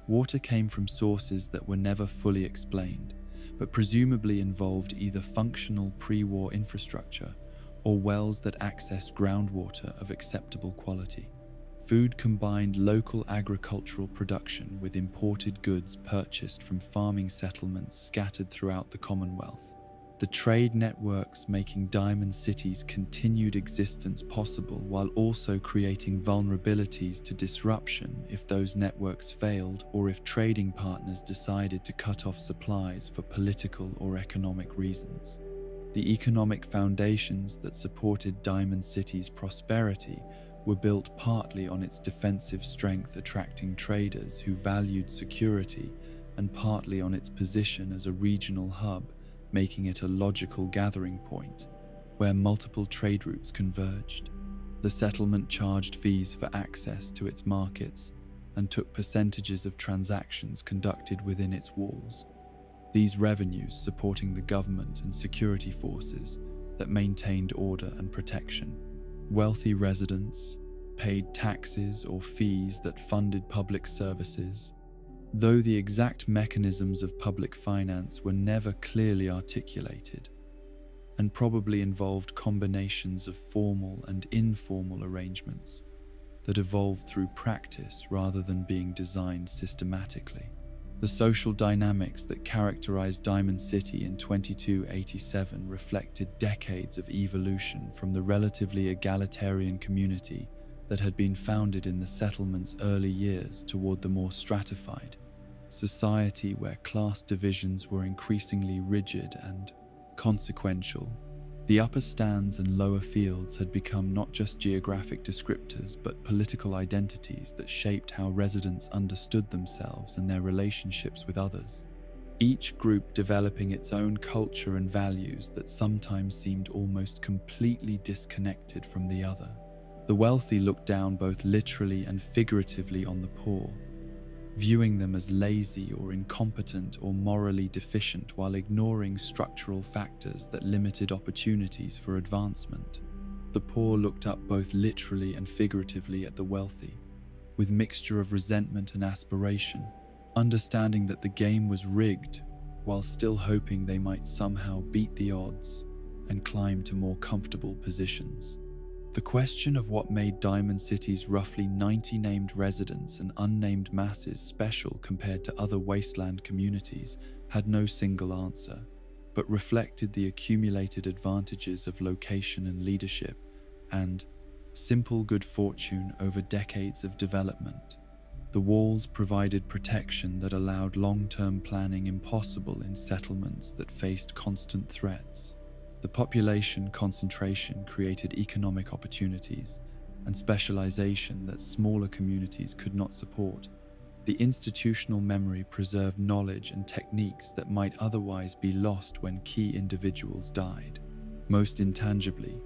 Water came from sources that were never fully explained, but presumably involved either functional pre-war infrastructure or wells that accessed groundwater of acceptable quality. Food combined local agricultural production with imported goods purchased from farming settlements scattered throughout the Commonwealth. The trade networks making Diamond City's continued existence possible while also creating vulnerabilities to disruption if those networks failed or if trading partners decided to cut off supplies for political or economic reasons. The economic foundations that supported Diamond City's prosperity were built partly on its defensive strength attracting traders who valued security and partly on its position as a regional hub, making it a logical gathering point where multiple trade routes converged. The settlement charged fees for access to its markets and took percentages of transactions conducted within its walls. These revenues supporting the government and security forces that maintained order and protection. Wealthy residents paid taxes or fees that funded public services, though the exact mechanisms of public finance were never clearly articulated, and probably involved combinations of formal and informal arrangements that evolved through practice rather than being designed systematically. The social dynamics that characterized Diamond City in 2287 reflected decades of evolution from the relatively egalitarian community that had been founded in the settlement's early years toward the more stratified society where class divisions were increasingly rigid and consequential. The upper stands and lower fields had become not just geographic descriptors but political identities that shaped how residents understood themselves and their relationships with others, each group developing its own culture and values that sometimes seemed almost completely disconnected from the other. The wealthy looked down both literally and figuratively on the poor, viewing them as lazy or incompetent or morally deficient while ignoring structural factors that limited opportunities for advancement. The poor looked up both literally and figuratively at the wealthy, with mixture of resentment and aspiration, understanding that the game was rigged while still hoping they might somehow beat the odds and climb to more comfortable positions. The question of what made Diamond City's roughly 90 named residents and unnamed masses special compared to other wasteland communities had no single answer, but reflected the accumulated advantages of location and leadership and simple good fortune over decades of development. The walls provided protection that allowed long-term planning impossible in settlements that faced constant threats. The population concentration created economic opportunities and specialization that smaller communities could not support. The institutional memory preserved knowledge and techniques that might otherwise be lost when key individuals died. Most intangibly,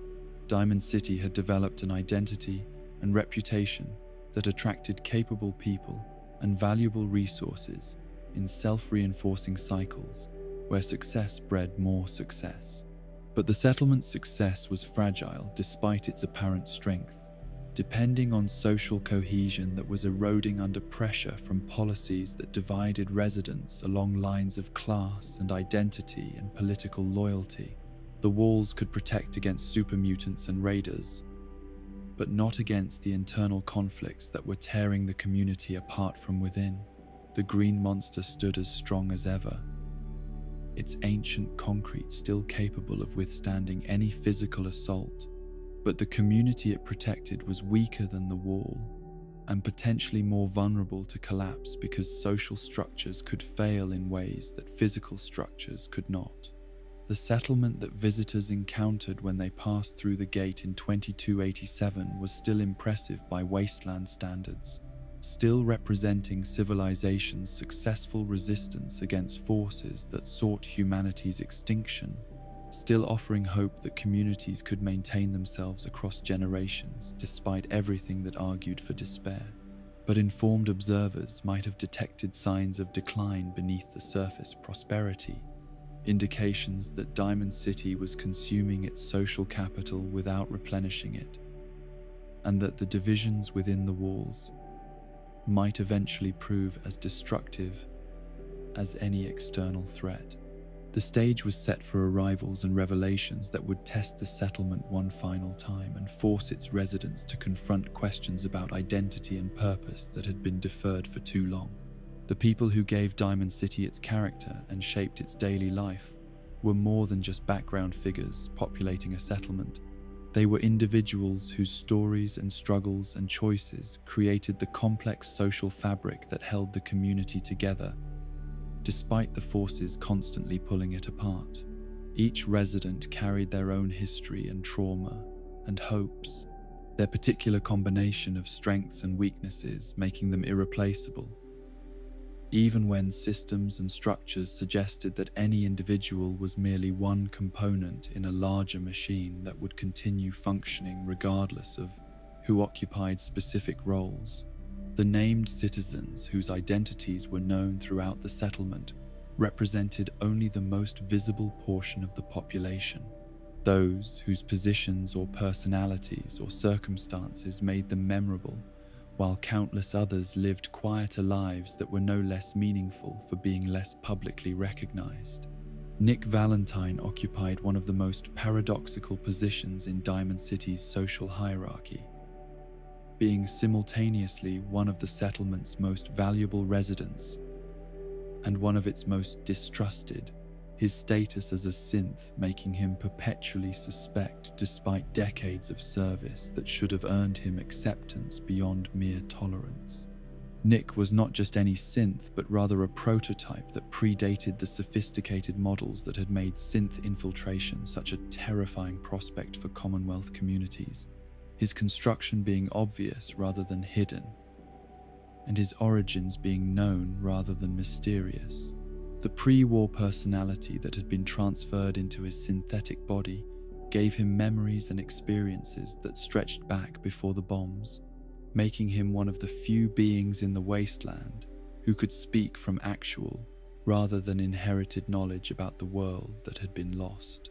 Diamond City had developed an identity and reputation that attracted capable people and valuable resources in self-reinforcing cycles where success bred more success. But the settlement's success was fragile despite its apparent strength, depending on social cohesion that was eroding under pressure from policies that divided residents along lines of class and identity and political loyalty. The walls could protect against supermutants and raiders, but not against the internal conflicts that were tearing the community apart from within. The green monster stood as strong as ever, its ancient concrete still capable of withstanding any physical assault. But the community it protected was weaker than the wall, and potentially more vulnerable to collapse because social structures could fail in ways that physical structures could not. The settlement that visitors encountered when they passed through the gate in 2287 was still impressive by wasteland standards, still representing civilization's successful resistance against forces that sought humanity's extinction, still offering hope that communities could maintain themselves across generations despite everything that argued for despair. But informed observers might have detected signs of decline beneath the surface prosperity, indications that Diamond City was consuming its social capital without replenishing it, and that the divisions within the walls might eventually prove as destructive as any external threat. The stage was set for arrivals and revelations that would test the settlement one final time and force its residents to confront questions about identity and purpose that had been deferred for too long. The people who gave Diamond City its character and shaped its daily life were more than just background figures populating a settlement. They were individuals whose stories and struggles and choices created the complex social fabric that held the community together, despite the forces constantly pulling it apart. Each resident carried their own history and trauma and hopes, their particular combination of strengths and weaknesses making them irreplaceable. Even when systems and structures suggested that any individual was merely one component in a larger machine that would continue functioning regardless of who occupied specific roles, the named citizens whose identities were known throughout the settlement represented only the most visible portion of the population, those whose positions or personalities or circumstances made them memorable, while countless others lived quieter lives that were no less meaningful for being less publicly recognized. Nick Valentine occupied one of the most paradoxical positions in Diamond City's social hierarchy, being simultaneously one of the settlement's most valuable residents and one of its most distrusted, his status as a synth making him perpetually suspect despite decades of service that should have earned him acceptance beyond mere tolerance. Nick was not just any synth, but rather a prototype that predated the sophisticated models that had made synth infiltration such a terrifying prospect for Commonwealth communities, his construction being obvious rather than hidden, and his origins being known rather than mysterious. The pre-war personality that had been transferred into his synthetic body gave him memories and experiences that stretched back before the bombs, making him one of the few beings in the wasteland who could speak from actual, rather than inherited knowledge about the world that had been lost.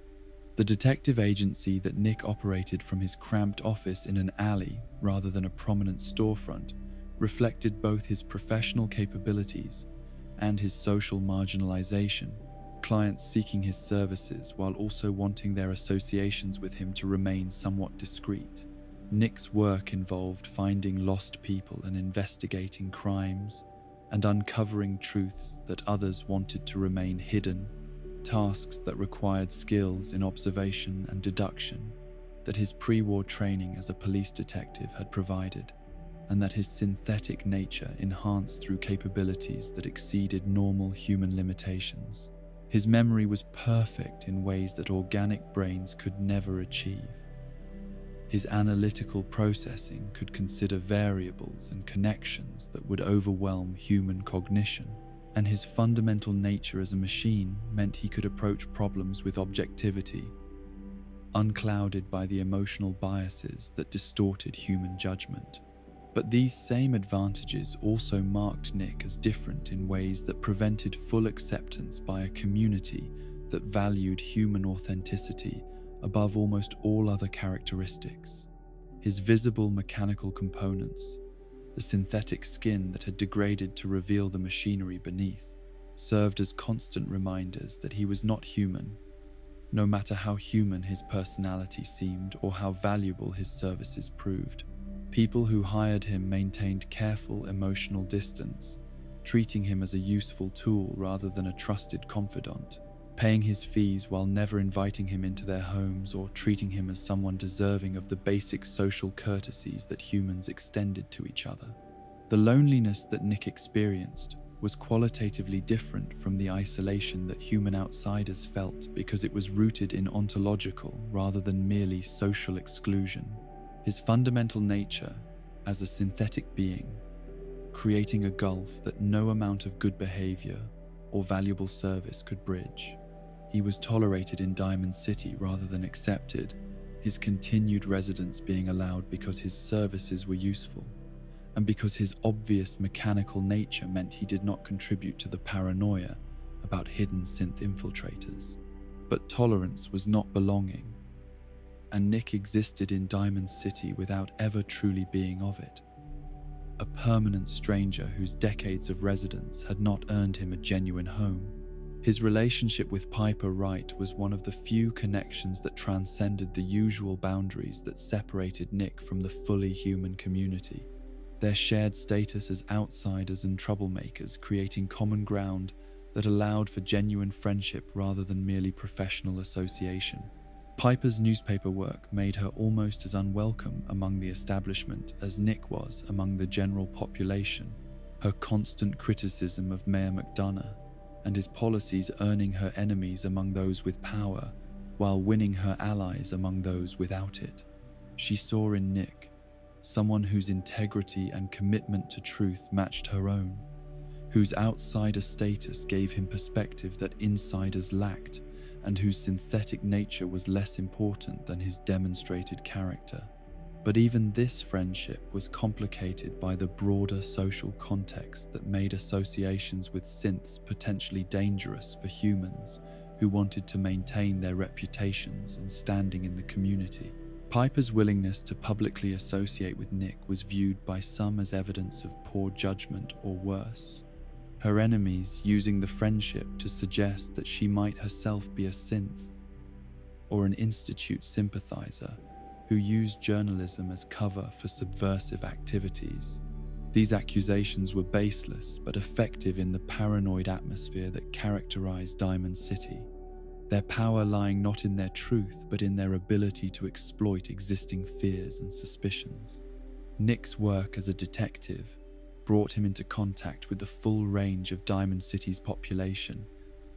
The detective agency that Nick operated from his cramped office in an alley rather than a prominent storefront reflected both his professional capabilities and his social marginalization, clients seeking his services while also wanting their associations with him to remain somewhat discreet. Nick's work involved finding lost people and investigating crimes and uncovering truths that others wanted to remain hidden, tasks that required skills in observation and deduction that his pre-war training as a police detective had provided. and that his synthetic nature enhanced through capabilities that exceeded normal human limitations. His memory was perfect in ways that organic brains could never achieve. His analytical processing could consider variables and connections that would overwhelm human cognition, and his fundamental nature as a machine meant he could approach problems with objectivity, unclouded by the emotional biases that distorted human judgment. But these same advantages also marked Nick as different in ways that prevented full acceptance by a community that valued human authenticity above almost all other characteristics. His visible mechanical components, the synthetic skin that had degraded to reveal the machinery beneath, served as constant reminders that he was not human, no matter how human his personality seemed or how valuable his services proved. People who hired him maintained careful emotional distance, treating him as a useful tool rather than a trusted confidant, paying his fees while never inviting him into their homes or treating him as someone deserving of the basic social courtesies that humans extended to each other. The loneliness that Nick experienced was qualitatively different from the isolation that human outsiders felt because it was rooted in ontological rather than merely social exclusion. His fundamental nature as a synthetic being, creating a gulf that no amount of good behavior or valuable service could bridge. He was tolerated in Diamond City rather than accepted, his continued residence being allowed because his services were useful, and because his obvious mechanical nature meant he did not contribute to the paranoia about hidden synth infiltrators. But tolerance was not belonging, and Nick existed in Diamond City without ever truly being of it. A permanent stranger whose decades of residence had not earned him a genuine home. His relationship with Piper Wright was one of the few connections that transcended the usual boundaries that separated Nick from the fully human community. Their shared status as outsiders and troublemakers creating common ground that allowed for genuine friendship rather than merely professional association. Piper's newspaper work made her almost as unwelcome among the establishment as Nick was among the general population, her constant criticism of Mayor McDonough and his policies earning her enemies among those with power while winning her allies among those without it. She saw in Nick someone whose integrity and commitment to truth matched her own, whose outsider status gave him perspective that insiders lacked, and whose synthetic nature was less important than his demonstrated character. But even this friendship was complicated by the broader social context that made associations with synths potentially dangerous for humans who wanted to maintain their reputations and standing in the community. Piper's willingness to publicly associate with Nick was viewed by some as evidence of poor judgment or worse, her enemies using the friendship to suggest that she might herself be a synth or an institute sympathizer who used journalism as cover for subversive activities. These accusations were baseless but effective in the paranoid atmosphere that characterized Diamond City, their power lying not in their truth but in their ability to exploit existing fears and suspicions. Nick's work as a detective brought him into contact with the full range of Diamond City's population,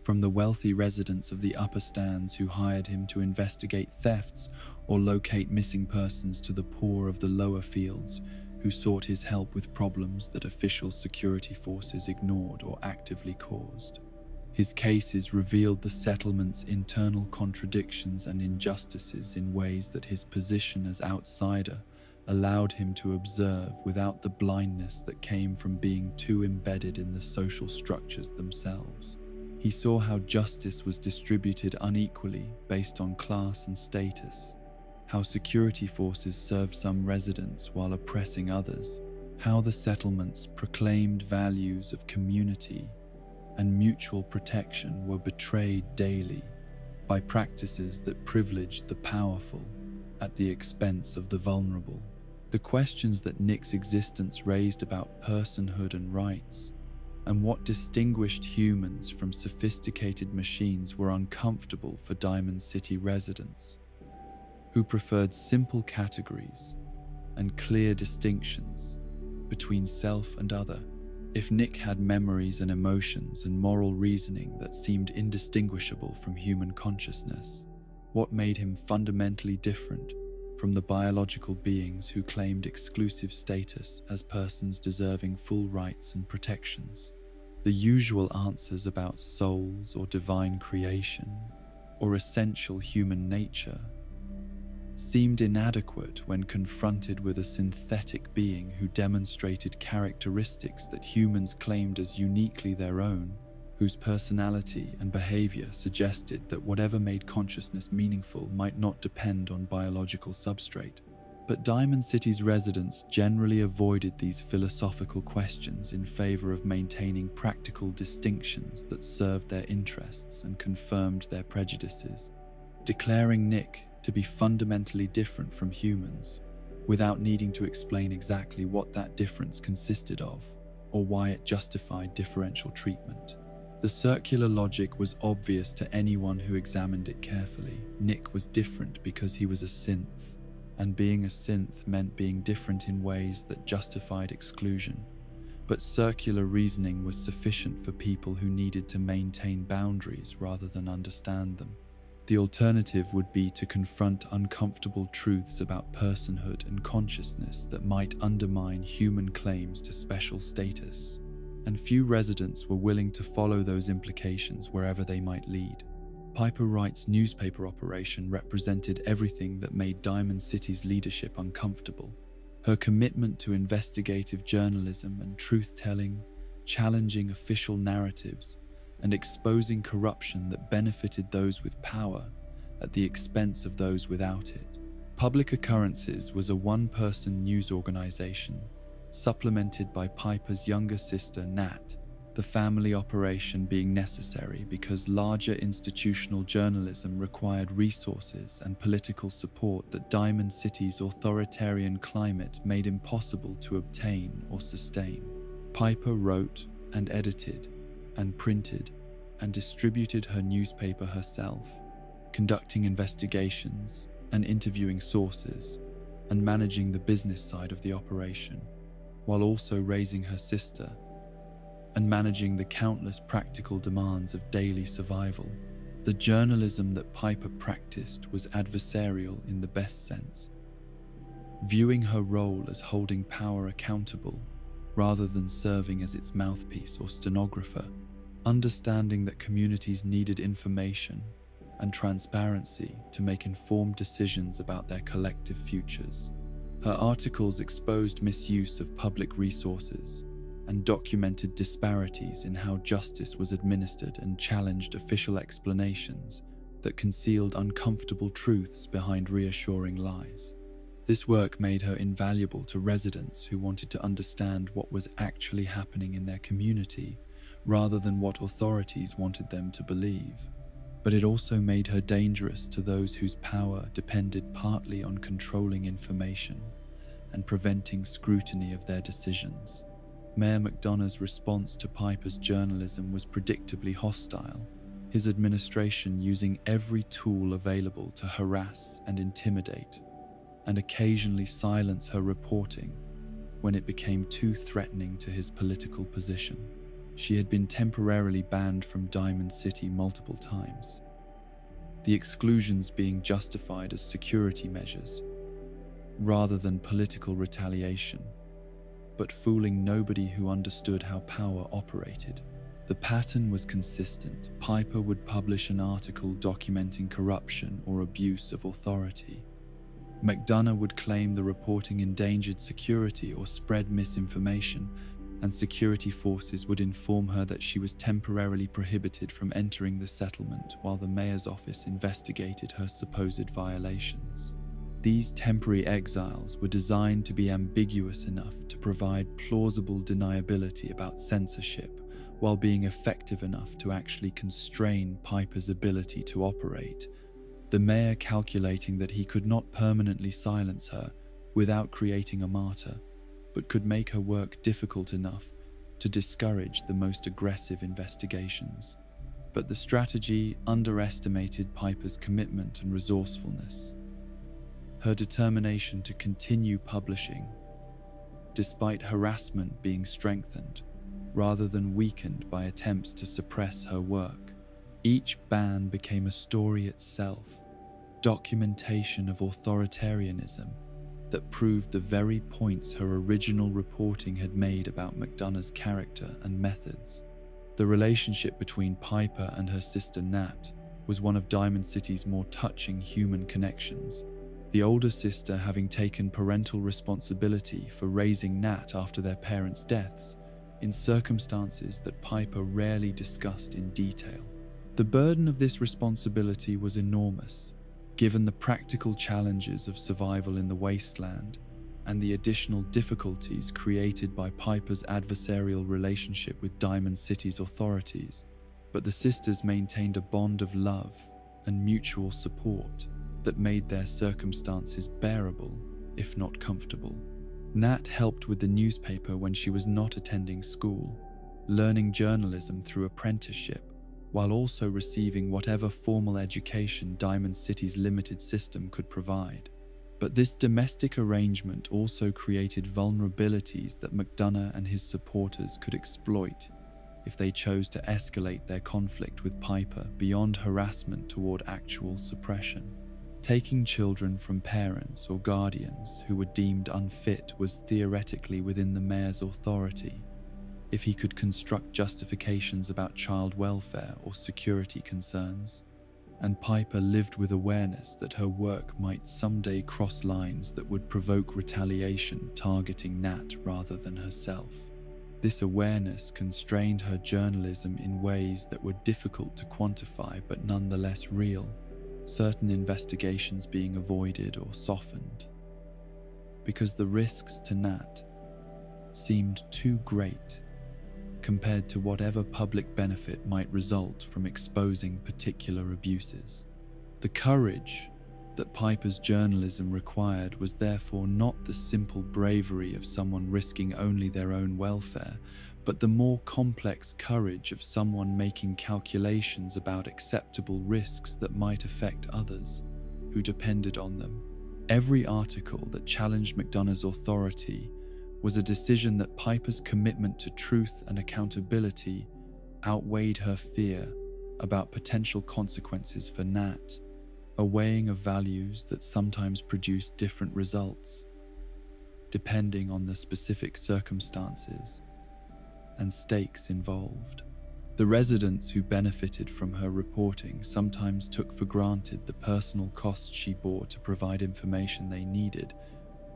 from the wealthy residents of the upper stands who hired him to investigate thefts or locate missing persons to the poor of the lower fields who sought his help with problems that official security forces ignored or actively caused. His cases revealed the settlement's internal contradictions and injustices in ways that his position as outsider allowed him to observe without the blindness that came from being too embedded in the social structures themselves. He saw how justice was distributed unequally based on class and status, how security forces served some residents while oppressing others, how the settlements' proclaimed values of community and mutual protection were betrayed daily by practices that privileged the powerful at the expense of the vulnerable. The questions that Nick's existence raised about personhood and rights, and what distinguished humans from sophisticated machines, were uncomfortable for Diamond City residents, who preferred simple categories and clear distinctions between self and other. If Nick had memories and emotions and moral reasoning that seemed indistinguishable from human consciousness, what made him fundamentally different from the biological beings who claimed exclusive status as persons deserving full rights and protections? The usual answers about souls or divine creation or essential human nature seemed inadequate when confronted with a synthetic being who demonstrated characteristics that humans claimed as uniquely their own, whose personality and behavior suggested that whatever made consciousness meaningful might not depend on biological substrate. But Diamond City's residents generally avoided these philosophical questions in favor of maintaining practical distinctions that served their interests and confirmed their prejudices, declaring Nick to be fundamentally different from humans, without needing to explain exactly what that difference consisted of or why it justified differential treatment. The circular logic was obvious to anyone who examined it carefully. Nick was different because he was a synth, and being a synth meant being different in ways that justified exclusion. But circular reasoning was sufficient for people who needed to maintain boundaries rather than understand them. The alternative would be to confront uncomfortable truths about personhood and consciousness that might undermine human claims to special status, and few residents were willing to follow those implications wherever they might lead. Piper Wright's newspaper operation represented everything that made Diamond City's leadership uncomfortable. Her commitment to investigative journalism and truth-telling, challenging official narratives, and exposing corruption that benefited those with power at the expense of those without it. Public Occurrences was a one-person news organization, supplemented by Piper's younger sister, Nat, the family operation being necessary because larger institutional journalism required resources and political support that Diamond City's authoritarian climate made impossible to obtain or sustain. Piper wrote and edited and printed and distributed her newspaper herself, conducting investigations and interviewing sources and managing the business side of the operation, while also raising her sister and managing the countless practical demands of daily survival. The journalism that Piper practiced was adversarial in the best sense, viewing her role as holding power accountable rather than serving as its mouthpiece or stenographer, understanding that communities needed information and transparency to make informed decisions about their collective futures. Her articles exposed misuse of public resources and documented disparities in how justice was administered and challenged official explanations that concealed uncomfortable truths behind reassuring lies. This work made her invaluable to residents who wanted to understand what was actually happening in their community rather than what authorities wanted them to believe. But it also made her dangerous to those whose power depended partly on controlling information and preventing scrutiny of their decisions. Mayor McDonough's response to Piper's journalism was predictably hostile, his administration using every tool available to harass and intimidate, and occasionally silence her reporting when it became too threatening to his political position. She had been temporarily banned from Diamond City multiple times, the exclusions being justified as security measures rather than political retaliation, but fooling nobody who understood how power operated. The pattern was consistent. Piper would publish an article documenting corruption or abuse of authority. McDonough would claim the reporting endangered security or spread misinformation, and security forces would inform her that she was temporarily prohibited from entering the settlement while the mayor's office investigated her supposed violations. These temporary exiles were designed to be ambiguous enough to provide plausible deniability about censorship, while being effective enough to actually constrain Piper's ability to operate, the mayor calculating that he could not permanently silence her without creating a martyr, but could make her work difficult enough to discourage the most aggressive investigations. But the strategy underestimated Piper's commitment and resourcefulness. Her determination to continue publishing, despite harassment being strengthened, rather than weakened by attempts to suppress her work. Each ban became a story itself, documentation of authoritarianism that proved the very points her original reporting had made about McDonough's character and methods. The relationship between Piper and her sister Nat was one of Diamond City's more touching human connections, the older sister having taken parental responsibility for raising Nat after their parents' deaths in circumstances that Piper rarely discussed in detail. The burden of this responsibility was enormous, given the practical challenges of survival in the wasteland and the additional difficulties created by Piper's adversarial relationship with Diamond City's authorities. But the sisters maintained a bond of love and mutual support that made their circumstances bearable, if not comfortable. Nat helped with the newspaper when she was not attending school, learning journalism through apprenticeship, while also receiving whatever formal education Diamond City's limited system could provide. But this domestic arrangement also created vulnerabilities that McDonough and his supporters could exploit if they chose to escalate their conflict with Piper beyond harassment toward actual suppression. Taking children from parents or guardians who were deemed unfit was theoretically within the mayor's authority, if he could construct justifications about child welfare or security concerns, and Piper lived with awareness that her work might someday cross lines that would provoke retaliation targeting Nat rather than herself. This awareness constrained her journalism in ways that were difficult to quantify but nonetheless real, certain investigations being avoided or softened, because the risks to Nat seemed too great compared to whatever public benefit might result from exposing particular abuses. The courage that Piper's journalism required was therefore not the simple bravery of someone risking only their own welfare, but the more complex courage of someone making calculations about acceptable risks that might affect others who depended on them. Every article that challenged McDonough's authority was a decision that Piper's commitment to truth and accountability outweighed her fear about potential consequences for Nat, a weighing of values that sometimes produced different results, depending on the specific circumstances and stakes involved. The residents who benefited from her reporting sometimes took for granted the personal costs she bore to provide information they needed,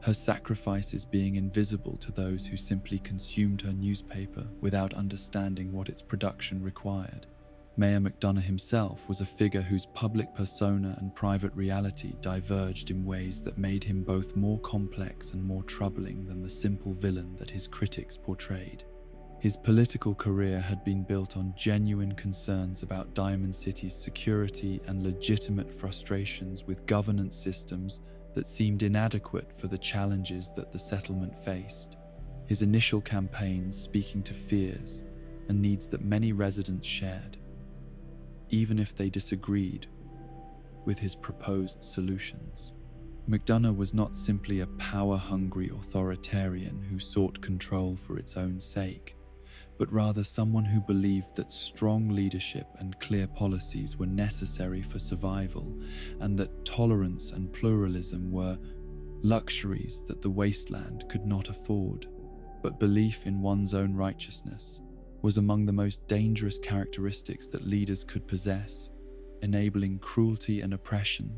her sacrifices being invisible to those who simply consumed her newspaper without understanding what its production required. Mayor McDonough himself was a figure whose public persona and private reality diverged in ways that made him both more complex and more troubling than the simple villain that his critics portrayed. His political career had been built on genuine concerns about Diamond City's security and legitimate frustrations with governance systems that seemed inadequate for the challenges that the settlement faced. His initial campaigns speaking to fears and needs that many residents shared, even if they disagreed with his proposed solutions. McDonough was not simply a power-hungry authoritarian who sought control for its own sake, but rather someone who believed that strong leadership and clear policies were necessary for survival, and that tolerance and pluralism were luxuries that the wasteland could not afford. But belief in one's own righteousness was among the most dangerous characteristics that leaders could possess, enabling cruelty and oppression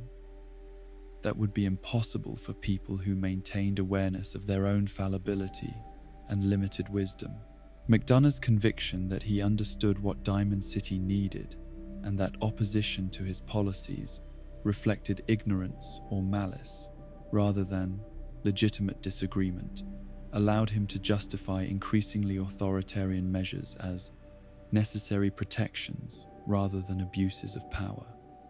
that would be impossible for people who maintained awareness of their own fallibility and limited wisdom. McDonough's conviction that he understood what Diamond City needed and that opposition to his policies reflected ignorance or malice rather than legitimate disagreement allowed him to justify increasingly authoritarian measures as necessary protections rather than abuses of power.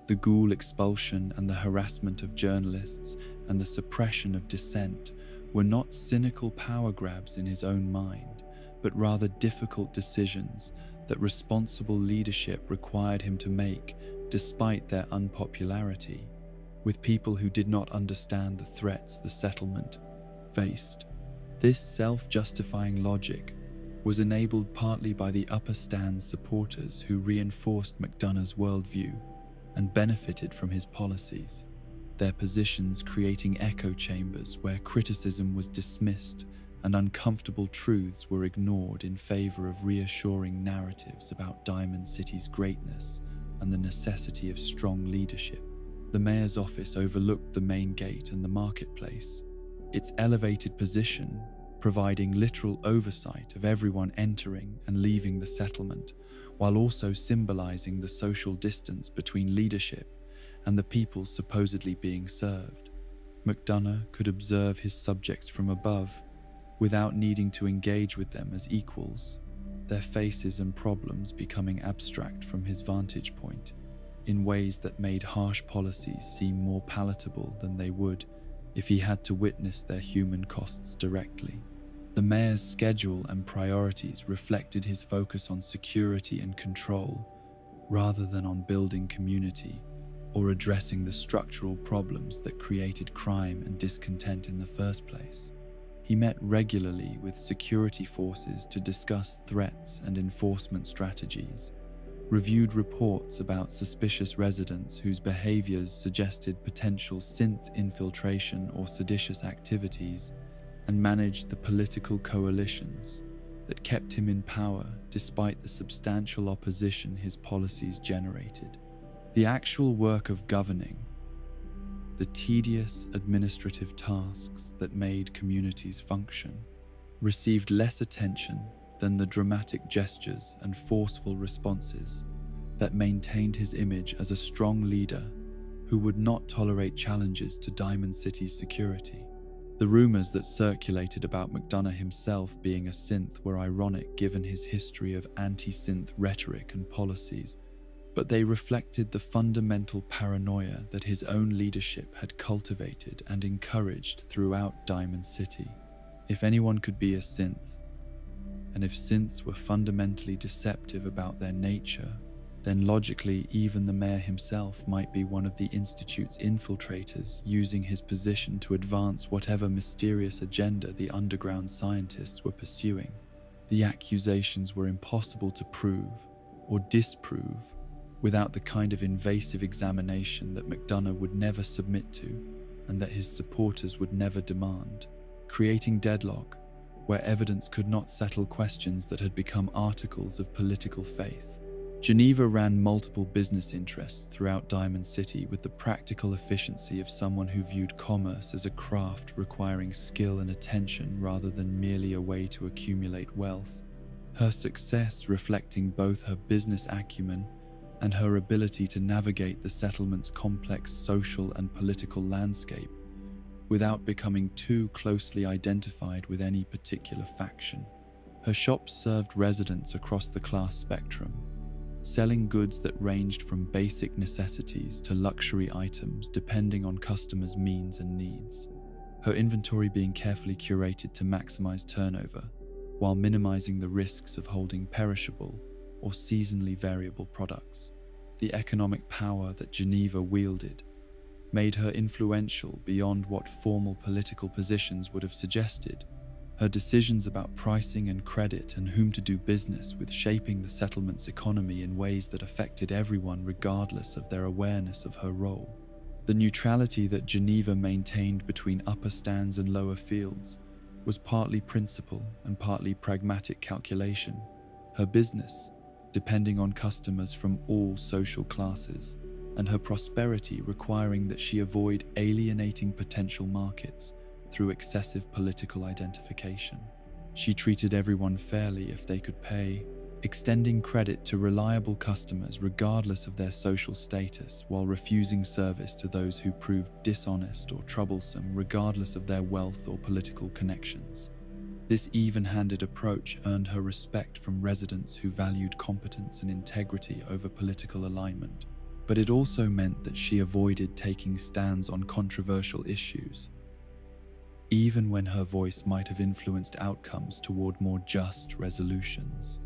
The ghoul expulsion and the harassment of journalists and the suppression of dissent were not cynical power grabs in his own mind, but rather difficult decisions that responsible leadership required him to make despite their unpopularity, with people who did not understand the threats the settlement faced. This self-justifying logic was enabled partly by the upper stand's supporters who reinforced McDonough's worldview and benefited from his policies, their positions creating echo chambers where criticism was dismissed and uncomfortable truths were ignored in favor of reassuring narratives about Diamond City's greatness and the necessity of strong leadership. The mayor's office overlooked the main gate and the marketplace, its elevated position providing literal oversight of everyone entering and leaving the settlement, while also symbolizing the social distance between leadership and the people supposedly being served. McDonough could observe his subjects from above, without needing to engage with them as equals, their faces and problems becoming abstract from his vantage point, in ways that made harsh policies seem more palatable than they would if he had to witness their human costs directly. The mayor's schedule and priorities reflected his focus on security and control, rather than on building community or addressing the structural problems that created crime and discontent in the first place. He met regularly with security forces to discuss threats and enforcement strategies, reviewed reports about suspicious residents whose behaviors suggested potential synth infiltration or seditious activities, and managed the political coalitions that kept him in power despite the substantial opposition his policies generated. The actual work of governing, the tedious administrative tasks that made communities function, received less attention than the dramatic gestures and forceful responses that maintained his image as a strong leader who would not tolerate challenges to Diamond City's security. The rumors that circulated about McDonough himself being a synth were ironic given his history of anti-synth rhetoric and policies, but they reflected the fundamental paranoia that his own leadership had cultivated and encouraged throughout Diamond City. If anyone could be a synth, and if synths were fundamentally deceptive about their nature, then logically even the mayor himself might be one of the Institute's infiltrators, using his position to advance whatever mysterious agenda the underground scientists were pursuing. The accusations were impossible to prove or disprove without the kind of invasive examination that McDonough would never submit to and that his supporters would never demand, creating deadlock where evidence could not settle questions that had become articles of political faith. Geneva ran multiple business interests throughout Diamond City with the practical efficiency of someone who viewed commerce as a craft requiring skill and attention rather than merely a way to accumulate wealth. Her success reflecting both her business acumen and her ability to navigate the settlement's complex social and political landscape without becoming too closely identified with any particular faction. Her shops served residents across the class spectrum, selling goods that ranged from basic necessities to luxury items depending on customers' means and needs. Her inventory being carefully curated to maximize turnover, while minimizing the risks of holding perishable or seasonally variable products. The economic power that Geneva wielded made her influential beyond what formal political positions would have suggested. Her decisions about pricing and credit and whom to do business with shaping the settlement's economy in ways that affected everyone regardless of their awareness of her role. The neutrality that Geneva maintained between upper stands and lower fields was partly principle and partly pragmatic calculation. Her business, depending on customers from all social classes, and her prosperity requiring that she avoid alienating potential markets through excessive political identification. She treated everyone fairly if they could pay, extending credit to reliable customers regardless of their social status, while refusing service to those who proved dishonest or troublesome regardless of their wealth or political connections. This even-handed approach earned her respect from residents who valued competence and integrity over political alignment, but it also meant that she avoided taking stands on controversial issues, even when her voice might have influenced outcomes toward more just resolutions.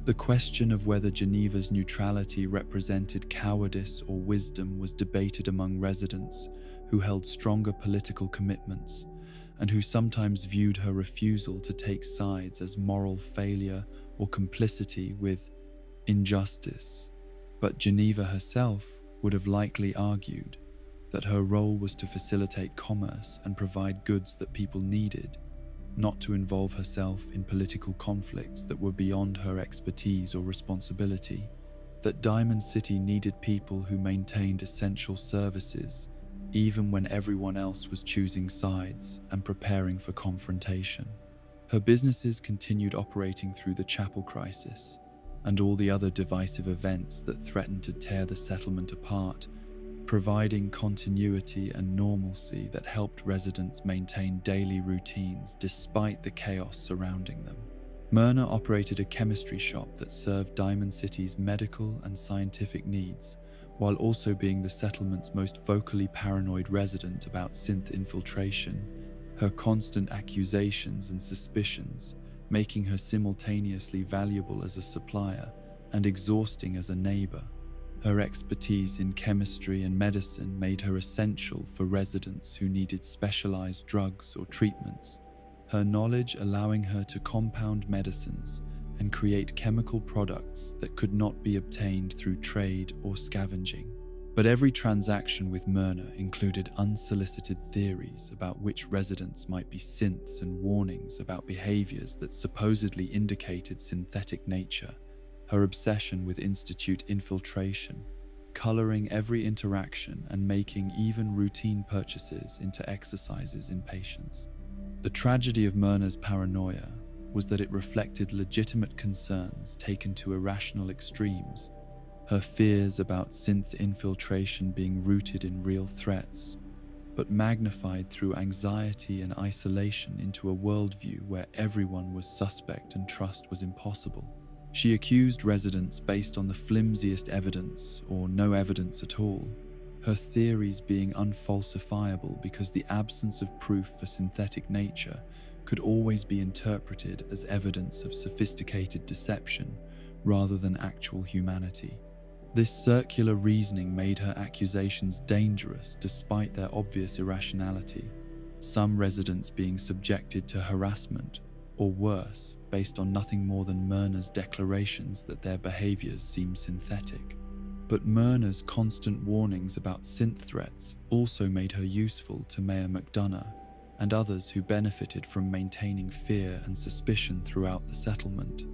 The question of whether Geneva's neutrality represented cowardice or wisdom was debated among residents who held stronger political commitments and who sometimes viewed her refusal to take sides as moral failure or complicity with injustice. But Geneva herself would have likely argued that her role was to facilitate commerce and provide goods that people needed, not to involve herself in political conflicts that were beyond her expertise or responsibility. That Diamond City needed people who maintained essential services, even when everyone else was choosing sides and preparing for confrontation. Her businesses continued operating through the chapel crisis and all the other divisive events that threatened to tear the settlement apart, providing continuity and normalcy that helped residents maintain daily routines despite the chaos surrounding them. Myrna operated a chemistry shop that served Diamond City's medical and scientific needs, while also being the settlement's most vocally paranoid resident about synth infiltration, her constant accusations and suspicions making her simultaneously valuable as a supplier and exhausting as a neighbor. Her expertise in chemistry and medicine made her essential for residents who needed specialized drugs or treatments, her knowledge allowing her to compound medicines and create chemical products that could not be obtained through trade or scavenging. But every transaction with Myrna included unsolicited theories about which residents might be synths and warnings about behaviors that supposedly indicated synthetic nature, her obsession with institute infiltration, coloring every interaction and making even routine purchases into exercises in patience. The tragedy of Myrna's paranoia was that it reflected legitimate concerns taken to irrational extremes, her fears about synth infiltration being rooted in real threats, but magnified through anxiety and isolation into a worldview where everyone was suspect and trust was impossible. She accused residents based on the flimsiest evidence or no evidence at all, her theories being unfalsifiable because the absence of proof for synthetic nature could always be interpreted as evidence of sophisticated deception rather than actual humanity. This circular reasoning made her accusations dangerous despite their obvious irrationality, some residents being subjected to harassment, or worse, based on nothing more than Myrna's declarations that their behaviors seemed synthetic. But Myrna's constant warnings about synth threats also made her useful to Mayor McDonough and others who benefited from maintaining fear and suspicion throughout the settlement,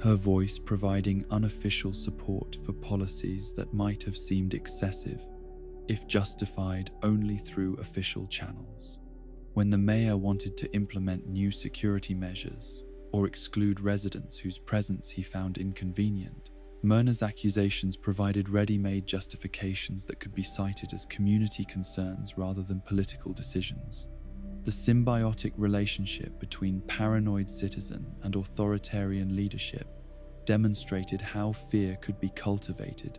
her voice providing unofficial support for policies that might have seemed excessive if justified only through official channels. When the mayor wanted to implement new security measures or exclude residents whose presence he found inconvenient, Myrna's accusations provided ready-made justifications that could be cited as community concerns rather than political decisions. The symbiotic relationship between paranoid citizen and authoritarian leadership demonstrated how fear could be cultivated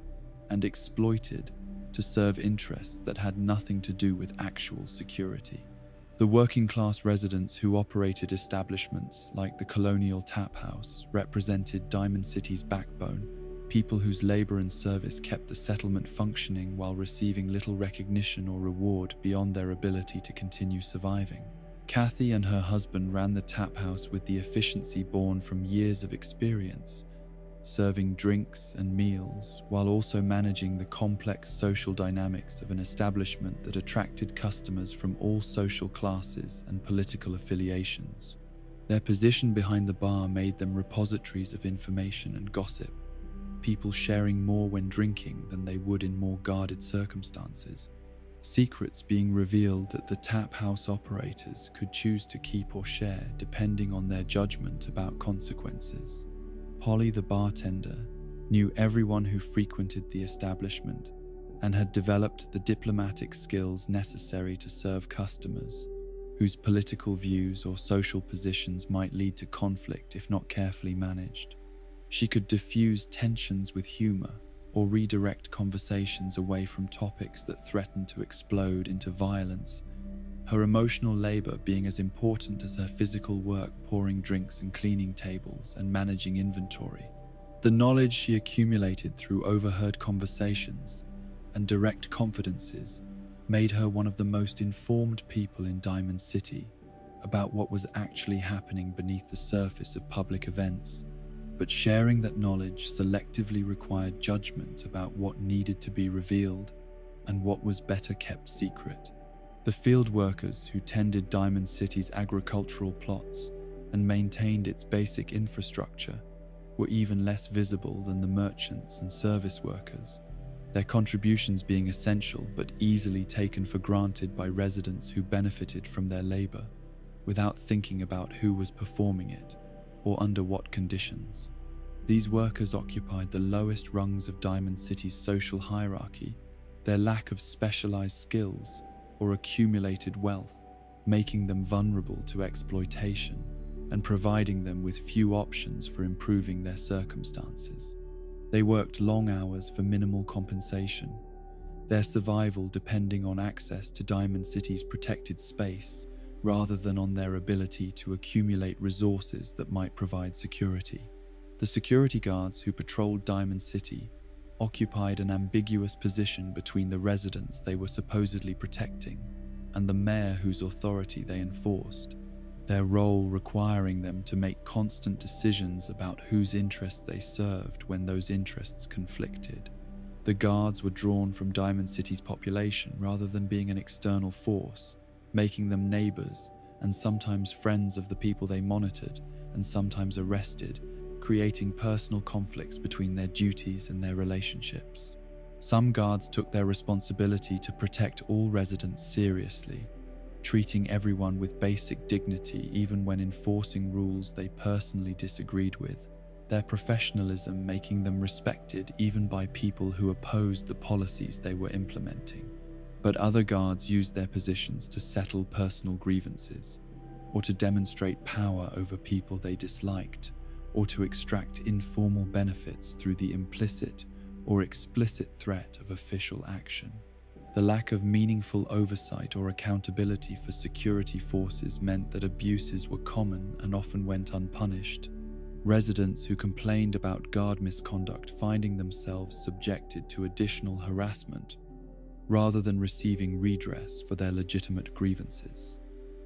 and exploited to serve interests that had nothing to do with actual security. The working-class residents who operated establishments like the Colonial Tap House represented Diamond City's backbone, people whose labor and service kept the settlement functioning while receiving little recognition or reward beyond their ability to continue surviving. Kathy and her husband ran the tap house with the efficiency born from years of experience, serving drinks and meals while also managing the complex social dynamics of an establishment that attracted customers from all social classes and political affiliations. Their position behind the bar made them repositories of information and gossip, people sharing more when drinking than they would in more guarded circumstances, secrets being revealed that the tap house operators could choose to keep or share depending on their judgment about consequences. Polly, the bartender, knew everyone who frequented the establishment and had developed the diplomatic skills necessary to serve customers whose political views or social positions might lead to conflict if not carefully managed. She could diffuse tensions with humor or redirect conversations away from topics that threatened to explode into violence, her emotional labor being as important as her physical work pouring drinks and cleaning tables and managing inventory. The knowledge she accumulated through overheard conversations and direct confidences made her one of the most informed people in Diamond City, about what was actually happening beneath the surface of public events, but sharing that knowledge selectively required judgment about what needed to be revealed and what was better kept secret. The field workers who tended Diamond City's agricultural plots and maintained its basic infrastructure were even less visible than the merchants and service workers, their contributions being essential but easily taken for granted by residents who benefited from their labor, without thinking about who was performing it or under what conditions. These workers occupied the lowest rungs of Diamond City's social hierarchy, their lack of specialized skills or accumulated wealth making them vulnerable to exploitation and providing them with few options for improving their circumstances. They worked long hours for minimal compensation, their survival depending on access to Diamond City's protected space rather than on their ability to accumulate resources that might provide security. The security guards who patrolled Diamond City occupied an ambiguous position between the residents they were supposedly protecting and the mayor whose authority they enforced, their role requiring them to make constant decisions about whose interests they served when those interests conflicted. The guards were drawn from Diamond City's population rather than being an external force, making them neighbors and sometimes friends of the people they monitored and sometimes arrested, creating personal conflicts between their duties and their relationships. Some guards took their responsibility to protect all residents seriously, treating everyone with basic dignity even when enforcing rules they personally disagreed with, their professionalism making them respected even by people who opposed the policies they were implementing. But other guards used their positions to settle personal grievances, or to demonstrate power over people they disliked, or to extract informal benefits through the implicit or explicit threat of official action. The lack of meaningful oversight or accountability for security forces meant that abuses were common and often went unpunished, residents who complained about guard misconduct finding themselves subjected to additional harassment rather than receiving redress for their legitimate grievances.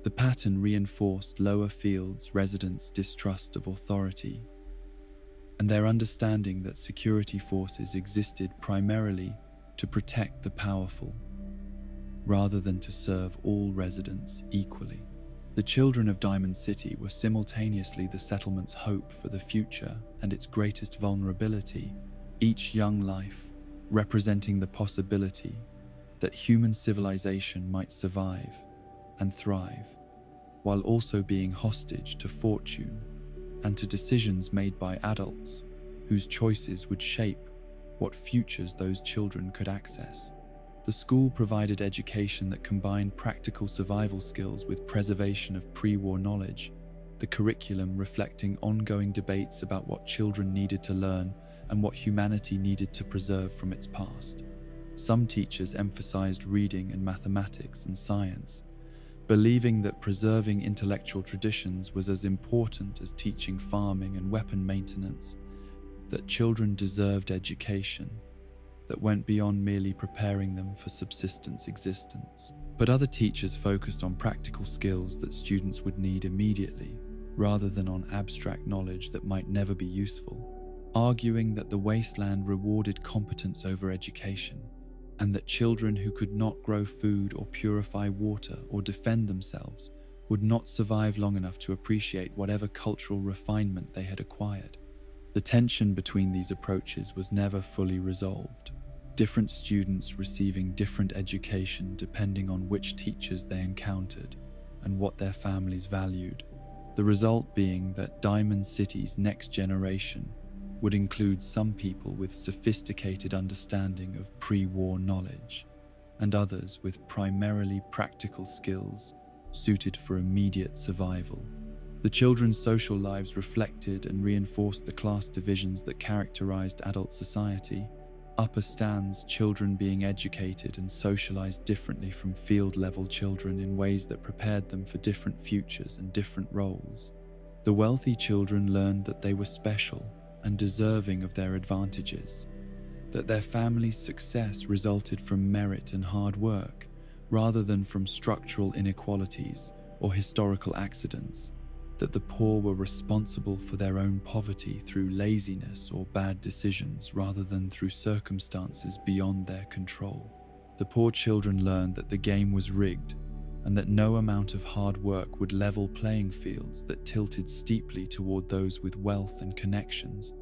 The pattern reinforced lower fields residents' distrust of authority and their understanding that security forces existed primarily to protect the powerful, rather than to serve all residents equally. The children of Diamond City were simultaneously the settlement's hope for the future and its greatest vulnerability, each young life representing the possibility that human civilization might survive and thrive, while also being hostage to fortune and to decisions made by adults whose choices would shape what futures those children could access. The school provided education that combined practical survival skills with preservation of pre-war knowledge, the curriculum reflecting ongoing debates about what children needed to learn and what humanity needed to preserve from its past. Some teachers emphasized reading and mathematics and science, believing that preserving intellectual traditions was as important as teaching farming and weapon maintenance, that children deserved education that went beyond merely preparing them for subsistence existence. But other teachers focused on practical skills that students would need immediately, rather than on abstract knowledge that might never be useful, arguing that the wasteland rewarded competence over education, and that children who could not grow food or purify water or defend themselves would not survive long enough to appreciate whatever cultural refinement they had acquired. The tension between these approaches was never fully resolved, different students receiving different education depending on which teachers they encountered and what their families valued, the result being that Diamond City's next generation would include some people with sophisticated understanding of pre-war knowledge, and others with primarily practical skills suited for immediate survival. The children's social lives reflected and reinforced the class divisions that characterized adult society. Upper stands children being educated and socialized differently from field-level children in ways that prepared them for different futures and different roles. The wealthy children learned that they were special and deserving of their advantages, that their family's success resulted from merit and hard work, rather than from structural inequalities or historical accidents, that the poor were responsible for their own poverty through laziness or bad decisions rather than through circumstances beyond their control. The poor children learned that the game was rigged and that no amount of hard work would level playing fields that tilted steeply toward those with wealth and connections,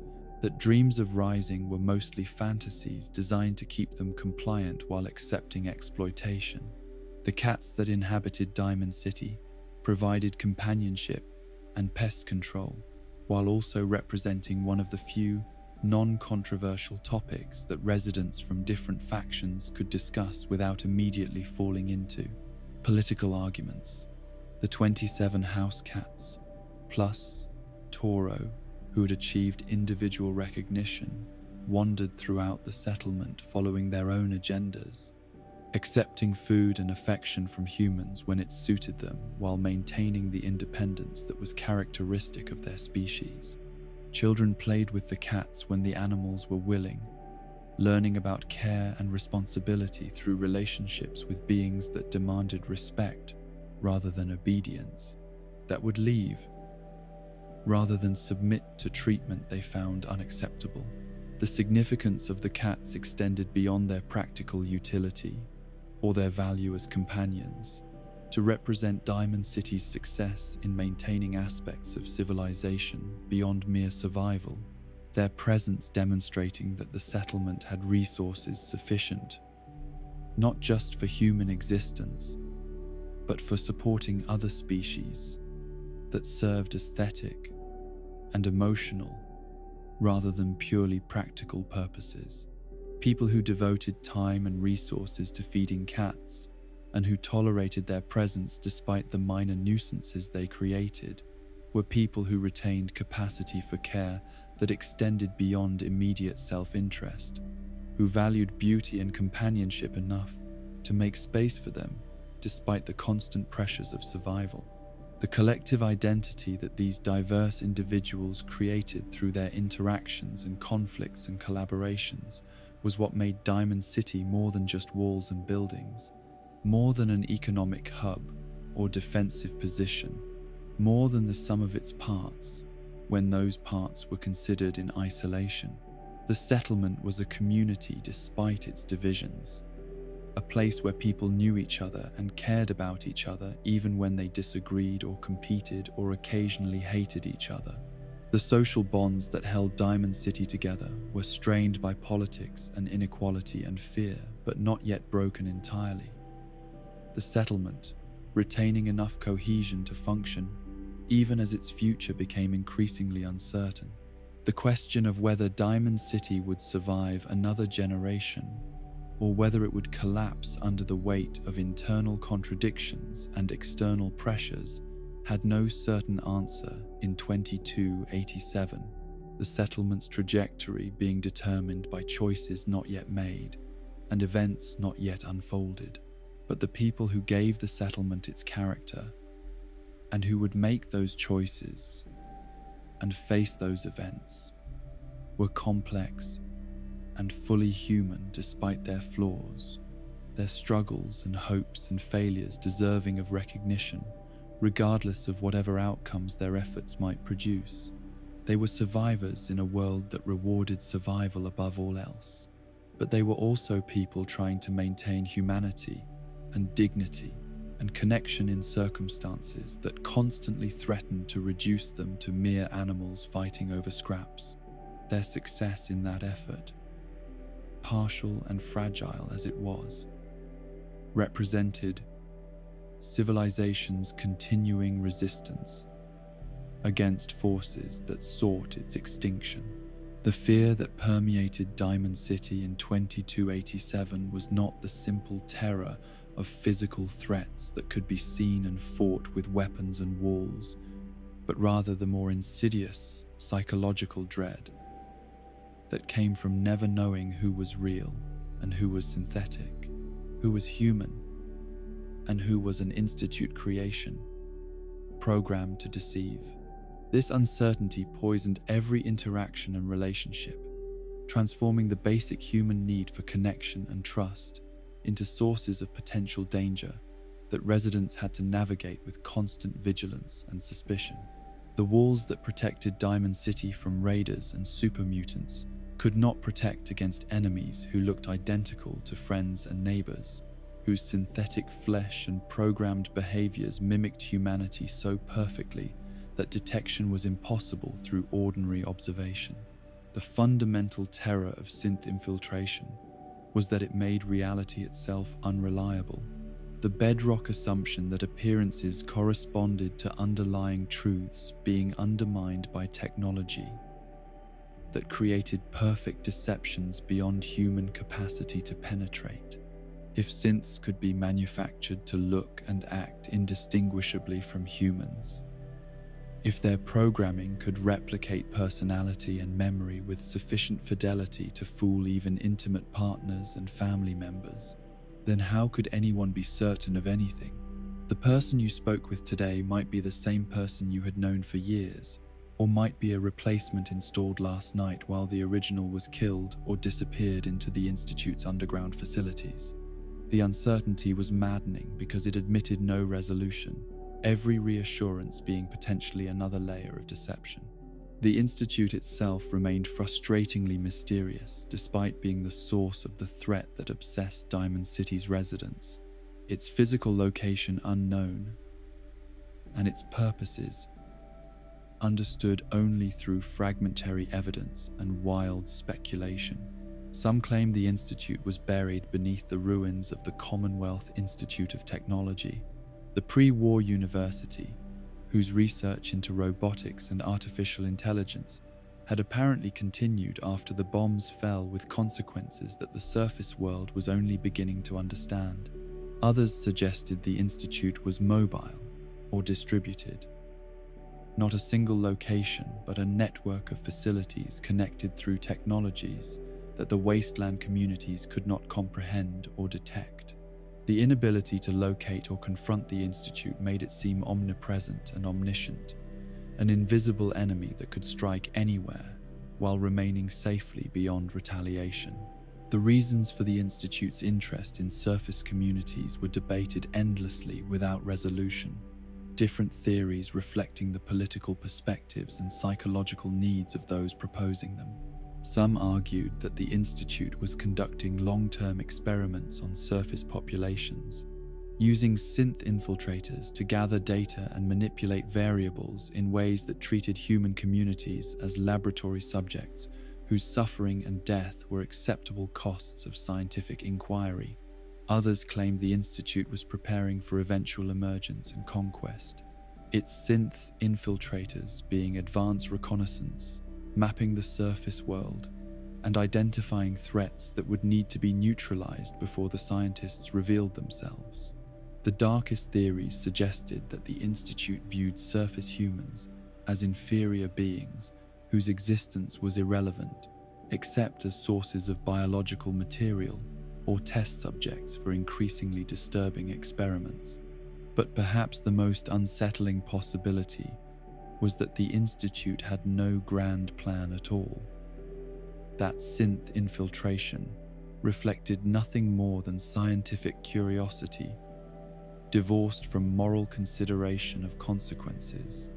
that dreams of rising were mostly fantasies designed to keep them compliant while accepting exploitation. The cats that inhabited Diamond City provided companionship and pest control, while also representing one of the few non-controversial topics that residents from different factions could discuss without immediately falling into political arguments. The 27 house cats, plus Toro, who had achieved individual recognition, wandered throughout the settlement following their own agendas, accepting food and affection from humans when it suited them while maintaining the independence that was characteristic of their species. Children played with the cats when the animals were willing, learning about care and responsibility through relationships with beings that demanded respect rather than obedience, that would leave rather than submit to treatment they found unacceptable. The significance of the cats extended beyond their practical utility or their value as companions to represent Diamond City's success in maintaining aspects of civilization beyond mere survival, their presence demonstrating that the settlement had resources sufficient not just for human existence, but for supporting other species that served aesthetic and emotional rather than purely practical purposes. People who devoted time and resources to feeding cats and who tolerated their presence despite the minor nuisances they created were people who retained capacity for care that extended beyond immediate self-interest, who valued beauty and companionship enough to make space for them despite the constant pressures of survival. The collective identity that these diverse individuals created through their interactions and conflicts and collaborations was what made Diamond City more than just walls and buildings, more than an economic hub or defensive position, more than the sum of its parts, when those parts were considered in isolation. The settlement was a community despite its divisions, a place where people knew each other and cared about each other even when they disagreed or competed or occasionally hated each other. The social bonds that held Diamond City together were strained by politics and inequality and fear, but not yet broken entirely. The settlement, retaining enough cohesion to function, even as its future became increasingly uncertain. The question of whether Diamond City would survive another generation, or whether it would collapse under the weight of internal contradictions and external pressures, had no certain answer in 2287, the settlement's trajectory being determined by choices not yet made and events not yet unfolded. But the people who gave the settlement its character and who would make those choices and face those events were complex and fully human despite their flaws, their struggles and hopes and failures deserving of recognition regardless of whatever outcomes their efforts might produce. They were survivors in a world that rewarded survival above all else, but they were also people trying to maintain humanity and dignity and connection in circumstances that constantly threatened to reduce them to mere animals fighting over scraps. Their success in that effort, partial and fragile as it was, represented civilization's continuing resistance against forces that sought its extinction. The fear that permeated Diamond City in 2287 was not the simple terror of physical threats that could be seen and fought with weapons and walls, but rather the more insidious psychological dread that came from never knowing who was real and who was synthetic, who was human and who was an institute creation, programmed to deceive. This uncertainty poisoned every interaction and relationship, transforming the basic human need for connection and trust into sources of potential danger that residents had to navigate with constant vigilance and suspicion. The walls that protected Diamond City from raiders and super mutants could not protect against enemies who looked identical to friends and neighbors, whose synthetic flesh and programmed behaviors mimicked humanity so perfectly that detection was impossible through ordinary observation. The fundamental terror of synth infiltration was that it made reality itself unreliable. The bedrock assumption that appearances corresponded to underlying truths being undermined by technology that created perfect deceptions beyond human capacity to penetrate. If synths could be manufactured to look and act indistinguishably from humans, if their programming could replicate personality and memory with sufficient fidelity to fool even intimate partners and family members, then how could anyone be certain of anything? The person you spoke with today might be the same person you had known for years, or might be a replacement installed last night while the original was killed or disappeared into the Institute's underground facilities. The uncertainty was maddening because it admitted no resolution, every reassurance being potentially another layer of deception. The Institute itself remained frustratingly mysterious, despite being the source of the threat that obsessed Diamond City's residents, its physical location unknown, and its purposes understood only through fragmentary evidence and wild speculation. Some claim the Institute was buried beneath the ruins of the Commonwealth Institute of Technology, the pre-war university, whose research into robotics and artificial intelligence had apparently continued after the bombs fell with consequences that the surface world was only beginning to understand. Others suggested the Institute was mobile or distributed. Not a single location, but a network of facilities connected through technologies that the wasteland communities could not comprehend or detect. The inability to locate or confront the Institute made it seem omnipresent and omniscient, an invisible enemy that could strike anywhere while remaining safely beyond retaliation. The reasons for the Institute's interest in surface communities were debated endlessly without resolution, different theories reflecting the political perspectives and psychological needs of those proposing them. Some argued that the Institute was conducting long-term experiments on surface populations, using synth infiltrators to gather data and manipulate variables in ways that treated human communities as laboratory subjects whose suffering and death were acceptable costs of scientific inquiry. Others claimed the Institute was preparing for eventual emergence and conquest, its synth infiltrators being advanced reconnaissance, mapping the surface world, and identifying threats that would need to be neutralized before the scientists revealed themselves. The darkest theories suggested that the Institute viewed surface humans as inferior beings whose existence was irrelevant, except as sources of biological material or test subjects for increasingly disturbing experiments. But perhaps the most unsettling possibility was that the Institute had no grand plan at all. That synth infiltration reflected nothing more than scientific curiosity, divorced from moral consideration of consequences,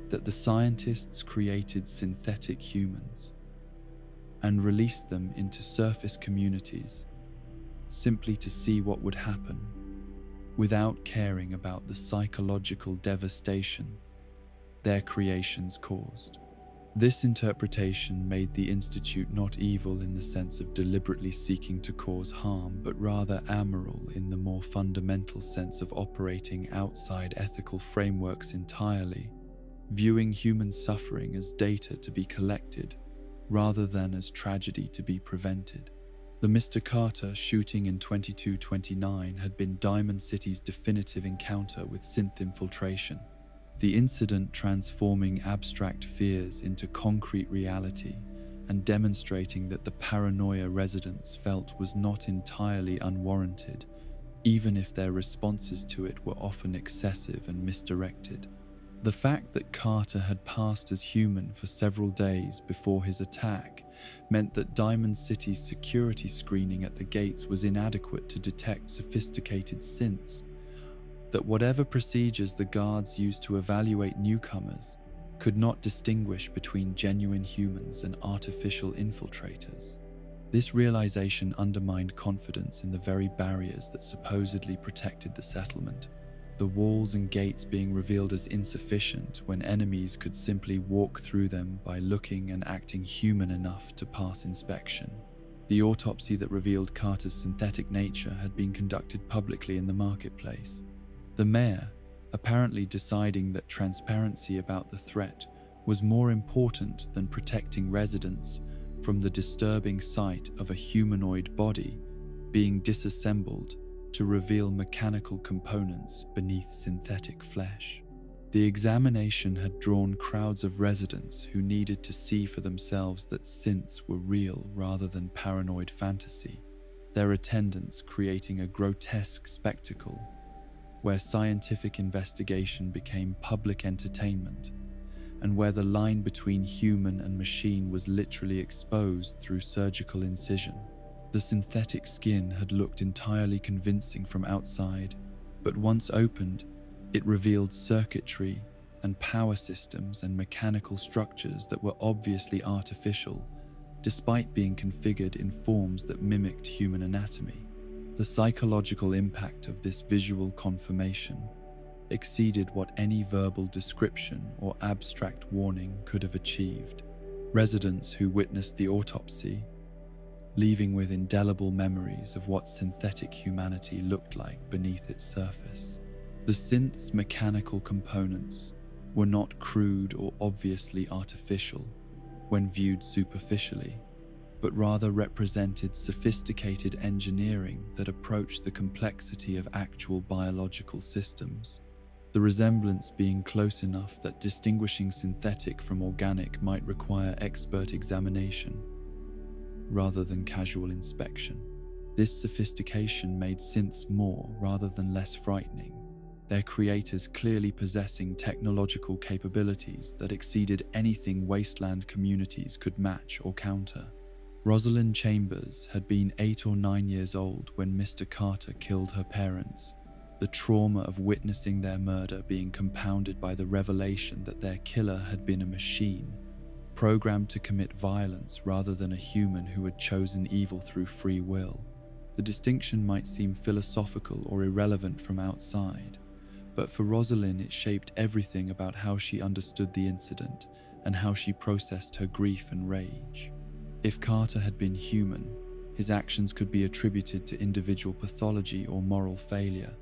that the scientists created synthetic humans and released them into surface communities simply to see what would happen, without caring about the psychological devastation their creations caused. This interpretation made the Institute not evil in the sense of deliberately seeking to cause harm, but rather amoral in the more fundamental sense of operating outside ethical frameworks entirely, viewing human suffering as data to be collected rather than as tragedy to be prevented. The Mr. Carter shooting in 2229 had been Diamond City's definitive encounter with synth infiltration, the incident transforming abstract fears into concrete reality and demonstrating that the paranoia residents felt was not entirely unwarranted, even if their responses to it were often excessive and misdirected. The fact that Carter had passed as human for several days before his attack meant that Diamond City's security screening at the gates was inadequate to detect sophisticated synths that whatever procedures the guards used to evaluate newcomers could not distinguish between genuine humans and artificial infiltrators. This realization undermined confidence in the very barriers that supposedly protected the settlement, the walls and gates being revealed as insufficient when enemies could simply walk through them by looking and acting human enough to pass inspection. The autopsy that revealed Carter's synthetic nature had been conducted publicly in the marketplace, the mayor apparently deciding that transparency about the threat was more important than protecting residents from the disturbing sight of a humanoid body being disassembled to reveal mechanical components beneath synthetic flesh. The examination had drawn crowds of residents who needed to see for themselves that synths were real rather than paranoid fantasy, their attendance creating a grotesque spectacle where scientific investigation became public entertainment, and where the line between human and machine was literally exposed through surgical incision. The synthetic skin had looked entirely convincing from outside, but once opened, it revealed circuitry and power systems and mechanical structures that were obviously artificial, despite being configured in forms that mimicked human anatomy. The psychological impact of this visual confirmation exceeded what any verbal description or abstract warning could have achieved. Residents who witnessed the autopsy, leaving with indelible memories of what synthetic humanity looked like beneath its surface. The synth's mechanical components were not crude or obviously artificial when viewed superficially, but rather represented sophisticated engineering that approached the complexity of actual biological systems. The resemblance being close enough that distinguishing synthetic from organic might require expert examination rather than casual inspection. This sophistication made synths more rather than less frightening, their creators clearly possessing technological capabilities that exceeded anything wasteland communities could match or counter. Rosalind Chambers had been 8 or 9 years old when Mr. Carter killed her parents, the trauma of witnessing their murder being compounded by the revelation that their killer had been a machine, programmed to commit violence rather than a human who had chosen evil through free will. The distinction might seem philosophical or irrelevant from outside, but for Rosalind it shaped everything about how she understood the incident and how she processed her grief and rage. If Carter had been human, his actions could be attributed to individual pathology or moral failure.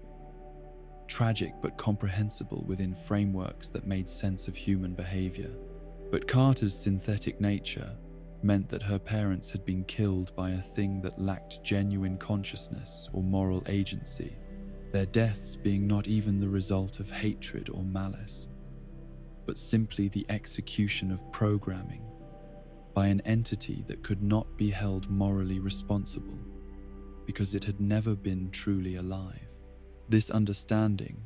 Tragic but comprehensible within frameworks that made sense of human behavior. But Carter's synthetic nature meant that her parents had been killed by a thing that lacked genuine consciousness or moral agency, their deaths being not even the result of hatred or malice, but simply the execution of programming by an entity that could not be held morally responsible because it had never been truly alive. This understanding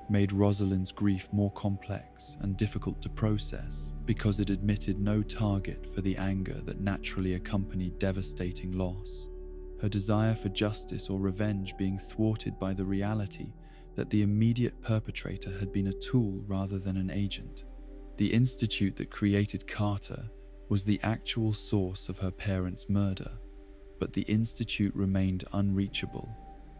made Rosalind's grief more complex and difficult to process because it admitted no target for the anger that naturally accompanied devastating loss, her desire for justice or revenge being thwarted by the reality that the immediate perpetrator had been a tool rather than an agent. The institute that created Carter was the actual source of her parents' murder, but the institute remained unreachable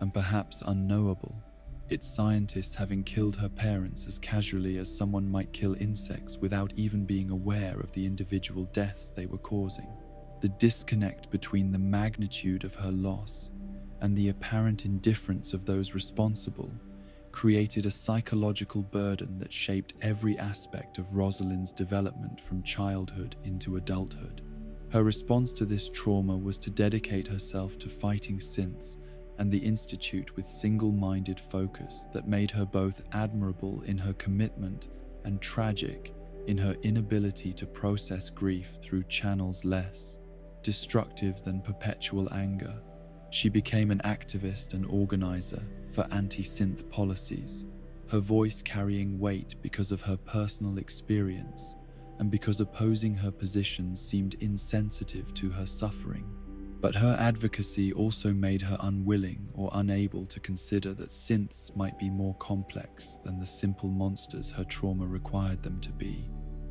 and perhaps unknowable, its scientists having killed her parents as casually as someone might kill insects without even being aware of the individual deaths they were causing. The disconnect between the magnitude of her loss and the apparent indifference of those responsible created a psychological burden that shaped every aspect of Rosalind's development from childhood into adulthood. Her response to this trauma was to dedicate herself to fighting synths and the Institute with single-minded focus that made her both admirable in her commitment and tragic in her inability to process grief through channels less destructive than perpetual anger. She became an activist and organizer for anti-synth policies, her voice carrying weight because of her personal experience and because opposing her positions seemed insensitive to her suffering. But her advocacy also made her unwilling or unable to consider that synths might be more complex than the simple monsters her trauma required them to be,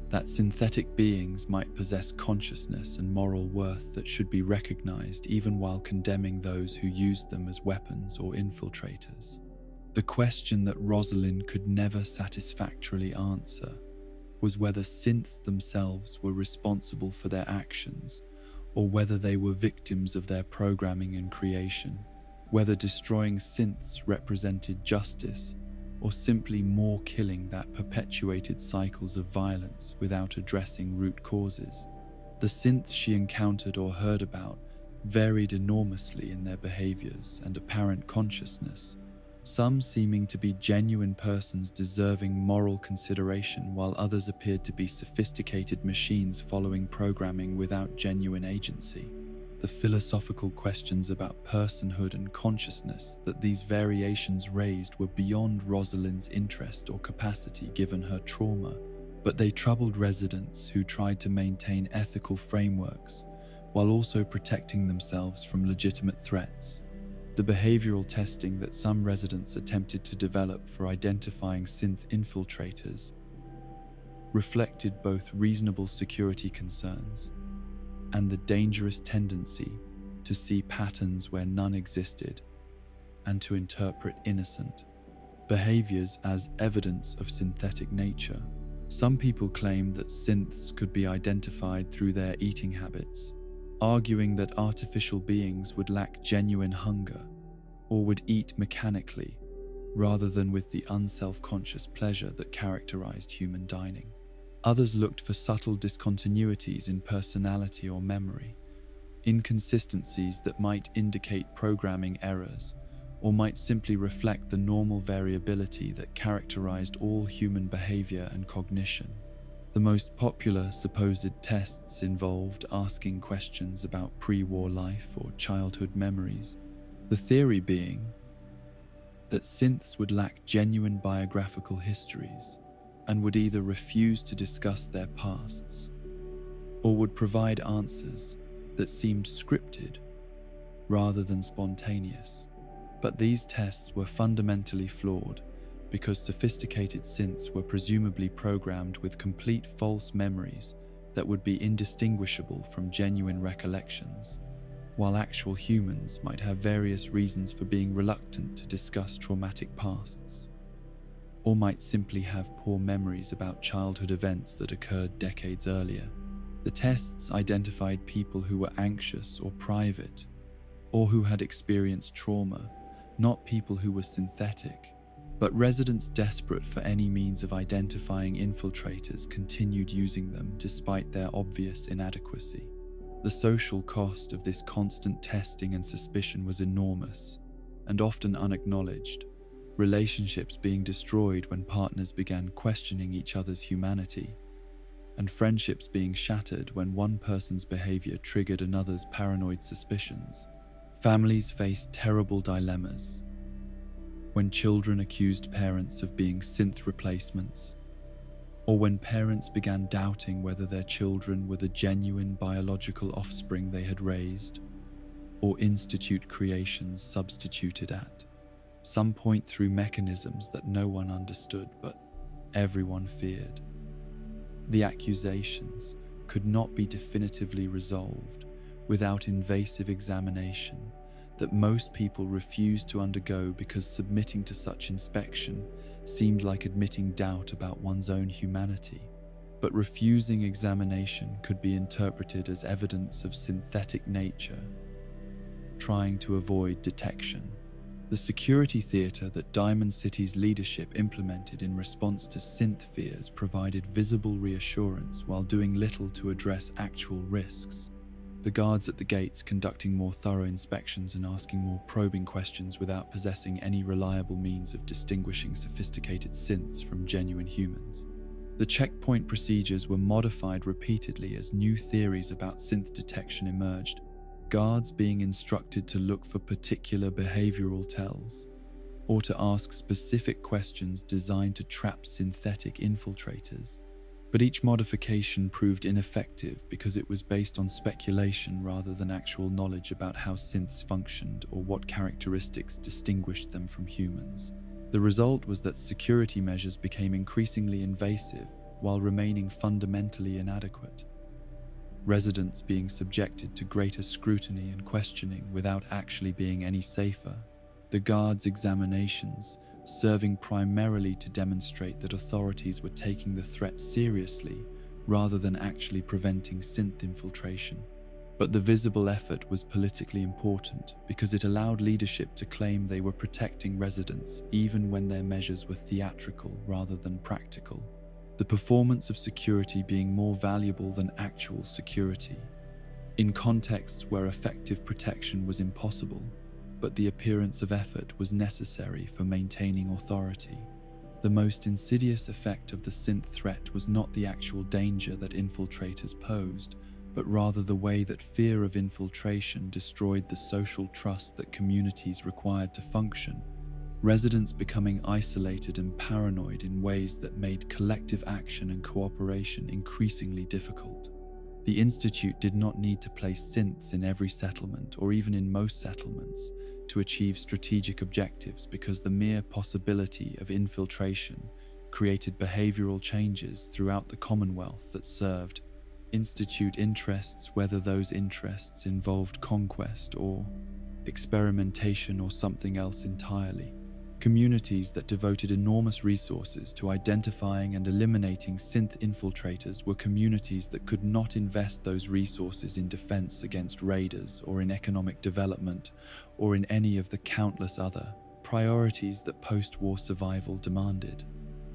that synthetic beings might possess consciousness and moral worth that should be recognized even while condemning those who used them as weapons or infiltrators. The question that Rosalind could never satisfactorily answer was whether synths themselves were responsible for their actions, or whether they were victims of their programming and creation, whether destroying synths represented justice, or simply more killing that perpetuated cycles of violence without addressing root causes. The synths she encountered or heard about varied enormously in their behaviors and apparent consciousness, some seeming to be genuine persons deserving moral consideration, while others appeared to be sophisticated machines following programming without genuine agency. The philosophical questions about personhood and consciousness that these variations raised were beyond Rosalind's interest or capacity given her trauma, but they troubled residents who tried to maintain ethical frameworks while also protecting themselves from legitimate threats. The behavioral testing that some residents attempted to develop for identifying synth infiltrators reflected both reasonable security concerns and the dangerous tendency to see patterns where none existed and to interpret innocent behaviors as evidence of synthetic nature. Some people claimed that synths could be identified through their eating habits, arguing that artificial beings would lack genuine hunger or would eat mechanically rather than with the unself-conscious pleasure that characterized human dining. Others looked for subtle discontinuities in personality or memory, inconsistencies that might indicate programming errors or might simply reflect the normal variability that characterized all human behavior and cognition. The most popular supposed tests involved asking questions about pre-war life or childhood memories, the theory being that synths would lack genuine biographical histories and would either refuse to discuss their pasts or would provide answers that seemed scripted rather than spontaneous. But these tests were fundamentally flawed because sophisticated synths were presumably programmed with complete false memories that would be indistinguishable from genuine recollections, while actual humans might have various reasons for being reluctant to discuss traumatic pasts, or might simply have poor memories about childhood events that occurred decades earlier. The tests identified people who were anxious or private, or who had experienced trauma, not people who were synthetic. But residents desperate for any means of identifying infiltrators continued using them despite their obvious inadequacy. The social cost of this constant testing and suspicion was enormous and often unacknowledged, relationships being destroyed when partners began questioning each other's humanity, and friendships being shattered when one person's behavior triggered another's paranoid suspicions. Families faced terrible dilemmas when children accused parents of being synth replacements, or when parents began doubting whether their children were the genuine biological offspring they had raised, or institute creations substituted at some point through mechanisms that no one understood but everyone feared. The accusations could not be definitively resolved without invasive examination that most people refused to undergo because submitting to such inspection seemed like admitting doubt about one's own humanity. But refusing examination could be interpreted as evidence of synthetic nature, trying to avoid detection. The security theater that Diamond City's leadership implemented in response to synth fears provided visible reassurance while doing little to address actual risks. The guards at the gates conducting more thorough inspections and asking more probing questions without possessing any reliable means of distinguishing sophisticated synths from genuine humans. The checkpoint procedures were modified repeatedly as new theories about synth detection emerged, guards being instructed to look for particular behavioral tells, or to ask specific questions designed to trap synthetic infiltrators. But each modification proved ineffective because it was based on speculation rather than actual knowledge about how synths functioned or what characteristics distinguished them from humans. The result was that security measures became increasingly invasive while remaining fundamentally inadequate. Residents being subjected to greater scrutiny and questioning without actually being any safer. The guards' examinations serving primarily to demonstrate that authorities were taking the threat seriously rather than actually preventing synth infiltration. But the visible effort was politically important because it allowed leadership to claim they were protecting residents even when their measures were theatrical rather than practical. The performance of security being more valuable than actual security. In contexts where effective protection was impossible, but the appearance of effort was necessary for maintaining authority. The most insidious effect of the synth threat was not the actual danger that infiltrators posed, but rather the way that fear of infiltration destroyed the social trust that communities required to function, residents becoming isolated and paranoid in ways that made collective action and cooperation increasingly difficult. The Institute did not need to place synths in every settlement or even in most settlements to achieve strategic objectives because the mere possibility of infiltration created behavioral changes throughout the Commonwealth that served Institute interests, whether those interests involved conquest or experimentation or something else entirely. Communities that devoted enormous resources to identifying and eliminating synth infiltrators were communities that could not invest those resources in defense against raiders or in economic development or in any of the countless other priorities that post-war survival demanded.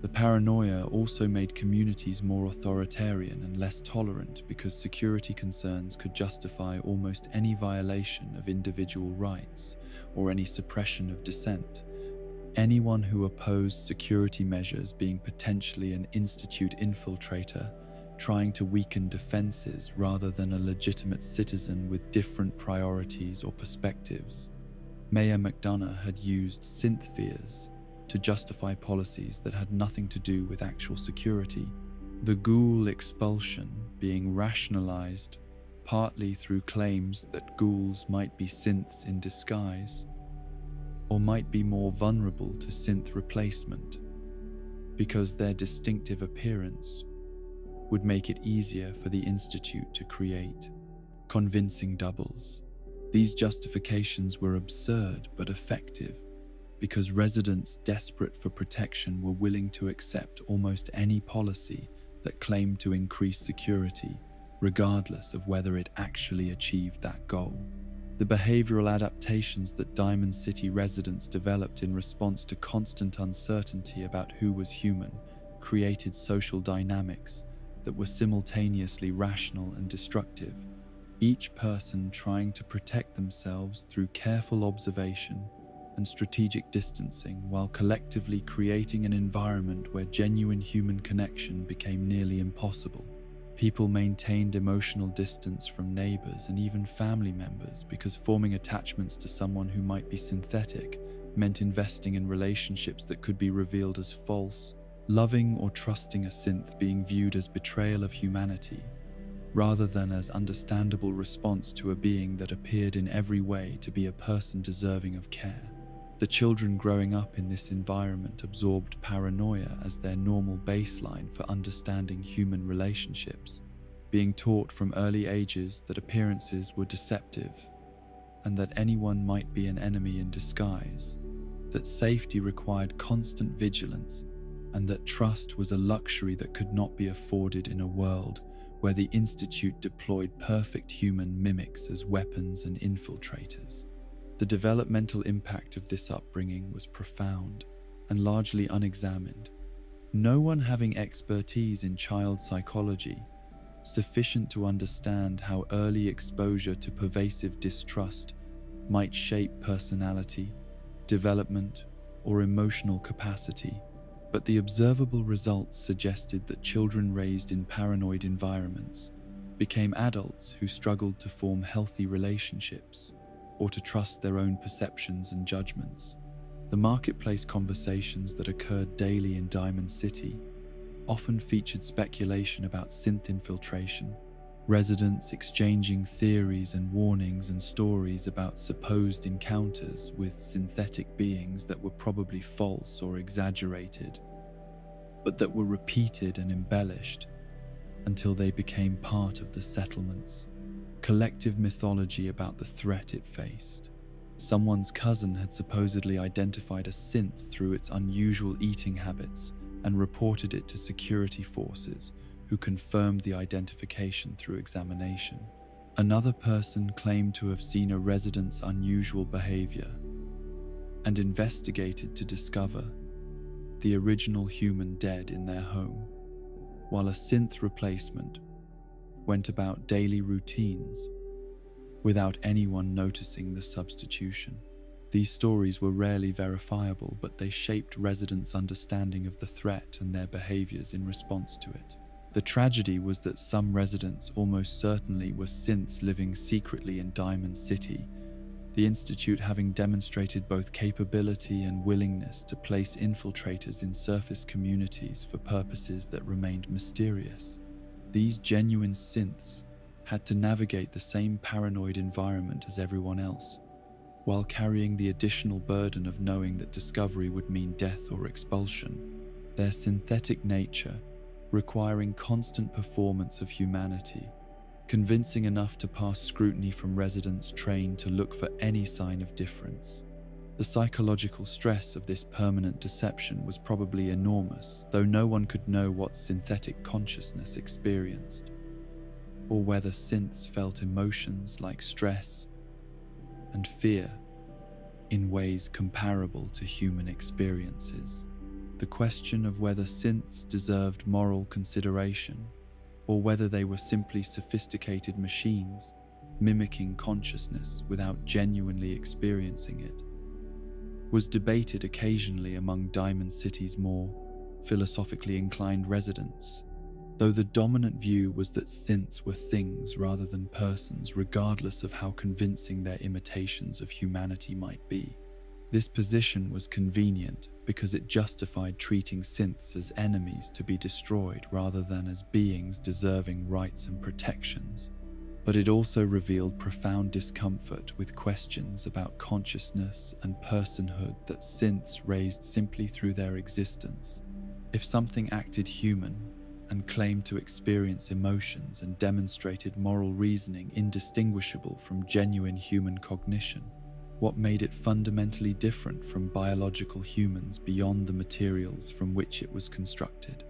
The paranoia also made communities more authoritarian and less tolerant because security concerns could justify almost any violation of individual rights or any suppression of dissent. Anyone who opposed security measures being potentially an Institute infiltrator, trying to weaken defenses rather than a legitimate citizen with different priorities or perspectives. Mayor McDonough had used synth fears to justify policies that had nothing to do with actual security, the ghoul expulsion being rationalized partly through claims that ghouls might be synths in disguise, or might be more vulnerable to synth replacement, because their distinctive appearance would make it easier for the Institute to create convincing doubles. These justifications were absurd but effective, because residents desperate for protection were willing to accept almost any policy that claimed to increase security, regardless of whether it actually achieved that goal. The behavioral adaptations that Diamond City residents developed in response to constant uncertainty about who was human created social dynamics that were simultaneously rational and destructive, each person trying to protect themselves through careful observation and strategic distancing while collectively creating an environment where genuine human connection became nearly impossible. People maintained emotional distance from neighbors and even family members because forming attachments to someone who might be synthetic meant investing in relationships that could be revealed as false, loving or trusting a synth being viewed as betrayal of humanity, rather than as understandable response to a being that appeared in every way to be a person deserving of care. The children growing up in this environment absorbed paranoia as their normal baseline for understanding human relationships, being taught from early ages that appearances were deceptive and that anyone might be an enemy in disguise, that safety required constant vigilance, and that trust was a luxury that could not be afforded in a world where the Institute deployed perfect human mimics as weapons and infiltrators. The developmental impact of this upbringing was profound and largely unexamined. No one having expertise in child psychology, sufficient to understand how early exposure to pervasive distrust might shape personality, development, or emotional capacity, but the observable results suggested that children raised in paranoid environments became adults who struggled to form healthy relationships or to trust their own perceptions and judgments. The marketplace conversations that occurred daily in Diamond City often featured speculation about synth infiltration, residents exchanging theories and warnings and stories about supposed encounters with synthetic beings that were probably false or exaggerated, but that were repeated and embellished until they became part of the settlement's collective mythology about the threat it faced. Someone's cousin had supposedly identified a synth through its unusual eating habits and reported it to security forces, who confirmed the identification through examination. Another person claimed to have seen a resident's unusual behavior and investigated to discover the original human dead in their home, while a synth replacement went about daily routines without anyone noticing the substitution. These stories were rarely verifiable, but they shaped residents' understanding of the threat and their behaviors in response to it. The tragedy was that some residents almost certainly were synths living secretly in Diamond City, the Institute having demonstrated both capability and willingness to place infiltrators in surface communities for purposes that remained mysterious. These genuine synths had to navigate the same paranoid environment as everyone else, while carrying the additional burden of knowing that discovery would mean death or expulsion. Their synthetic nature, requiring constant performance of humanity, convincing enough to pass scrutiny from residents trained to look for any sign of difference. The psychological stress of this permanent deception was probably enormous, though no one could know what synthetic consciousness experienced, or whether synths felt emotions like stress and fear in ways comparable to human experiences. The question of whether synths deserved moral consideration, or whether they were simply sophisticated machines mimicking consciousness without genuinely experiencing it, was debated occasionally among Diamond City's more philosophically inclined residents, though the dominant view was that synths were things rather than persons, regardless of how convincing their imitations of humanity might be. This position was convenient because it justified treating synths as enemies to be destroyed rather than as beings deserving rights and protections. But it also revealed profound discomfort with questions about consciousness and personhood that synths raised simply through their existence. If something acted human and claimed to experience emotions and demonstrated moral reasoning indistinguishable from genuine human cognition, what made it fundamentally different from biological humans beyond the materials from which it was constructed?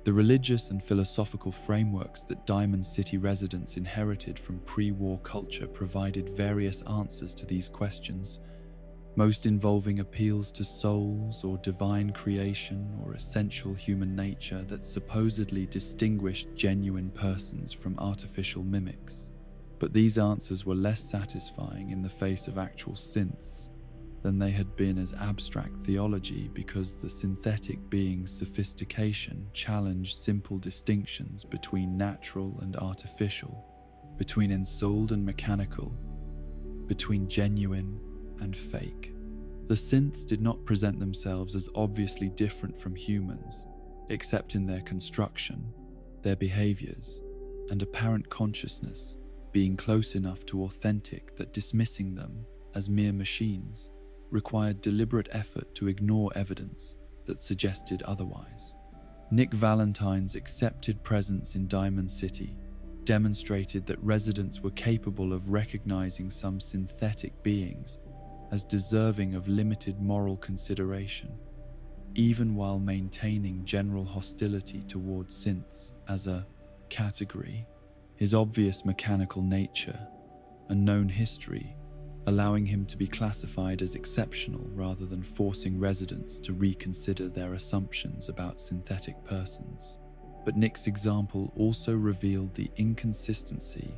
The religious and philosophical frameworks that Diamond City residents inherited from pre-war culture provided various answers to these questions, most involving appeals to souls or divine creation or essential human nature that supposedly distinguished genuine persons from artificial mimics. But these answers were less satisfying in the face of actual synths than they had been as abstract theology, because the synthetic being's sophistication challenged simple distinctions between natural and artificial, between ensouled and mechanical, between genuine and fake. The synths did not present themselves as obviously different from humans, except in their construction, their behaviors, and apparent consciousness, being close enough to authentic that dismissing them as mere machines required deliberate effort to ignore evidence that suggested otherwise. Nick Valentine's accepted presence in Diamond City demonstrated that residents were capable of recognizing some synthetic beings as deserving of limited moral consideration, even while maintaining general hostility towards synths as a category. His obvious mechanical nature and known history allowing him to be classified as exceptional rather than forcing residents to reconsider their assumptions about synthetic persons. But Nick's example also revealed the inconsistency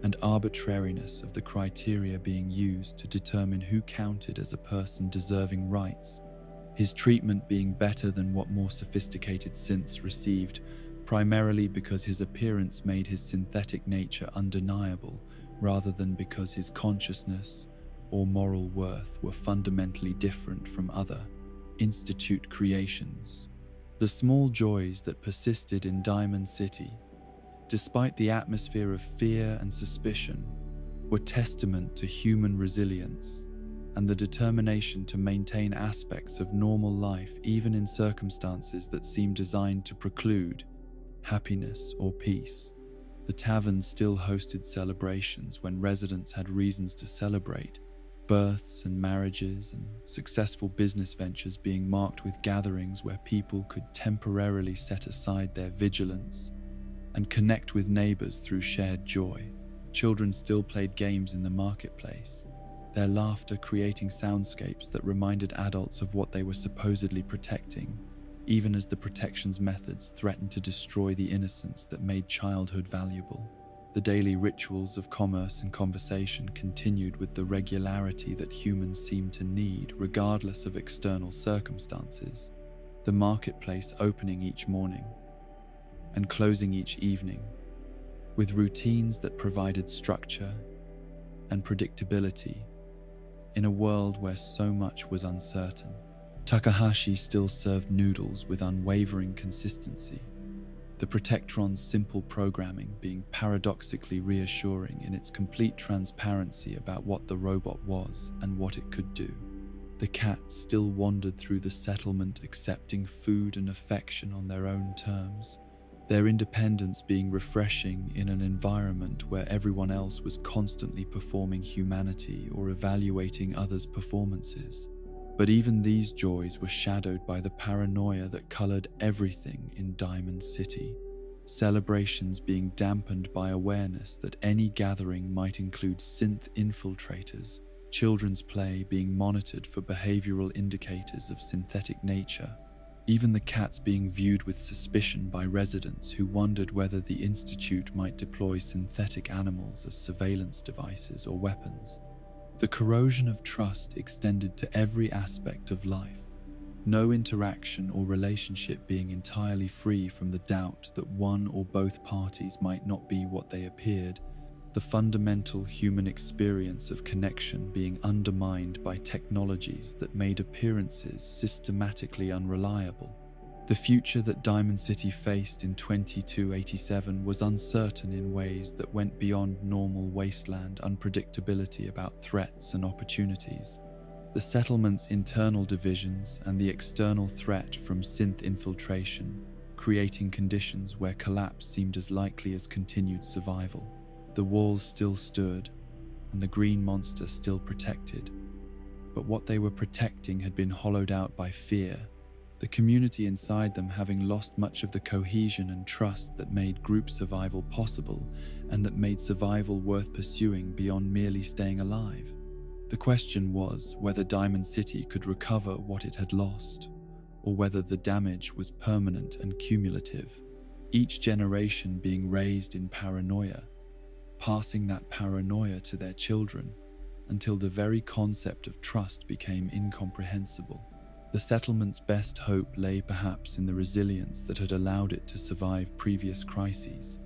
and arbitrariness of the criteria being used to determine who counted as a person deserving rights, his treatment being better than what more sophisticated synths received, primarily because his appearance made his synthetic nature undeniable, rather than because his consciousness or moral worth were fundamentally different from other Institute creations. The small joys that persisted in Diamond City, despite the atmosphere of fear and suspicion, were testament to human resilience and the determination to maintain aspects of normal life even in circumstances that seemed designed to preclude happiness or peace. The tavern still hosted celebrations when residents had reasons to celebrate, births and marriages and successful business ventures being marked with gatherings where people could temporarily set aside their vigilance and connect with neighbors through shared joy. Children still played games in the marketplace, their laughter creating soundscapes that reminded adults of what they were supposedly protecting, even as the protection's methods threatened to destroy the innocence that made childhood valuable. The daily rituals of commerce and conversation continued with the regularity that humans seemed to need regardless of external circumstances, the marketplace opening each morning and closing each evening, with routines that provided structure and predictability in a world where so much was uncertain. Takahashi still served noodles with unwavering consistency, the Protectron's simple programming being paradoxically reassuring in its complete transparency about what the robot was and what it could do. The cats still wandered through the settlement accepting food and affection on their own terms, their independence being refreshing in an environment where everyone else was constantly performing humanity or evaluating others' performances. But even these joys were shadowed by the paranoia that colored everything in Diamond City, celebrations being dampened by awareness that any gathering might include synth infiltrators, children's play being monitored for behavioral indicators of synthetic nature, even the cats being viewed with suspicion by residents who wondered whether the Institute might deploy synthetic animals as surveillance devices or weapons. The corrosion of trust extended to every aspect of life, no interaction or relationship being entirely free from the doubt that one or both parties might not be what they appeared, the fundamental human experience of connection being undermined by technologies that made appearances systematically unreliable. The future that Diamond City faced in 2287 was uncertain in ways that went beyond normal wasteland unpredictability about threats and opportunities. The settlement's internal divisions and the external threat from synth infiltration, creating conditions where collapse seemed as likely as continued survival. The walls still stood, and the green monster still protected, but what they were protecting had been hollowed out by fear, the community inside them having lost much of the cohesion and trust that made group survival possible and that made survival worth pursuing beyond merely staying alive. The question was whether Diamond City could recover what it had lost, or whether the damage was permanent and cumulative, each generation being raised in paranoia, passing that paranoia to their children until the very concept of trust became incomprehensible. The settlement's best hope lay perhaps in the resilience that had allowed it to survive previous crises,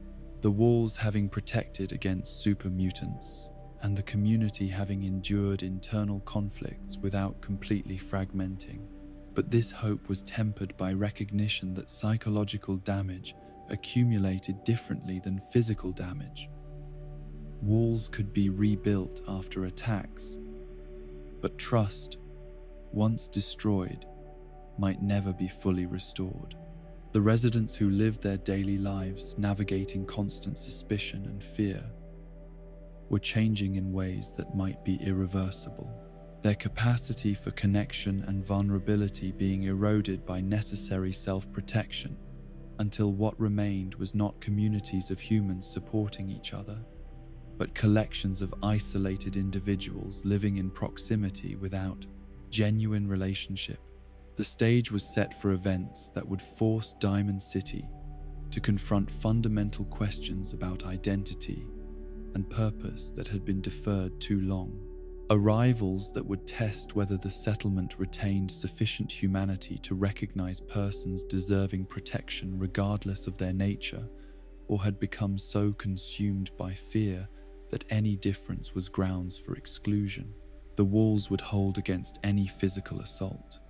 the walls having protected against super mutants, and the community having endured internal conflicts without completely fragmenting. But this hope was tempered by recognition that psychological damage accumulated differently than physical damage. Walls could be rebuilt after attacks, but trust, once destroyed, might never be fully restored. The residents who lived their daily lives navigating constant suspicion and fear were changing in ways that might be irreversible, their capacity for connection and vulnerability being eroded by necessary self-protection until what remained was not communities of humans supporting each other, but collections of isolated individuals living in proximity without genuine relationship. The stage was set for events that would force Diamond City to confront fundamental questions about identity and purpose that had been deferred too long. Arrivals that would test whether the settlement retained sufficient humanity to recognize persons deserving protection regardless of their nature, or had become so consumed by fear that any difference was grounds for exclusion. The walls would hold against any physical assault,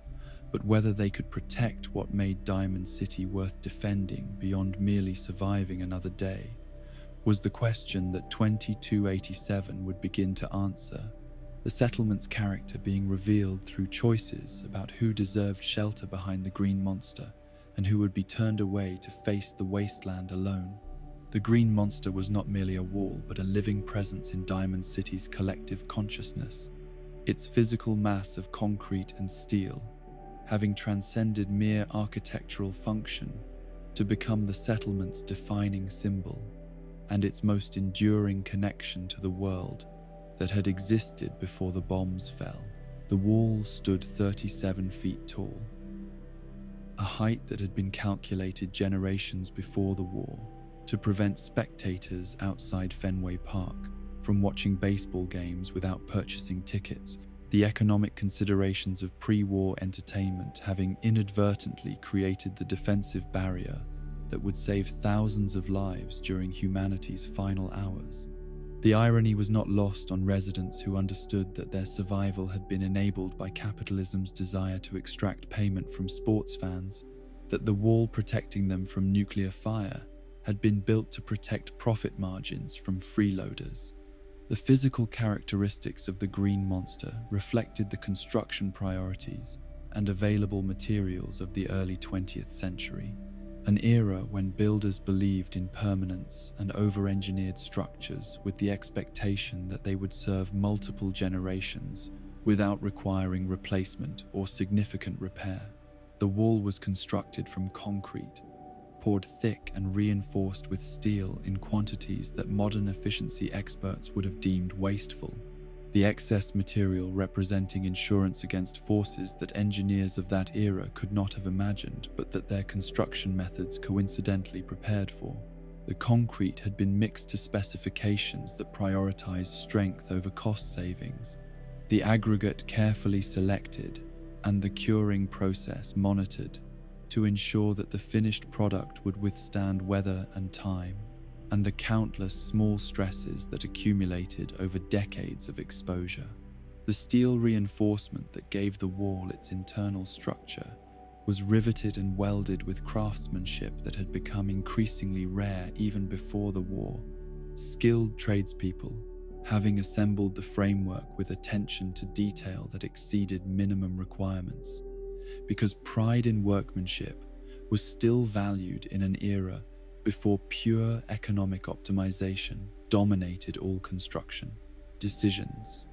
But whether they could protect what made Diamond City worth defending beyond merely surviving another day was the question that 2287 would begin to answer, the settlement's character being revealed through choices about who deserved shelter behind the green monster and who would be turned away to face the wasteland alone. The green monster was not merely a wall, but a living presence in Diamond City's collective consciousness, its physical mass of concrete and steel having transcended mere architectural function to become the settlement's defining symbol and its most enduring connection to the world that had existed before the bombs fell. The wall stood 37 feet tall, a height that had been calculated generations before the war to prevent spectators outside Fenway Park from watching baseball games without purchasing tickets, the economic considerations of pre-war entertainment having inadvertently created the defensive barrier that would save thousands of lives during humanity's final hours. The irony was not lost on residents who understood that their survival had been enabled by capitalism's desire to extract payment from sports fans, that the wall protecting them from nuclear fire had been built to protect profit margins from freeloaders. The physical characteristics of the green monster reflected the construction priorities and available materials of the early 20th century, an era when builders believed in permanence and over-engineered structures with the expectation that they would serve multiple generations without requiring replacement or significant repair. The wall was constructed from concrete, poured thick and reinforced with steel in quantities that modern efficiency experts would have deemed wasteful, the excess material representing insurance against forces that engineers of that era could not have imagined but that their construction methods coincidentally prepared for. The concrete had been mixed to specifications that prioritized strength over cost savings, the aggregate carefully selected, and the curing process monitored to ensure that the finished product would withstand weather and time, and the countless small stresses that accumulated over decades of exposure. The steel reinforcement that gave the wall its internal structure was riveted and welded with craftsmanship that had become increasingly rare even before the war. Skilled tradespeople, having assembled the framework with attention to detail that exceeded minimum requirements, because pride in workmanship was still valued in an era before pure economic optimization dominated all construction decisions.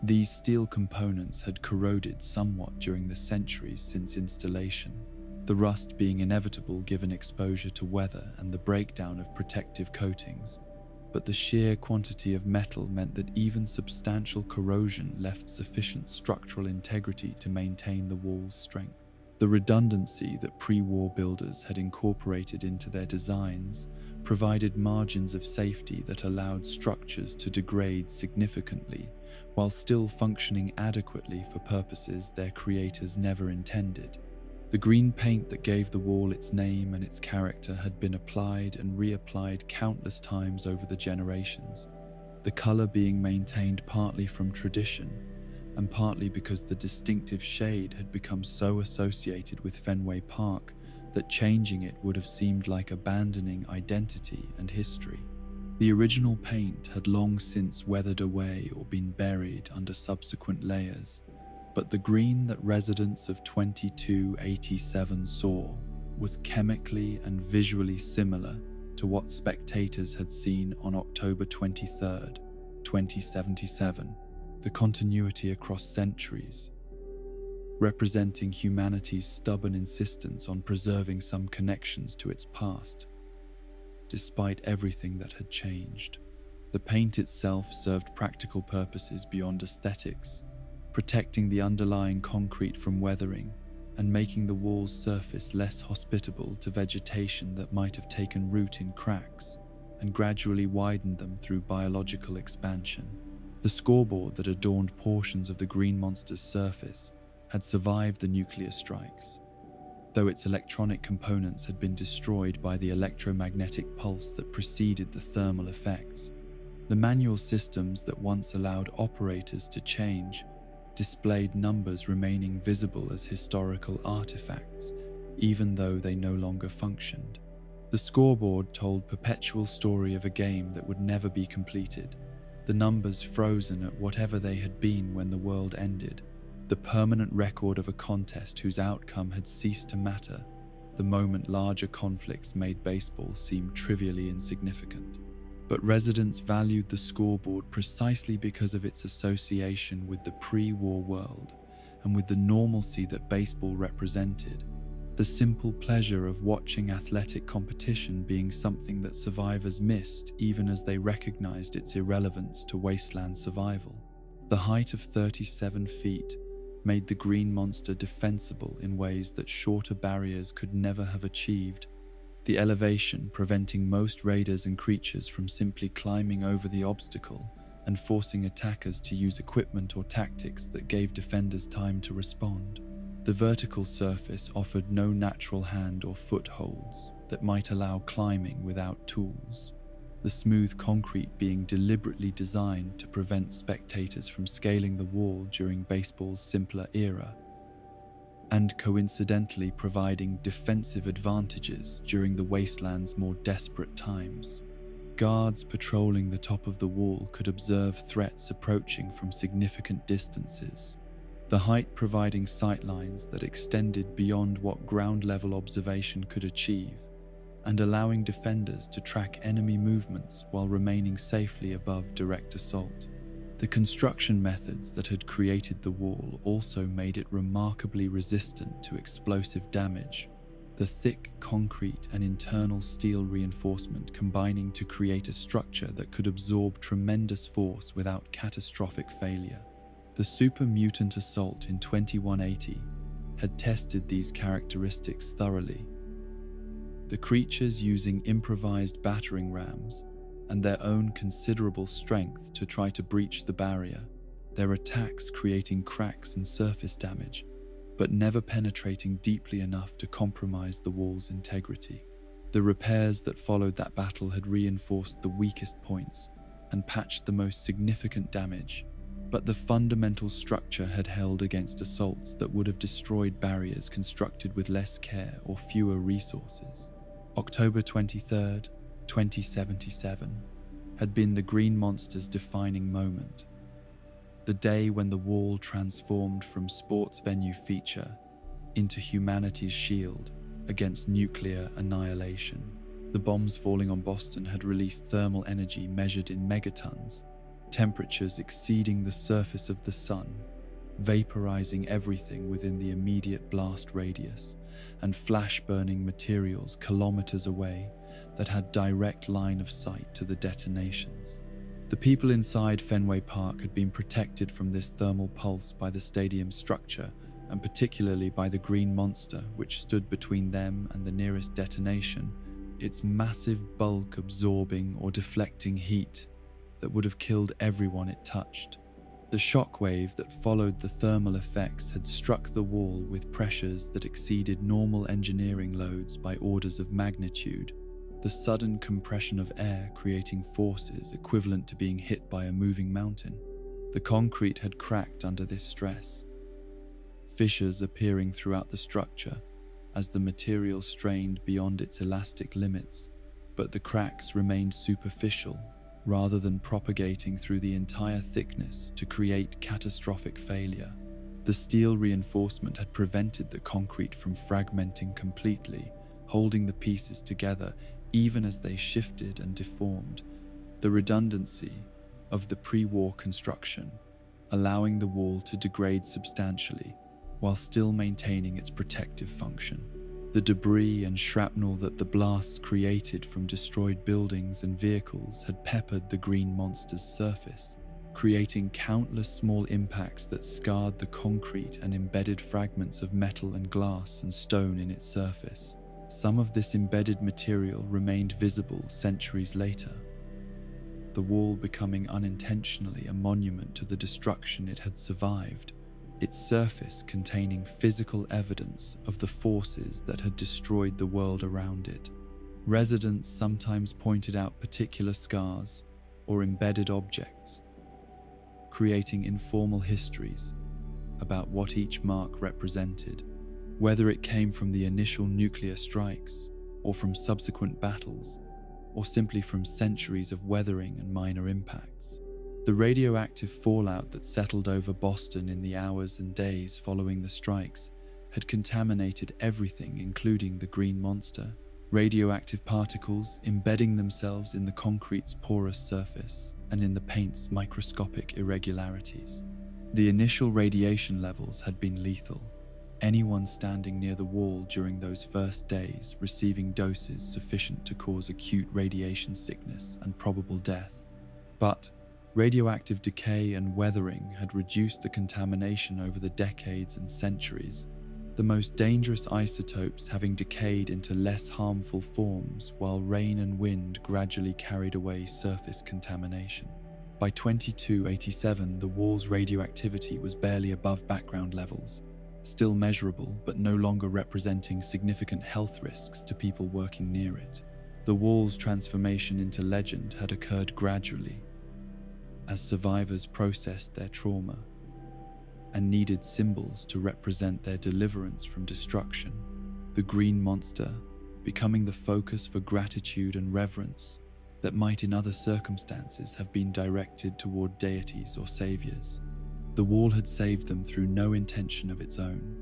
These steel components had corroded somewhat during the centuries since installation, the rust being inevitable given exposure to weather and the breakdown of protective coatings. But the sheer quantity of metal meant that even substantial corrosion left sufficient structural integrity to maintain the wall's strength. The redundancy that pre-war builders had incorporated into their designs provided margins of safety that allowed structures to degrade significantly while still functioning adequately for purposes their creators never intended. The green paint that gave the wall its name and its character had been applied and reapplied countless times over the generations, the color being maintained partly from tradition and partly because the distinctive shade had become so associated with Fenway Park that changing it would have seemed like abandoning identity and history. The original paint had long since weathered away or been buried under subsequent layers, but the green that residents of 2287 saw was chemically and visually similar to what spectators had seen on October 23, 2077, the continuity across centuries, representing humanity's stubborn insistence on preserving some connections to its past, despite everything that had changed. The paint itself served practical purposes beyond aesthetics, protecting the underlying concrete from weathering and making the wall's surface less hospitable to vegetation that might have taken root in cracks and gradually widened them through biological expansion. The scoreboard that adorned portions of the green monster's surface had survived the nuclear strikes, though its electronic components had been destroyed by the electromagnetic pulse that preceded the thermal effects. The manual systems that once allowed operators to change displayed numbers remaining visible as historical artifacts, even though they no longer functioned. The scoreboard told perpetual story of a game that would never be completed, the numbers frozen at whatever they had been when the world ended, the permanent record of a contest whose outcome had ceased to matter, the moment larger conflicts made baseball seem trivially insignificant. But residents valued the scoreboard precisely because of its association with the pre-war world and with the normalcy that baseball represented, the simple pleasure of watching athletic competition being something that survivors missed even as they recognized its irrelevance to wasteland survival. The height of 37 feet made the green monster defensible in ways that shorter barriers could never have achieved, the elevation preventing most raiders and creatures from simply climbing over the obstacle and forcing attackers to use equipment or tactics that gave defenders time to respond. The vertical surface offered no natural hand or footholds that might allow climbing without tools, the smooth concrete being deliberately designed to prevent spectators from scaling the wall during baseball's simpler era, and coincidentally providing defensive advantages during the wasteland's more desperate times. Guards patrolling the top of the wall could observe threats approaching from significant distances, the height providing sightlines that extended beyond what ground-level observation could achieve, and allowing defenders to track enemy movements while remaining safely above direct assault. The construction methods that had created the wall also made it remarkably resistant to explosive damage, the thick concrete and internal steel reinforcement combining to create a structure that could absorb tremendous force without catastrophic failure. The super mutant assault in 2180 had tested these characteristics thoroughly, the creatures using improvised battering rams and their own considerable strength to try to breach the barrier, their attacks creating cracks and surface damage, but never penetrating deeply enough to compromise the wall's integrity. The repairs that followed that battle had reinforced the weakest points and patched the most significant damage, but the fundamental structure had held against assaults that would have destroyed barriers constructed with less care or fewer resources. October 23rd, 2077 had been the Green Monster's defining moment, the day when the wall transformed from sports venue feature into humanity's shield against nuclear annihilation. The bombs falling on Boston had released thermal energy measured in megatons, temperatures exceeding the surface of the sun, vaporizing everything within the immediate blast radius, and flash-burning materials kilometers away that had direct line of sight to the detonations. The people inside Fenway Park had been protected from this thermal pulse by the stadium's structure, and particularly by the Green Monster, which stood between them and the nearest detonation, its massive bulk absorbing or deflecting heat that would have killed everyone it touched. The shockwave that followed the thermal effects had struck the wall with pressures that exceeded normal engineering loads by orders of magnitude, the sudden compression of air creating forces equivalent to being hit by a moving mountain. The concrete had cracked under this stress, fissures appearing throughout the structure as the material strained beyond its elastic limits, but the cracks remained superficial rather than propagating through the entire thickness to create catastrophic failure. The steel reinforcement had prevented the concrete from fragmenting completely, holding the pieces together even as they shifted and deformed. The redundancy of the pre-war construction, allowing the wall to degrade substantially while still maintaining its protective function. The debris and shrapnel that the blasts created from destroyed buildings and vehicles had peppered the Green Monster's surface, creating countless small impacts that scarred the concrete and embedded fragments of metal and glass and stone in its surface. Some of this embedded material remained visible centuries later, the wall becoming unintentionally a monument to the destruction it had survived, its surface containing physical evidence of the forces that had destroyed the world around it. Residents sometimes pointed out particular scars or embedded objects, creating informal histories about what each mark represented, whether it came from the initial nuclear strikes, or from subsequent battles, or simply from centuries of weathering and minor impacts. The radioactive fallout that settled over Boston in the hours and days following the strikes had contaminated everything, including the green monster. Radioactive particles embedding themselves in the concrete's porous surface and in the paint's microscopic irregularities. The initial radiation levels had been lethal. Anyone standing near the wall during those first days receiving doses sufficient to cause acute radiation sickness and probable death. But radioactive decay and weathering had reduced the contamination over the decades and centuries, the most dangerous isotopes having decayed into less harmful forms while rain and wind gradually carried away surface contamination. By 2287, the wall's radioactivity was barely above background levels, still measurable but no longer representing significant health risks to people working near it. The wall's transformation into legend had occurred gradually, as survivors processed their trauma and needed symbols to represent their deliverance from destruction. The green monster becoming the focus for gratitude and reverence that might in other circumstances have been directed toward deities or saviors. The wall had saved them through no intention of its own,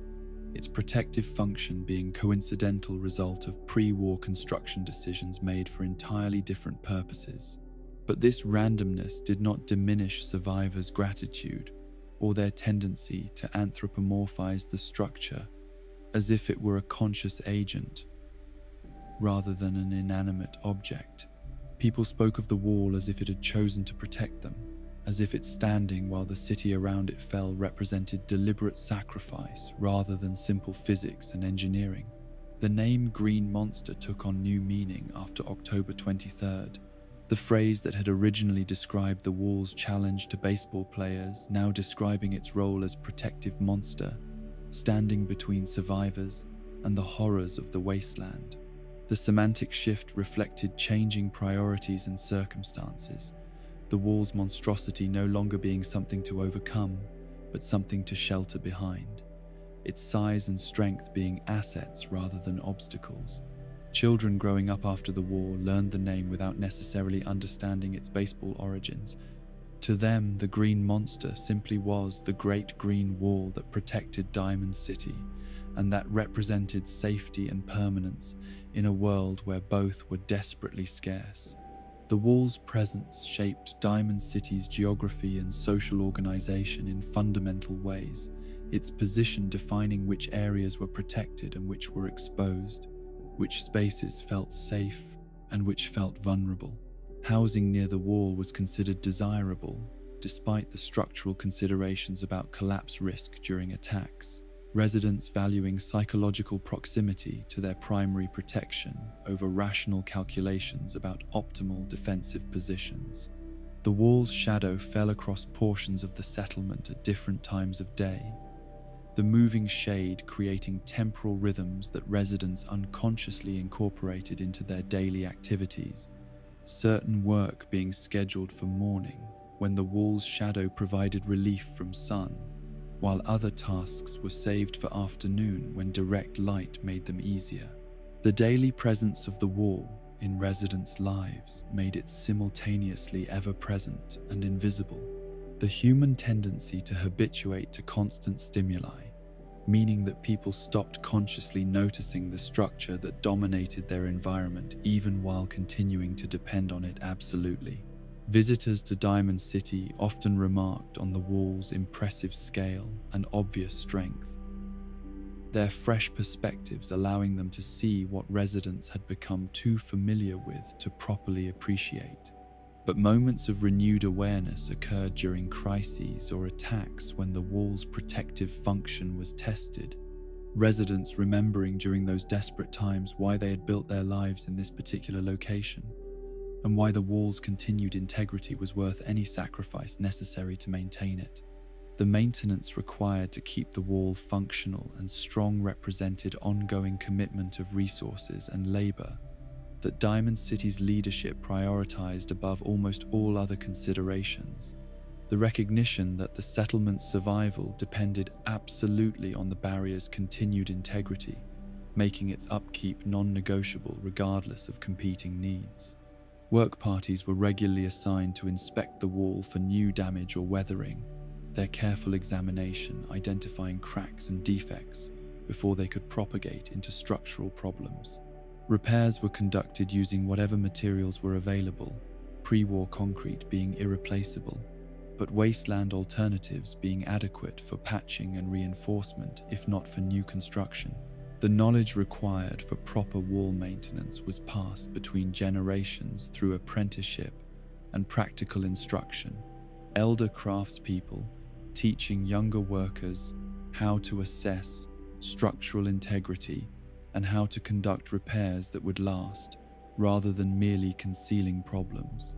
its protective function being a coincidental result of pre-war construction decisions made for entirely different purposes. But this randomness did not diminish survivors' gratitude or their tendency to anthropomorphize the structure as if it were a conscious agent rather than an inanimate object. People spoke of the wall as if it had chosen to protect them, as if its standing while the city around it fell represented deliberate sacrifice rather than simple physics and engineering. The name Green Monster took on new meaning after October 23rd. The phrase that had originally described the wall's challenge to baseball players, now describing its role as protective monster, standing between survivors and the horrors of the wasteland. The semantic shift reflected changing priorities and circumstances, the wall's monstrosity no longer being something to overcome, but something to shelter behind, its size and strength being assets rather than obstacles. Children growing up after the war learned the name without necessarily understanding its baseball origins. To them, the Green Monster simply was the Great Green Wall that protected Diamond City, and that represented safety and permanence in a world where both were desperately scarce. The wall's presence shaped Diamond City's geography and social organization in fundamental ways, its position defining which areas were protected and which were exposed, which spaces felt safe and which felt vulnerable. Housing near the wall was considered desirable, despite the structural considerations about collapse risk during attacks, residents valuing psychological proximity to their primary protection over rational calculations about optimal defensive positions. The wall's shadow fell across portions of the settlement at different times of day, the moving shade creating temporal rhythms that residents unconsciously incorporated into their daily activities, certain work being scheduled for morning when the wall's shadow provided relief from sun, while other tasks were saved for afternoon when direct light made them easier. The daily presence of the wall in residents' lives made it simultaneously ever-present and invisible. The human tendency to habituate to constant stimuli, meaning that people stopped consciously noticing the structure that dominated their environment even while continuing to depend on it absolutely. Visitors to Diamond City often remarked on the wall's impressive scale and obvious strength, their fresh perspectives allowing them to see what residents had become too familiar with to properly appreciate. But moments of renewed awareness occurred during crises or attacks when the wall's protective function was tested, residents remembering during those desperate times why they had built their lives in this particular location, and why the wall's continued integrity was worth any sacrifice necessary to maintain it. The maintenance required to keep the wall functional and strong represented ongoing commitment of resources and labor that Diamond City's leadership prioritized above almost all other considerations. The recognition that the settlement's survival depended absolutely on the barrier's continued integrity, making its upkeep non-negotiable regardless of competing needs. Work parties were regularly assigned to inspect the wall for new damage or weathering, their careful examination identifying cracks and defects before they could propagate into structural problems. Repairs were conducted using whatever materials were available, pre-war concrete being irreplaceable, but wasteland alternatives being adequate for patching and reinforcement if not for new construction. The knowledge required for proper wall maintenance was passed between generations through apprenticeship and practical instruction. Elder craftspeople teaching younger workers how to assess structural integrity and how to conduct repairs that would last, rather than merely concealing problems.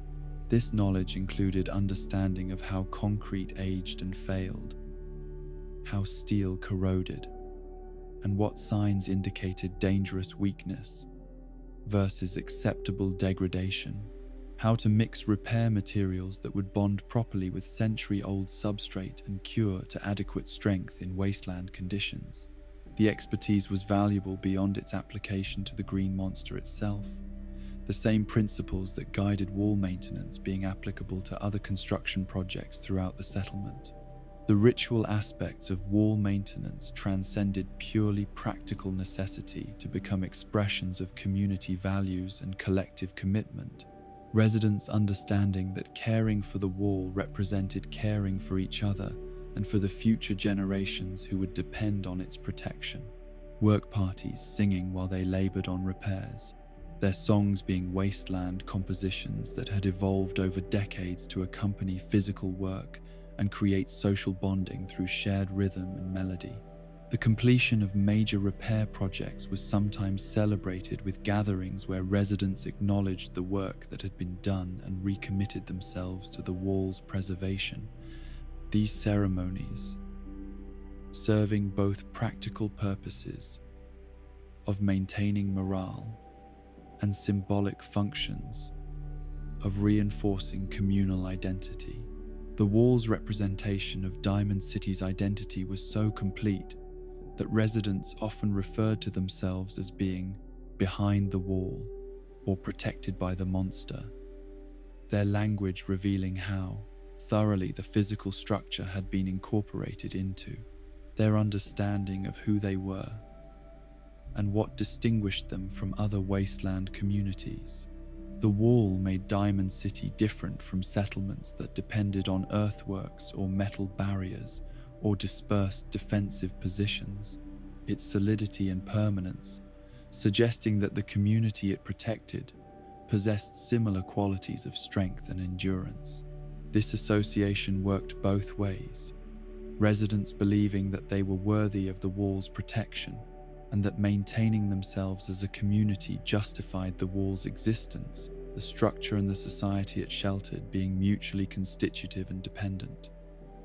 This knowledge included understanding of how concrete aged and failed, how steel corroded, and what signs indicated dangerous weakness versus acceptable degradation, how to mix repair materials that would bond properly with century-old substrate and cure to adequate strength in wasteland conditions. The expertise was valuable beyond its application to the green monster itself, the same principles that guided wall maintenance being applicable to other construction projects throughout the settlement. The ritual aspects of wall maintenance transcended purely practical necessity to become expressions of community values and collective commitment, residents understanding that caring for the wall represented caring for each other and for the future generations who would depend on its protection. Work parties singing while they labored on repairs, their songs being wasteland compositions that had evolved over decades to accompany physical work and create social bonding through shared rhythm and melody. The completion of major repair projects was sometimes celebrated with gatherings where residents acknowledged the work that had been done and recommitted themselves to the wall's preservation. These ceremonies, serving both practical purposes of maintaining morale and symbolic functions of reinforcing communal identity. The wall's representation of Diamond City's identity was so complete that residents often referred to themselves as being behind the wall or protected by the monster, their language revealing how thoroughly the physical structure had been incorporated into their understanding of who they were and what distinguished them from other wasteland communities. The wall made Diamond City different from settlements that depended on earthworks or metal barriers or dispersed defensive positions, its solidity and permanence, suggesting that the community it protected possessed similar qualities of strength and endurance. This association worked both ways, residents believing that they were worthy of the wall's protection and that maintaining themselves as a community justified the wall's existence, the structure and the society it sheltered being mutually constitutive and dependent.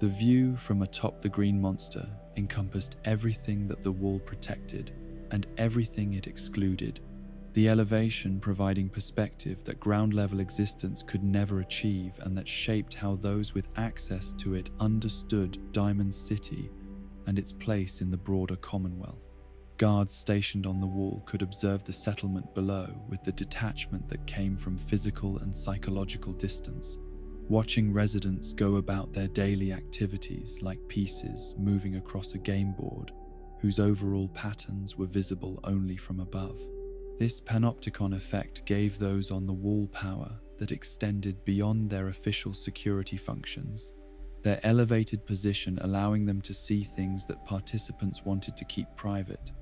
The view from atop the green monster encompassed everything that the wall protected and everything it excluded, the elevation providing perspective that ground-level existence could never achieve and that shaped how those with access to it understood Diamond City and its place in the broader Commonwealth. Guards stationed on the wall could observe the settlement below with the detachment that came from physical and psychological distance, watching residents go about their daily activities like pieces moving across a game board whose overall patterns were visible only from above. This panopticon effect gave those on the wall power that extended beyond their official security functions, their elevated position allowing them to see things that participants wanted to keep private,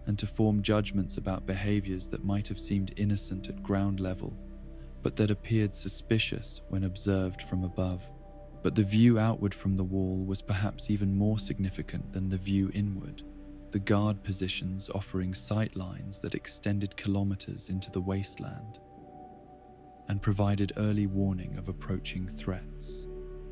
and to form judgments about behaviors that might have seemed innocent at ground level, but that appeared suspicious when observed from above. But the view outward from the wall was perhaps even more significant than the view inward, the guard positions offering sight lines that extended kilometers into the wasteland and provided early warning of approaching threats.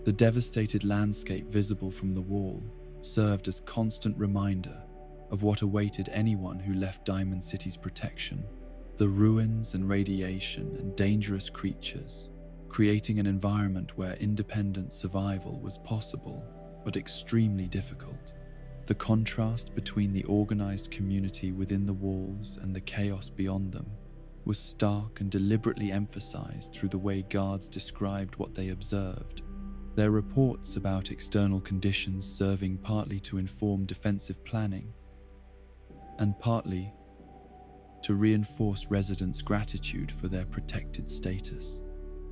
The devastated landscape visible from the wall served as constant reminder of what awaited anyone who left Diamond City's protection: the ruins and radiation and dangerous creatures, creating an environment where independent survival was possible, but extremely difficult. The contrast between the organized community within the walls and the chaos beyond them was stark and deliberately emphasized through the way guards described what they observed. Their reports about external conditions serving partly to inform defensive planning and partly to reinforce residents' gratitude for their protected status.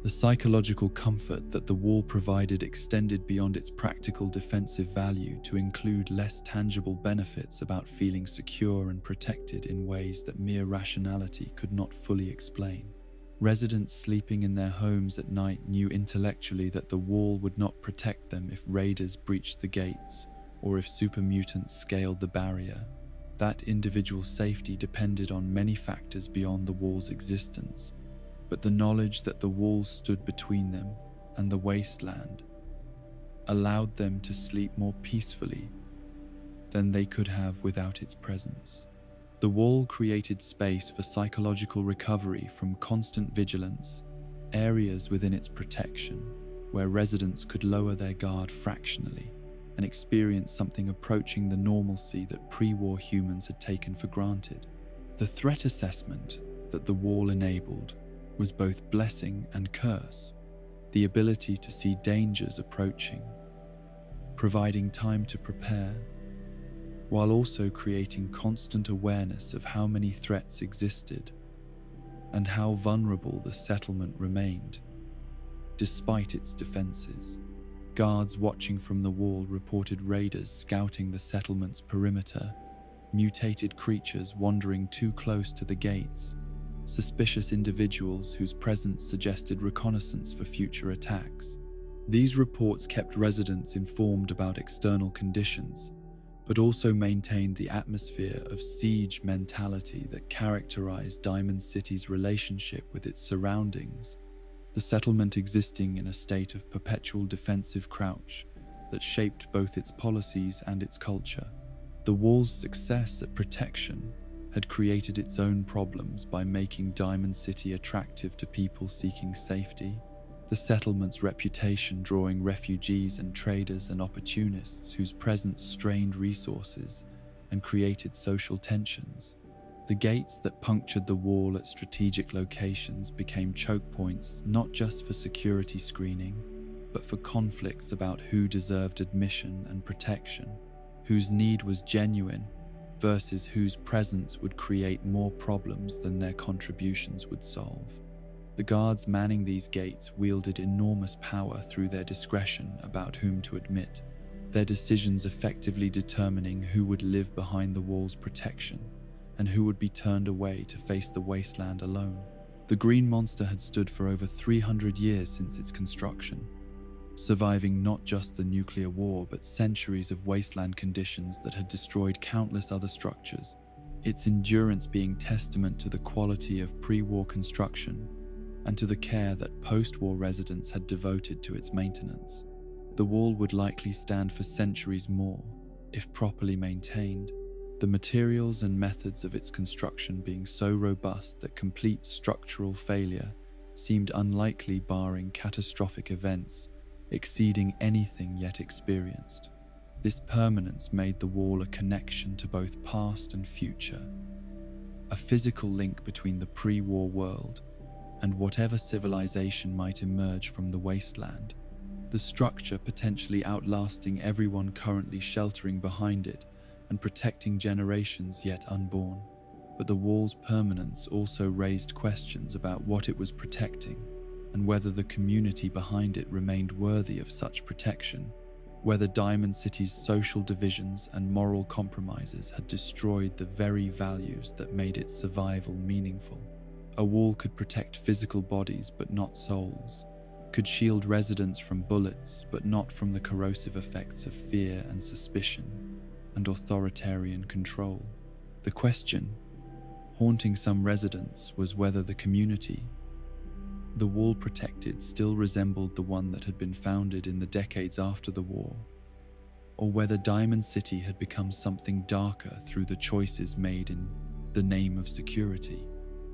The psychological comfort that the wall provided extended beyond its practical defensive value to include less tangible benefits about feeling secure and protected in ways that mere rationality could not fully explain. Residents sleeping in their homes at night knew intellectually that the wall would not protect them if raiders breached the gates or if super mutants scaled the barrier. That individual safety depended on many factors beyond the wall's existence, but the knowledge that the wall stood between them and the wasteland allowed them to sleep more peacefully than they could have without its presence. The wall created space for psychological recovery from constant vigilance, areas within its protection where residents could lower their guard fractionally and experience something approaching the normalcy that pre-war humans had taken for granted. The threat assessment that the wall enabled was both blessing and curse, the ability to see dangers approaching, providing time to prepare, while also creating constant awareness of how many threats existed and how vulnerable the settlement remained, despite its defenses. Guards watching from the wall reported raiders scouting the settlement's perimeter, mutated creatures wandering too close to the gates, suspicious individuals whose presence suggested reconnaissance for future attacks. These reports kept residents informed about external conditions, but also maintained the atmosphere of siege mentality that characterized Diamond City's relationship with its surroundings, the settlement existing in a state of perpetual defensive crouch that shaped both its policies and its culture. The wall's success at protection had created its own problems by making Diamond City attractive to people seeking safety, the settlement's reputation drawing refugees and traders and opportunists whose presence strained resources and created social tensions. The gates that punctured the wall at strategic locations became choke points not just for security screening, but for conflicts about who deserved admission and protection, whose need was genuine versus whose presence would create more problems than their contributions would solve. The guards manning these gates wielded enormous power through their discretion about whom to admit, their decisions effectively determining who would live behind the wall's protection and who would be turned away to face the wasteland alone. The Green Monster had stood for over 300 years since its construction, surviving not just the nuclear war but centuries of wasteland conditions that had destroyed countless other structures, its endurance being testament to the quality of pre-war construction and to the care that post-war residents had devoted to its maintenance. The wall would likely stand for centuries more, if properly maintained, the materials and methods of its construction being so robust that complete structural failure seemed unlikely barring catastrophic events exceeding anything yet experienced. This permanence made the wall a connection to both past and future, a physical link between the pre-war world and whatever civilization might emerge from the wasteland, the structure potentially outlasting everyone currently sheltering behind it and protecting generations yet unborn. But the wall's permanence also raised questions about what it was protecting and whether the community behind it remained worthy of such protection, whether Diamond City's social divisions and moral compromises had destroyed the very values that made its survival meaningful. A wall could protect physical bodies but not souls, could shield residents from bullets but not from the corrosive effects of fear and suspicion and authoritarian control. The question, haunting some residents, was whether the community the wall protected still resembled the one that had been founded in the decades after the war, or whether Diamond City had become something darker through the choices made in the name of security.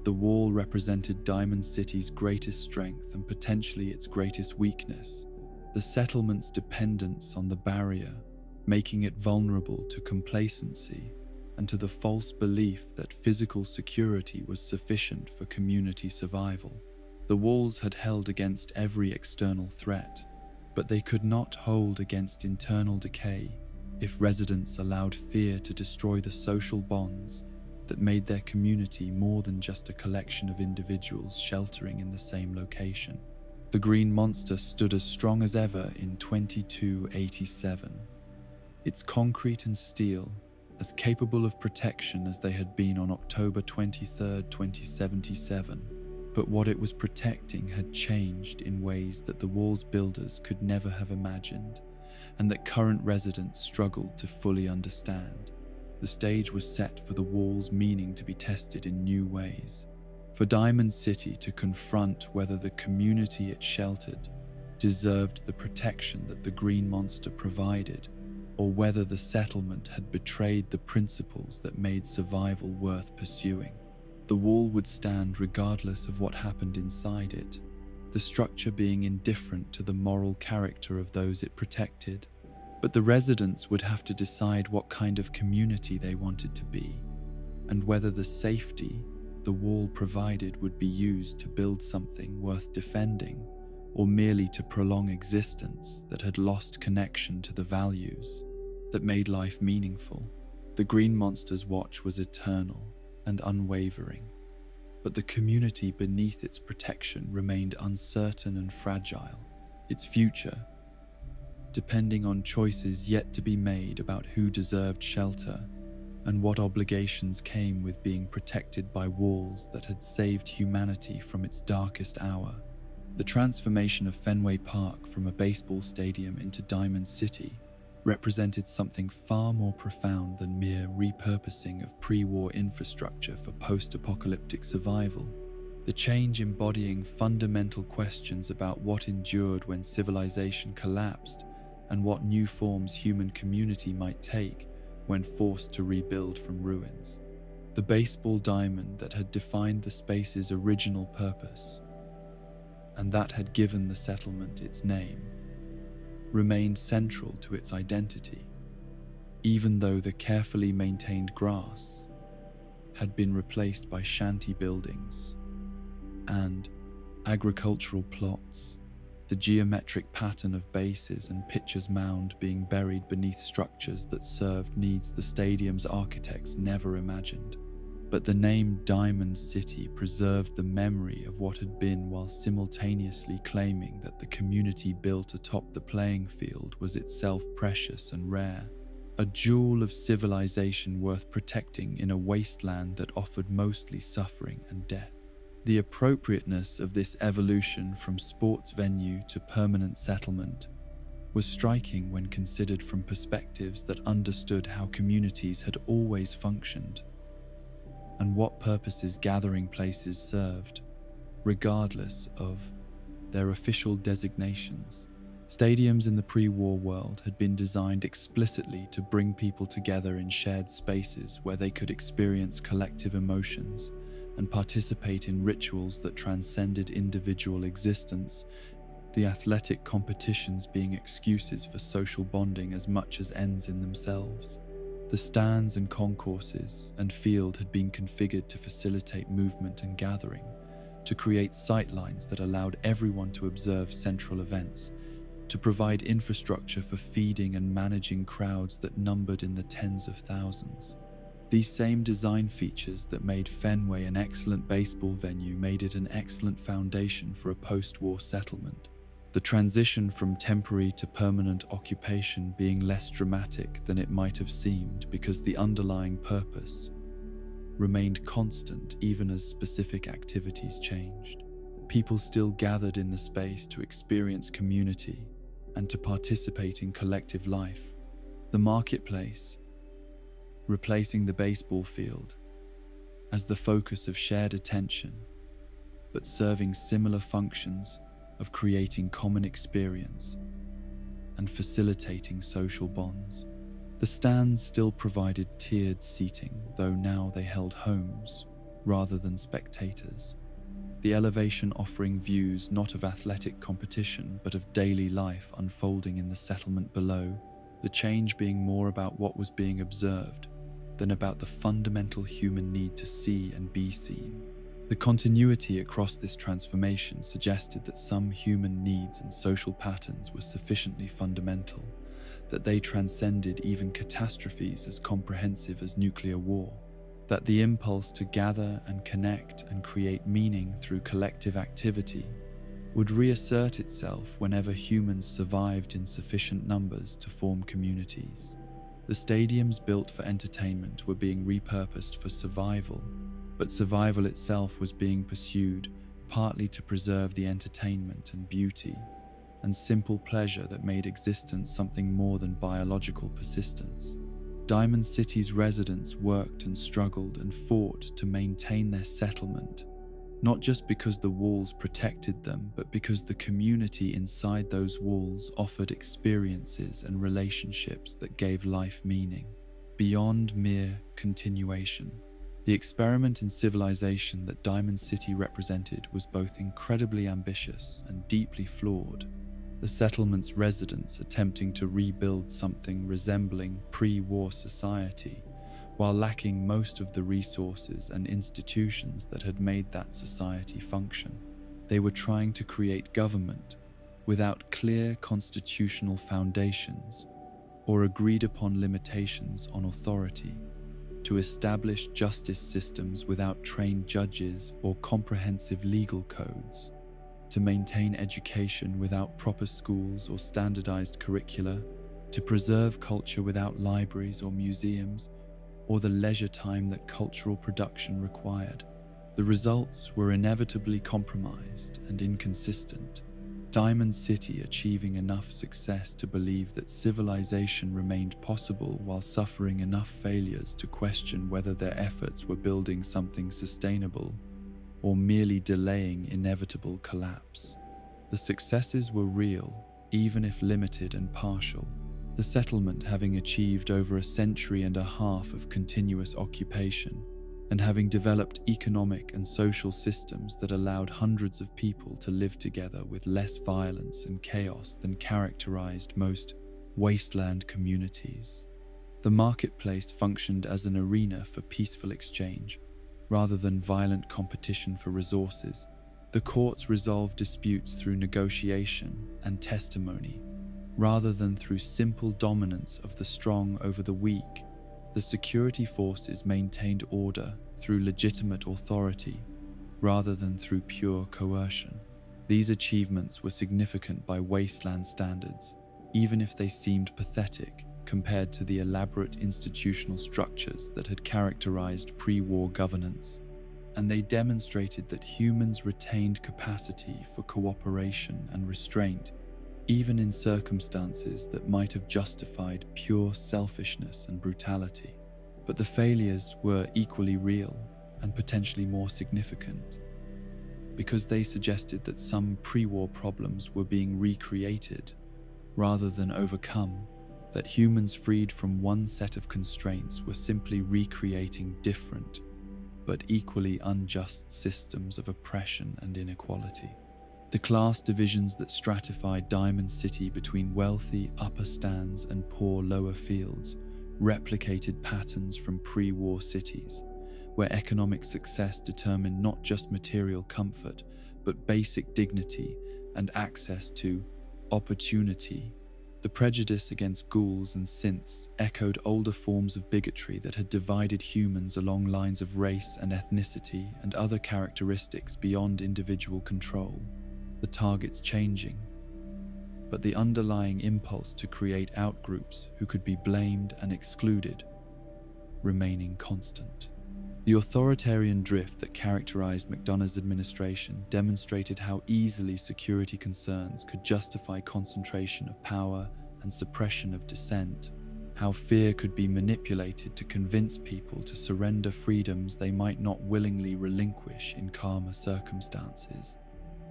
The wall represented Diamond City's greatest strength and potentially its greatest weakness, the settlement's dependence on the barrier, making it vulnerable to complacency and to the false belief that physical security was sufficient for community survival. The walls had held against every external threat, but they could not hold against internal decay if residents allowed fear to destroy the social bonds that made their community more than just a collection of individuals sheltering in the same location. The Green Monster stood as strong as ever in 2287. Its concrete and steel, as capable of protection as they had been on October 23, 2077, but what it was protecting had changed in ways that the wall's builders could never have imagined, and that current residents struggled to fully understand. The stage was set for the wall's meaning to be tested in new ways, for Diamond City to confront whether the community it sheltered deserved the protection that the Green Monster provided, or whether the settlement had betrayed the principles that made survival worth pursuing. The wall would stand regardless of what happened inside it, the structure being indifferent to the moral character of those it protected. But the residents would have to decide what kind of community they wanted to be, and whether the safety the wall provided would be used to build something worth defending, or merely to prolong existence that had lost connection to the values that made life meaningful. The Green Monster's watch was eternal and unwavering, but the community beneath its protection remained uncertain and fragile. Its future, depending on choices yet to be made about who deserved shelter and what obligations came with being protected by walls that had saved humanity from its darkest hour. The transformation of Fenway Park from a baseball stadium into Diamond City represented something far more profound than mere repurposing of pre-war infrastructure for post-apocalyptic survival. The change embodying fundamental questions about what endured when civilization collapsed and what new forms human community might take when forced to rebuild from ruins. The baseball diamond that had defined the space's original purpose, and that had given the settlement its name, remained central to its identity, even though the carefully maintained grass had been replaced by shanty buildings and agricultural plots. The geometric pattern of bases and pitcher's mound being buried beneath structures that served needs the stadium's architects never imagined. But the name Diamond City preserved the memory of what had been while simultaneously claiming that the community built atop the playing field was itself precious and rare, a jewel of civilization worth protecting in a wasteland that offered mostly suffering and death. The appropriateness of this evolution from sports venue to permanent settlement was striking when considered from perspectives that understood how communities had always functioned and what purposes gathering places served, regardless of their official designations. Stadiums in the pre-war world had been designed explicitly to bring people together in shared spaces where they could experience collective emotions and participate in rituals that transcended individual existence, the athletic competitions being excuses for social bonding as much as ends in themselves. The stands and concourses and field had been configured to facilitate movement and gathering, to create sightlines that allowed everyone to observe central events, to provide infrastructure for feeding and managing crowds that numbered in the tens of thousands. These same design features that made Fenway an excellent baseball venue made it an excellent foundation for a post-war settlement. The transition from temporary to permanent occupation being less dramatic than it might have seemed because the underlying purpose remained constant even as specific activities changed. People still gathered in the space to experience community and to participate in collective life. The marketplace, replacing the baseball field as the focus of shared attention, but serving similar functions of creating common experience and facilitating social bonds. The stands still provided tiered seating, though now they held homes, rather than spectators. The elevation offering views not of athletic competition but of daily life unfolding in the settlement below, the change being more about what was being observed than about the fundamental human need to see and be seen. The continuity across this transformation suggested that some human needs and social patterns were sufficiently fundamental, that they transcended even catastrophes as comprehensive as nuclear war, that the impulse to gather and connect and create meaning through collective activity would reassert itself whenever humans survived in sufficient numbers to form communities. The stadiums built for entertainment were being repurposed for survival, but survival itself was being pursued partly to preserve the entertainment and beauty and simple pleasure that made existence something more than biological persistence. Diamond City's residents worked and struggled and fought to maintain their settlement, not just because the walls protected them, but because the community inside those walls offered experiences and relationships that gave life meaning, beyond mere continuation. The experiment in civilization that Diamond City represented was both incredibly ambitious and deeply flawed. The settlement's residents attempting to rebuild something resembling pre-war society, while lacking most of the resources and institutions that had made that society function. They were trying to create government without clear constitutional foundations or agreed-upon limitations on authority, to establish justice systems without trained judges or comprehensive legal codes, to maintain education without proper schools or standardized curricula, to preserve culture without libraries or museums, or the leisure time that cultural production required. The results were inevitably compromised and inconsistent. Diamond City achieving enough success to believe that civilization remained possible while suffering enough failures to question whether their efforts were building something sustainable or merely delaying inevitable collapse. The successes were real, even if limited and partial. The settlement having achieved over a century and a half of continuous occupation, and having developed economic and social systems that allowed hundreds of people to live together with less violence and chaos than characterized most wasteland communities. The marketplace functioned as an arena for peaceful exchange, rather than violent competition for resources. The courts resolved disputes through negotiation and testimony, rather than through simple dominance of the strong over the weak. The security forces maintained order through legitimate authority, rather than through pure coercion. These achievements were significant by wasteland standards, even if they seemed pathetic compared to the elaborate institutional structures that had characterized pre-war governance, and they demonstrated that humans retained capacity for cooperation and restraint, even in circumstances that might have justified pure selfishness and brutality. But the failures were equally real and potentially more significant, because they suggested that some pre-war problems were being recreated rather than overcome, that humans freed from one set of constraints were simply recreating different but equally unjust systems of oppression and inequality. The class divisions that stratified Diamond City between wealthy upper stands and poor lower fields replicated patterns from pre-war cities, where economic success determined not just material comfort, but basic dignity and access to opportunity. The prejudice against ghouls and synths echoed older forms of bigotry that had divided humans along lines of race and ethnicity and other characteristics beyond individual control. The targets changing, but the underlying impulse to create outgroups who could be blamed and excluded remaining constant. The authoritarian drift that characterized McDonough's administration demonstrated how easily security concerns could justify concentration of power and suppression of dissent, how fear could be manipulated to convince people to surrender freedoms they might not willingly relinquish in calmer circumstances.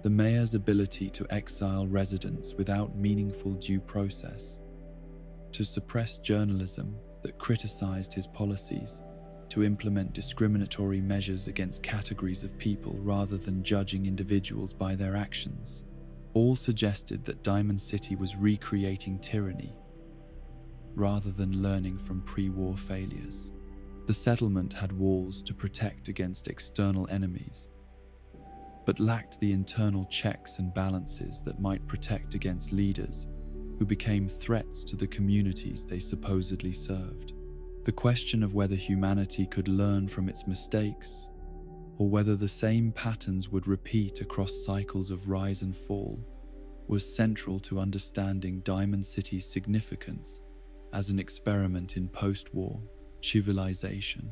The mayor's ability to exile residents without meaningful due process, to suppress journalism that criticized his policies, to implement discriminatory measures against categories of people rather than judging individuals by their actions. All suggested that Diamond City was recreating tyranny rather than learning from pre-war failures. The settlement had walls to protect against external enemies, but lacked the internal checks and balances that might protect against leaders who became threats to the communities they supposedly served. The question of whether humanity could learn from its mistakes, or whether the same patterns would repeat across cycles of rise and fall, was central to understanding Diamond City's significance as an experiment in post-war civilization.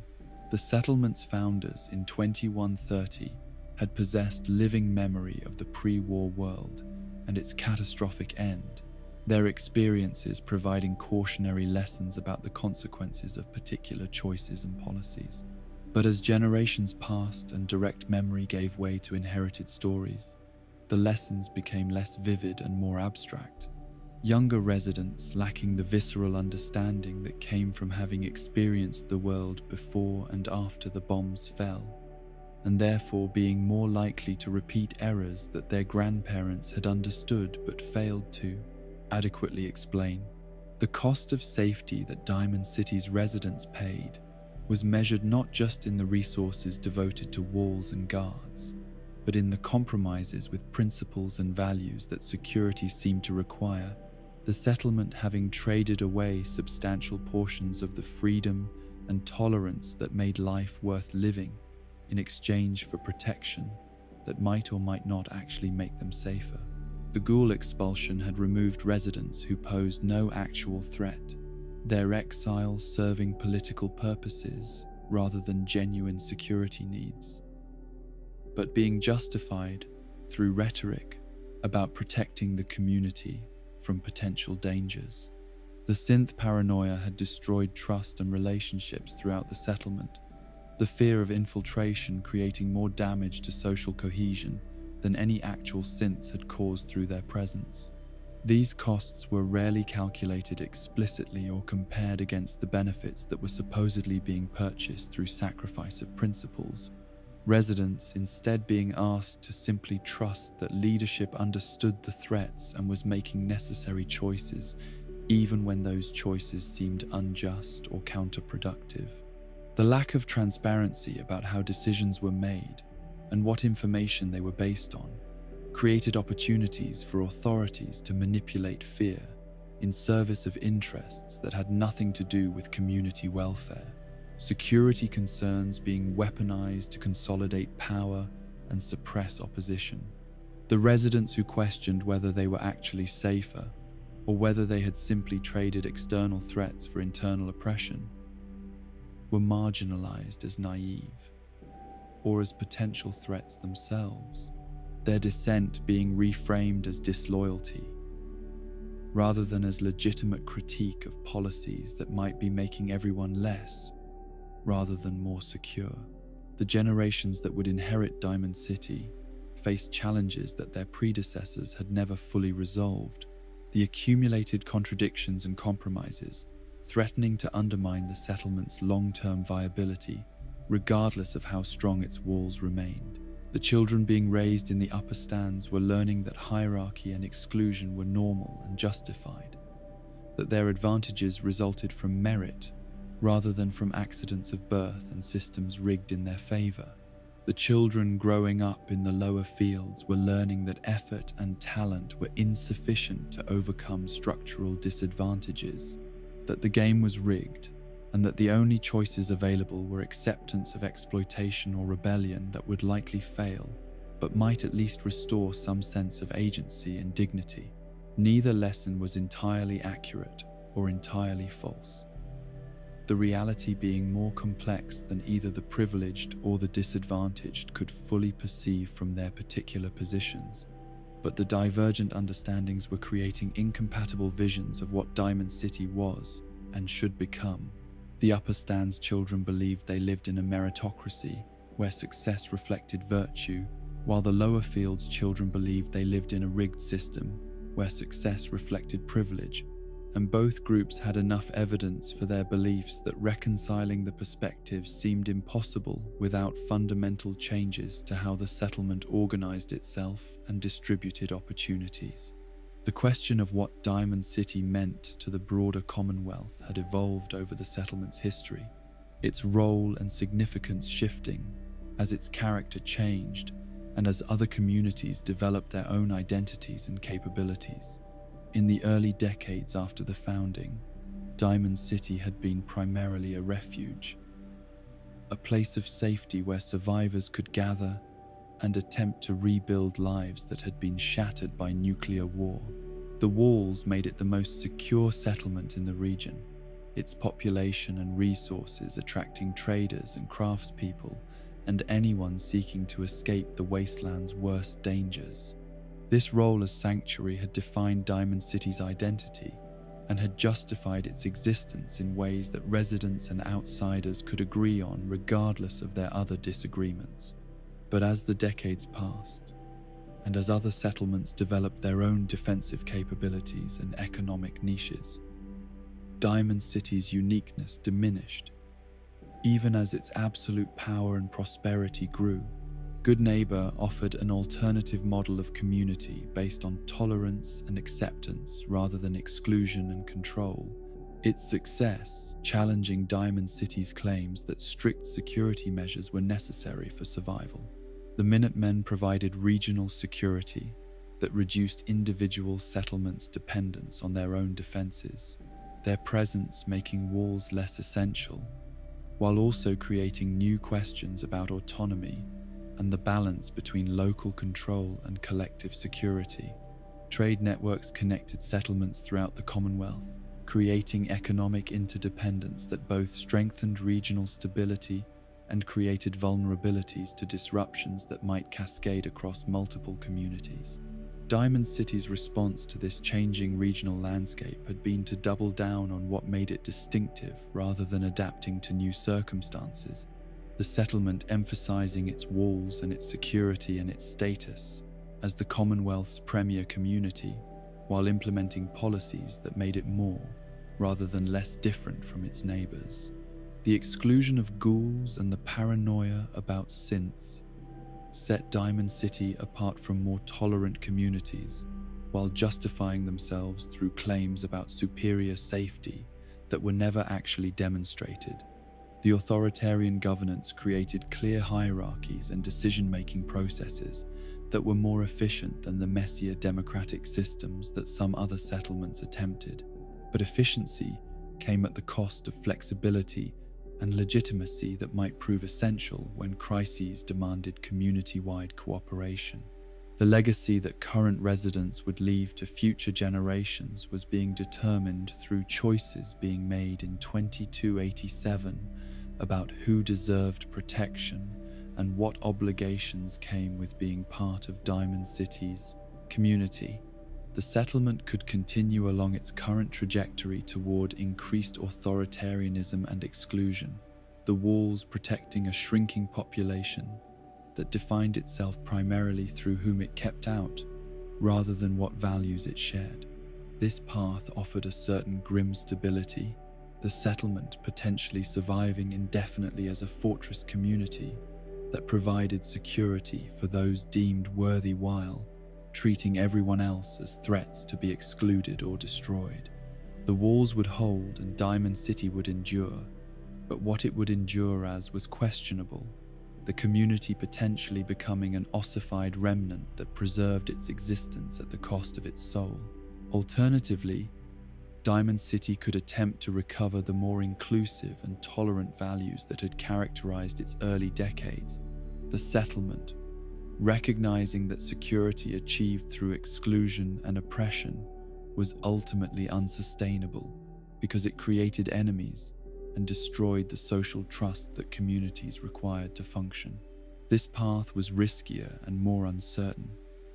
The settlement's founders in 2130 had possessed living memory of the pre-war world and its catastrophic end, their experiences providing cautionary lessons about the consequences of particular choices and policies. But as generations passed and direct memory gave way to inherited stories, the lessons became less vivid and more abstract. Younger residents lacking the visceral understanding that came from having experienced the world before and after the bombs fell, and therefore being more likely to repeat errors that their grandparents had understood but failed to adequately explain. The cost of safety that Diamond City's residents paid was measured not just in the resources devoted to walls and guards, but in the compromises with principles and values that security seemed to require, the settlement having traded away substantial portions of the freedom and tolerance that made life worth living in exchange for protection that might or might not actually make them safer. The Ghoul expulsion had removed residents who posed no actual threat, their exile serving political purposes rather than genuine security needs, but being justified through rhetoric about protecting the community from potential dangers. The synth paranoia had destroyed trust and relationships throughout the settlement, the fear of infiltration creating more damage to social cohesion than any actual synths had caused through their presence. These costs were rarely calculated explicitly or compared against the benefits that were supposedly being purchased through sacrifice of principles, residents instead being asked to simply trust that leadership understood the threats and was making necessary choices, even when those choices seemed unjust or counterproductive. The lack of transparency about how decisions were made and what information they were based on created opportunities for authorities to manipulate fear in service of interests that had nothing to do with community welfare, security concerns being weaponized to consolidate power and suppress opposition. The residents who questioned whether they were actually safer or whether they had simply traded external threats for internal oppression were marginalized as naive or as potential threats themselves, their dissent being reframed as disloyalty rather than as legitimate critique of policies that might be making everyone less rather than more secure. The generations that would inherit Diamond City faced challenges that their predecessors had never fully resolved, the accumulated contradictions and compromises threatening to undermine the settlement's long-term viability, regardless of how strong its walls remained. The children being raised in the upper stands were learning that hierarchy and exclusion were normal and justified, that their advantages resulted from merit rather than from accidents of birth and systems rigged in their favor. The children growing up in the lower fields were learning that effort and talent were insufficient to overcome structural disadvantages, that the game was rigged, and that the only choices available were acceptance of exploitation or rebellion that would likely fail, but might at least restore some sense of agency and dignity. Neither lesson was entirely accurate or entirely false, the reality being more complex than either the privileged or the disadvantaged could fully perceive from their particular positions. But the divergent understandings were creating incompatible visions of what Diamond City was and should become. The upper stands children believed they lived in a meritocracy where success reflected virtue, while the lower fields children believed they lived in a rigged system where success reflected privilege and both groups had enough evidence for their beliefs that reconciling the perspectives seemed impossible without fundamental changes to how the settlement organized itself and distributed opportunities. The question of what Diamond City meant to the broader Commonwealth had evolved over the settlement's history, its role and significance shifting as its character changed and as other communities developed their own identities and capabilities. In the early decades after the founding, Diamond City had been primarily a refuge, a place of safety where survivors could gather and attempt to rebuild lives that had been shattered by nuclear war. The walls made it the most secure settlement in the region, its population and resources attracting traders and craftspeople and anyone seeking to escape the wasteland's worst dangers. This role as sanctuary had defined Diamond City's identity and had justified its existence in ways that residents and outsiders could agree on regardless of their other disagreements. But as the decades passed, and as other settlements developed their own defensive capabilities and economic niches, Diamond City's uniqueness diminished. Even as its absolute power and prosperity grew, Good Neighbor offered an alternative model of community based on tolerance and acceptance rather than exclusion and control. Its success challenging Diamond City's claims that strict security measures were necessary for survival. The Minutemen provided regional security that reduced individual settlements' dependence on their own defenses, their presence making walls less essential, while also creating new questions about autonomy and the balance between local control and collective security. Trade networks connected settlements throughout the Commonwealth, creating economic interdependence that both strengthened regional stability and created vulnerabilities to disruptions that might cascade across multiple communities. Diamond City's response to this changing regional landscape had been to double down on what made it distinctive rather than adapting to new circumstances, the settlement emphasizing its walls and its security and its status as the Commonwealth's premier community, while implementing policies that made it more, rather than less different from its neighbors. The exclusion of ghouls and the paranoia about synths set Diamond City apart from more tolerant communities, while justifying themselves through claims about superior safety that were never actually demonstrated. The authoritarian governance created clear hierarchies and decision-making processes that were more efficient than the messier democratic systems that some other settlements attempted. But efficiency came at the cost of flexibility and legitimacy that might prove essential when crises demanded community-wide cooperation. The legacy that current residents would leave to future generations was being determined through choices being made in 2287 about who deserved protection and what obligations came with being part of Diamond City's community. The settlement could continue along its current trajectory toward increased authoritarianism and exclusion, the walls protecting a shrinking population that defined itself primarily through whom it kept out, rather than what values it shared. This path offered a certain grim stability, the settlement potentially surviving indefinitely as a fortress community that provided security for those deemed worthy while treating everyone else as threats to be excluded or destroyed. The walls would hold and Diamond City would endure, but what it would endure as was questionable, the community potentially becoming an ossified remnant that preserved its existence at the cost of its soul. Alternatively, Diamond City could attempt to recover the more inclusive and tolerant values that had characterized its early decades. The settlement, recognizing that security achieved through exclusion and oppression was ultimately unsustainable because it created enemies and destroyed the social trust that communities required to function. This path was riskier and more uncertain,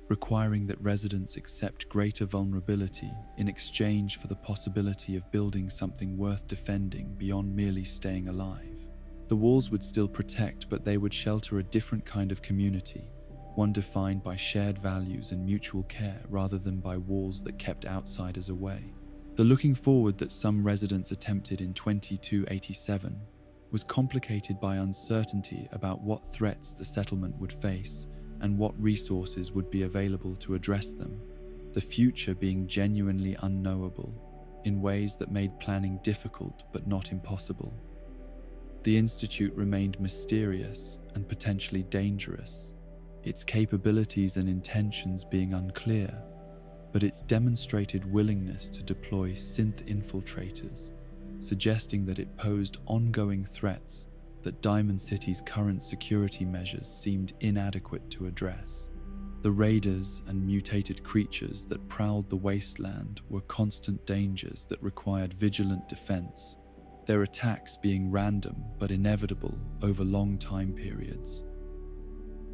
requiring that residents accept greater vulnerability in exchange for the possibility of building something worth defending beyond merely staying alive. The walls would still protect, but they would shelter a different kind of community, one defined by shared values and mutual care rather than by walls that kept outsiders away. The looking forward that some residents attempted in 2287 was complicated by uncertainty about what threats the settlement would face and what resources would be available to address them, the future being genuinely unknowable in ways that made planning difficult but not impossible. The Institute remained mysterious and potentially dangerous, its capabilities and intentions being unclear, but its demonstrated willingness to deploy synth infiltrators, suggesting that it posed ongoing threats that Diamond City's current security measures seemed inadequate to address. The raiders and mutated creatures that prowled the wasteland were constant dangers that required vigilant defense, their attacks being random but inevitable over long time periods,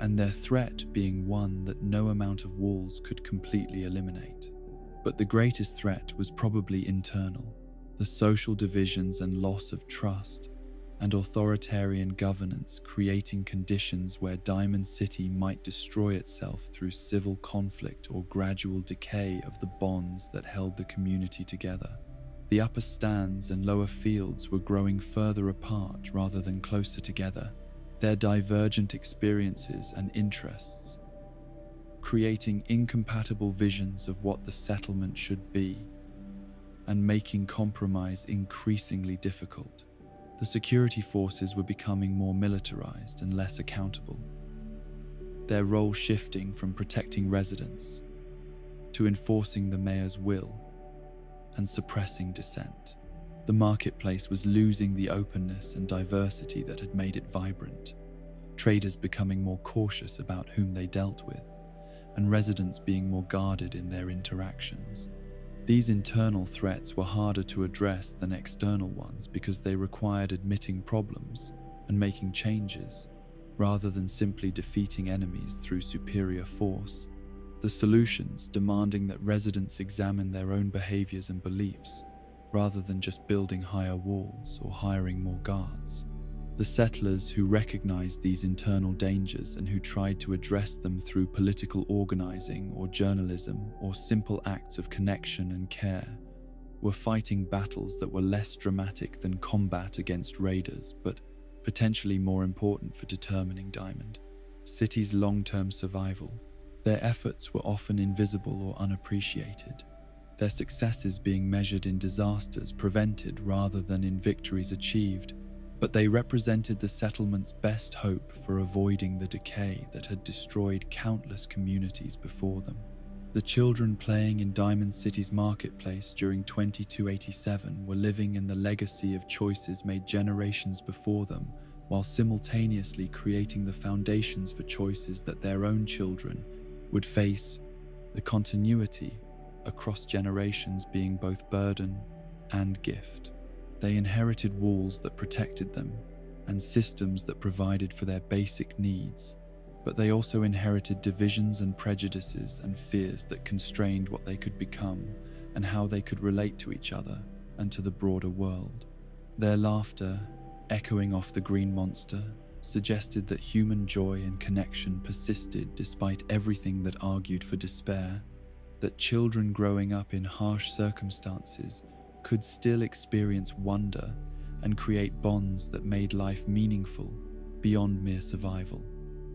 and their threat being one that no amount of walls could completely eliminate. But the greatest threat was probably internal, the social divisions and loss of trust, and authoritarian governance creating conditions where Diamond City might destroy itself through civil conflict or gradual decay of the bonds that held the community together. The upper stands and lower fields were growing further apart rather than closer together, their divergent experiences and interests, creating incompatible visions of what the settlement should be, and making compromise increasingly difficult. The security forces were becoming more militarized and less accountable, their role shifting from protecting residents to enforcing the mayor's will and suppressing dissent. The marketplace was losing the openness and diversity that had made it vibrant, traders becoming more cautious about whom they dealt with, and residents being more guarded in their interactions. These internal threats were harder to address than external ones because they required admitting problems and making changes, rather than simply defeating enemies through superior force. The solutions demanding that residents examine their own behaviors and beliefs, rather than just building higher walls or hiring more guards. The settlers who recognized these internal dangers and who tried to address them through political organizing or journalism or simple acts of connection and care were fighting battles that were less dramatic than combat against raiders, but potentially more important for determining Diamond City's long-term survival. Their efforts were often invisible or unappreciated, their successes being measured in disasters prevented rather than in victories achieved, but they represented the settlement's best hope for avoiding the decay that had destroyed countless communities before them. The children playing in Diamond City's marketplace during 2287 were living in the legacy of choices made generations before them, while simultaneously creating the foundations for choices that their own children would face, the continuity across generations being both burden and gift. They inherited walls that protected them and systems that provided for their basic needs, but they also inherited divisions and prejudices and fears that constrained what they could become and how they could relate to each other and to the broader world. Their laughter, echoing off the green monster, suggested that human joy and connection persisted despite everything that argued for despair, that children growing up in harsh circumstances could still experience wonder and create bonds that made life meaningful beyond mere survival.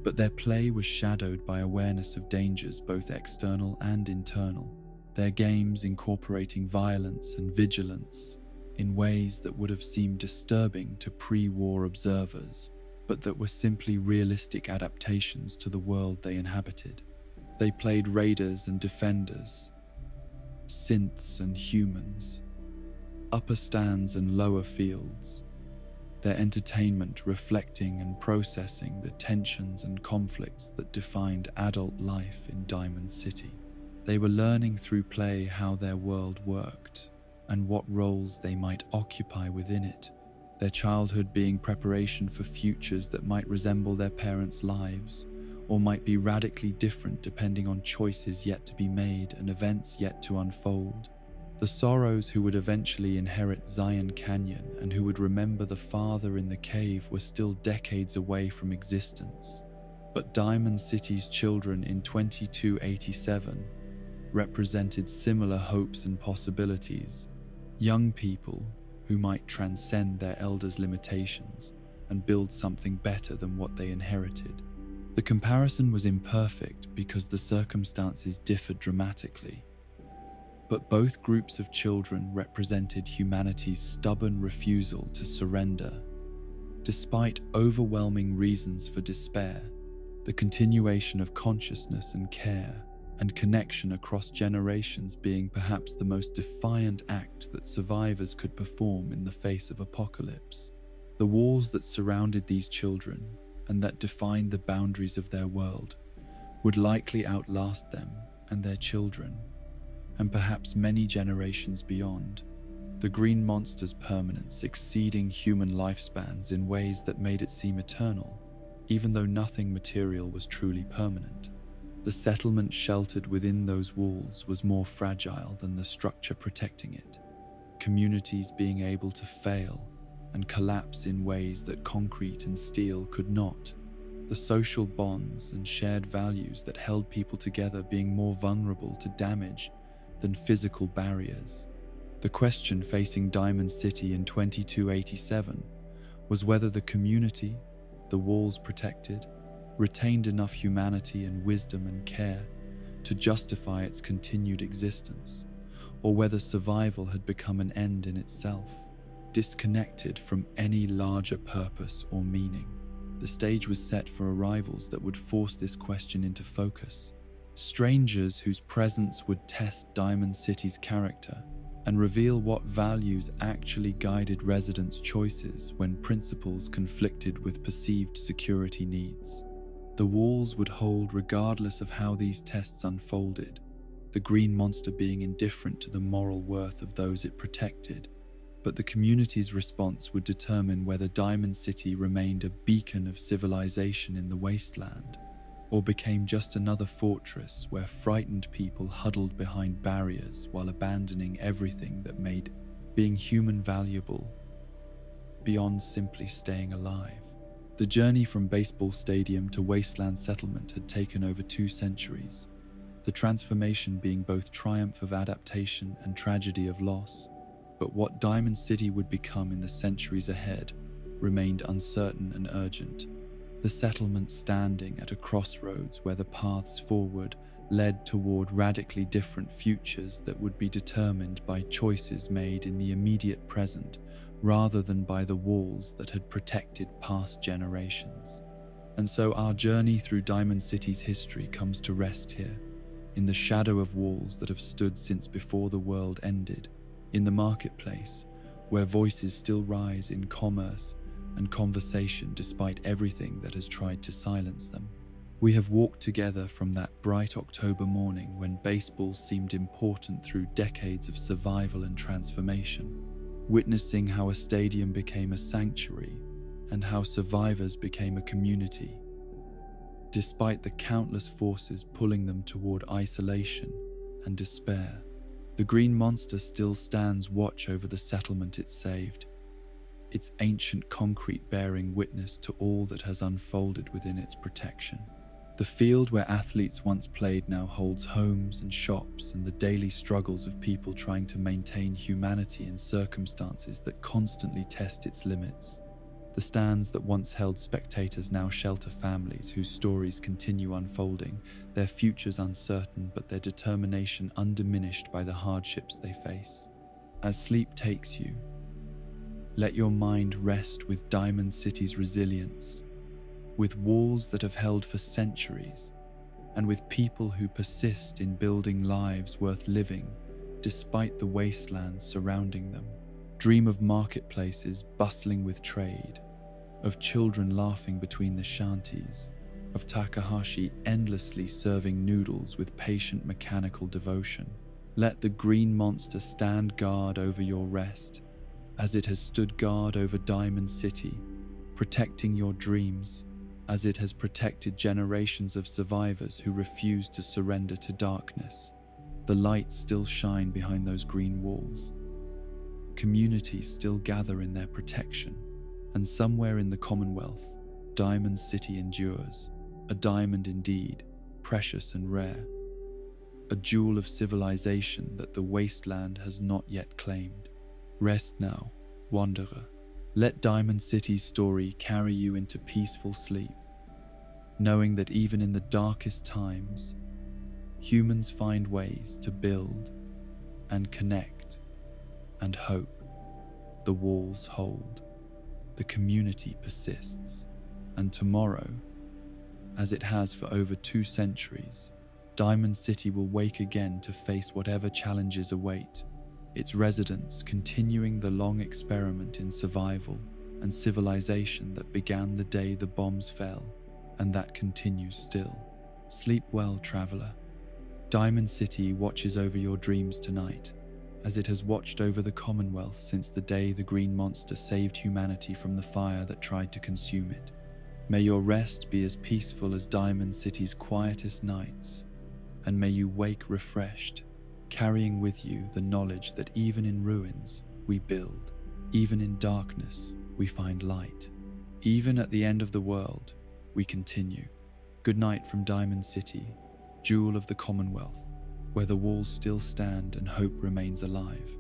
But their play was shadowed by awareness of dangers both external and internal, their games incorporating violence and vigilance in ways that would have seemed disturbing to pre-war observers, but that were simply realistic adaptations to the world they inhabited. They played raiders and defenders, synths and humans, upper stands and lower fields, their entertainment reflecting and processing the tensions and conflicts that defined adult life in Diamond City. They were learning through play how their world worked and what roles they might occupy within it, their childhood being preparation for futures that might resemble their parents' lives, or might be radically different depending on choices yet to be made and events yet to unfold. The sorrows who would eventually inherit Zion Canyon and who would remember the father in the cave were still decades away from existence, but Diamond City's children in 2287 represented similar hopes and possibilities, Young people who might transcend their elders' limitations and build something better than what they inherited. The comparison was imperfect because the circumstances differed dramatically, but both groups of children represented humanity's stubborn refusal to surrender. Despite overwhelming reasons for despair, the continuation of consciousness and care and connection across generations being perhaps the most defiant act that survivors could perform in the face of apocalypse. The walls that surrounded these children and that defined the boundaries of their world would likely outlast them and their children, and perhaps many generations beyond, the green monster's permanence exceeding human lifespans in ways that made it seem eternal, even though nothing material was truly permanent. The settlement sheltered within those walls was more fragile than the structure protecting it, communities being able to fail and collapse in ways that concrete and steel could not, the social bonds and shared values that held people together being more vulnerable to damage than physical barriers. The question facing Diamond City in 2287 was whether the community, the walls protected, retained enough humanity and wisdom and care to justify its continued existence, or whether survival had become an end in itself, disconnected from any larger purpose or meaning. The stage was set for arrivals that would force this question into focus. Strangers whose presence would test Diamond City's character and reveal what values actually guided residents' choices when principles conflicted with perceived security needs. The walls would hold regardless of how these tests unfolded, the green monster being indifferent to the moral worth of those it protected, but the community's response would determine whether Diamond City remained a beacon of civilization in the wasteland, or became just another fortress where frightened people huddled behind barriers while abandoning everything that made being human valuable beyond simply staying alive. The journey from baseball stadium to wasteland settlement had taken over 2 centuries, the transformation being both triumph of adaptation and tragedy of loss. But what Diamond City would become in the centuries ahead remained uncertain and urgent, the settlement standing at a crossroads where the paths forward led toward radically different futures that would be determined by choices made in the immediate present rather than by the walls that had protected past generations. And so our journey through Diamond City's history comes to rest here, in the shadow of walls that have stood since before the world ended, in the marketplace, where voices still rise in commerce and conversation despite everything that has tried to silence them. We have walked together from that bright October morning when baseball seemed important through decades of survival and transformation, witnessing how a stadium became a sanctuary and how survivors became a community, despite the countless forces pulling them toward isolation and despair. The green monster still stands watch over the settlement it saved, its ancient concrete bearing witness to all that has unfolded within its protection. The field where athletes once played now holds homes and shops and the daily struggles of people trying to maintain humanity in circumstances that constantly test its limits. The stands that once held spectators now shelter families whose stories continue unfolding, their futures uncertain but their determination undiminished by the hardships they face. As sleep takes you, let your mind rest with Diamond City's resilience, with walls that have held for centuries, and with people who persist in building lives worth living despite the wastelands surrounding them. Dream of marketplaces bustling with trade, of children laughing between the shanties, of Takahashi endlessly serving noodles with patient mechanical devotion. Let the green monster stand guard over your rest, as it has stood guard over Diamond City, protecting your dreams, as it has protected generations of survivors who refuse to surrender to darkness. The lights still shine behind those green walls. Communities still gather in their protection, and somewhere in the Commonwealth, Diamond City endures, a diamond indeed, precious and rare, a jewel of civilization that the wasteland has not yet claimed. Rest now, wanderer. Let Diamond City's story carry you into peaceful sleep, knowing that even in the darkest times, humans find ways to build and connect and hope. The walls hold, the community persists, and tomorrow, as it has for over 2 centuries, Diamond City will wake again to face whatever challenges await, its residents continuing the long experiment in survival and civilization that began the day the bombs fell, and that continues still. Sleep well, traveler. Diamond City watches over your dreams tonight, as it has watched over the Commonwealth since the day the Green Monster saved humanity from the fire that tried to consume it. May your rest be as peaceful as Diamond City's quietest nights, and may you wake refreshed, carrying with you the knowledge that even in ruins we build, even in darkness we find light, even at the end of the world we continue. Good night from Diamond City, jewel of the Commonwealth, where the walls still stand and hope remains alive.